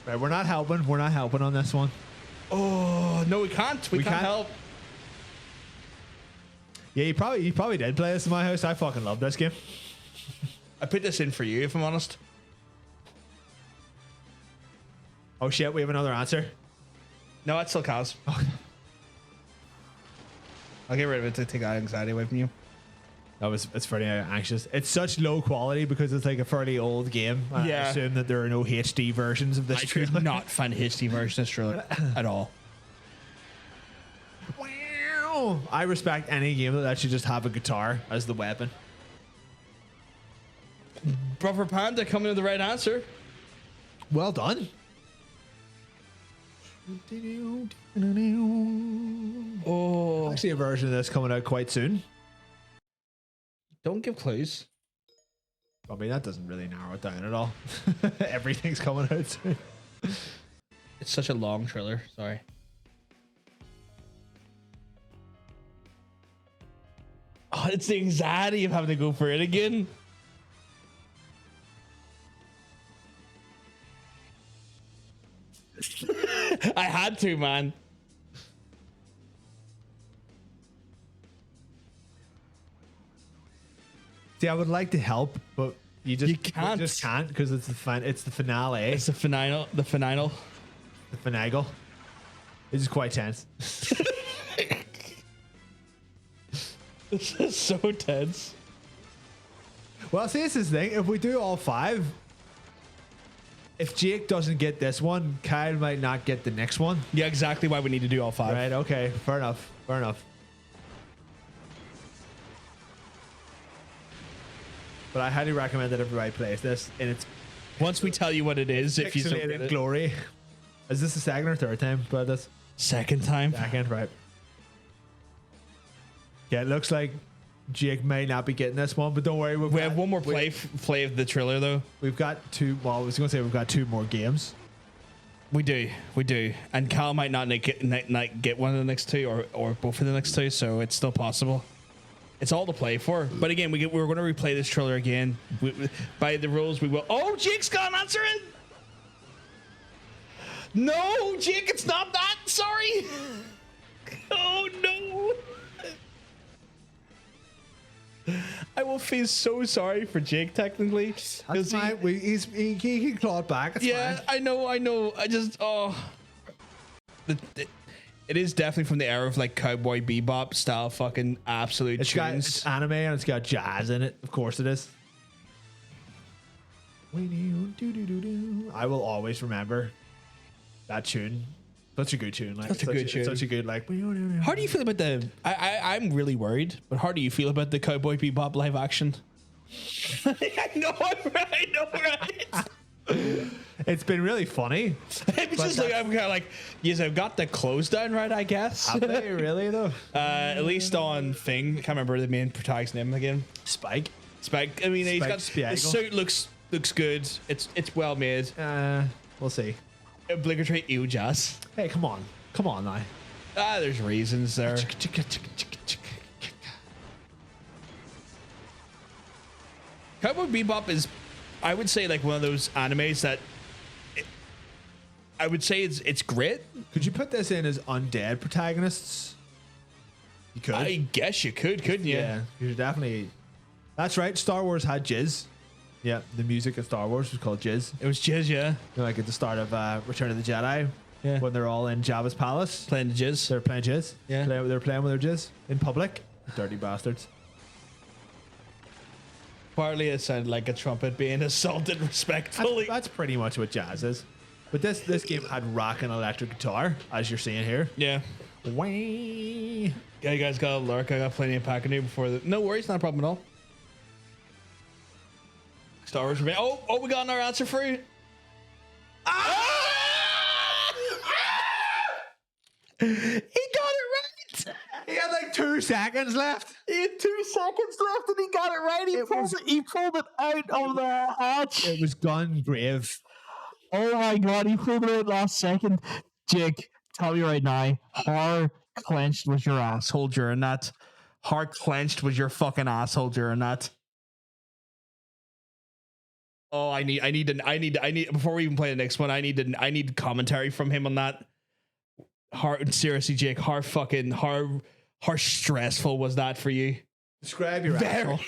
Right, we're not helping. We're not helping on this one. Oh no, we can't. We can't help. Yeah, you probably did play this in my house. I fucking love this game. I put this in for you, if I'm honest. Oh shit, we have another answer. No, it's still Kyle's. I'll get rid of it to take that anxiety away from you. It's pretty anxious. It's such low quality because it's like a fairly old game. I assume that there are no HD versions of this trailer. I could not find a HD version of this trailer at all. I respect any game that should just have a guitar as the weapon. Brother Panda coming with the right answer. Well done. Oh, actually, a version of this coming out quite soon. Don't give clues. I mean, that doesn't really narrow it down at all. Everything's coming out soon. It's such a long trailer. Sorry. Oh, it's the anxiety of having to go for it again. I had to, man. See, I would like to help, but you can't because it's the finale. It's the final. The finagle. This is quite tense. This is so tense. Well, see, this is the thing. If we do all 5, if Jake doesn't get this one, Kyle might not get the next one. Yeah, exactly why we need to do all 5. Right, okay. Fair enough. But I highly recommend that everybody plays this. And it's once we tell you what it is, if you don't get it. Glory. Is this the second or third time by this? Second time. Second, right. Yeah, it looks like Jake may not be getting this one, but don't worry. We have one more play of the trailer though. We've got two. Well, I was going to say we've got 2 more games. We do, and Cal might not get one of the next 2 or both of the next 2, so it's still possible. It's all to play for. But again, we're going to replay this trailer again. By the rules, we will. Oh, Jake's gone answering. No, Jake, it's not that. Sorry. Oh no. I will feel so sorry for Jake technically. That's fine. He can claw it back. It's yeah, fine. I know. I just it is definitely from the era of like Cowboy Bebop style fucking absolute tunes. It's anime and it's got jazz in it. Of course it is. I will always remember that tune. Such a good tune. Like, Such a good tune. Such a good like. How do you feel about the? I'm really worried, but how do you feel about the Cowboy Bebop live action? I know, right? It's been really funny. It's just like I'm kind of like, yes, I've got the clothes down right, I guess. Have they really though? At least on Thing, I can't remember the main protagonist's name again. Spike. I mean, he's got the suit looks good. It's well made. We'll see. Obligatory ew jazz. Hey, come on now. There's reasons there. Cowboy Bebop is, I would say, like one of those animes that I would say it's great. Could you put this in as undead protagonists? You could. I guess you could, couldn't you? Yeah, you're definitely. That's right. Star Wars had jizz. Yeah, the music of Star Wars was called jizz. It was jizz, yeah. You know, like at the start of Return of the Jedi, yeah, when they're all in Jabba's palace playing the jizz. They're playing jizz. Yeah, they're playing with their jizz in public. Dirty bastards. Partly it sounded like a trumpet being assaulted respectfully. That's pretty much what jazz is. But this game had rock and electric guitar, as you're seeing here. Yeah. Whee. Yeah, you guys got a lurk. I got plenty of packing new before the. No worries, not a problem at all. Star Wars remain. Oh, we got our answer for you. He got it right. He had like 2 seconds left. He had 2 seconds left and he got it right. He pulled it out of the hatch. It was Gungrave. Oh my god, he pulled it out last second. Jake, tell me right now, how clenched was your asshole during that? How clenched was your fucking asshole during that? Oh, I need before we even play the next one, I need commentary from him on that. Seriously, Jake, how stressful was that for you? Describe your asshole.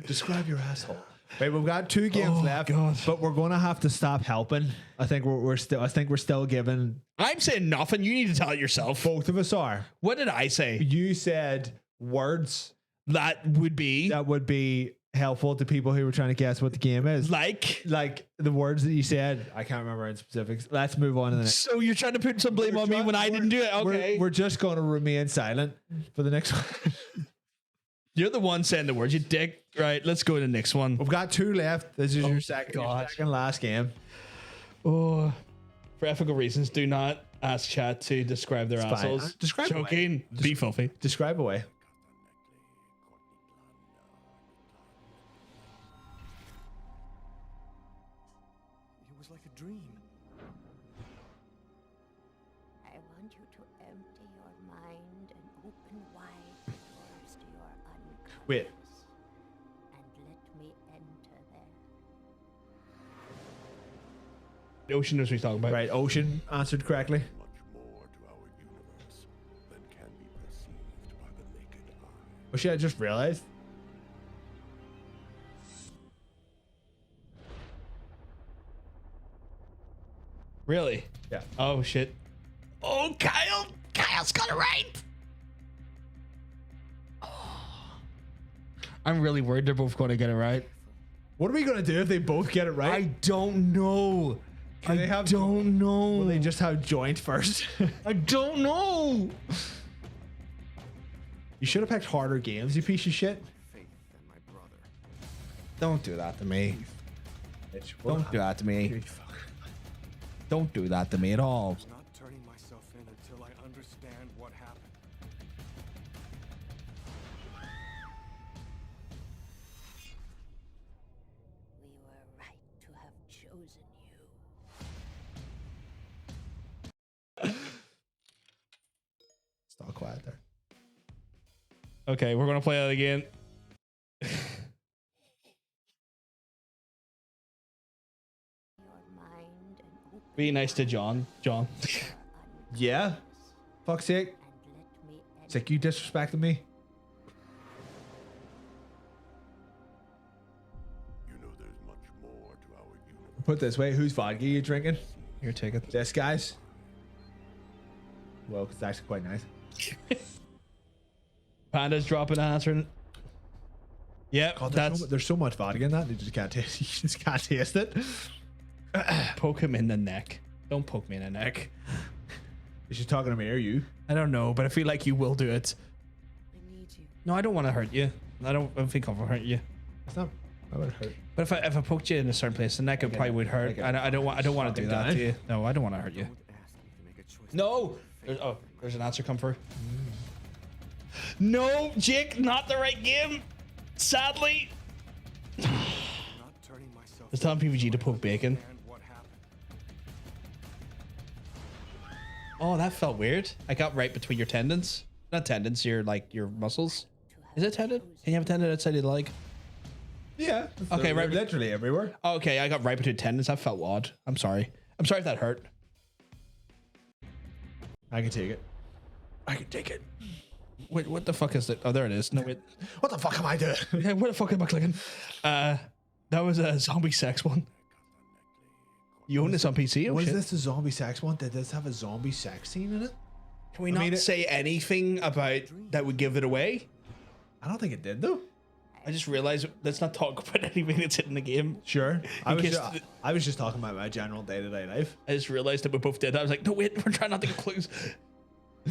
Describe your asshole. Right, we've got 2 games left, but we're gonna have to stop helping. I think we're still giving. I'm saying nothing. You need to tell it yourself. Both of us are. What did I say? You said words that would be helpful to people who were trying to guess what the game is. Like the words that you said. I can't remember in specifics. Let's move on to the next. So you're trying to put some blame on me when I didn't do it. Okay. We're just going to remain silent for the next one. You're the one saying the words, you dick. Right, let's go to the next one. We've got 2 left. This is your second last game. Oh, for ethical reasons, do not ask chat to describe their assholes. Describe choking. Be filthy. Describe away. It was like a dream. I want you to empty your mind and open wide the doors to your unconscious. Wait. And let me enter there. Ocean knows what he's talking about. Right, Ocean answered correctly. Much more to our universe than can be perceived by the naked eye. Oh shit, I just realized. Really? Yeah. Oh shit. Oh, Kyle's got it right. Oh. I'm really worried they're both going to get it right. What are we going to do if they both get it right? I don't know. Don't know. Will they just have joint first? I don't know. You should have picked harder games, you piece of shit. Don't do that to me. Don't do that to me. Don't do that to me at all. Not turning myself in until I understand what happened. Okay, we're gonna play that again. Be nice to John. John. Yeah. Fuck's sake. It's like you disrespected me. You know there's much more to our universe. Put it this way, whose vodka are you drinking? Here, take it. This guy's. Well, it's actually quite nice. Panda's dropping an answer. Yeah, God, that's there's so much vodka in that. You just can't taste. You just can't taste it. poke him in the neck. Don't poke me in the neck. Is she talking to me or you? I don't know, but I feel like you will do it. No, I don't want to hurt you. I don't think I'll hurt you. It's not. I would hurt. But if I poked you in a certain place, the neck it probably would hurt. I don't want to do that to you. No, I don't want to hurt you. No. There's an answer come through. No, Jake, not the right game. Sadly. It's telling PVG to poke bacon. Oh, that felt weird. I got right between your tendons. Not tendons, your muscles. Is it tendon? Can you have a tendon outside of the leg? Yeah. Okay, right. Literally everywhere. Oh, okay, I got right between tendons. That felt odd. I'm sorry. I'm sorry if that hurt. I can take it. I can take it. Wait, what the fuck is it? Oh, there it is. No, wait. What the fuck am I doing? Yeah, what the fuck am I clicking? That was a zombie sex one. You own this on PC? Oh, Was shit. this a zombie sex one? Did this have a zombie sex scene in it? Can we not say anything about that would give it away? I don't think it did though. I just realized let's not talk about anything that's in the game. Sure. I was just talking about my general day-to-day life. I just realized that we both did. I was like, no, wait, we're trying not to get clues. I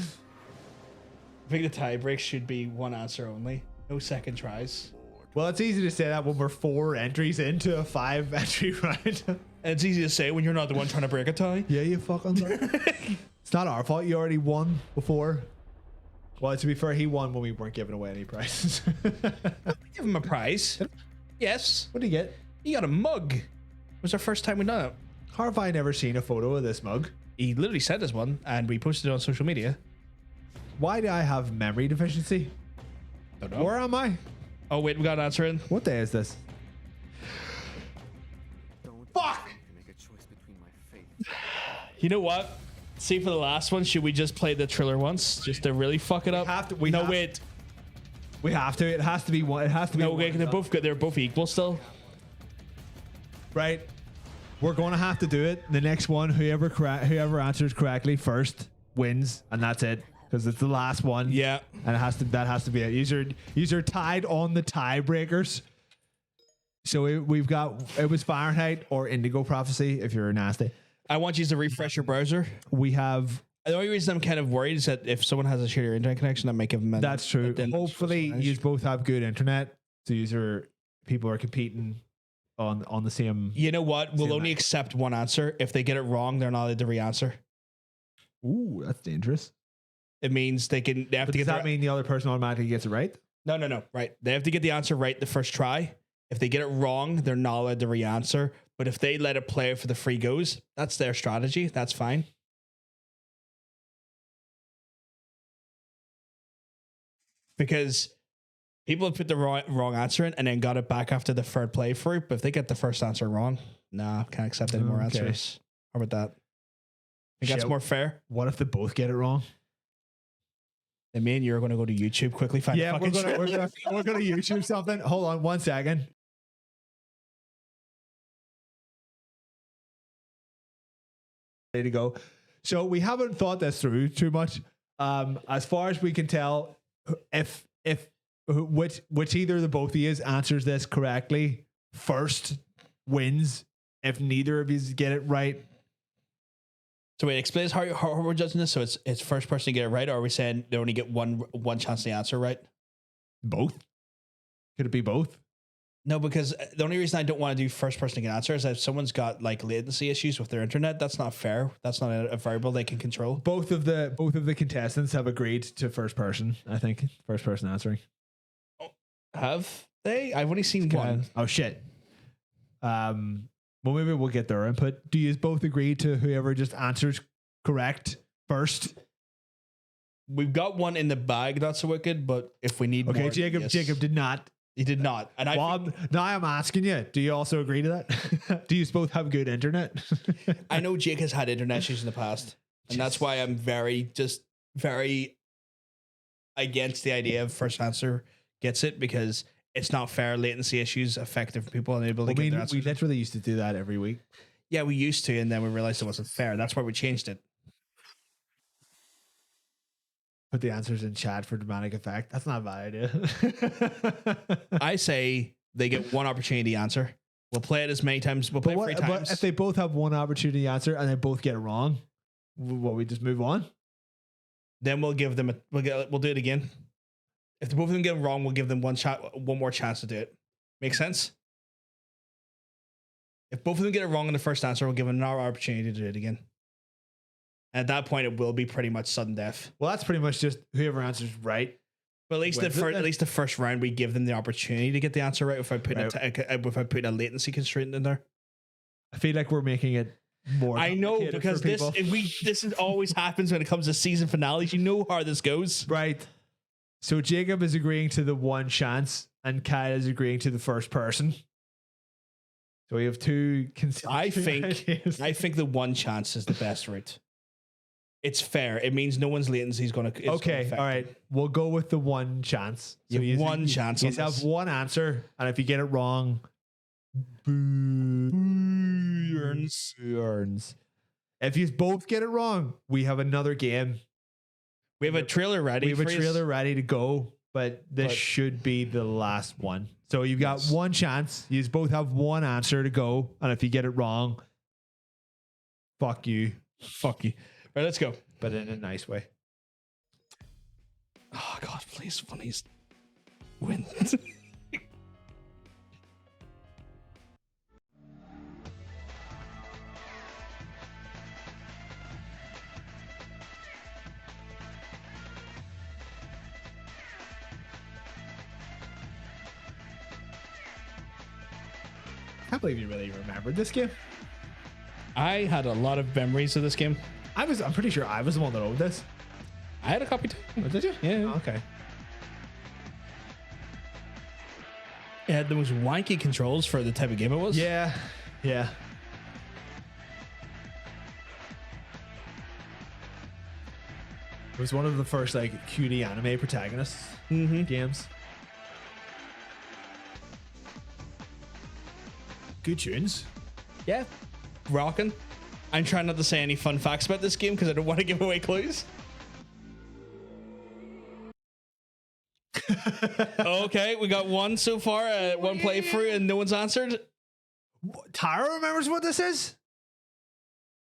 think the tie break should be one answer only. No second tries. Well, it's easy to say that when we're 4 entries into a 5 entry round. And it's easy to say when you're not the one trying to break a tie. Yeah, you fucking It's not our fault. You already won before. Well, to be fair, he won when we weren't giving away any prizes. Give him a prize. Yes. What did he get? He got a mug. It was our first time we done it. How have I never seen a photo of this mug? He literally sent us one and we posted it on social media. Why do I have memory deficiency? Don't know. Where am I? Oh, wait, we got an answer in. What day is this? Fuck! You know what? See, for the last one, should we just play the Triller once? Just to really fuck it up? We have to. It has to be one. It has to be No, one. wait, they're both good. They're both equal still. Right. We're going to have to do it. The next one, whoever answers correctly first wins, and that's it. Because it's the last one. Yeah. And that has to be it. These are tied on the tiebreakers. So we've got, it was Fahrenheit or Indigo Prophecy if you're nasty. I want you to refresh your browser. We have. The only reason I'm kind of worried is that if someone has a shittier internet connection, that might give them. That's true. Hopefully, you both have good internet. So people are competing on the same. You know what? We'll only accept one answer. If they get it wrong, they're not allowed to re-answer. Ooh, that's dangerous. It means they have to get. Does that mean the other person automatically gets it right? No. Right. They have to get the answer right the first try. If they get it wrong, they're not allowed to re-answer. But if they let it play for the free goes, that's their strategy. That's fine. Because people have put the wrong answer in and then got it back after the third play through. But if they get the first answer wrong, nah, can't accept any more answers. How about that? I think that's more fair. What if they both get it wrong? And me and you are going to go to YouTube quickly. Find yeah, we're gonna YouTube something. Hold on 1 second. To go. So we haven't thought this through too much. As far as we can tell, which either the both of you answers this correctly first wins. If neither of you get it right. So wait, explain how we're judging this. So it's first person to get it right, or are we saying they only get one chance to answer right? Both. Could it be both? No, because the only reason I don't want to do first person to get an answer is that if someone's got like latency issues with their internet, that's not fair. That's not a variable they can control. Both of the contestants have agreed to first person. I think first person answering. Oh, have they? I've only seen one. Oh shit. Well, maybe we'll get their input. Do you both agree to whoever just answers correct first we've got one in the bag. Not so wicked, but if we need Okay, more, Jacob. yes. Jacob did not. He did not. And now I'm asking you. Do you also agree to that? Do you both have good internet? I know Jake has had internet issues in the past, and that's why I'm very against the idea of first answer gets it, because it's not fair. Latency issues affect different people and able to get their answers. We literally used to do that every week. Yeah, we used to, and then we realized it wasn't fair. That's why we changed it. Put the answers in chat for dramatic effect. That's not a bad idea. I say they get one opportunity to answer. We'll play it as many times. We'll play it 3 times. But if they both have one opportunity to answer and they both get it wrong, we just move on? Then we'll give them we'll do it again. If both of them get it wrong, we'll give them one more chance to do it. Make sense? If both of them get it wrong in the first answer, we'll give them another opportunity to do it again. And at that point, it will be pretty much sudden death. Well, that's pretty much just whoever answers right. But at least the first round, we give them the opportunity to get the answer right without putting a latency constraint in there. I feel like we're making it more. I know, because this is always happens when it comes to season finales. You know how this goes, right? So Jacob is agreeing to the one chance, and Kyle is agreeing to the first person. So we have two. I think the one chance is the best route. It's fair. It means no one's latency is going to. Okay, all right. We'll go with the one chance. So you have one chance. You have one answer, and if you get it wrong, earns. If you both get it wrong, we have another game. We have a trailer ready. We have a trailer ready to go, but this should be the last one. So you've got one chance. You both have one answer to go, and if you get it wrong, fuck you. Fuck you. All right, let's go. But in a nice way. Oh God, please, funnies win. I can't believe you really remembered this game. I had a lot of memories of this game. I'm pretty sure I was the one that owned this. I had a copy too. Oh, did you? Yeah. Oh, okay. It had the most wanky controls for the type of game it was. Yeah. Yeah. It was one of the first like cutie anime protagonists games. Good tunes. Yeah. Rocking. I'm trying not to say any fun facts about this game because I don't want to give away clues. Okay, we got one so far, one playthrough, and no one's answered. Tara remembers what this is?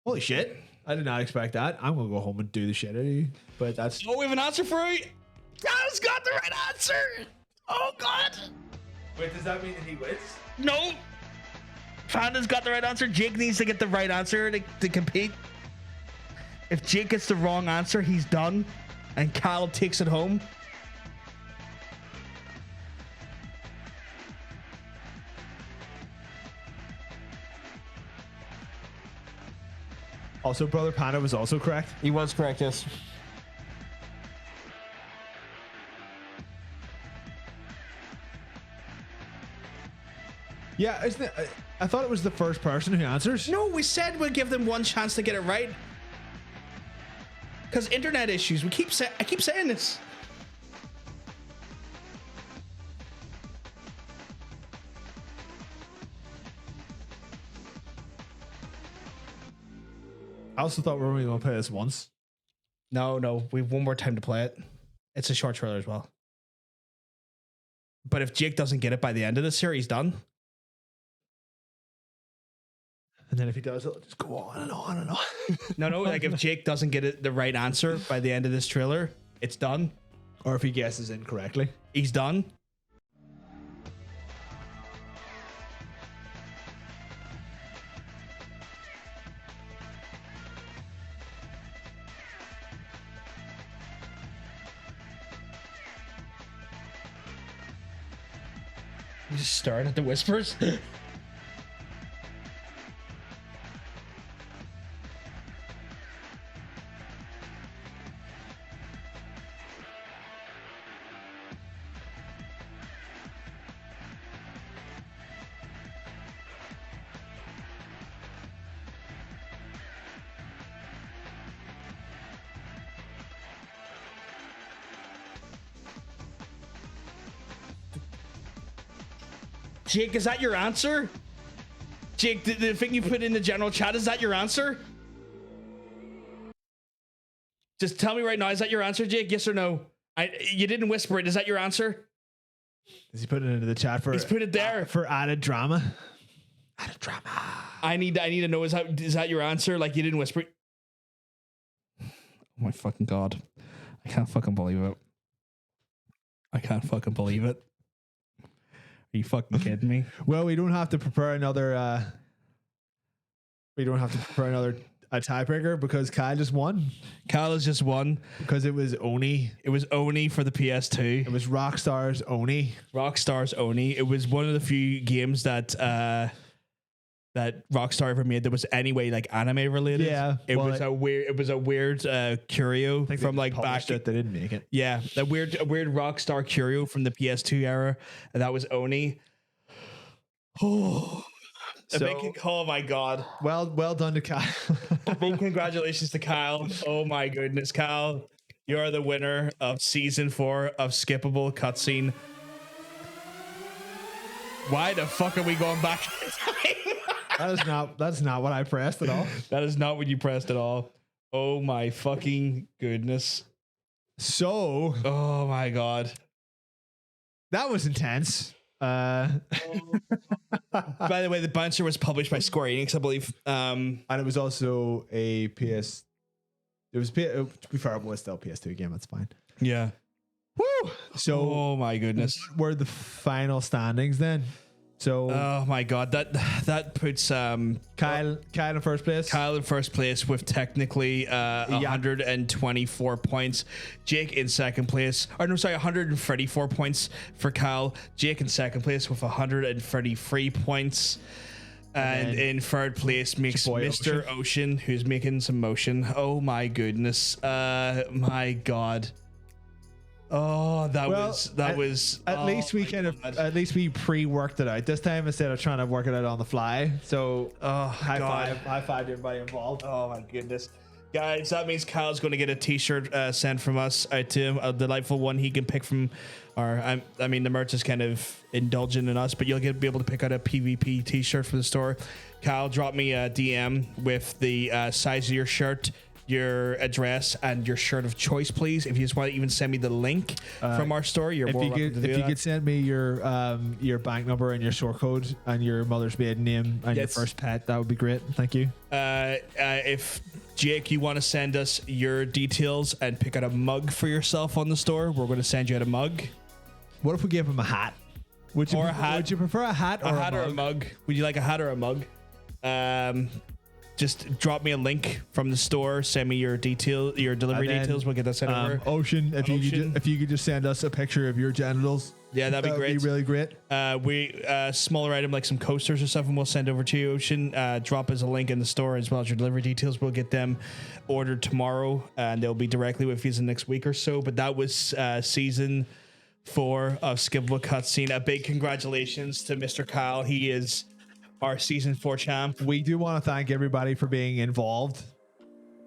Holy shit. I did not expect that. I'm going to go home and do the shit out of you. But that's... Oh, we have an answer for you? Guys got the right answer! Oh, God! Wait, does that mean that he wins? No! Panda's got the right answer. Jake needs to get the right answer to compete. If Jake gets the wrong answer, he's done. And Kyle takes it home. Also, Brother Panda was also correct. He was correct, yes. Yeah, isn't it? I thought it was the first person who answers. No, we said we'd give them one chance to get it right. Because internet issues. I keep saying this. I also thought we were only going to play this once. No, we have one more time to play it. It's a short trailer as well. But if Jake doesn't get it by the end of the series, done. And then if he does, it'll just go on and on and on. No, like if Jake doesn't get it the right answer by the end of this trailer, it's done. Or if he guesses incorrectly, he's done. You just staring at the whispers. Jake, is that your answer? Jake, the thing you put in the general chat, is that your answer? Just tell me right now, is that your answer, Jake? Yes or no? You didn't whisper it. Is that your answer? Is he putting it into the chat for? He's put it there for added drama. Added drama. I need to know, is that your answer? Like, you didn't whisper it. Oh my fucking god. I can't fucking believe it. I can't fucking believe it. Are you fucking kidding me? Well, we don't have to prepare another a tiebreaker because Kyle just won. Kyle has just won because it was Oni. It was Oni for the PS2. It was Rockstar's Oni. Rockstar's Oni. It was one of the few games that that Rockstar ever made that was anyway like anime related. Yeah, it was a weird curio from like back. They didn't make it. Yeah, a weird Rockstar curio from the PS2 era, and that was Oni. Oh. Oh my god. Well done to Kyle. Big congratulations to Kyle. Oh my goodness, Kyle. You're the winner of season 4 of Skippable Cutscene. Why the fuck are we going back in time? That's not what I pressed at all. That is not what you pressed at all. Oh my fucking goodness. So, oh my god. That was intense. By the way, the Banter was published by Square Enix, I believe. And it was also a PS. It was, to be fair, it was still a PS2 game. That's fine. Yeah. Woo! So, oh my goodness. What were the final standings then? So, oh my god, that puts Kyle in first place. Kyle in first place with technically 124 points. Jake in second place. Or no, sorry, 134 points for Kyle. Jake in second place with 133 points. And in third place makes Mr. Ocean, who's making some motion. Oh my goodness. My god. Oh, that was at least we at least we pre-worked it out this time instead of trying to work it out on the fly. So high five to everybody involved. Oh my goodness. Guys, that means Kyle's going to get a t-shirt sent from us out to him, a delightful one he can pick from our, I mean the merch is kind of indulgent in us, but you'll be able to pick out a PvP t-shirt from the store. Kyle, drop me a DM with the size of your shirt, your address, and your shirt of choice, please. If you just want to even send me the link from our store, you're more welcome to do that. If you could send me your bank number and your sort code and your mother's maiden name and your first pet, that would be great. Thank you. If Jake, you want to send us your details and pick out a mug for yourself on the store, we're going to send you out a mug. What if we gave him a hat? Would you prefer a hat or a mug? Or a mug? Would you like a hat or a mug? Just drop me a link from the store. Send me your delivery details. We'll get that sent over. Ocean, if you could just send us a picture of your genitals. Yeah, that'd be great. Be really great. We smaller item like some coasters or something. We'll send over to you, Ocean. Drop us a link in the store as well as your delivery details. We'll get them ordered tomorrow, and they'll be directly with you in the next week or so. But that was season 4 of Skippable Cutscene. A big congratulations to Mr. Kyle. He is our season 4 champ. We do want to thank everybody for being involved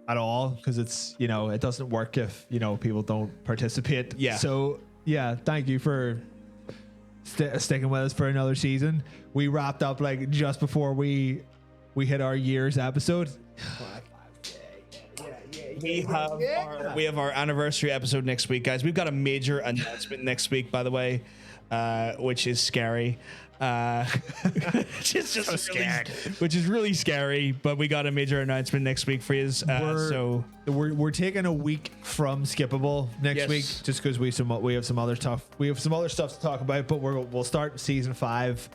at all, because it's, it doesn't work if people don't participate. Yeah. So yeah, thank you for sticking with us for another season. We wrapped up like just before we hit our year's episode. We have our anniversary episode next week, guys. We've got a major announcement next week, by the way, which is scary. Which is really scary, but we got a major announcement next week for you. So we're taking a week from Skippable next week, just because we have some other stuff to talk about. But we'll start season 5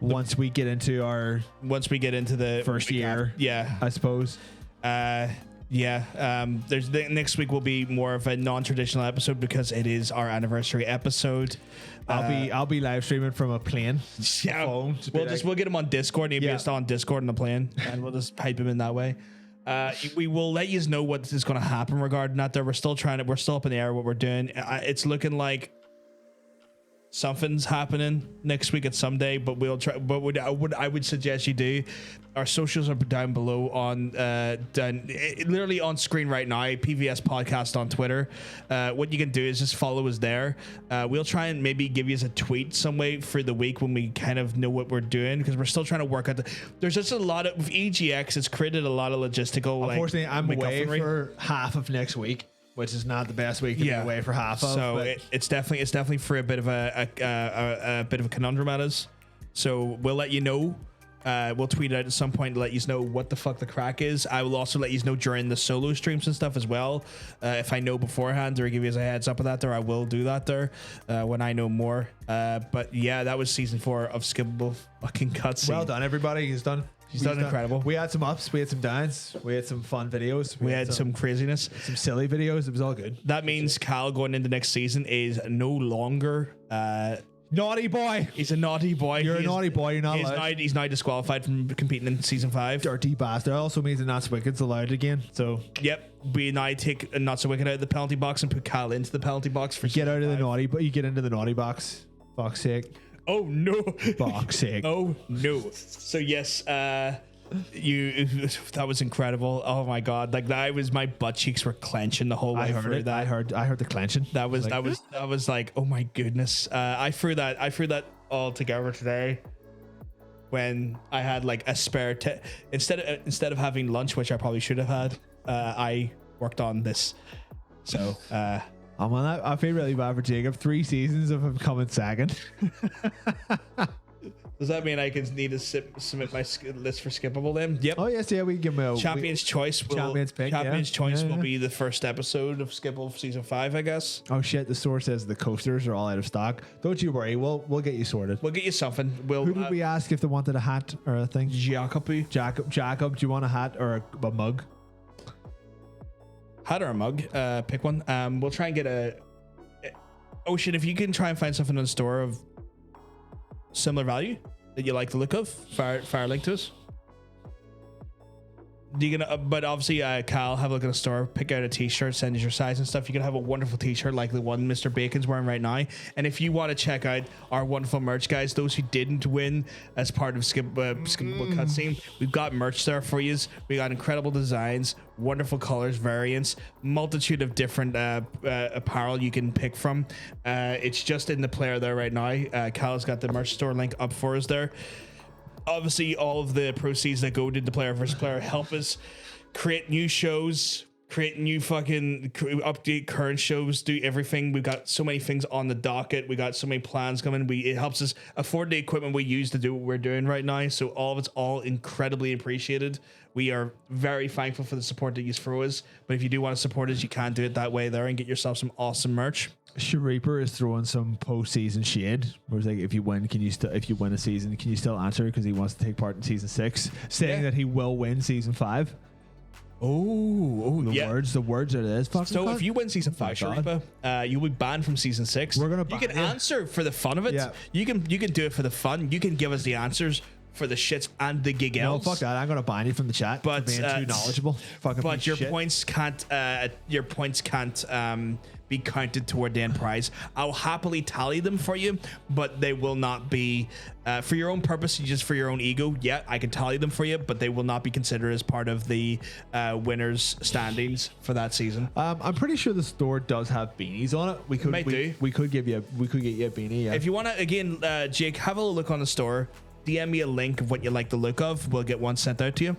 once we get into the first year. Yeah, I suppose. There's next week will be more of a non-traditional episode because it is our anniversary episode. I'll be live streaming from a plane. Yeah, we'll get him on Discord. He'll be just on Discord on the plane, and we'll just pipe him in that way. We will let you know what is going to happen regarding that. We're still up in the air what we're doing. It's looking like something's happening next week at some day, but we'll try. But I would suggest you do. Our socials are down below on literally on screen right now. PVS Podcast on Twitter. What you can do is just follow us there. We'll try and maybe give you a tweet some way for the week when we kind of know what we're doing, because we're still trying to work out. There's just a lot of with EGX. It's created a lot of logistical. Unfortunately, I'm away for half of next week, which is not the best week to be away for half of. So it's definitely for a bit of a bit of a conundrum at us. So we'll let you know. We'll tweet it out at some point to let you know what the fuck the crack is. I will also let you know during the solo streams and stuff as well. If I know beforehand or give you a heads up of that there, I will do that there when I know more. But yeah, that was season 4 of Skippable fucking Cutscene. Well done, everybody. He's done. He's done incredible. We had some ups, we had some downs, we had some fun videos, we had some craziness, some silly videos. It was all good. That means Cal going into next season is no longer naughty boy. He's a naughty boy. You're a naughty boy. You're not allowed. He's now disqualified from competing in season 5. Dirty bastard. It also means that Not So Wicked's allowed again. So yep, we now take Not So Wicked out of the penalty box and put Cal into the penalty box for get out of the naughty, but you get into the naughty box. Fuck's sake. Oh no. Fuck's sake. Oh no. So yes, that was incredible. Oh my god, like my butt cheeks were clenching the whole way through that. I heard the clenching. That was like, oh my goodness. I threw that all together today when I had like a spare instead of having lunch, which I probably should have had. I worked on this. So oh man, I feel really bad for Jacob. 3 seasons of him coming second. Does that mean I need to submit my list for skippable then? Yep. Oh yes, yeah. We give him a Champion's Choice. Champion's pick. Champion's Choice will be the first episode of Skippable for season 5, I guess. Oh shit! The store says the coasters are all out of stock. Don't you worry. We'll get you sorted. We'll get you something. Who did we ask if they wanted a hat or a thing? Jacob, do you want a hat or a mug? Hat or a mug? Pick one. We'll try and get a. Oh shit! If you can try and find something in the store of similar value that you like the look of, fire a link to us. But obviously, Cal, have a look at the store, pick out a t-shirt, send us your size and stuff. You can have a wonderful t-shirt like the one Mr. Bacon's wearing right now. And if you want to check out our wonderful merch, guys, those who didn't win as part of Skippable Cutscene, we've got merch there for you. We got incredible designs, wonderful colors, variants, multitude of different apparel you can pick from. It's just in the player there right now. Cal's got the merch store link up for us there. Obviously, all of the proceeds that go to the player versus player help us create new shows, create new fucking update current shows, do everything. We've got so many things on the docket. We got so many plans coming. It helps us afford the equipment we use to do what we're doing right now. So all of it's all incredibly appreciated. We are very thankful for the support that you throw us. But if you do want to support us, you can do it that way there and get yourself some awesome merch. Shareeper is throwing some postseason shade. Where it's like, if you win a season, can you still answer? Because he wants to take part in season 6, saying that he will win season 5. The words are this. So if you win season 5, Shareeper, you'll be banned from season 6. We're gonna. You can answer for the fun of it. Yeah. You can do it for the fun. You can give us the answers for the shits and the giggles. No, fuck that. I'm gonna ban you from the chat for being too knowledgeable. But your points can't. Be counted toward the end prize. I'll happily tally them for you, but they will not be for your own purpose, just for your own ego. Yeah, I can tally them for you, but they will not be considered as part of the winners standings for that season. I'm pretty sure the store does have beanies on it. We could get you a beanie. Yeah. If you want to, again, Jake, have a look on the store. DM me a link of what you like the look of. We'll get one sent out to you.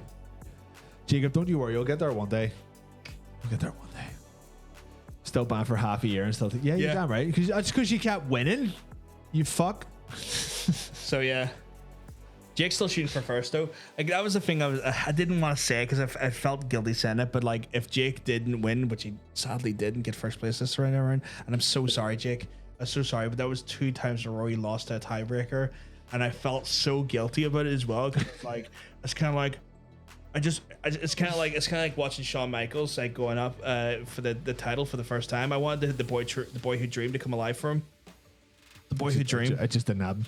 Jacob, don't you worry. You'll get there one day. Still banned for half a year and still you're damn right. Because you kept winning. You fuck. So yeah. Jake's still shooting for first though. Like that was the thing I didn't want to say because I felt guilty saying it, but like if Jake didn't win, which he sadly didn't get first place this round, and I'm so sorry, Jake. I'm so sorry, but that was 2 times in a row he lost to a tiebreaker, and I felt so guilty about it as well. Cause like it's kind of like it's kind of like watching Shawn Michaels like going up for the title for the first time. I wanted the boy who dreamed to come alive for him. The boy who dreamed. I just didn't happen.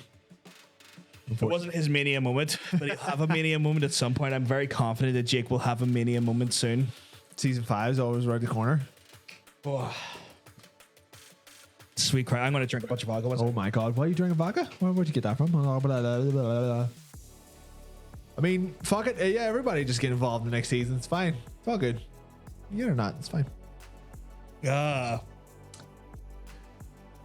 It wasn't his mania moment, but he'll have a mania moment at some point. I'm very confident that Jake will have a mania moment soon. Season 5 is always right the corner. Oh. sweet Craic. I'm going to drink a bunch of vodka. Oh my god, why are you drinking vodka? Where'd you get that from? I mean, fuck it. Yeah, everybody just get involved in the next season. It's fine. It's all good. You or not, it's fine. But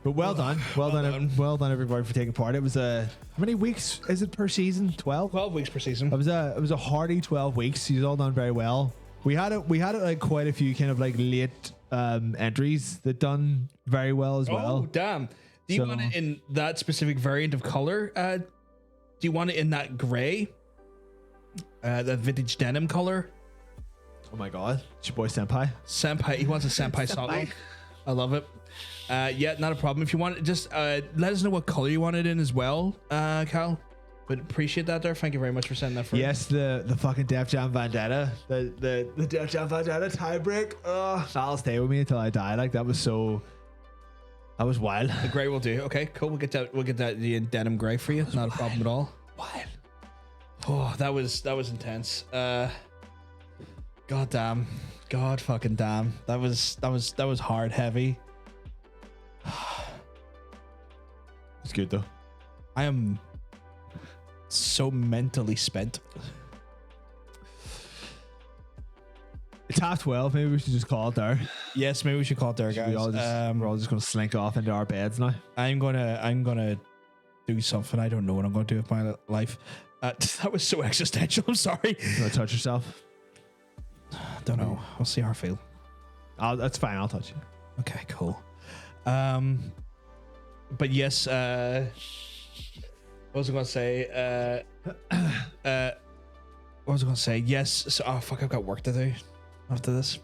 well done. Well done everybody for taking part. It was how many weeks is it per season? 12? 12 weeks per season. It was a hearty 12 weeks. You've all done very well. We had it like quite a few kind of like late entries that done very well as well. Oh damn. Do you want it in that specific variant of color? Do you want it in that gray? The vintage denim color? Oh my god. It's your boy Senpai. Senpai. He wants a Senpai sock. I love it. Yeah, not a problem. If you want it, just let us know what color you want it in as well, Cal. But appreciate that there. Thank you very much for sending that for Yes, the fucking Def Jam Vendetta. The Def Jam Vendetta tie break. That'll stay with me until I die. Like that was wild. The gray will do. Okay, cool. We'll get that the denim gray for you. Not a problem at all. Wild. Oh, that was intense. God damn. God fucking damn. That was hard heavy. It's good though. I am so mentally spent. It's 12:30. Maybe we should just call it there. Yes, maybe we should call it there, guys. We're all just gonna slink off into our beds now. I'm gonna do something. I don't know what I'm gonna do with my life. That was so existential. I'm sorry. You wanna touch yourself? Don't know. We'll see how I feel. That's fine. I'll touch you. Okay, cool. But yes, what was I gonna say? What was I gonna say? Yes. So, oh fuck, I've got work to do after this.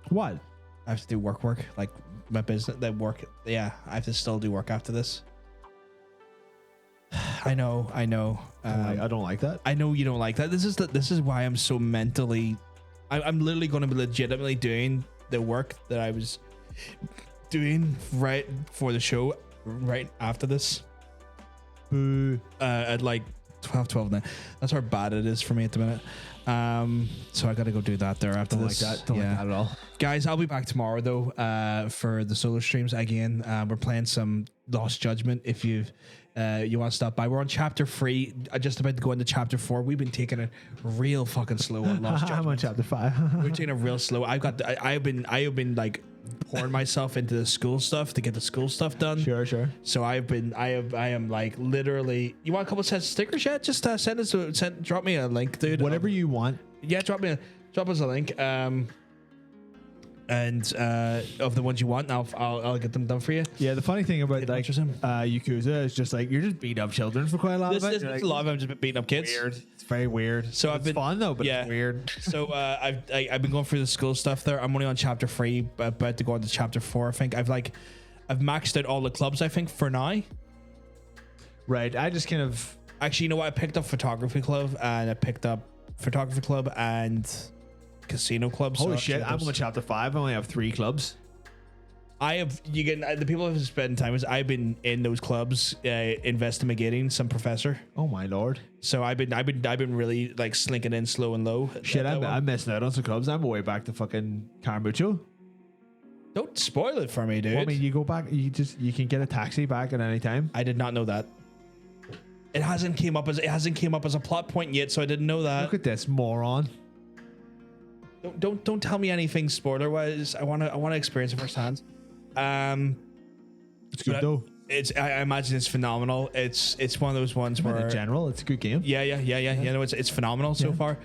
What? I have to do work, like my business. That work. Yeah, I have to still do work after this. I know. I don't like that. I know you don't like that. This is why I'm so mentally. I'm literally going to be legitimately doing the work that I was doing right for the show right after this. Boo. At like 12 now. That's how bad it is for me at the minute. So I got to go do that there after this. Don't like that at all. Guys, I'll be back tomorrow though for the solo streams again. We're playing some Lost Judgment. If you want to stop by, we're on chapter 3. Just about to go into chapter 4. We've been taking it real fucking slow on Lost Judgment. I'm on chapter 5. We're taking it real slow. I have been like pouring myself into the school stuff to get the school stuff done. Sure. So I am like literally. You want a couple sets of stickers yet? Just drop me a link, dude. Whatever you want. Yeah, drop us a link. And of the ones you want, I'll get them done for you. Yeah, the funny thing about like Yakuza is just like you're just beating up children for quite a lot of it. A lot of them just beating up kids. Weird. It's very weird. So it's fun though, but it's weird. So I've been going through the school stuff there. I'm only on chapter 3, about to go on to chapter 4. I think I've maxed out all the clubs. I think for now. Right. I just kind of actually, you know what? I picked up photography club and casino clubs. Holy shit! I'm on chapter 5. I only have 3 clubs. The people who've spent time is I've been in those clubs investigating some professor. Oh my lord! So I've been really like slinking in slow and low. Shit, I'm missing out on some clubs. I'm way back to fucking Caramucho. Don't spoil it for me, dude. Well, I mean, you go back. You can get a taxi back at any time. I did not know that. It hasn't came up as a plot point yet, so I didn't know that. Look at this moron. Don't tell me anything spoiler wise. I want to experience it firsthand. It's good though. I imagine it's phenomenal. It's one of those ones where in general it's a good game. Yeah. No, it's phenomenal so far.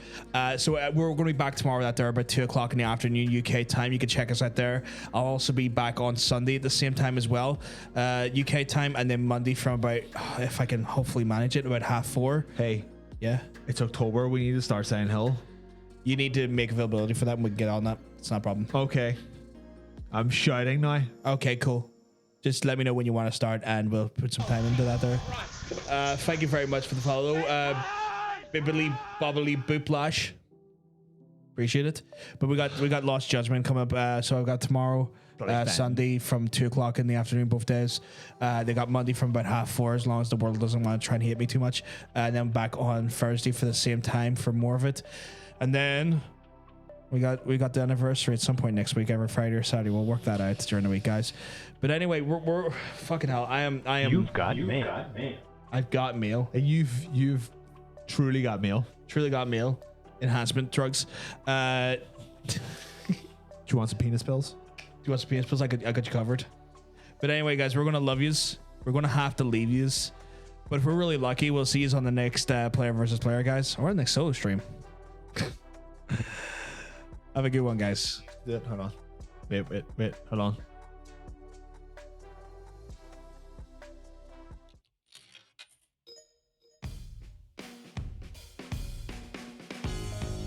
So we're going to be back tomorrow at there about 2:00 in the afternoon UK time. You can check us out there. I'll also be back on Sunday at the same time as well, UK time, and then Monday from about, if I can hopefully manage it, about 4:30. Hey, yeah, it's October. We need to start Silent Hill. You need to make availability for that, and we can get on that. It's not a problem. Okay. I'm shouting now. Okay, cool. Just let me know when you want to start, and we'll put some time into that there. Thank you very much for the follow. Bibbly bobbly booplash. Appreciate it. But we got Lost Judgment come up. So I've got tomorrow, Sunday from 2:00 in the afternoon, both days. They got Monday from about 4:30, as long as the world doesn't want to try and hate me too much. And then back on Thursday for the same time for more of it. And then We got the anniversary at some point next week, every Friday or Saturday. We'll work that out during the week, guys. But anyway, we're fucking hell. I am. You've got mail. I've got mail. You've truly got mail. Truly got mail. Enhancement drugs. Do you want some penis pills? Do you want some penis pills? I got you covered. But anyway, guys, we're gonna love yous. We're gonna have to leave yous. But if we're really lucky, we'll see yous on the next player versus player, guys, or the next solo stream. Have a good one, guys. Yeah, hold on. Wait, hold on.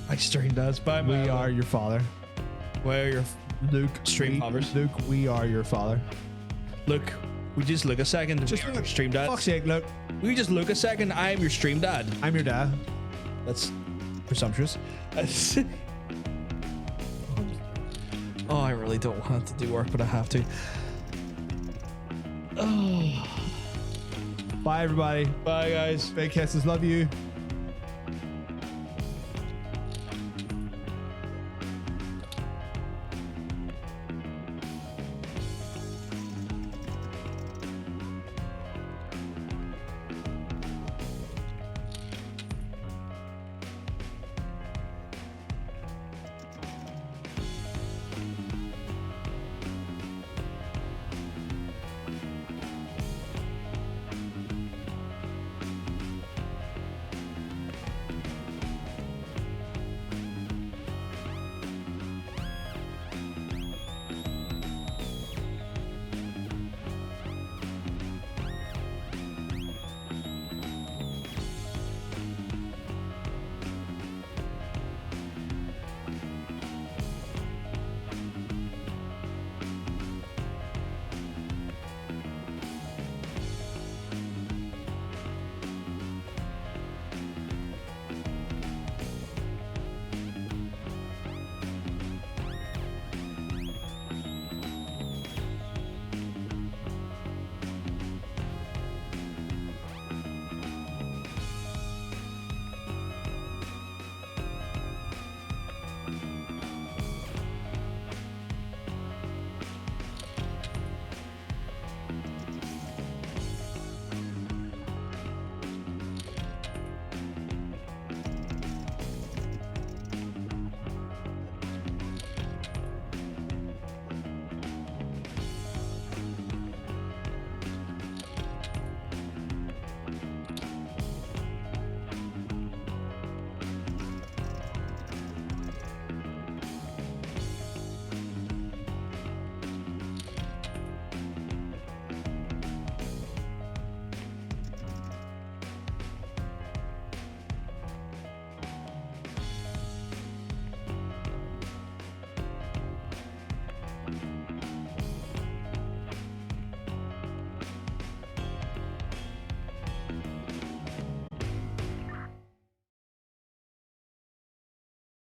My stream does. Bye. We are your father. Where are your Luke stream fathers? Luke, we are your father. Look, we just look a second. Just look. Stream dad. Fuck's sake, look. We just look a second. I am your stream dad. I'm your dad. That's presumptuous. Oh, I really don't want to do work, but I have to. Oh. Bye, everybody. Bye, guys. Big kisses. Love you.